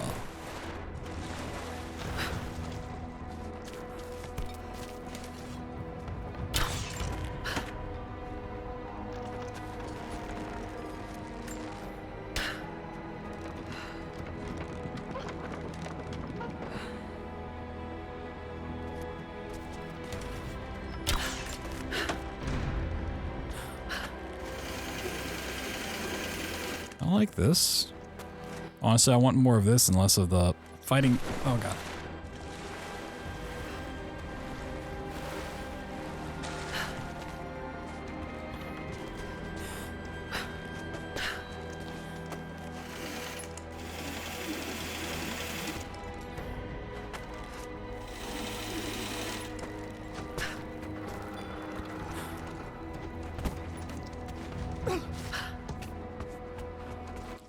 I like this. Honestly, I want more of this and less of the fighting. Oh god.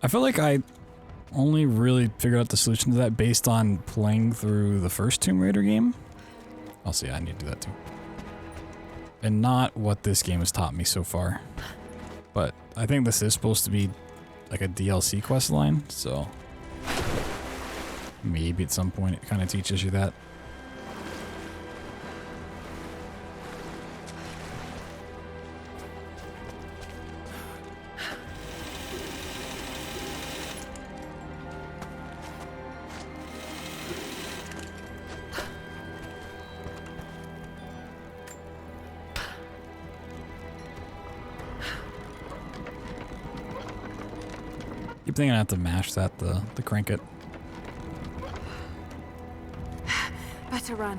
I feel like I only really figured out the solution to that based on playing through the first Tomb Raider game. I'll see, I need to do that too. And not what this game has taught me so far. But I think this is supposed to be like a DLC quest line, so maybe at some point it kind of teaches you that. Keep thinking I have to mash that to crank it. Better run.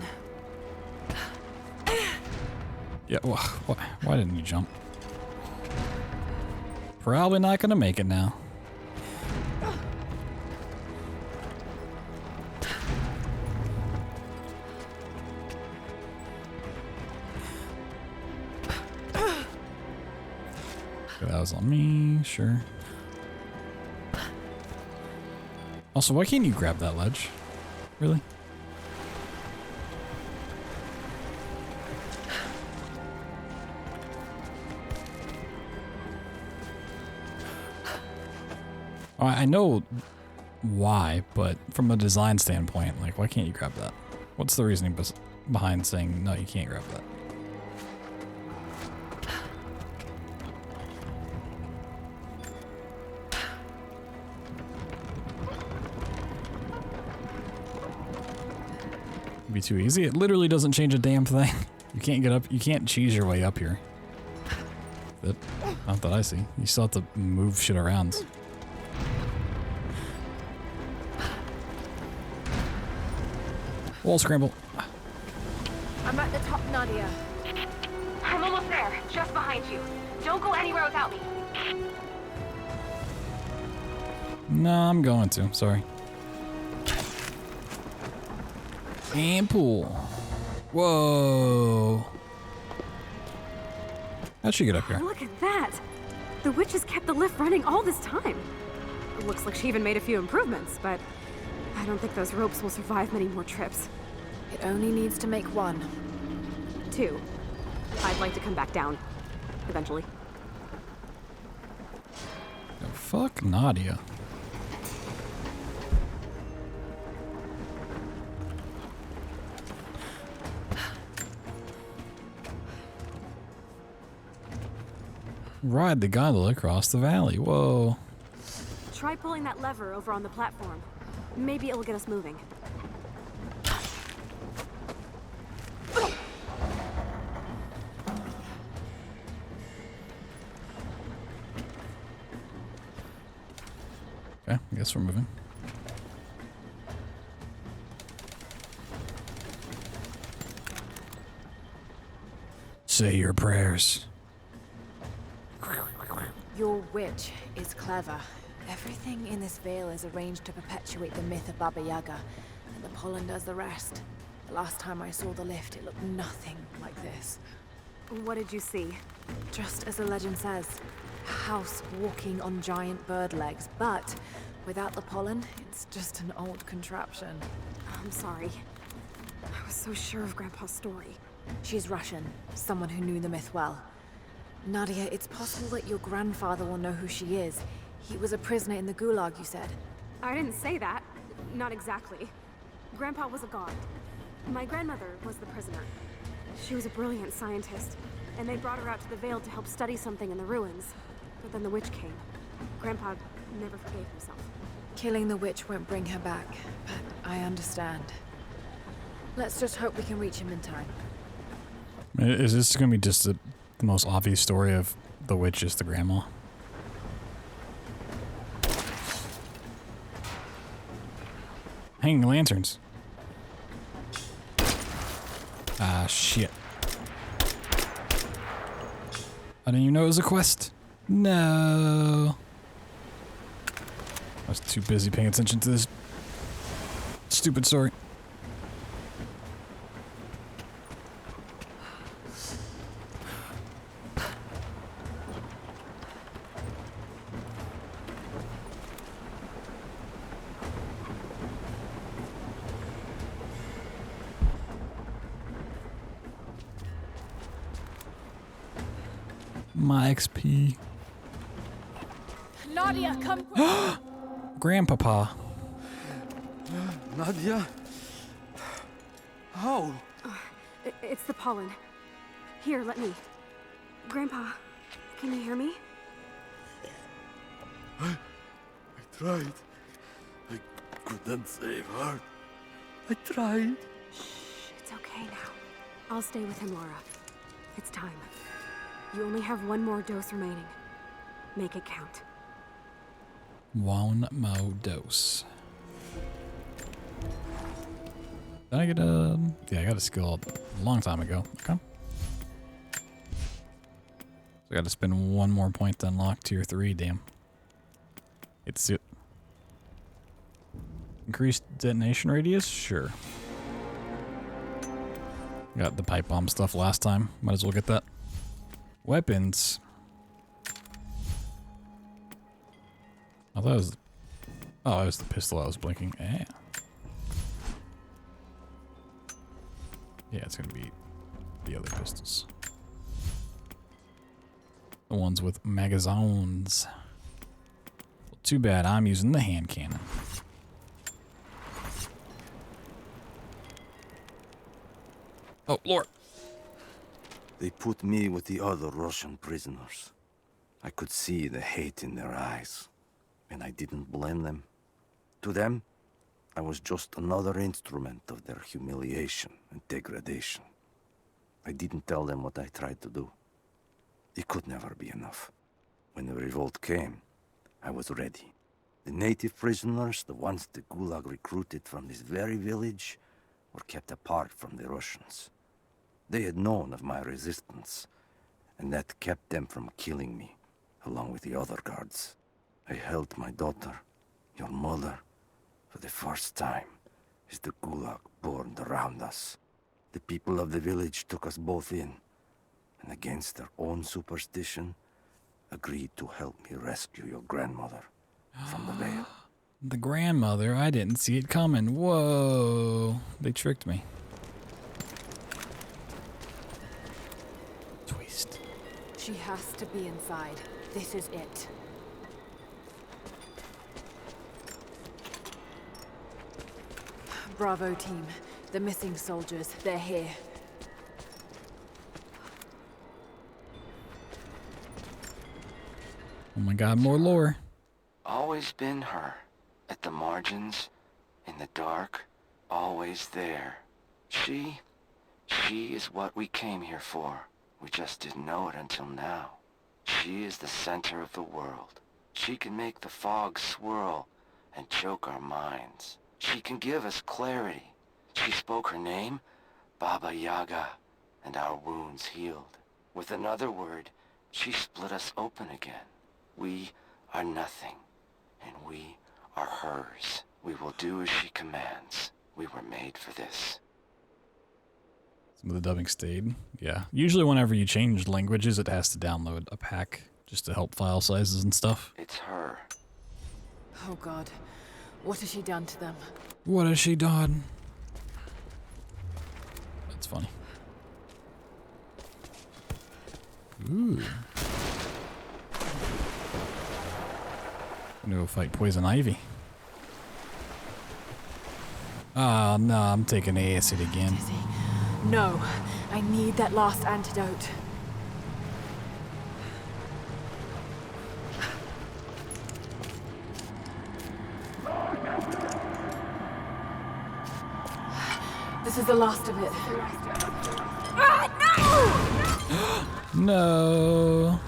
Yeah, why didn't you jump? Probably not gonna make it now. That was on me, sure. Also, why can't you grab that ledge? Really? I know why, but from a design standpoint, like, why can't you grab that? What's the reasoning behind saying, no, you can't grab that? be too easy. It literally doesn't change a damn thing. You can't get up. You can't cheese your way up here. Not that I see. You still have to move shit around. Wall scramble. I'm at the top, Nadia. I'm almost there, just behind you. Don't go anywhere without me. No, I'm going to. Sorry. And pull. Whoa. How'd she get up here? Look at that! The witch has kept the lift running all this time. It looks like she even made a few improvements, but I don't think those ropes will survive many more trips. It only needs to make 1. 2. I'd like to come back down. Eventually. Oh, fuck Nadia. Ride the gondola across the valley. Whoa. Try pulling that lever over on the platform. Maybe it'll get us moving. Okay, I guess we're moving. Say your prayers. Your witch is clever. Everything in this veil is arranged to perpetuate the myth of Baba Yaga, and the pollen does the rest. The last time I saw the lift, it looked nothing like this. What did you see? Just as the legend says, a house walking on giant bird legs, but without the pollen, it's just an old contraption. I'm sorry. I was so sure of Grandpa's story. She's Russian, someone who knew the myth well. Nadia, it's possible that your grandfather will know who she is. He was a prisoner in the Gulag, you said. I didn't say that. Not exactly. Grandpa was a god. My grandmother was the prisoner. She was a brilliant scientist, and they brought her out to the Vale to help study something in the ruins. But then the witch came. Grandpa never forgave himself. Killing the witch won't bring her back, but I understand. Let's just hope we can reach him in time. Is this going to be just the most obvious story of the witch is the grandma? Hanging lanterns. Ah, shit. I didn't even know it was a quest. No. I was too busy paying attention to this stupid story. My XP. Nadia, come. Grandpapa. Nadia? How? It's the pollen. Here, let me. Grandpa, can you hear me? I tried. I couldn't save her. I tried. Shh, it's okay now. I'll stay with him, Laura. It's time. You only have one more dose remaining. Make it count. One more dose. Did I get a... Yeah, I got a skill a long time ago. Okay. So I got to spend one more point to unlock tier 3, damn. It's it. Increased detonation radius? Sure. Got the pipe bomb stuff last time. Might as well get that. Weapons. I thought it was... Oh, it was the pistol I was blinking. Eh. Yeah, it's gonna be the other pistols. The ones with magazines. Well, too bad I'm using the hand cannon. Oh, Lord. They put me with the other Russian prisoners. I could see the hate in their eyes, and I didn't blame them. To them, I was just another instrument of their humiliation and degradation. I didn't tell them what I tried to do. It could never be enough. When the revolt came, I was ready. The native prisoners, the ones the Gulag recruited from this very village, were kept apart from the Russians. They had known of my resistance, and that kept them from killing me, along with the other guards. I held my daughter, your mother, for the first time, as the Gulag burned around us. The people of the village took us both in, and against their own superstition, agreed to help me rescue your grandmother from the veil. The grandmother? I didn't see it coming. Whoa. They tricked me. Twist. She has to be inside. This is it. Bravo team. The missing soldiers, they're here. Oh my god, more lore. Always been her. At the margins, in the dark, always there. She is what we came here for. We just didn't know it until now. She is the center of the world. She can make the fog swirl and choke our minds. She can give us clarity. She spoke her name, Baba Yaga, and our wounds healed. With another word, she split us open again. We are nothing, and we are hers. We will do as she commands. We were made for this. Some of the dubbing stayed. Yeah. Usually whenever you change languages, it has to download a pack just to help file sizes and stuff. It's her. Oh god. What has she done to them? What has she done? That's funny. Ooh. I'm gonna go fight Poison Ivy. Oh no, I'm taking acid again. No, I need that last antidote. This is the last of it. Ah, no! No.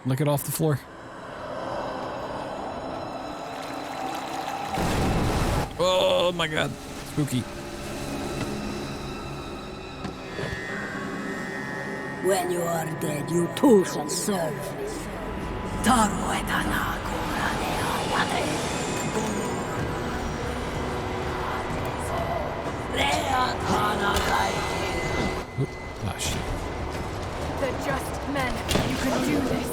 Lick it off the floor. Oh my god. Spooky. When you are dead, you too shall serve. Oh shit. They're just men. You can do this.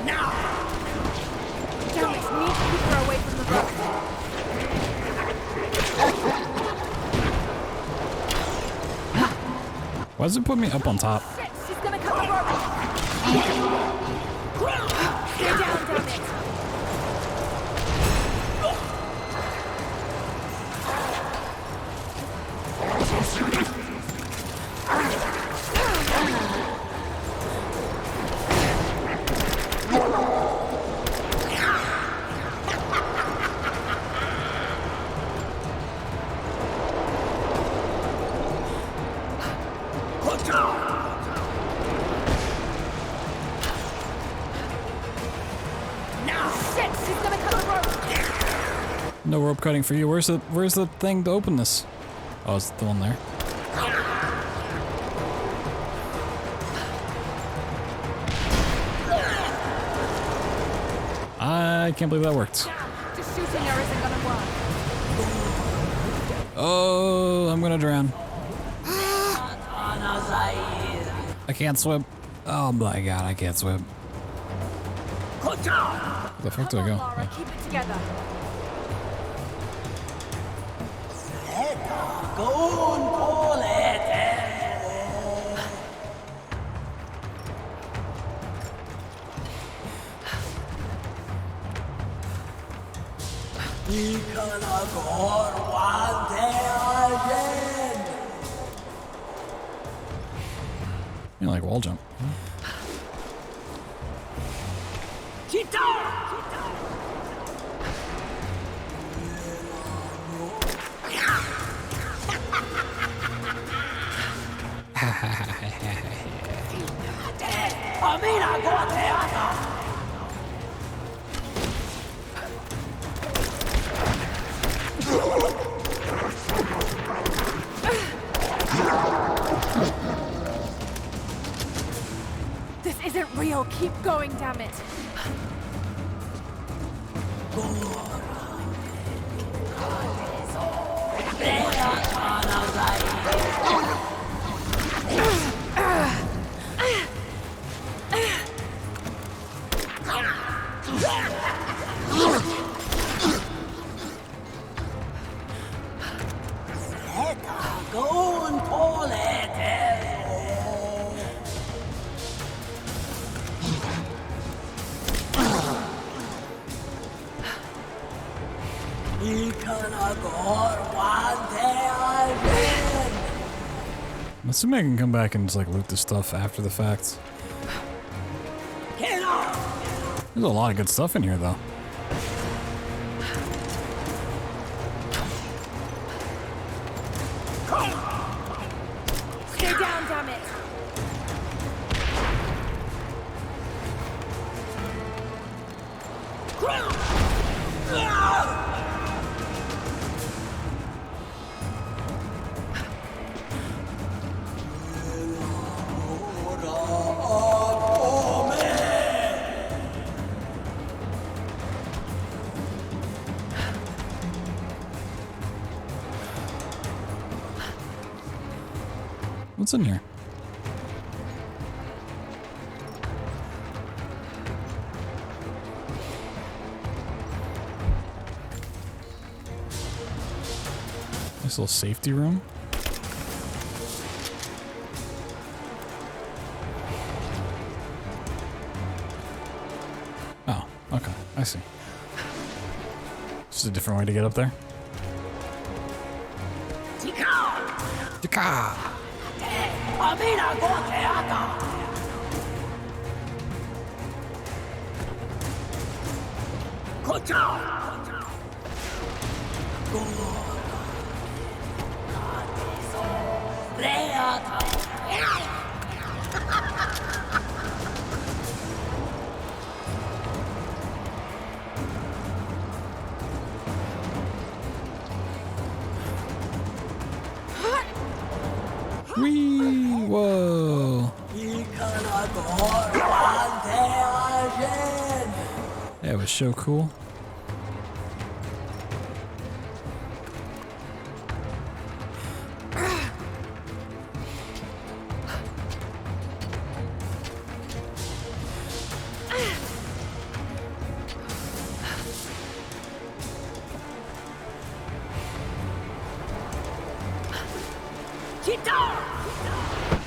Now! Damn it, need to keep her away from the rock. Why does it put me up on top? Shit, she's gonna cut the rope. Stay down, damn it. No rope cutting for you. Where's the thing to open this? Oh, it's the one there. I can't believe that worked. Just shooting her isn't gonna work. Oh, I'm gonna drown. I can't swim. Oh my god, I can't swim. Where the fuck do I go? Laura, keep it together. like wall jump. This isn't real. Keep going, damn it. I'm assuming I can come back and just like loot this stuff after the fact. There's a lot of good stuff in here though. Stay down, damn it. What's in here? Nice little safety room. Oh, okay. I see. Just a different way to get up there. Tika! Whee! Whoa! That was so cool.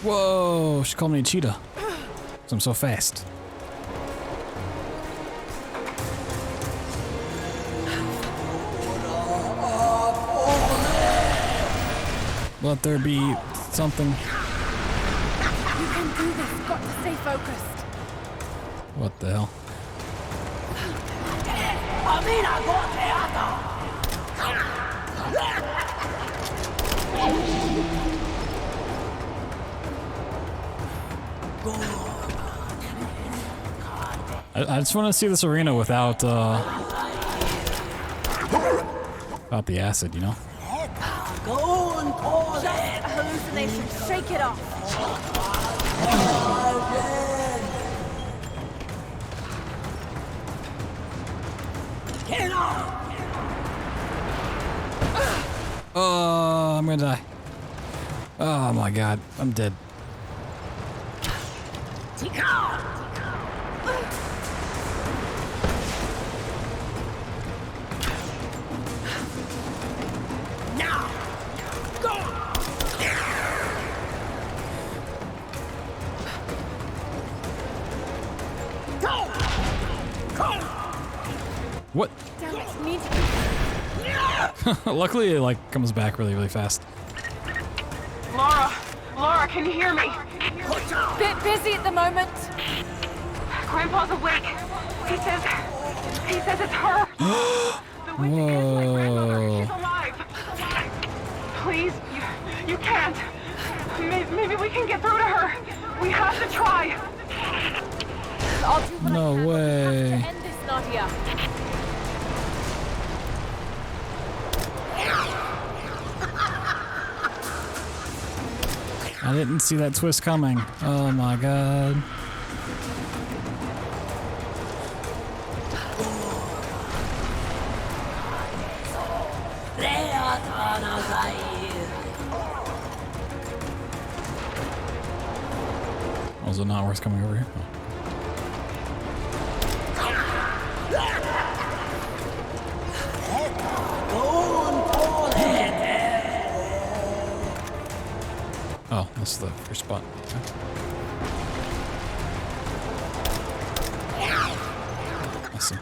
Whoa, she called me a cheetah. 'Cause I'm so fast. Let there be something. You can do this. Got to stay focused. What the hell? I just want to see this arena without the acid, you know? Just a hallucination. Shake it off. Oh, I'm gonna die. Oh my god, I'm dead. What? Damn it, need Luckily, it like comes back really, really fast. Laura, Laura, can you hear me? Bit busy at the moment. Grandpa's awake. He says it's her. The witch is my grandmother. She's alive. Please, you can't. Maybe we can get through to her. We have to try. I'll do what No I can way. to end this, Nadia. I didn't see that twist coming. Oh my god. Was it not worth coming over here? Oh, that's the first spot. Okay.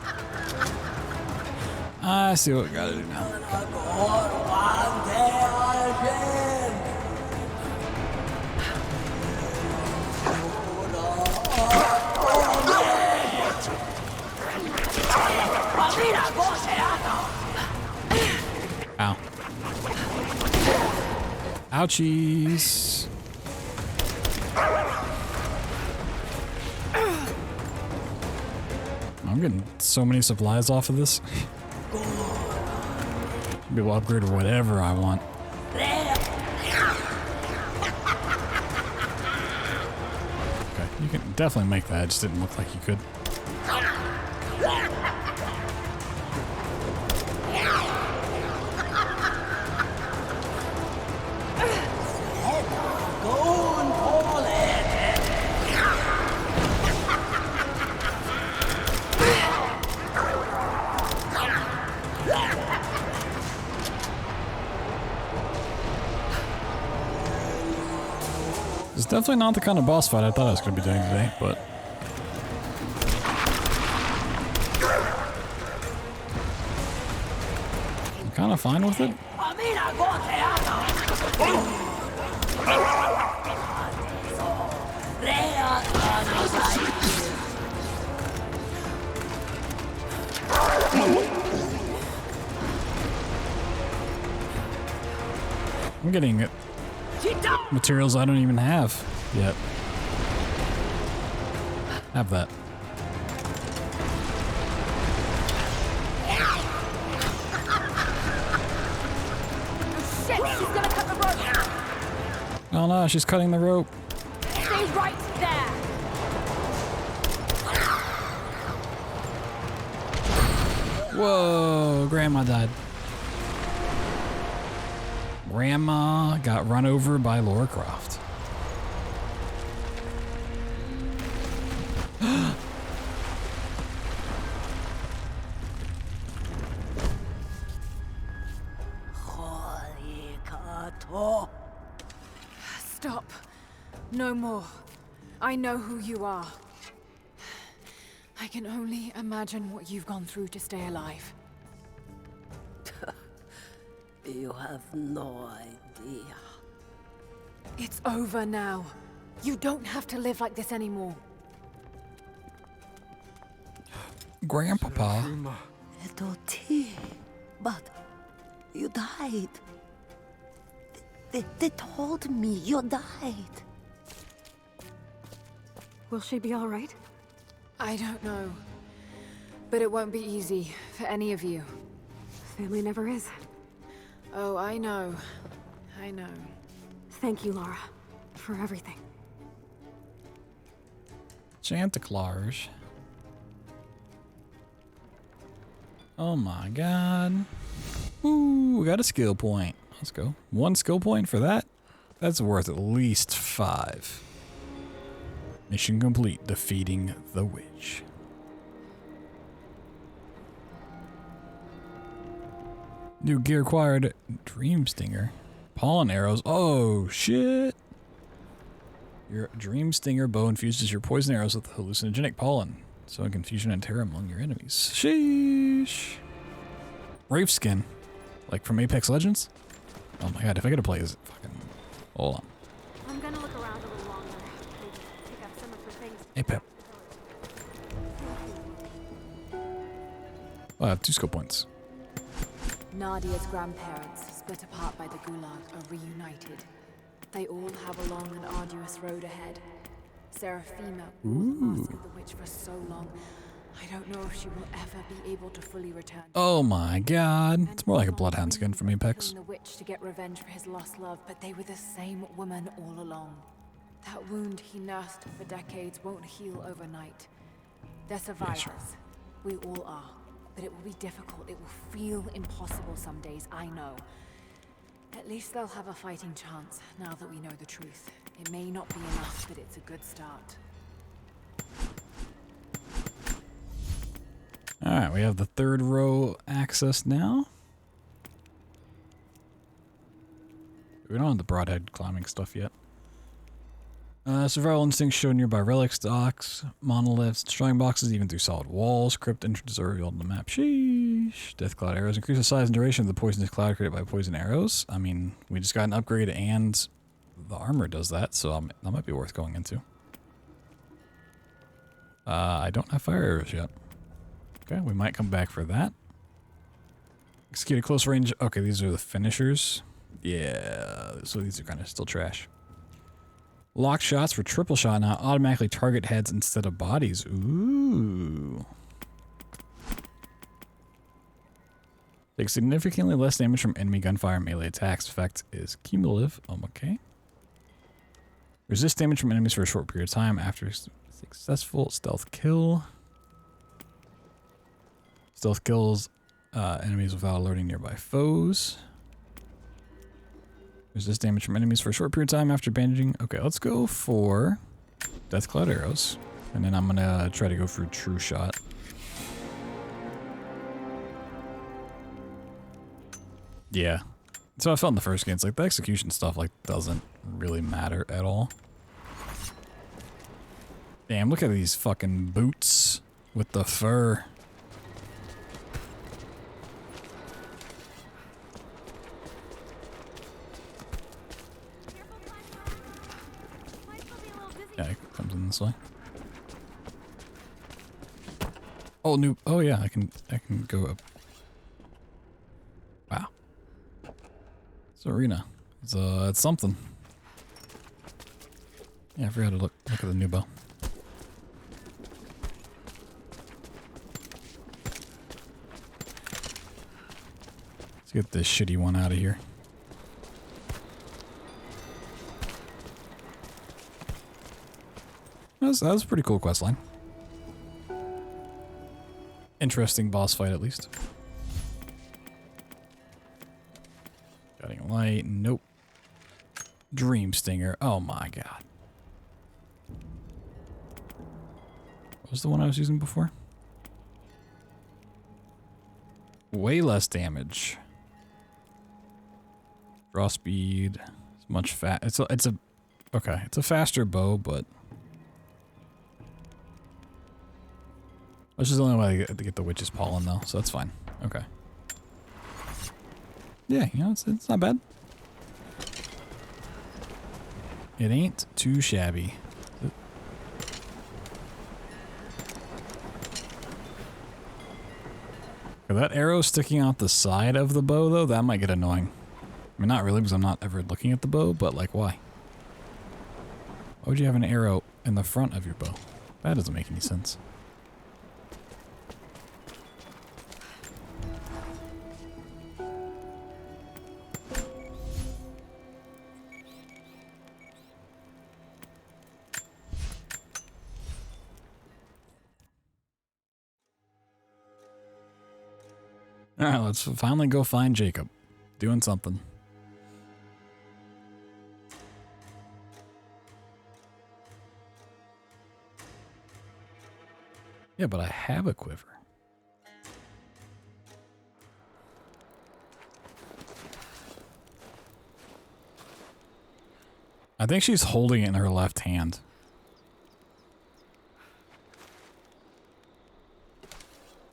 I see what we gotta do now. Ow. Ouchies. I'm getting so many supplies off of this. Should be able to upgrade to whatever I want. Okay, you can definitely make that. It just didn't look like you could. It's definitely not the kind of boss fight I thought I was going to be doing today, but... I'm kind of fine with it. I'm getting it. Materials I don't even have yet. Have that. Oh shit, she's gonna cut the rope. Oh no, she's cutting the rope. Stay right there. Whoa, Grandma died. Grandma got run over by Lara Croft. Stop. No more. I know who you are. I can only imagine what you've gone through to stay alive. You have no idea. It's over now. You don't have to live like this anymore. Grandpapa. But you died. They told me you died. Will she be all right? I don't know. But it won't be easy for any of you. Family never is. Oh, I know. I know. Thank you, Lara, for everything. Santa Claus. Oh my god. Ooh, we got a skill point. Let's go. 1 skill point for that? That's worth at least 5. Mission complete. Defeating the witch. New gear acquired. Dream Stinger. Pollen arrows. Oh, shit. Your Dream Stinger bow infuses your poison arrows with hallucinogenic pollen, sowing confusion and terror among your enemies. Sheesh. Wraith skin. Like from Apex Legends? Oh my god, if I gotta play as fucking... Hold on. I'm gonna Hey, Pep. Oh, I have 2 skill points. Nadia's grandparents, split apart by the Gulag, are reunited. They all have a long and arduous road ahead. Seraphima wore the mask of the witch for so long, I don't know if she will ever be able to fully return. Oh my god. It's more like a bloodhound skin from Apex. Killing the witch to get revenge for his lost love, but they were the same woman all along. That wound he nursed for decades won't heal overnight. They're survivors. We all are. But it will be difficult. It will feel impossible some days, I know. At least they'll have a fighting chance, now that we know the truth. It may not be enough, but it's a good start. Alright, we have the 3rd row access now. We don't have the broadhead climbing stuff yet. Survival instincts show nearby relics, docks, monoliths, destroying boxes even through solid walls. Crypt entrances are revealed on the map. Sheesh. Death cloud arrows increase the size and duration of the poisonous cloud created by poison arrows. I mean, we just got an upgrade and the armor does that, so that might be worth going into. I don't have fire arrows yet. Okay, we might come back for that. Execute a close range. Okay, these are the finishers. Yeah, so these are kind of still trash. Locked shots for triple shot now automatically target heads instead of bodies. Ooh. Take significantly less damage from enemy gunfire and melee attacks. Effect is cumulative. Okay. Resist damage from enemies for a short period of time after successful stealth kill. Stealth kills enemies without alerting nearby foes. Resist damage from enemies for a short period of time after bandaging. Okay, let's go for Death Cloud arrows. And then I'm gonna try to go for True Shot. Yeah. So I felt in the first game, it's like the execution stuff like doesn't really matter at all. Damn, look at these fucking boots with the fur. Yeah, it comes in this way. Oh, new. Oh yeah, I can go up. Wow. It's arena. It's something. Yeah, I forgot to look at the new bow. Let's get this shitty one out of here. That was a pretty cool questline. Interesting boss fight, at least. Guiding light, nope. Dream Stinger, oh my god. What was the one I was using before? Way less damage. Draw speed, it's much fast. It's a faster bow, but which is the only way to get the witch's pollen though, so that's fine. Okay. Yeah, you know, it's not bad. It ain't too shabby. That arrow sticking out the side of the bow though, that might get annoying. I mean, not really, because I'm not ever looking at the bow, but like, why? Why would you have an arrow in the front of your bow? That doesn't make any sense. Alright, let's finally go find Jacob. Doing something. Yeah, but I have a quiver. I think she's holding it in her left hand.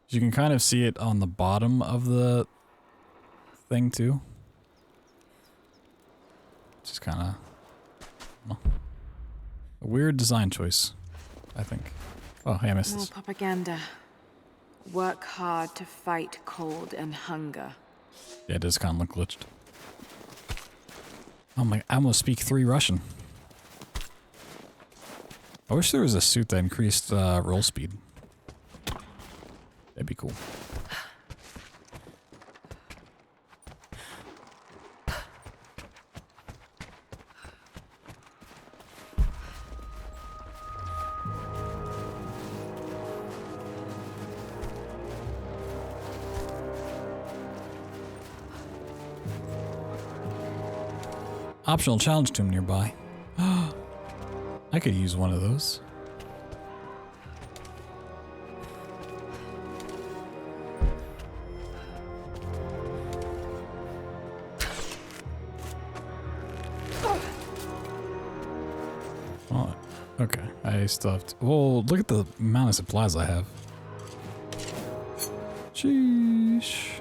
You can kind of see it on the bottom of the thing too. Just kind of a weird design choice. I think. Oh, hey, I missed More this. propaganda. Work hard to fight cold and hunger. Yeah, it does kind of look glitched. Oh my, I almost speak 3 Russian. I wish there was a suit that increased roll speed. That'd be cool. Optional challenge tomb nearby. I could use one of those. Oh, okay. I still have to. Whoa, look at the amount of supplies I have. Sheesh.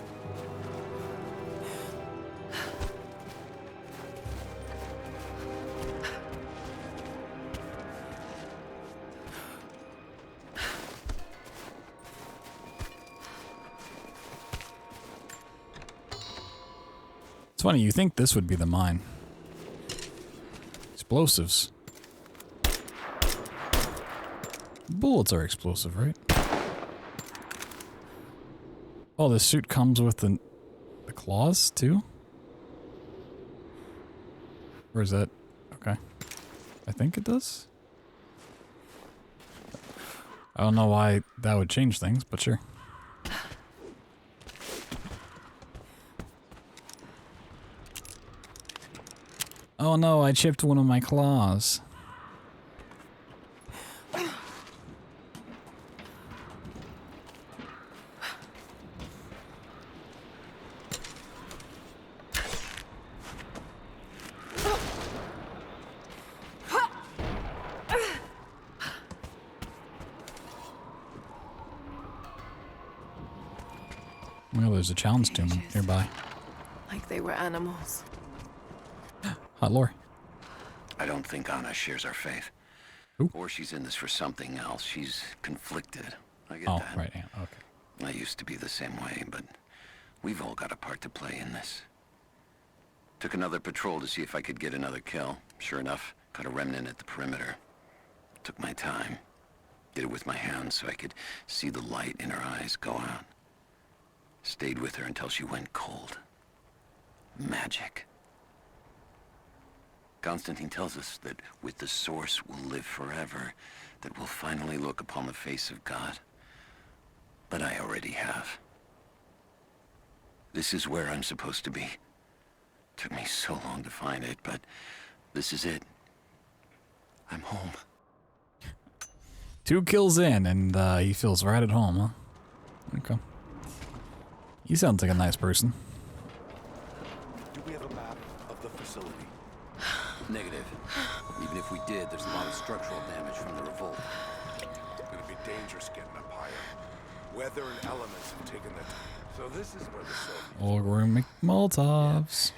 It's funny, you think this would be the mine. Explosives. Bullets are explosive, right? Oh, this suit comes with the claws, too? Or is that... Okay. I think it does? I don't know why that would change things, but sure. Oh no, I chipped one of my claws. Well, there's a challenge tomb nearby. Like they were animals. Hot lore. I don't think Anna shares our faith. Ooh. Or she's in this for something else. She's conflicted. I get Oh, that. right, yeah, okay. I used to be the same way, but we've all got a part to play in this. Took another patrol to see if I could get another kill. Sure enough, caught a remnant at the perimeter. Took my time. Did it with my hands so I could see the light in her eyes go out. Stayed with her until she went cold. Magic. Constantine tells us that with the Source we'll live forever, that we'll finally look upon the face of God. But I already have. This is where I'm supposed to be. Took me so long to find it, but this is it. I'm home. 2 kills in, and he feels right at home, huh? Okay. He sounds like a nice person. Do we have a map of the facility? Negative. Even if we did, there's a lot of structural damage from the revolt. It's gonna be dangerous getting up higher. Weather and elements have taken their time. So this is where the Soviets... Oh, we're gonna make Molotovs.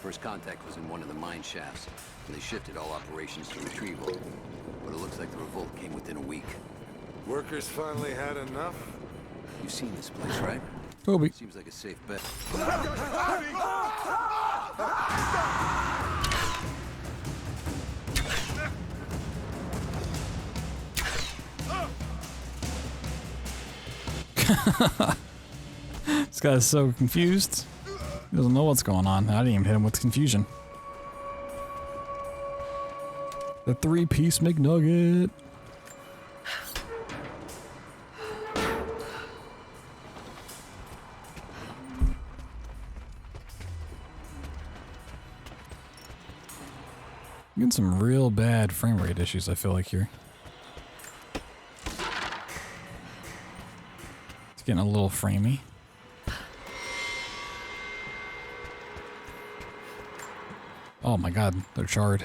First contact was in one of the mine shafts, and they shifted all operations to retrieval. But it looks like the revolt came within a week. Workers finally had enough? You've seen this place, right? Toby. Seems like a safe bet. This guy's so confused. He doesn't know what's going on. I didn't even hit him with confusion. The 3-piece McNugget. I'm getting some real bad frame rate issues, I feel like, here. It's getting a little framey. Oh my god, they're charred.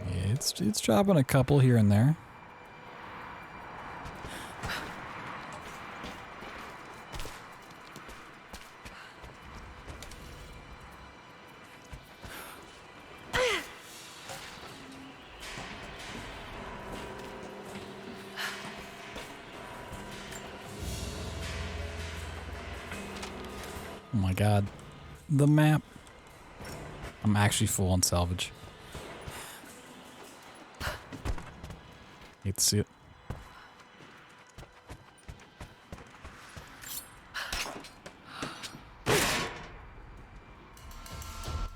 Yeah, it's dropping a couple here and there. Oh my god. The map. I'm actually full on salvage. Hate to see it.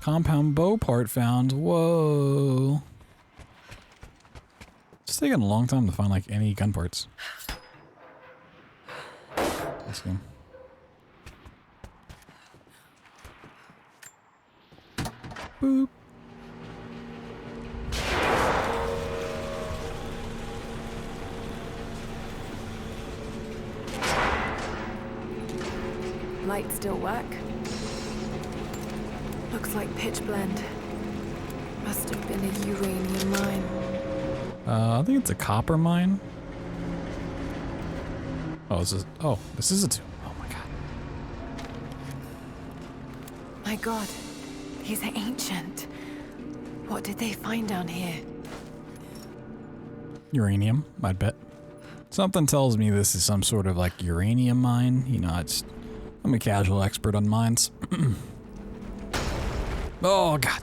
Compound bow part found. Whoa. It's taking a long time to find like any gun parts. Let's go. Boop. Light still work? Looks like pitch blende. Must have been a uranium mine. I think it's a copper mine. Oh, this is a tomb. Oh my god. My god, these are ancient. What did they find down here? Uranium, I'd bet. Something tells me this is some sort of like uranium mine. You know, I'm a casual expert on mines. Oh god.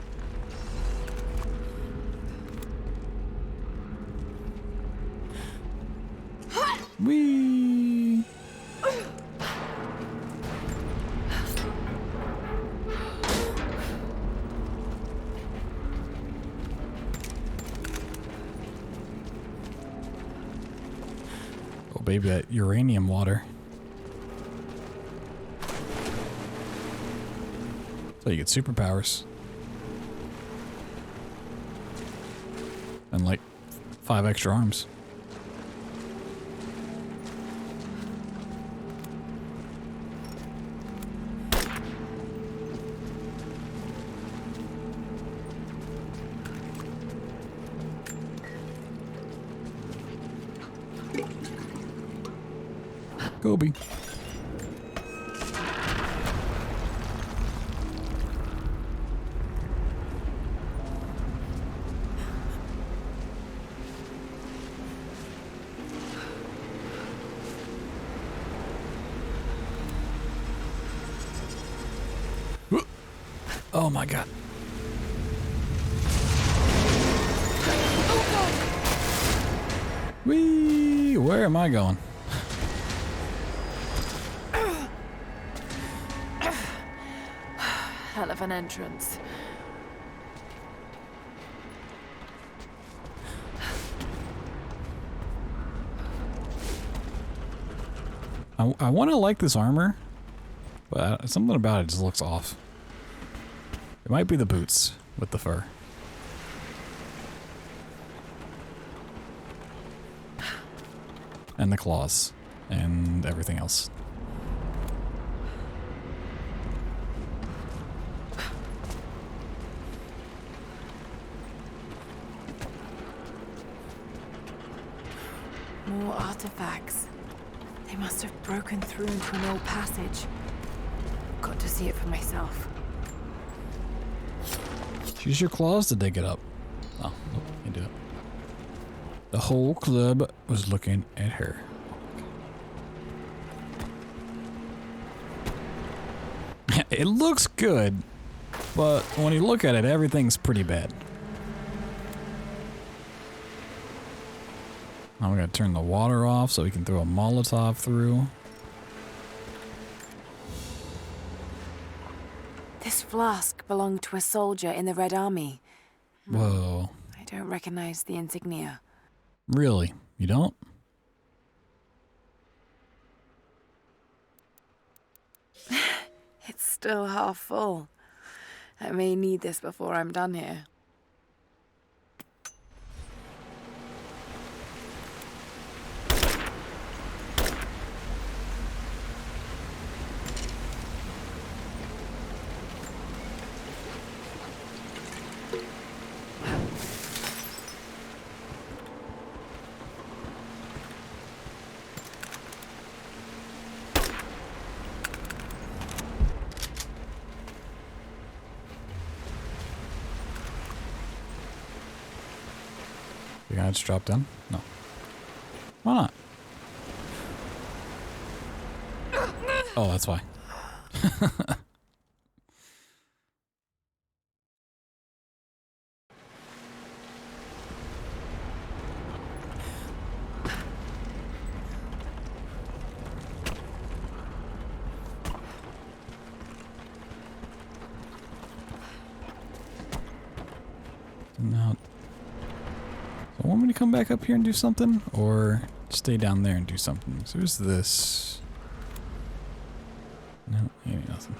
Whee! Oh baby, that uranium water. So you get superpowers. And like 5 extra arms. Gobi. Oh my god. Whee! Where am I going? Hell of an entrance. I want to like this armor, but something about it just looks off. It might be the boots with the fur. And the claws. And everything else. More artifacts. They must have broken through into an old passage. Got to see it for myself. Use your claws to dig it up. Oh, nope, can't do it. The whole club was looking at her. It looks good, but when you look at it, everything's pretty bad. Now we gotta turn the water off so we can throw a Molotov through. This flask belonged to a soldier in the Red Army. Whoa. I don't recognize the insignia. Really? You don't? It's still half full. I may need this before I'm done here. You gonna just drop down? No. Why not? Oh, that's why. Now, so want me to come back up here and do something, or stay down there and do something? So there's this. No, ain't nothing.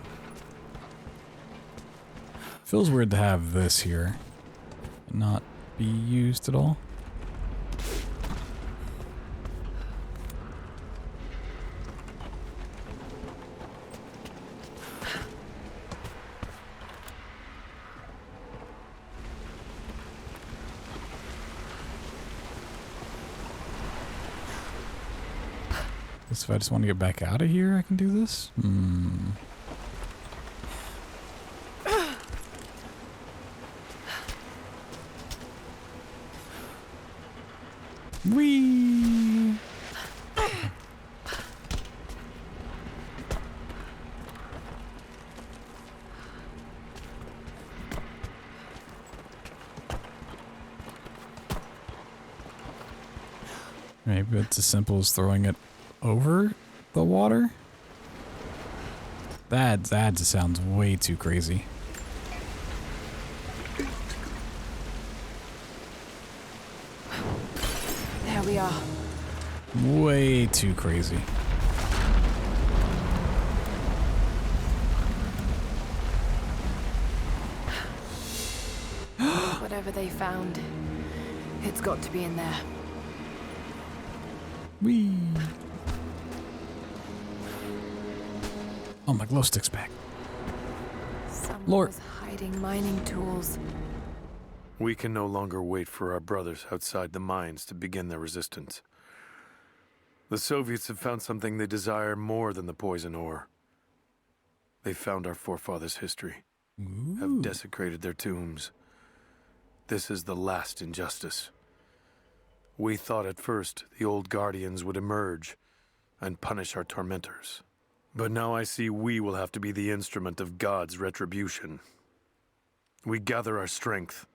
Feels weird to have this here and not be used at all. Guess if I just want to get back out of here, I can do this? Whee! Maybe it's as simple as throwing it over the water? That just sounds way too crazy. There we are. Way too crazy. Whatever they found, it's got to be in there. Whee! Oh, my glow stick's back. Someone Lord. was hiding mining tools. We can no longer wait for our brothers outside the mines to begin their resistance. The Soviets have found something they desire more than the poison ore. They found our forefathers' history, have desecrated their tombs. This is the last injustice. We thought at first the old guardians would emerge and punish our tormentors. But now I see we will have to be the instrument of God's retribution. We gather our strength,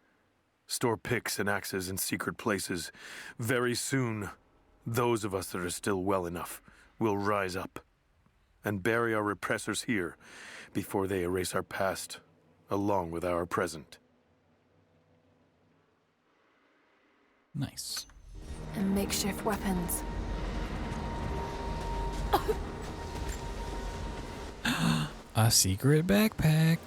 store picks and axes in secret places. Very soon, those of us that are still well enough will rise up and bury our repressors here before they erase our past along with our present. Nice. And makeshift weapons. A secret backpack.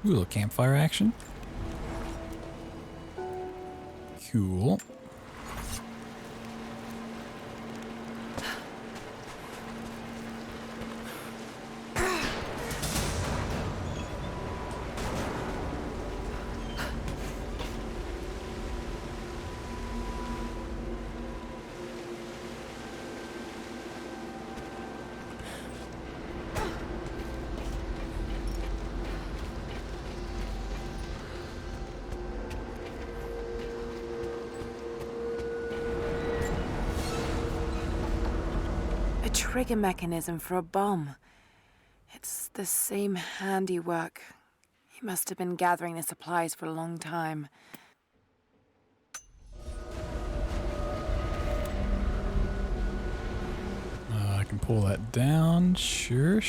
Ooh, a little campfire action. Cool. Trigger mechanism for a bomb. It's the same handiwork. He must have been gathering the supplies for a long time. I can pull that down. Sure.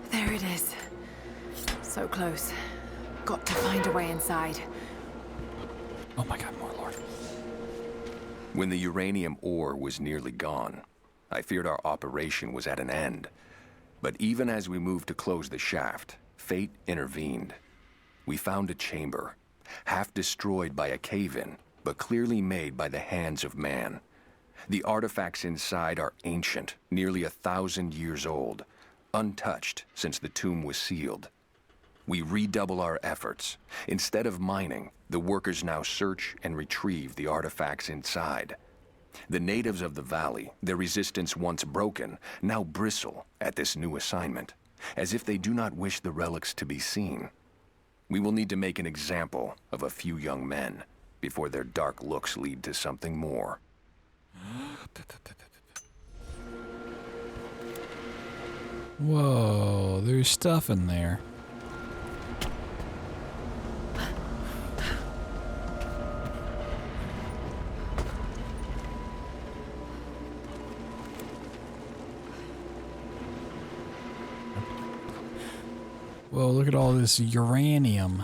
There it is. So close. Got to find a way inside. Oh my god, more Lord. When the uranium ore was nearly gone, I feared our operation was at an end. But even as we moved to close the shaft, fate intervened. We found a chamber, half destroyed by a cave-in, but clearly made by the hands of man. The artifacts inside are ancient, nearly 1,000 years old, untouched since the tomb was sealed. We redouble our efforts. Instead of mining, the workers now search and retrieve the artifacts inside. The natives of the valley, their resistance once broken, now bristle at this new assignment, as if they do not wish the relics to be seen. We will need to make an example of a few young men before their dark looks lead to something more. Whoa, there's stuff in there. Whoa, look at all this uranium.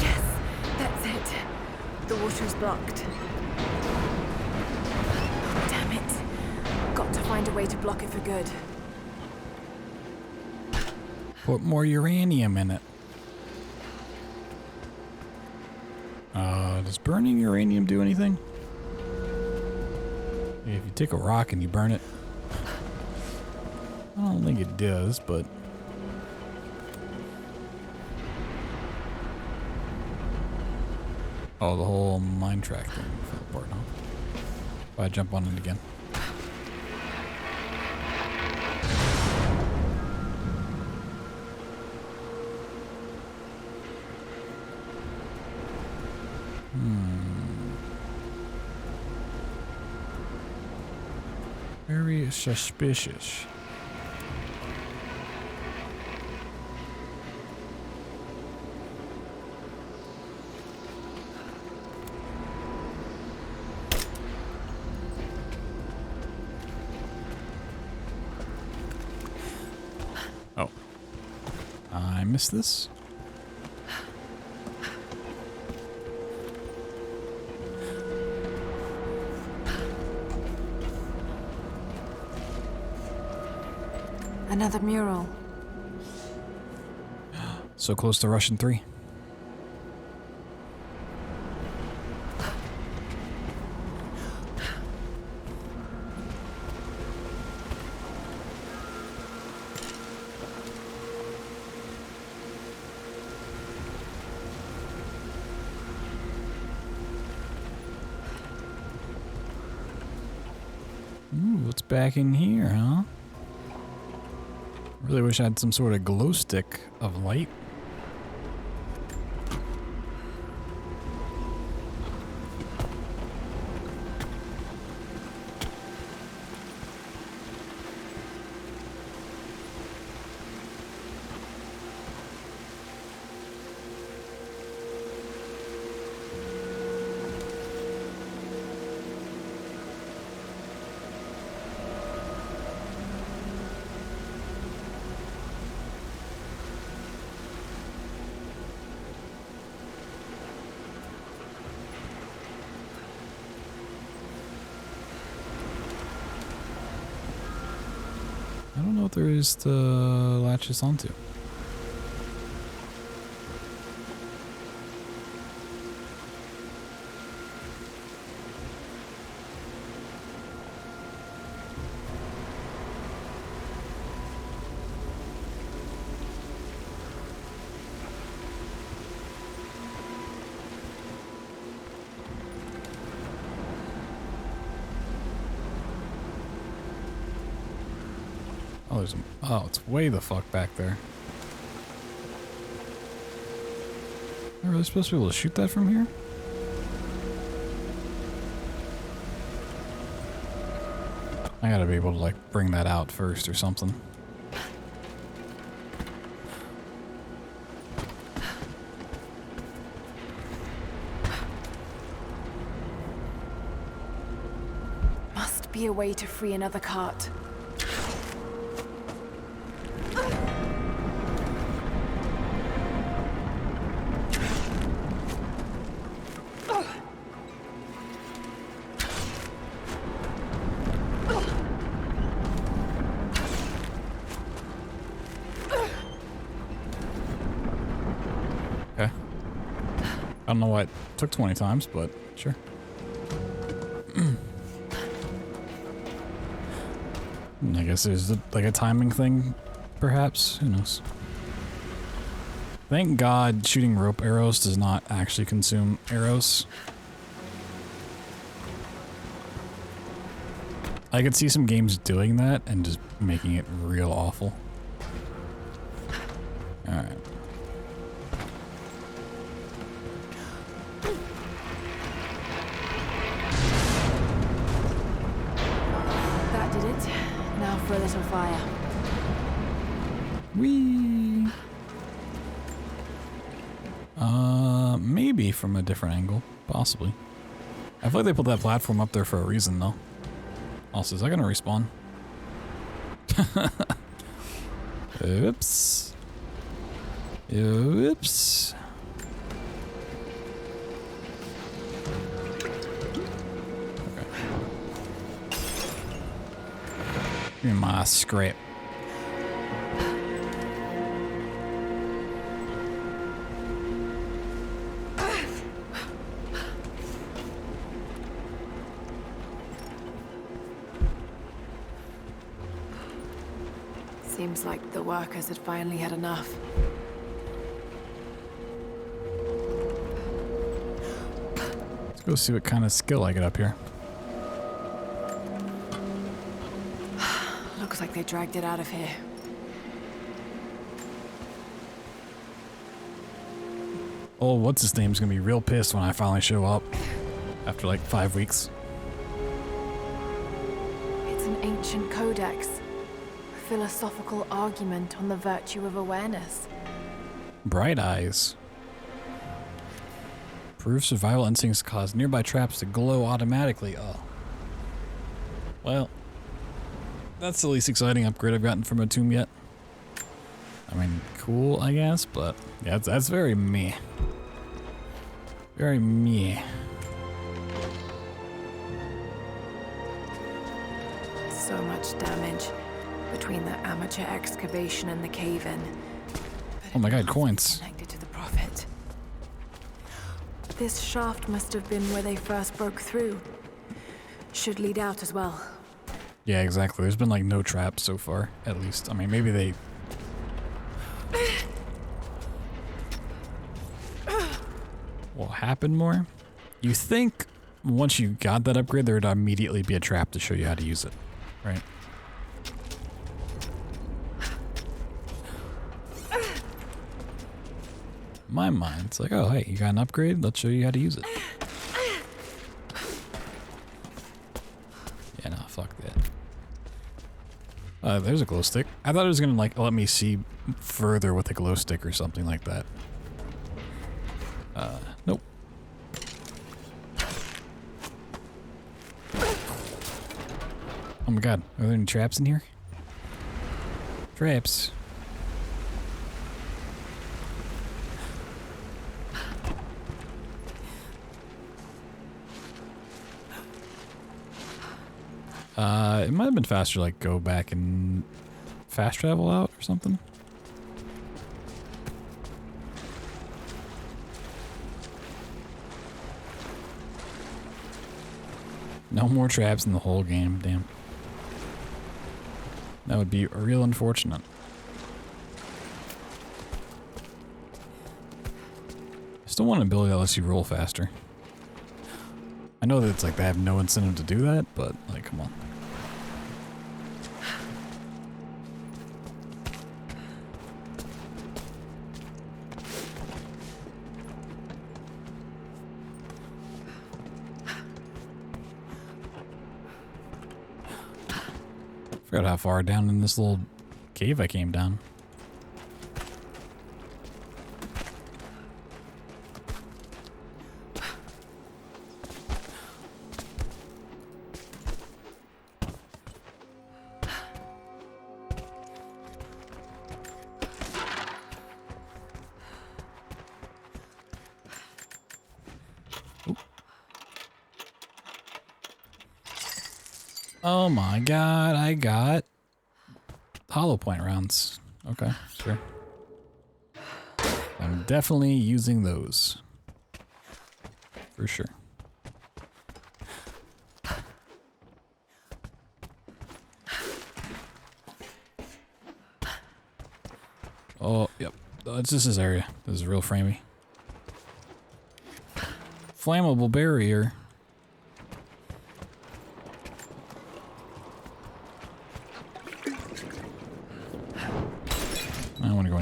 Yes, that's it. The water's blocked. Damn it. Got to find a way to block it for good. Put more uranium in it. Does burning uranium do anything? If you take a rock and you burn it, I don't think it does, but oh, the whole mine track thing fell apart, huh? If I jump on it again. Very suspicious. Oh. I missed this. Another mural. So close to Russian 3. Ooh, what's back in here, huh? Really wish I had some sort of glow stick of light. I don't know what there is to latch this onto. Oh, there's a, oh, it's way the fuck back there. Am I really supposed to be able to shoot that from here? I gotta be able to, like, bring that out first or something. Must be a way to free another cart. I don't know why it took 20 times, but sure. I guess there's like a timing thing, perhaps. Who knows? Thank God shooting rope arrows does not actually consume arrows. I could see some games doing that and just making it real awful. Alright. That did it. Now for a little fire. Whee! Maybe from a different angle. Possibly. I feel like they put that platform up there for a reason, though. Also, is that gonna respawn? Oops. Oops. Okay. Give me my scrap. Seems like the workers had finally had enough. Let's go see what kind of skill I get up here. Looks like they dragged it out of here. Oh, what's his name's gonna be real pissed when I finally show up after like 5 weeks. It's an ancient codex. A philosophical argument on the virtue of awareness. Bright eyes. Prove survival instincts cause nearby traps to glow automatically. Oh. Well, that's the least exciting upgrade I've gotten from a tomb yet. I mean, cool, I guess, but yeah, that's very meh. Very meh. So much damage between the amateur excavation and the cave-in. Oh my god, coins. Connected to the Prophet. This shaft must have been where they first broke through. Should lead out as well. Yeah, exactly. There's been like no traps so far, at least. I mean, maybe they... will happen more. You think once you got that upgrade, there would immediately be a trap to show you how to use it, right? In my mind, it's like, oh, hey, you got an upgrade? Let's show you how to use it. Yeah, no, fuck that. There's a glow stick. I thought it was gonna like let me see further with a glow stick or something like that. Nope. Oh my god, are there any traps in here? Traps. It might have been faster, like, go back and fast travel out or something. No more traps in the whole game, damn. That would be real unfortunate. I still want an ability that lets you roll faster. I know that it's like they have no incentive to do that, but like, come on. Forgot how far down in this little cave I came down. Oh my god, I got hollow point rounds. Okay, sure. I'm definitely using those. For sure. Oh, yep. It's just this area. This is real framey. Flammable barrier.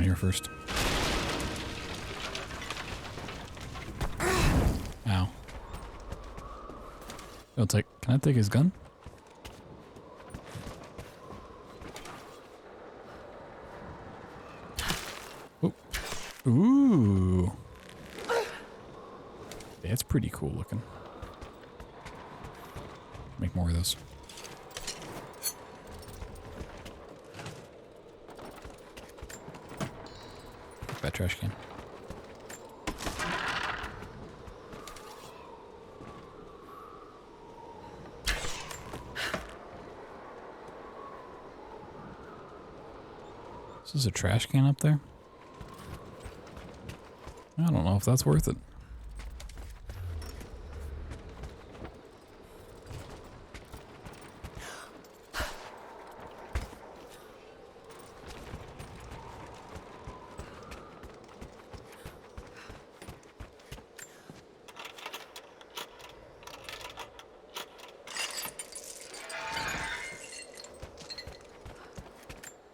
down here first. Ow. Can I take his gun? Oh. Ooh. That's pretty cool looking. Make more of those. That trash can. This is a trash can up there? I don't know if that's worth it.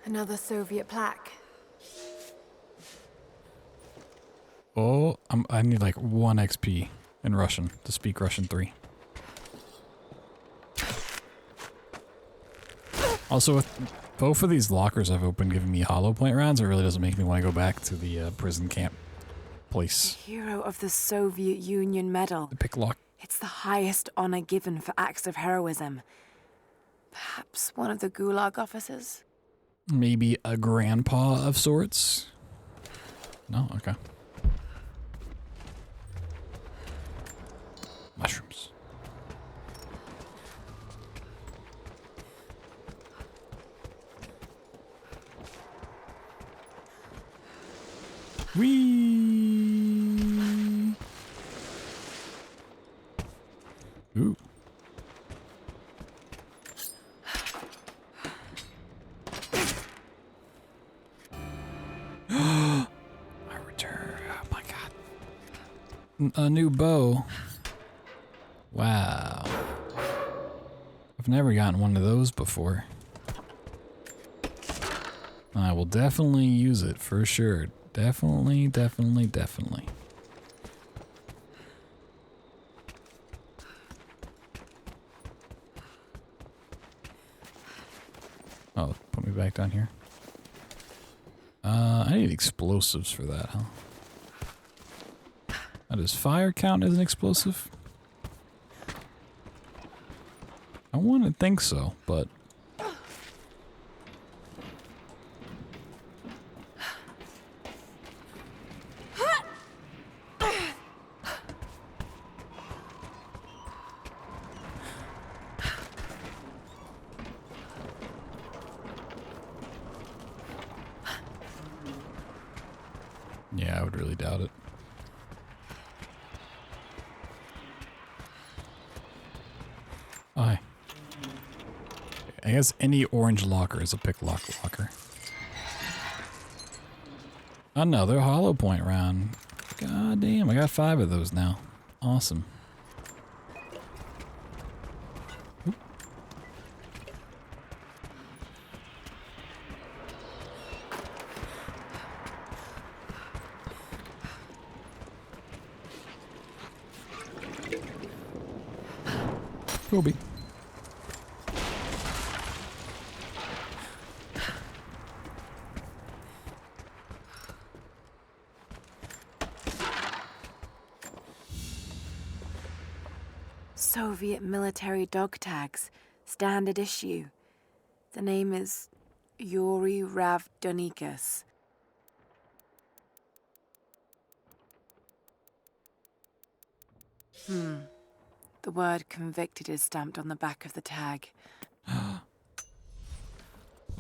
Another Soviet plaque. Oh, I need like 1 XP in Russian to speak Russian 3. Also, with both of these lockers I've opened giving me hollow point rounds, it really doesn't make me want to go back to the prison camp place. Hero of the Soviet Union Medal. The pick lock. It's the highest honor given for acts of heroism. Perhaps one of the Gulag officers? Maybe a grandpa of sorts? No? Okay. Mushrooms. Whee! Ooh. I return. Oh my god. A new bow. Wow. I've never gotten one of those before. I will definitely use it for sure. Definitely, definitely, definitely. Oh, put me back down here. I need explosives for that, huh? Now, does fire count as an explosive? I want to think so, but... yeah, I would really doubt it. Hi. I guess any orange locker is a pick lock locker. Another hollow point round. God damn, I got 5 of those now. Awesome. Oop. Kobe. Soviet military dog tags, standard issue. The name is Yuri Ravdonikas. The word convicted is stamped on the back of the tag. But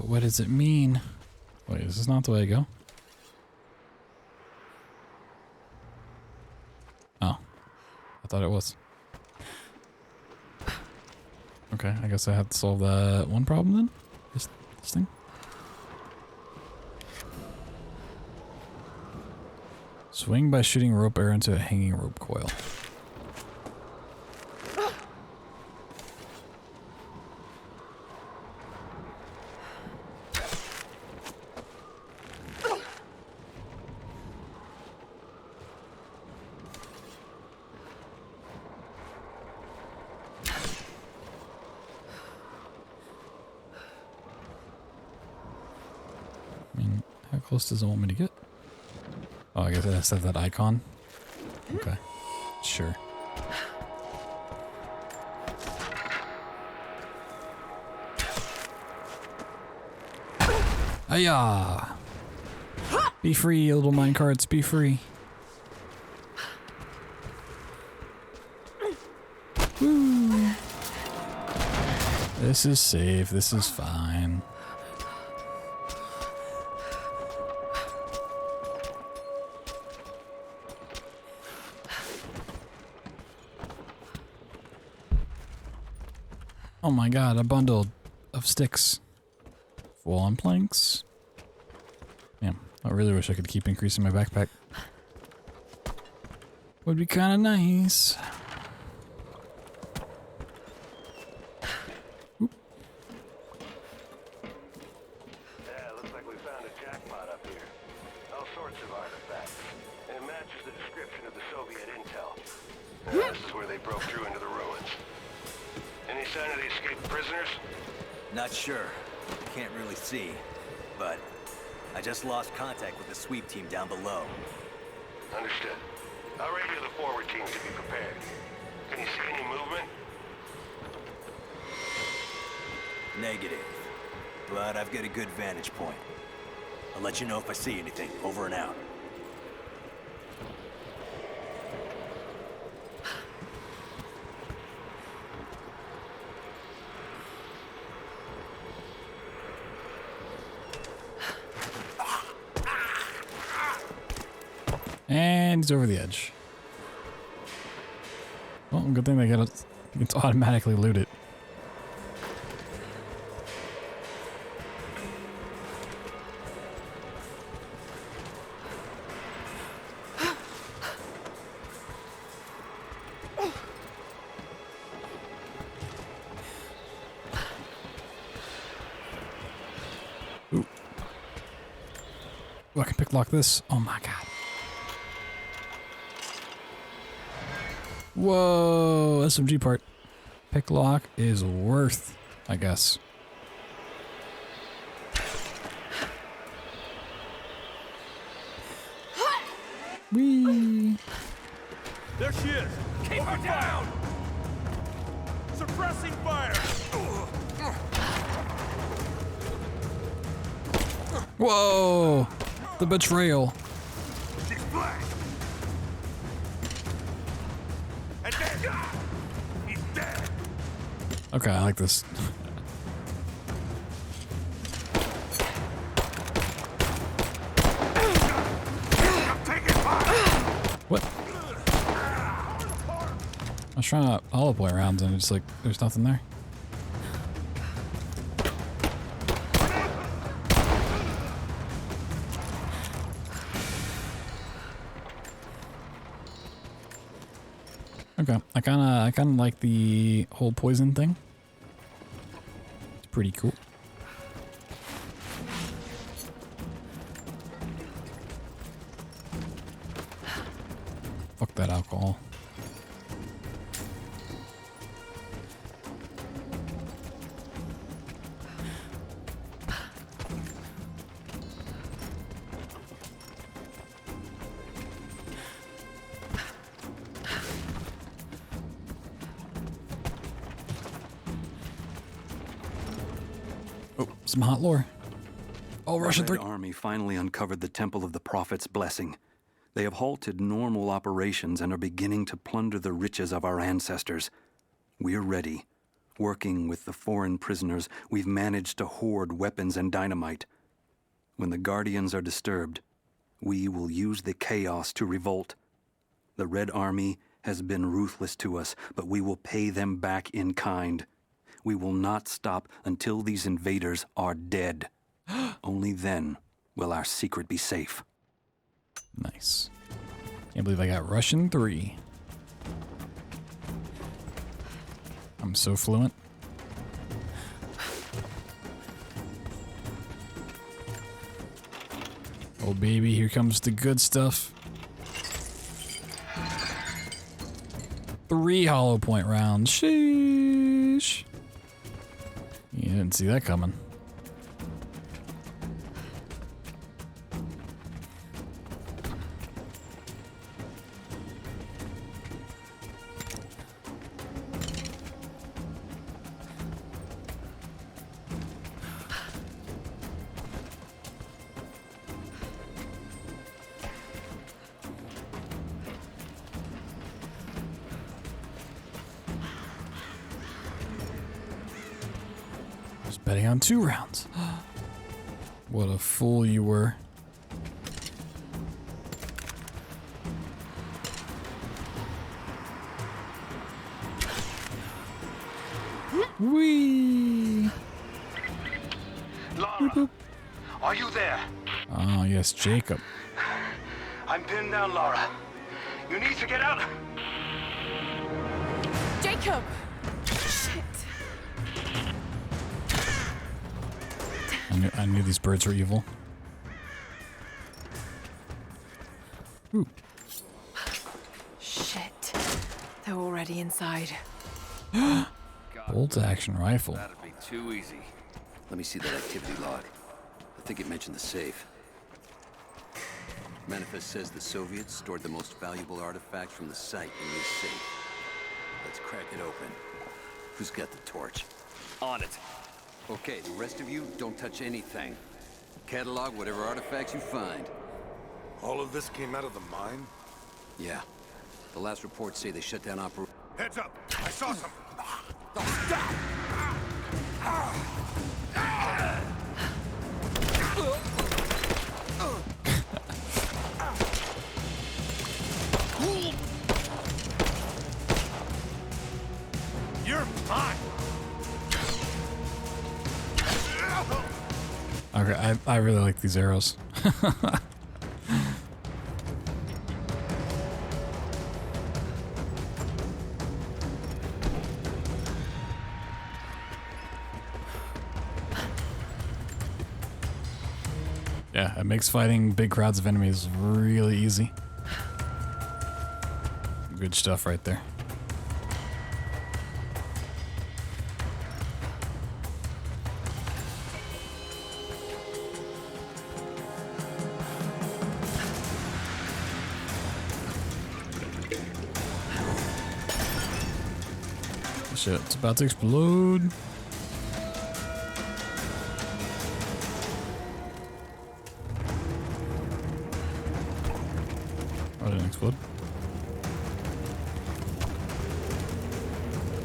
what does it mean? Wait, is this not the way I go? Oh. I thought it was. Okay, I guess I have to solve that one problem then? This thing? Swing by shooting rope arrow into a hanging rope coil. close does it want me to get? Oh, I guess it has to have that icon. Okay. Sure. Hiya! Be free, little minecarts, be free. Woo! This is safe, this is fine. Oh my god, a bundle of sticks. Full on planks. Damn, I really wish I could keep increasing my backpack. Would be kind of nice. Yeah, looks like we found a jackpot up here. All sorts of artifacts. And it matches the description of the Soviet intel. This is where they broke through into the ruins. Any sign of the escaped prisoners? Not sure. Can't really see. But I just lost contact with the sweep team down below. Understood. I'll radio the forward team to be prepared. Can you see any movement? Negative. But I've got a good vantage point. I'll let you know if I see anything. Over and out. And he's over the edge. Well, good thing they get it. It's automatically looted. Ooh. Oh, I can pick lock this. Oh my god. Whoa, SMG part. Pick lock is worth, I guess. Whee! There she is! Keep her down! Suppressing fire! Whoa! The betrayal. She's flanked! And then, he's dead! Okay, I like this. What? I was trying to hollow around and it's like, there's nothing there. Okay, I kinda like the whole poison thing. It's pretty cool. Fuck that alcohol. Oh, some hot lore. Oh, Russian The 3. Red Army finally uncovered the Temple of the Prophet's Blessing. They have halted normal operations and are beginning to plunder the riches of our ancestors. We're ready. Working with the foreign prisoners, we've managed to hoard weapons and dynamite. When the Guardians are disturbed, we will use the chaos to revolt. The Red Army has been ruthless to us, but we will pay them back in kind. We will not stop until these invaders are dead. Only then will our secret be safe. Nice. Can't believe I got Russian 3. I'm so fluent. Oh baby, here comes the good stuff. 3 hollow point rounds. Sheesh. You didn't see that coming. Just betting on 2 rounds. What a fool you were. Whee! Lara, boop, boop. are you there? Oh, yes, Jacob. I'm pinned down, Lara. You need to get out. Jacob! Shit. I knew these birds were evil. Ooh. Shit. They're already inside. Bolt action rifle. That'd be too easy. Let me see that activity log. I think it mentioned the safe. Manifest says the Soviets stored the most valuable artifacts from the site in this safe. Let's crack it open. Who's got the torch? On it. Okay, the rest of you, don't touch anything. Catalog whatever artifacts you find. All of this came out of the mine? Yeah. The last reports say they shut down operation. Heads up! I saw something! You're mine. Okay, I really like these arrows. Yeah, it makes fighting big crowds of enemies really easy. Good stuff right there. Shit, it's about to explode. Oh, it didn't explode.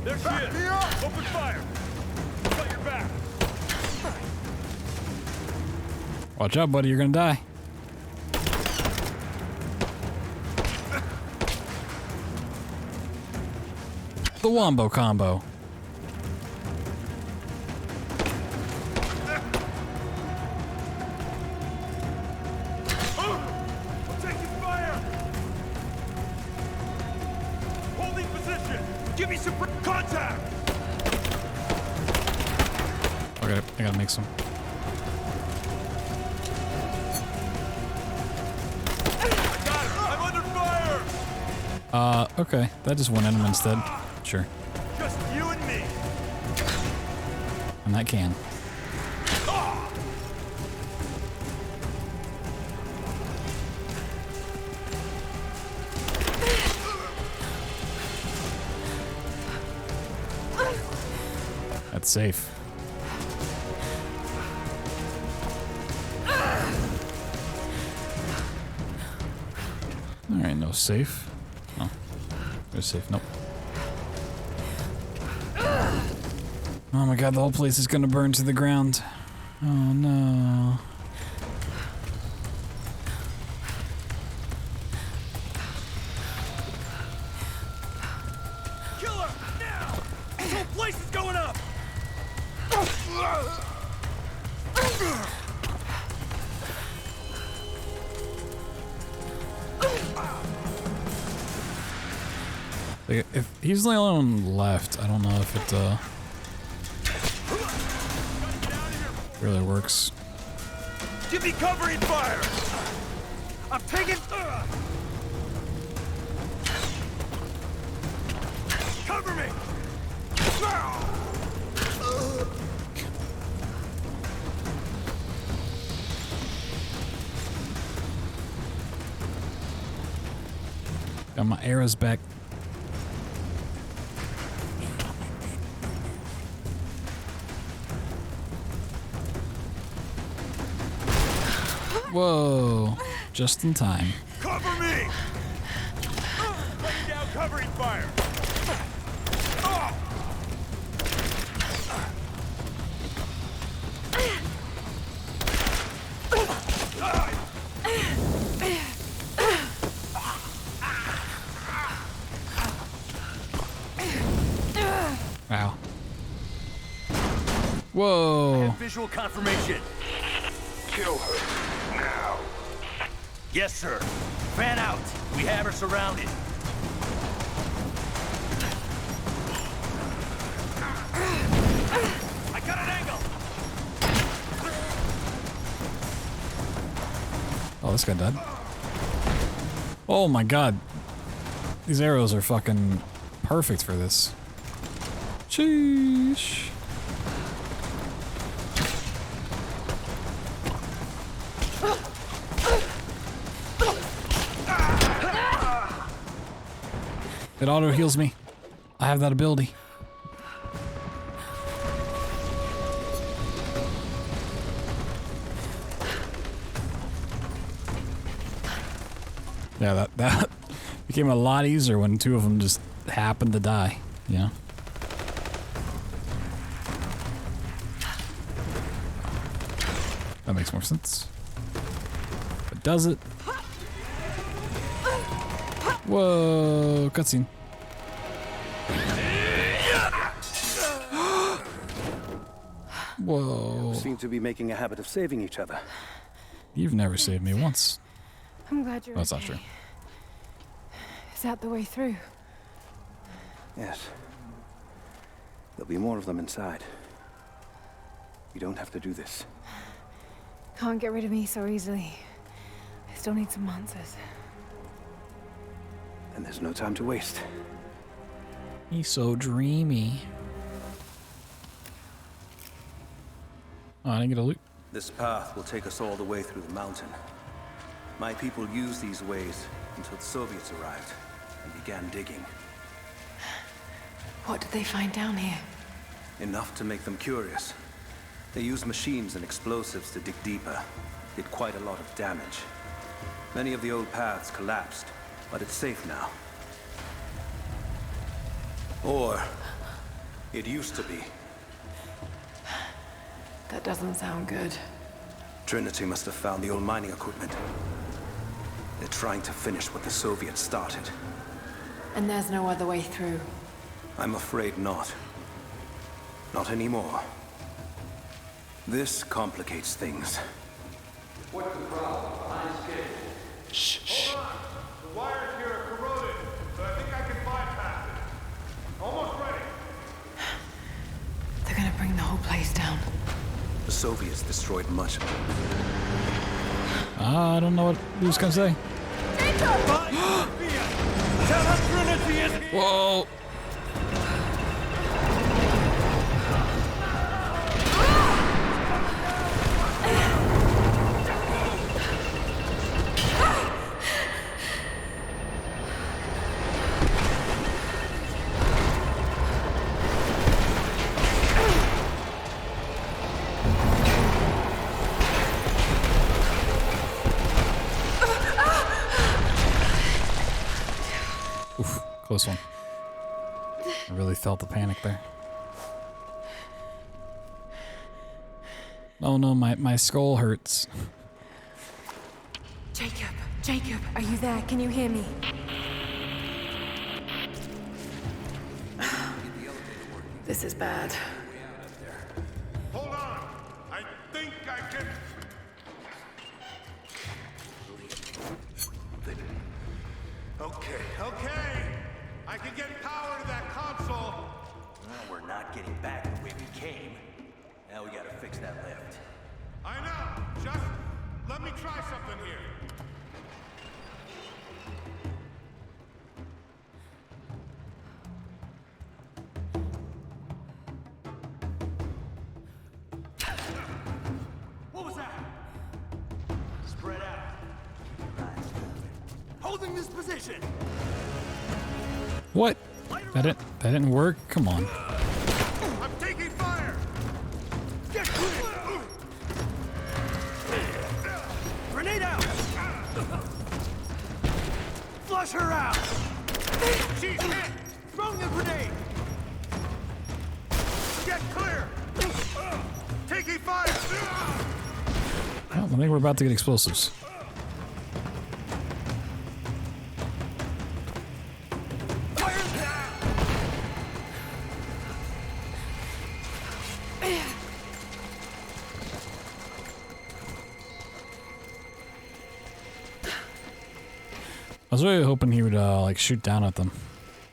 There she is. Open fire. Got your back. Watch out, buddy, you're gonna die. The Wombo combo. I'm taking fire. Holding position. Give me some contact. I gotta make some. I got her. I'm under fire. Okay, that just went in him instead. Sure. Just you and me. And that can. That's safe. Alright, no safe. Oh. There's safe, nope. Oh my god, the whole place is gonna burn to the ground. Oh no. Kill her now. This whole place is going up. Like, if he's the only one left, I don't know if it really works. Give me covering fire. I'm taking. Cover me. Got my arrows back. Whoa, just in time. Cover me. Laying down covering fire. Wow. Whoa. Visual confirmation. Kill her. Now. Yes, sir. Fan out. We have her surrounded. I got an angle. Oh, this guy died. Oh my god. These arrows are fucking perfect for this. Sheesh. It auto heals me. I have that ability. Yeah, that became a lot easier when two of them just happened to die. Yeah. That makes more sense. But does it? Whoa, cutscene. Whoa. Seem to be making a habit of saving each other. You've never saved me once. I'm glad you're That's okay. not true. Is that the way through? Yes. There'll be more of them inside. You don't have to do this. Can't get rid of me so easily. I still need some answers. And there's no time to waste. He's so dreamy. Oh, I didn't get a loot. This path will take us all the way through the mountain. My people used these ways until the Soviets arrived and began digging. What did they find down here? Enough to make them curious. They used machines and explosives to dig deeper. Did quite a lot of damage. Many of the old paths collapsed, but it's safe now. Or it used to be. That doesn't sound good. Trinity must have found the old mining equipment. They're trying to finish what the Soviets started. And there's no other way through. I'm afraid not. Not anymore. This complicates things. What's the problem? Behind schedule. Shh. Hold on. The wires here are corroded, but I think I can bypass it. Almost ready. They're gonna bring the whole place down. The Soviets destroyed much of it. I don't know what he was gonna say. Whoa. Oof, close one. I really felt the panic there. Oh no, my skull hurts. Jacob, are you there? Can you hear me? This is bad. Hold on. I think I can. Okay. I can get power to that console. Well, we're not getting back the way we came. Now we gotta fix that lift. I know. Just let me try something here. What was that? Spread out. Holding this position. What? That didn't work? Come on. I'm taking fire. Get clear. Grenade out. Flush her out. She's hit. Throwing a grenade. Get clear. Taking fire. Well, I think we're about to get explosives. I was really hoping he would like shoot down at them,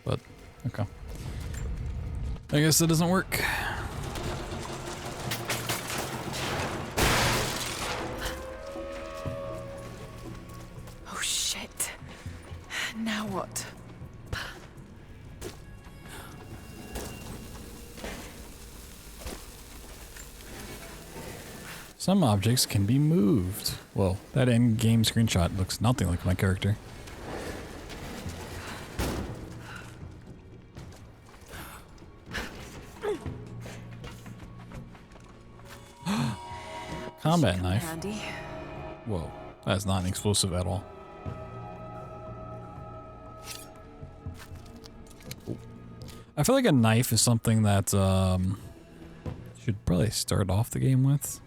but okay. I guess that doesn't work. Oh shit. Now what? Some objects can be moved. Whoa, that in-game screenshot looks nothing like my character. Combat knife. Handy. Whoa, that's not an explosive at all. I feel like a knife is something that should probably start off the game with.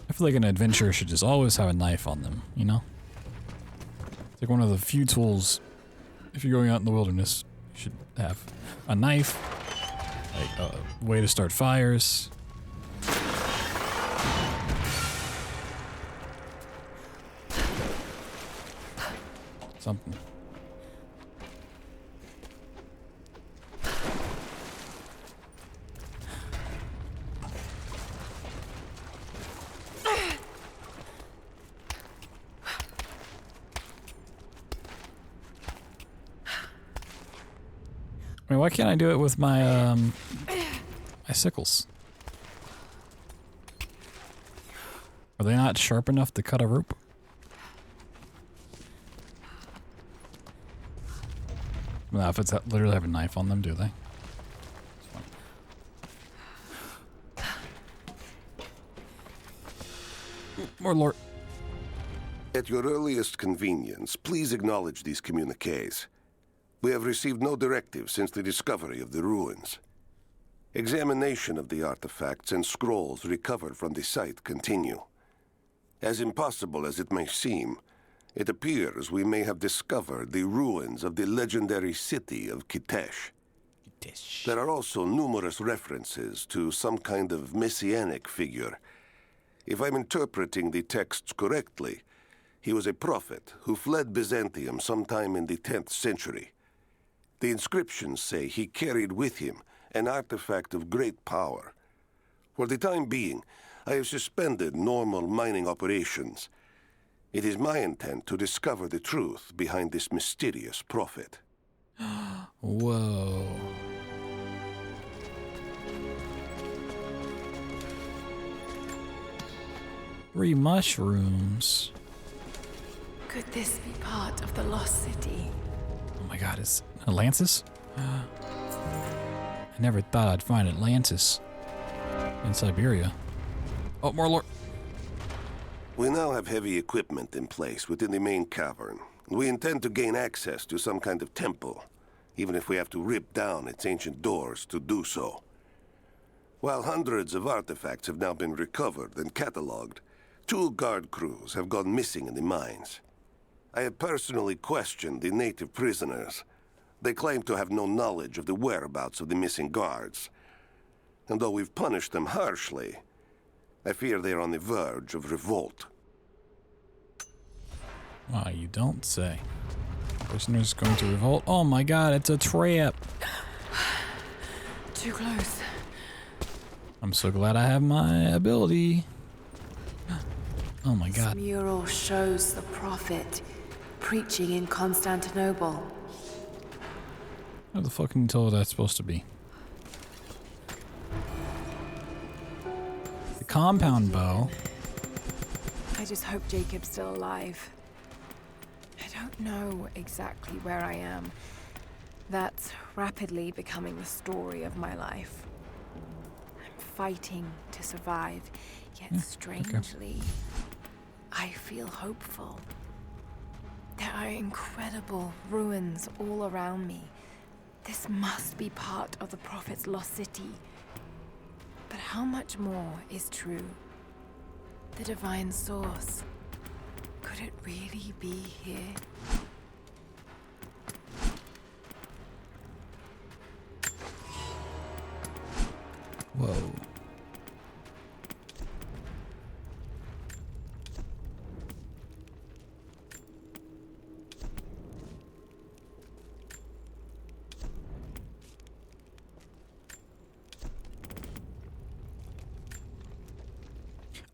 I feel like an adventurer should just always have a knife on them, you know? It's like one of the few tools, if you're going out in the wilderness, you should have a knife, like a way to start fires. Something. I mean, why can't I do it with my my sickles? Are they not sharp enough to cut a rope? Well, if it's literally have a knife on them, do they? More lore. At your earliest convenience, please acknowledge these communiques. We have received no directive since the discovery of the ruins. Examination of the artifacts and scrolls recovered from the site continue. As impossible as it may seem, it appears we may have discovered the ruins of the legendary city of Kitesh. There are also numerous references to some kind of messianic figure. If I'm interpreting the texts correctly, he was a prophet who fled Byzantium sometime in the 10th century. The inscriptions say he carried with him an artifact of great power. For the time being, I have suspended normal mining operations. It is my intent to discover the truth behind this mysterious prophet. Whoa. Three mushrooms. Could this be part of the lost city? Oh my god, is Atlantis? I never thought I'd find Atlantis in Siberia. Oh, more lore. We now have heavy equipment in place within the main cavern. We intend to gain access to some kind of temple, even if we have to rip down its ancient doors to do so. While hundreds of artifacts have now been recovered and cataloged, 2 guard crews have gone missing in the mines. I have personally questioned the native prisoners. They claim to have no knowledge of the whereabouts of the missing guards. And though we've punished them harshly, I fear they are on the verge of revolt. Ah, you don't say. Prisoners going to revolt? Oh my god, it's a trap! Too close. I'm so glad I have my ability. Oh my god. This mural shows the prophet preaching in Constantinople. How the fuck can you tell what that's supposed to be? The compound bow. I just hope Jacob's still alive. I don't know exactly where I am. That's rapidly becoming the story of my life. I'm fighting to survive, yet strangely, I feel hopeful. There are incredible ruins all around me. This must be part of the Prophet's lost city. But how much more is true? The divine source. Could it really be here? Whoa.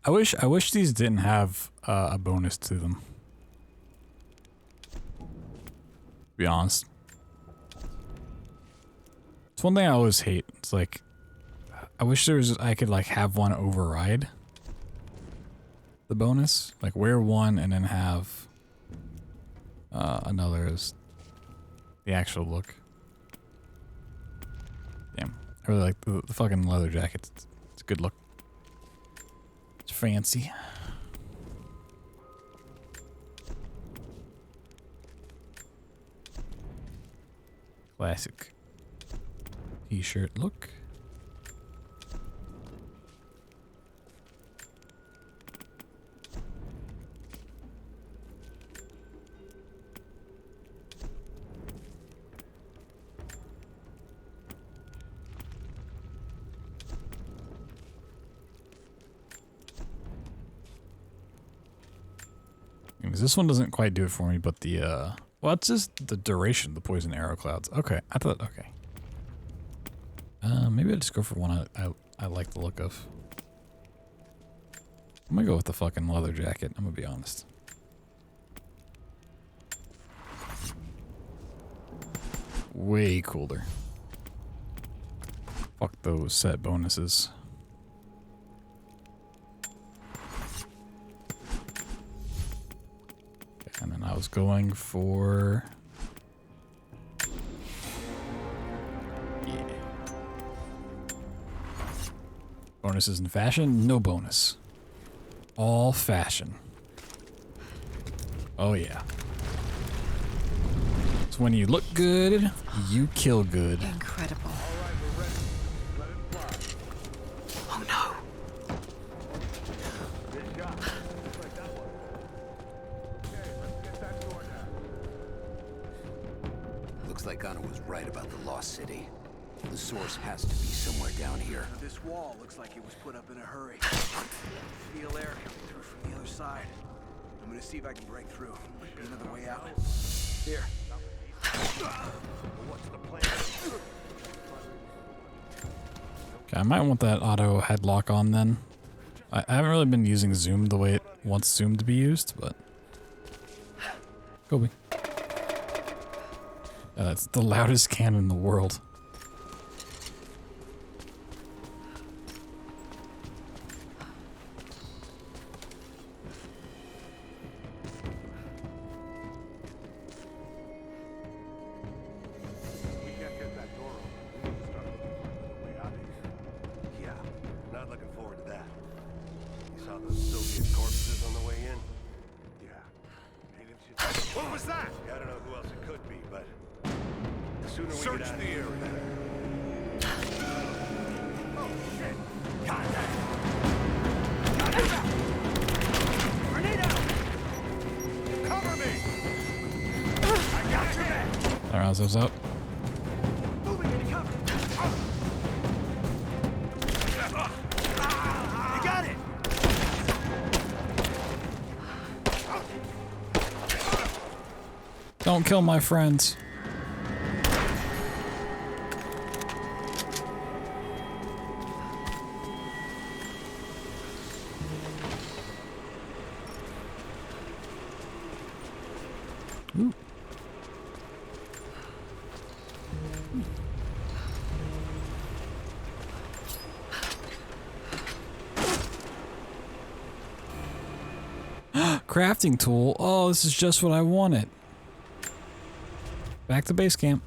I wish these didn't have a bonus to them. To be honest. It's one thing I always hate. It's like, I wish I could like have one override the bonus. Like wear one and then have another as the actual look. Damn. I really like the fucking leather jacket. It's a good look. It's fancy. Classic t-shirt look. This one doesn't quite do it for me, but the well, it's just the duration of the poison arrow clouds. Okay, I thought okay. Maybe I'll just go for one I like the look of. I'm gonna go with the fucking leather jacket, I'm gonna be honest. Way cooler. Fuck those set bonuses. And then I was going for... yeah. Bonuses in fashion? No bonus. All fashion. Oh yeah. It's when you look good, you kill good. Incredible. Oh no. Looks like Anna was right about the lost city. The source has to be somewhere down here. This wall looks like it was put up in a hurry. Feel air coming through from the other side. I'm gonna see if I can break through. Might be another way out. Here. What's the plan? Okay, I might want that auto headlock on then. I haven't really been using zoom the way it wants zoom to be used, but... Kobe. That's the loudest cannon in the world. Yeah, not looking forward to that. You saw those Soviet corpses on the way in? Yeah. What was that? I don't know who else it could be, but the sooner we get out of here, the better. Oh shit! Contact! Grenade out! Cover me! I got your back! Alright, those up. Moving into cover! You got it! Don't kill my friends. Ooh. Crafting tool. Oh, this is just what I wanted. Back to base camp.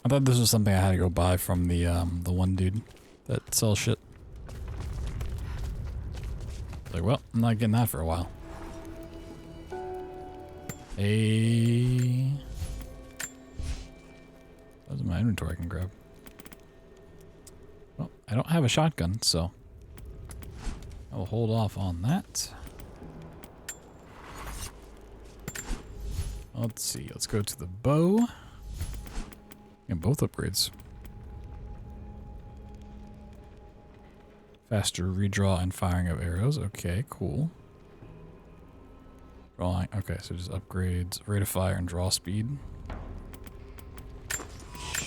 I thought this was something I had to go buy from the one dude that sells shit. Like, well, I'm not getting that for a while. Hey, those are my inventory I can grab. Well, I don't have a shotgun, so I will hold off on that. Let's see. Let's go to the bow. And both upgrades. Faster redraw and firing of arrows. Okay, cool. Drawing. Okay, so just upgrades rate of fire and draw speed.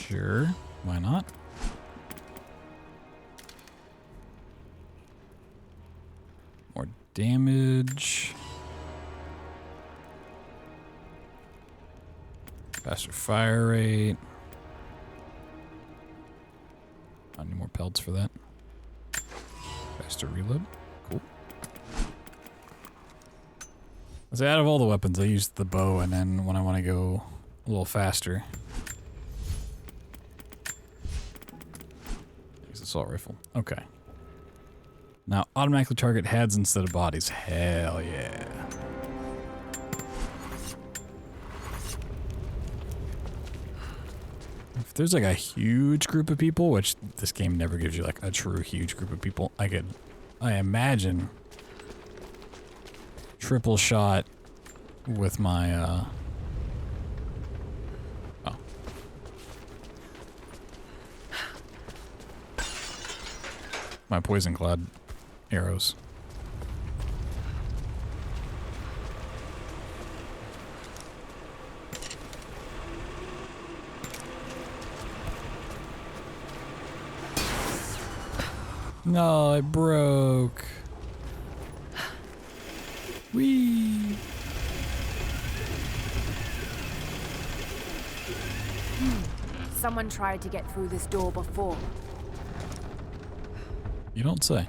Sure, why not? More damage. Faster fire rate. I need more pelts for that. Faster reload. Cool. So out of all the weapons, I used the bow, and then when I want to go a little faster, use the assault rifle. Okay. Now, automatically target heads instead of bodies. Hell yeah. If there's like a huge group of people, which this game never gives you like a true huge group of people, I imagine triple shot with my, my poison cloud arrows. No, it broke. Whee! Someone tried to get through this door before. You don't say.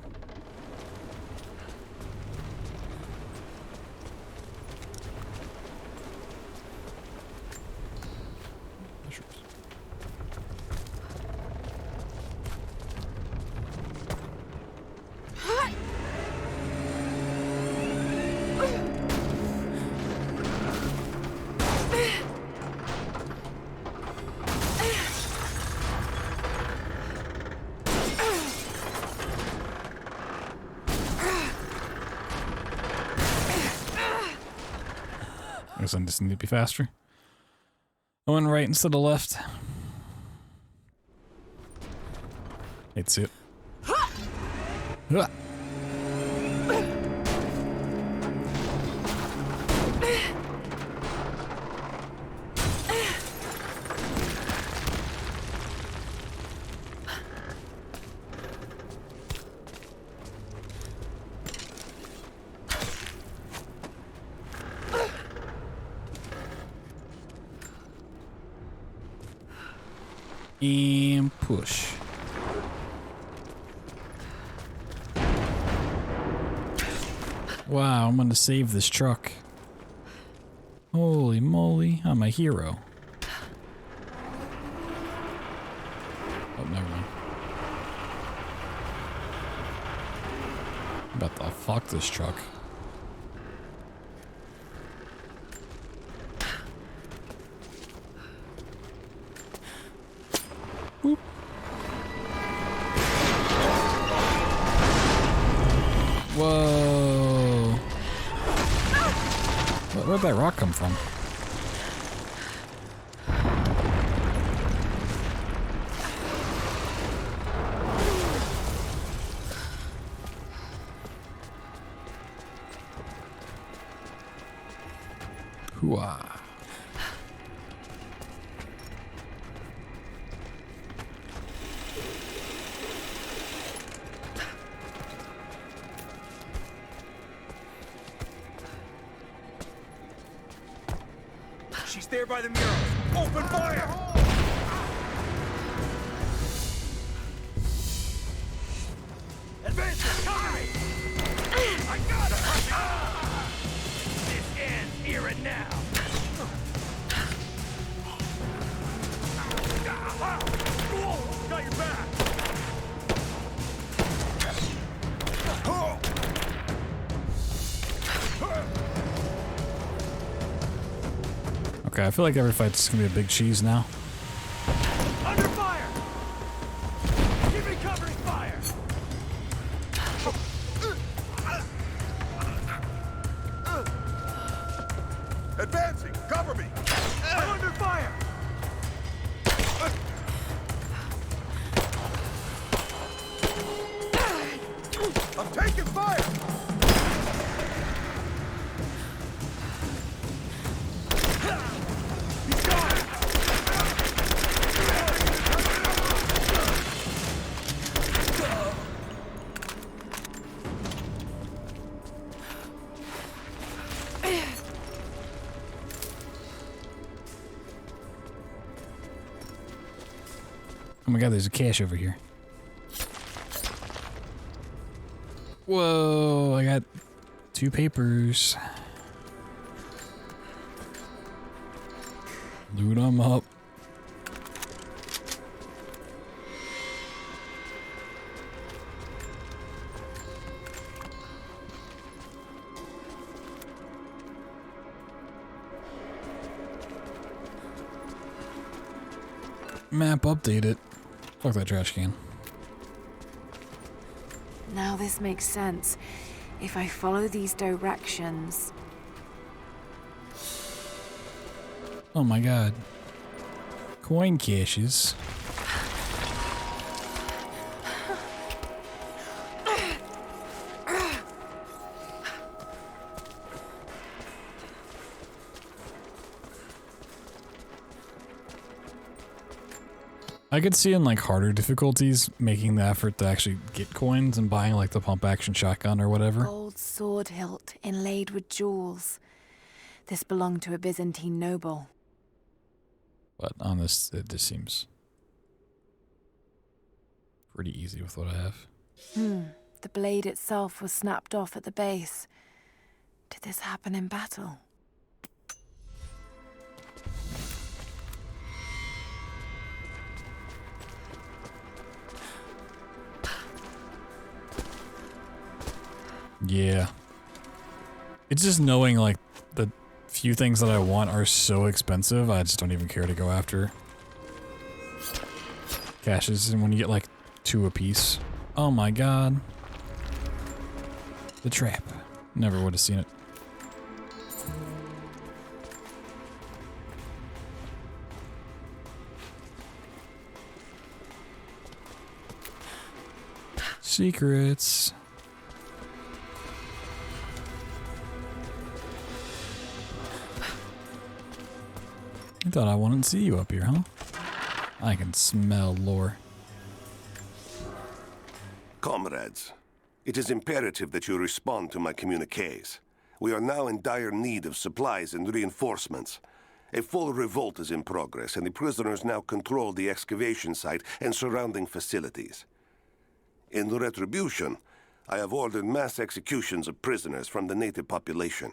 I guess I just need to be faster. I went right instead of left. It's it. Ah. And push. Wow, I'm gonna save this truck. Holy moly, I'm a hero. Oh, never mind. I'm about to fuck this truck. Whoop. Whoa. Where'd that rock come from? Hooah. She's there by the mural. Open fire! Advance! Cover me! I got her! This ends here and now. Got your back! Okay, I feel like every fight's gonna be a big cheese now. Under fire! Give me covering fire! Advancing! Cover me! I'm under fire! I'm taking fire! He's gone! Oh my god, there's a cache over here. Whoa, I got 2 papers. Loot them up. Map updated. Fuck that trash can. Now this makes sense. If I follow these directions... Oh my god. Coin caches. I could see in like harder difficulties making the effort to actually get coins and buying like the pump action shotgun or whatever. Gold sword hilt inlaid with jewels. This belonged to a Byzantine noble. But on this, it just seems pretty easy with what I have. The blade itself was snapped off at the base. Did this happen in battle? Yeah. It's just knowing like the few things that I want are so expensive, I just don't even care to go after caches. And when you get like 2 apiece. Oh my god. The trap. Never would have seen it. Secrets. You thought I wouldn't see you up here, huh? I can smell lore. Comrades, it is imperative that you respond to my communiques. We are now in dire need of supplies and reinforcements. A full revolt is in progress, and the prisoners now control the excavation site and surrounding facilities. In retribution, I have ordered mass executions of prisoners from the native population.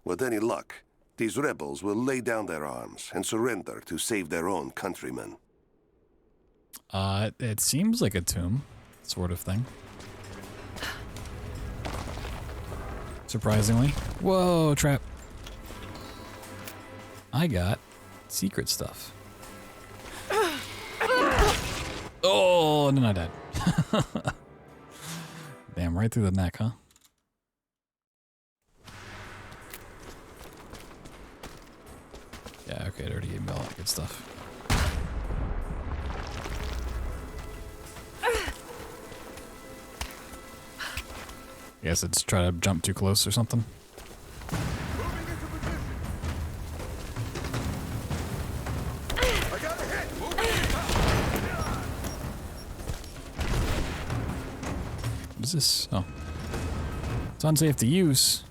With any luck, these rebels will lay down their arms and surrender to save their own countrymen. It seems like a tomb, sort of thing. Surprisingly. Whoa, trap. I got secret stuff. Oh, and then I died. Damn, right through the neck, huh? Yeah, okay, it already gave me all that good stuff. I guess it's try to jump too close or something. What is this? Oh. It's unsafe to use.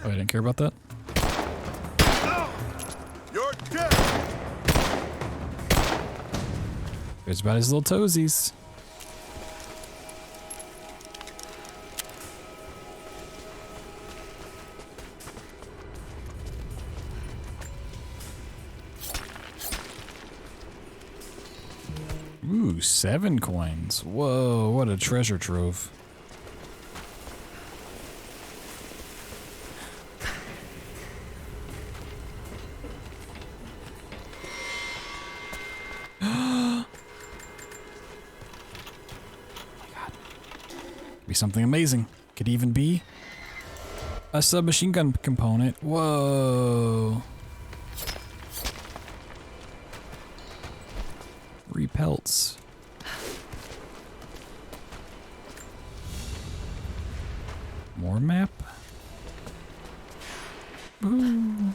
Oh, I didn't care about that? You're dead! There's about his little toesies. Ooh, 7 coins. Whoa, what a treasure trove. Be something amazing. Could even be a submachine gun component. Whoa. Repelts. More map. Ooh.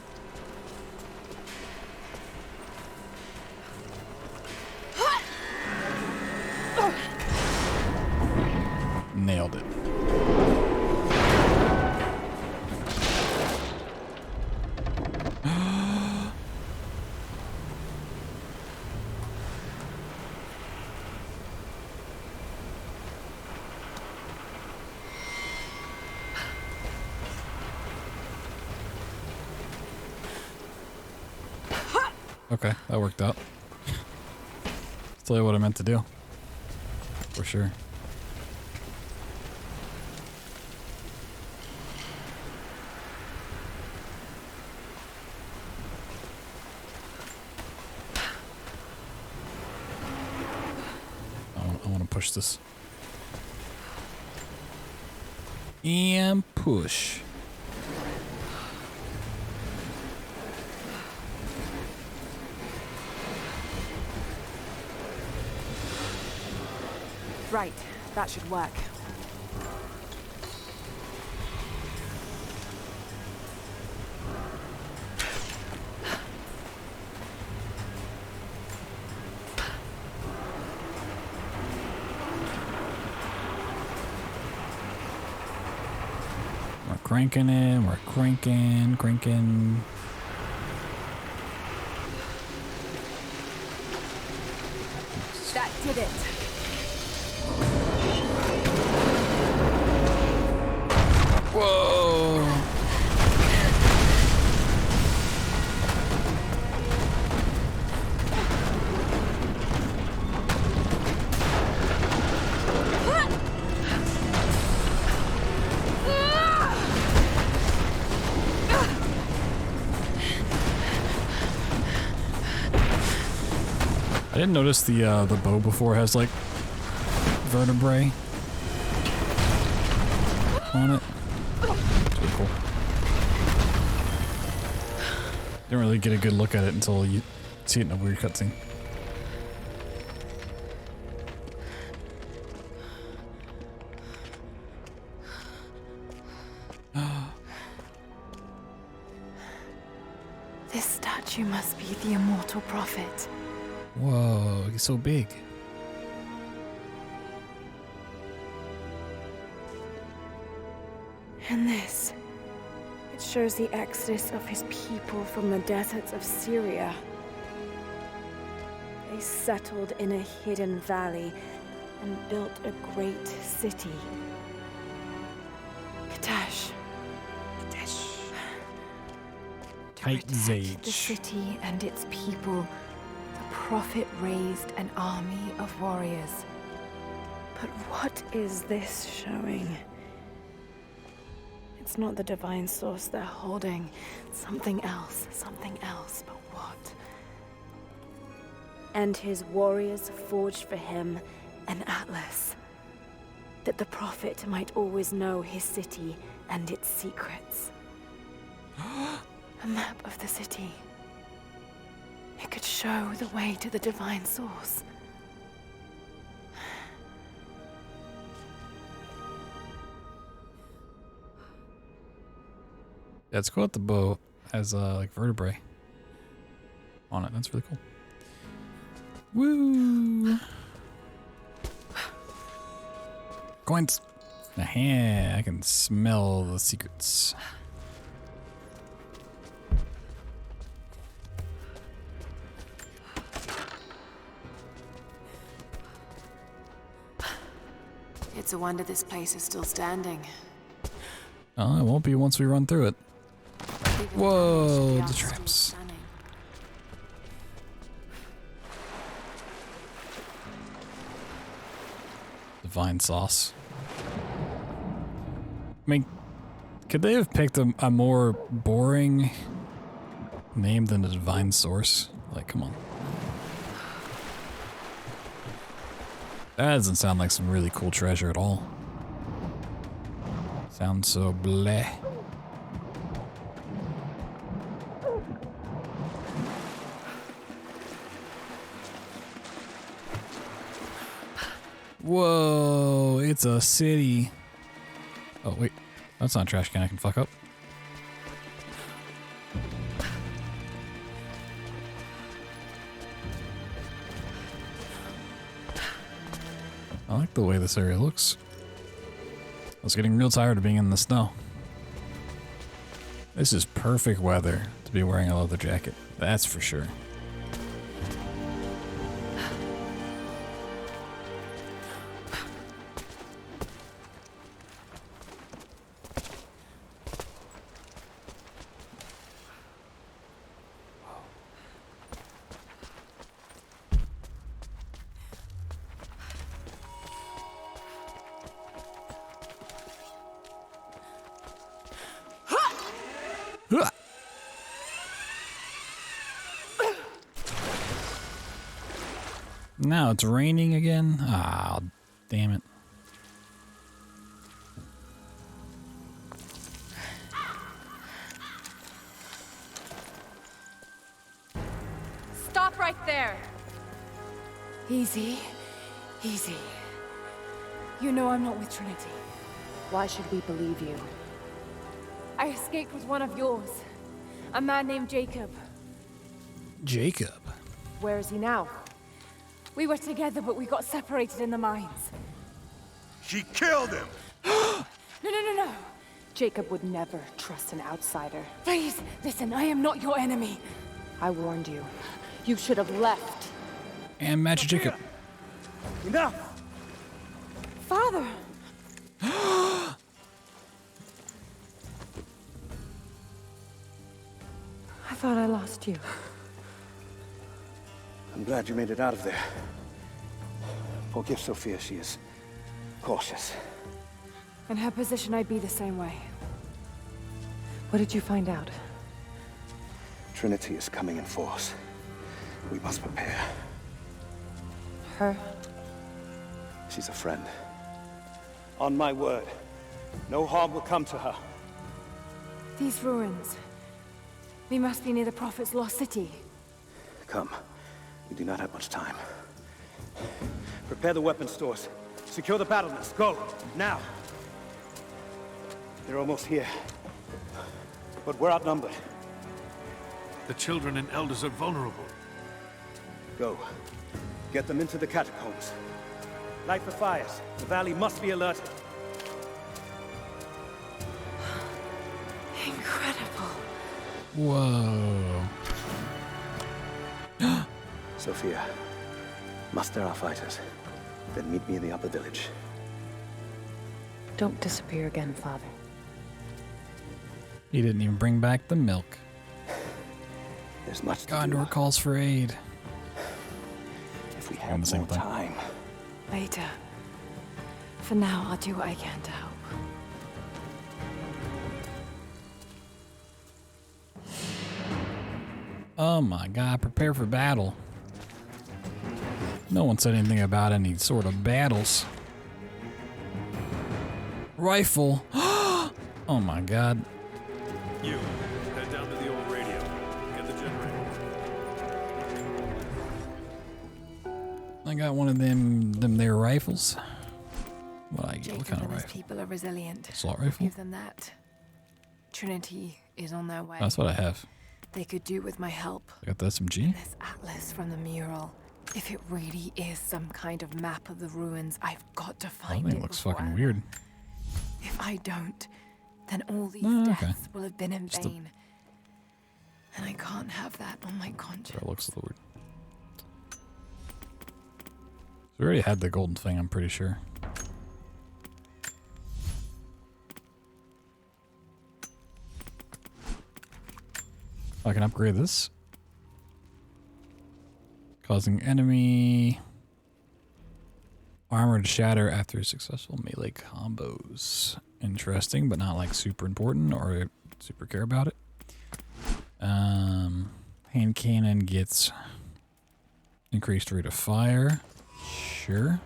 Nailed it. Okay, that worked out. I'll tell you what I meant to do. For sure. I want to push this. And push. Right, that should work. We're cranking it, we're cranking. That did it. Whoa! I didn't notice the bow before has like vertebrae on it. It's really cool. Didn't really get a good look at it until you see it in a weird cutscene. This statue must be the immortal prophet. Whoa, he's so big. And this, it shows the exodus of his people from the deserts of Syria. They settled in a hidden valley and built a great city. Katash. Kai'Zage. The city and its people, the prophet raised an army of warriors. But what is this showing? It's not the divine source they're holding. Something else, but what? And his warriors forged for him an atlas, that the prophet might always know his city and its secrets. A map of the city. It could show the way to the divine source. Yeah, it's cool that the bow has like vertebrae on it. That's really cool. Woo! Coins. Aha, I can smell the secrets. It's a wonder this place is still standing. Oh, it won't be once we run through it. Whoa, the traps. Divine sauce. I mean, could they have picked a more boring name than the divine source? Like, come on. That doesn't sound like some really cool treasure at all. Sounds so bleh. Whoa, it's a city. Oh, wait. That's not a trash can I can fuck up. I like the way this area looks. I was getting real tired of being in the snow. This is perfect weather to be wearing a leather jacket. That's for sure. Now it's raining again. Ah, damn it. Stop right there! Easy. Easy. You know I'm not with Trinity. Why should we believe you? I escaped with one of yours. A man named Jacob. Jacob? Where is he now? We were together, but we got separated in the mines. She killed him! No. Jacob would never trust an outsider. Please, listen, I am not your enemy. I warned you. You should have left. And Magic Jacob. Enough! Father! I thought I lost you. I'm glad you made it out of there. Forgive Sophia, she is cautious. In her position, I'd be the same way. What did you find out? Trinity is coming in force. We must prepare. Her? She's a friend. On my word, no harm will come to her. These ruins. We must be near the Prophet's lost city. Come. We do not have much time. Prepare the weapon stores. Secure the battlements. Go! Now! They're almost here. But we're outnumbered. The children and elders are vulnerable. Go. Get them into the catacombs. Light the fires. The valley must be alerted. Incredible. Whoa. Sophia, muster our fighters. Then meet me in the upper village. Don't disappear again, Father. He didn't even bring back the milk. There's much to do. Gondor calls for aid. If we had more time. Later. For now, I'll do what I can to help. Oh my god, prepare for battle. No one said anything about any sort of battles. Rifle. Oh my god. You, head down to the old radio. Get the generator. I got one of them there rifles. What I get? Jacob What kind of and his rifle? people are resilient. Assault rifle? Give them that. Trinity is on their way. That's what I have. They could do with my help. I got the SMG. This atlas from the mural. If it really is some kind of map of the ruins, I've got to That find thing it. looks fucking weird. If I don't, then all these Okay. deaths will have been in Just a- vain. And I can't have that on my conscience. That looks a little weird. So we already had the golden thing, I'm pretty sure. I can upgrade this. Causing enemy armor to shatter after successful melee combos. Interesting, but not like super important or super care about it. Hand cannon gets increased rate of fire. Sure.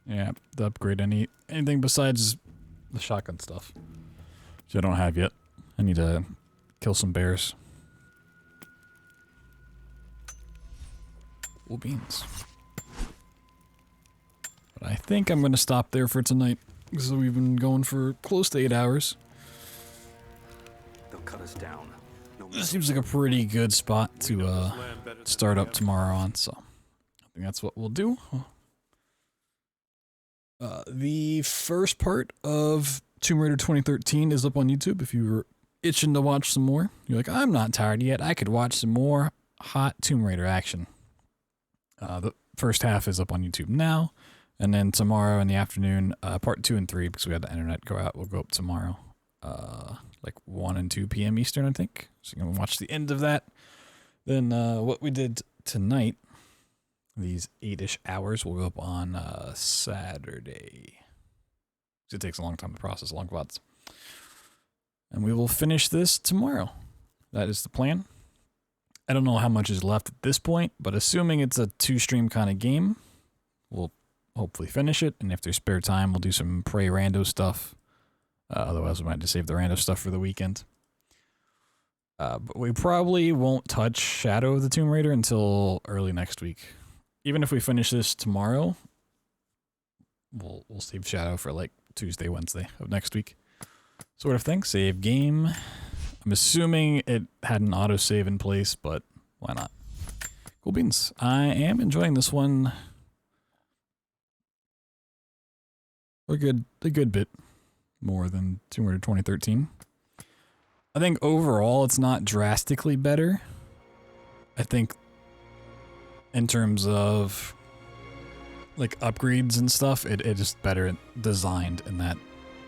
Yeah, to upgrade anything besides the shotgun stuff, which I don't have yet. I need to kill some bears. Cool beans. But I think I'm going to stop there for tonight, because we've been going for close to 8 hours. They'll cut us down. This seems like a pretty good spot to start up tomorrow on, so I think that's what we'll do. The first part of Tomb Raider 2013 is up on YouTube if you were itching to watch some more. You're like, I'm not tired yet. I could watch some more hot Tomb Raider action. The first half is up on YouTube now. And then tomorrow in the afternoon, part 2 and 3, because we had the internet go out, will go up tomorrow. Like 1 and 2 p.m. Eastern, I think. So you can watch the end of that. Then what we did tonight These 8-ish hours will go up on Saturday. It takes a long time to process long VODs. And we will finish this tomorrow. That is the plan. I don't know how much is left at this point, but assuming it's a 2-stream kind of game, we'll hopefully finish it. And if there's spare time, we'll do some Prey rando stuff. Otherwise, we might just save the rando stuff for the weekend. But we probably won't touch Shadow of the Tomb Raider until early next week. Even if we finish this tomorrow, we'll save Shadow for like Tuesday, Wednesday of next week. Sort of thing. Save game. I'm assuming it had an autosave in place, but why not? Cool beans. I am enjoying this one a good bit more than Tomb Raider 2013. I think overall it's not drastically better. I think in terms of like upgrades and stuff, it is better designed in that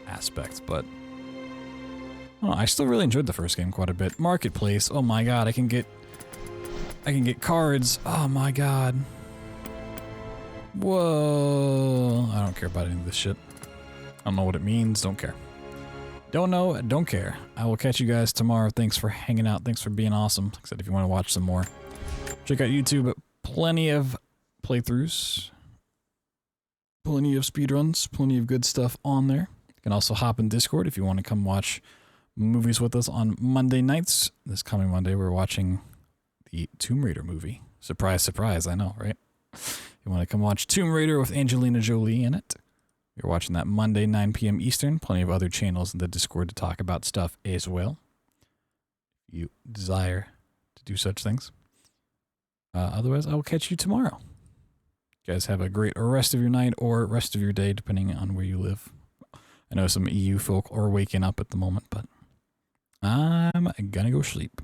aspect, but I still really enjoyed the first game quite a bit. Marketplace, oh my god, I can get cards. Oh my god. Whoa. I don't care about any of this shit. I don't know what it means, don't care. Don't know, don't care. I will catch you guys tomorrow. Thanks for hanging out. Thanks for being awesome. Like I said, if you want to watch some more, check out YouTube. Plenty of playthroughs. Plenty of speedruns. Plenty of good stuff on there. You can also hop in Discord if you want to come watch movies with us on Monday nights. This coming Monday, we're watching the Tomb Raider movie. Surprise, surprise, I know, right? You want to come watch Tomb Raider with Angelina Jolie in it. You're watching that Monday, 9 p.m. Eastern. Plenty of other channels in the Discord to talk about stuff as well. If you desire to do such things. Otherwise, I will catch you tomorrow. You guys have a great rest of your night or rest of your day, depending on where you live. I know some EU folk are waking up at the moment, but I'm gonna go sleep.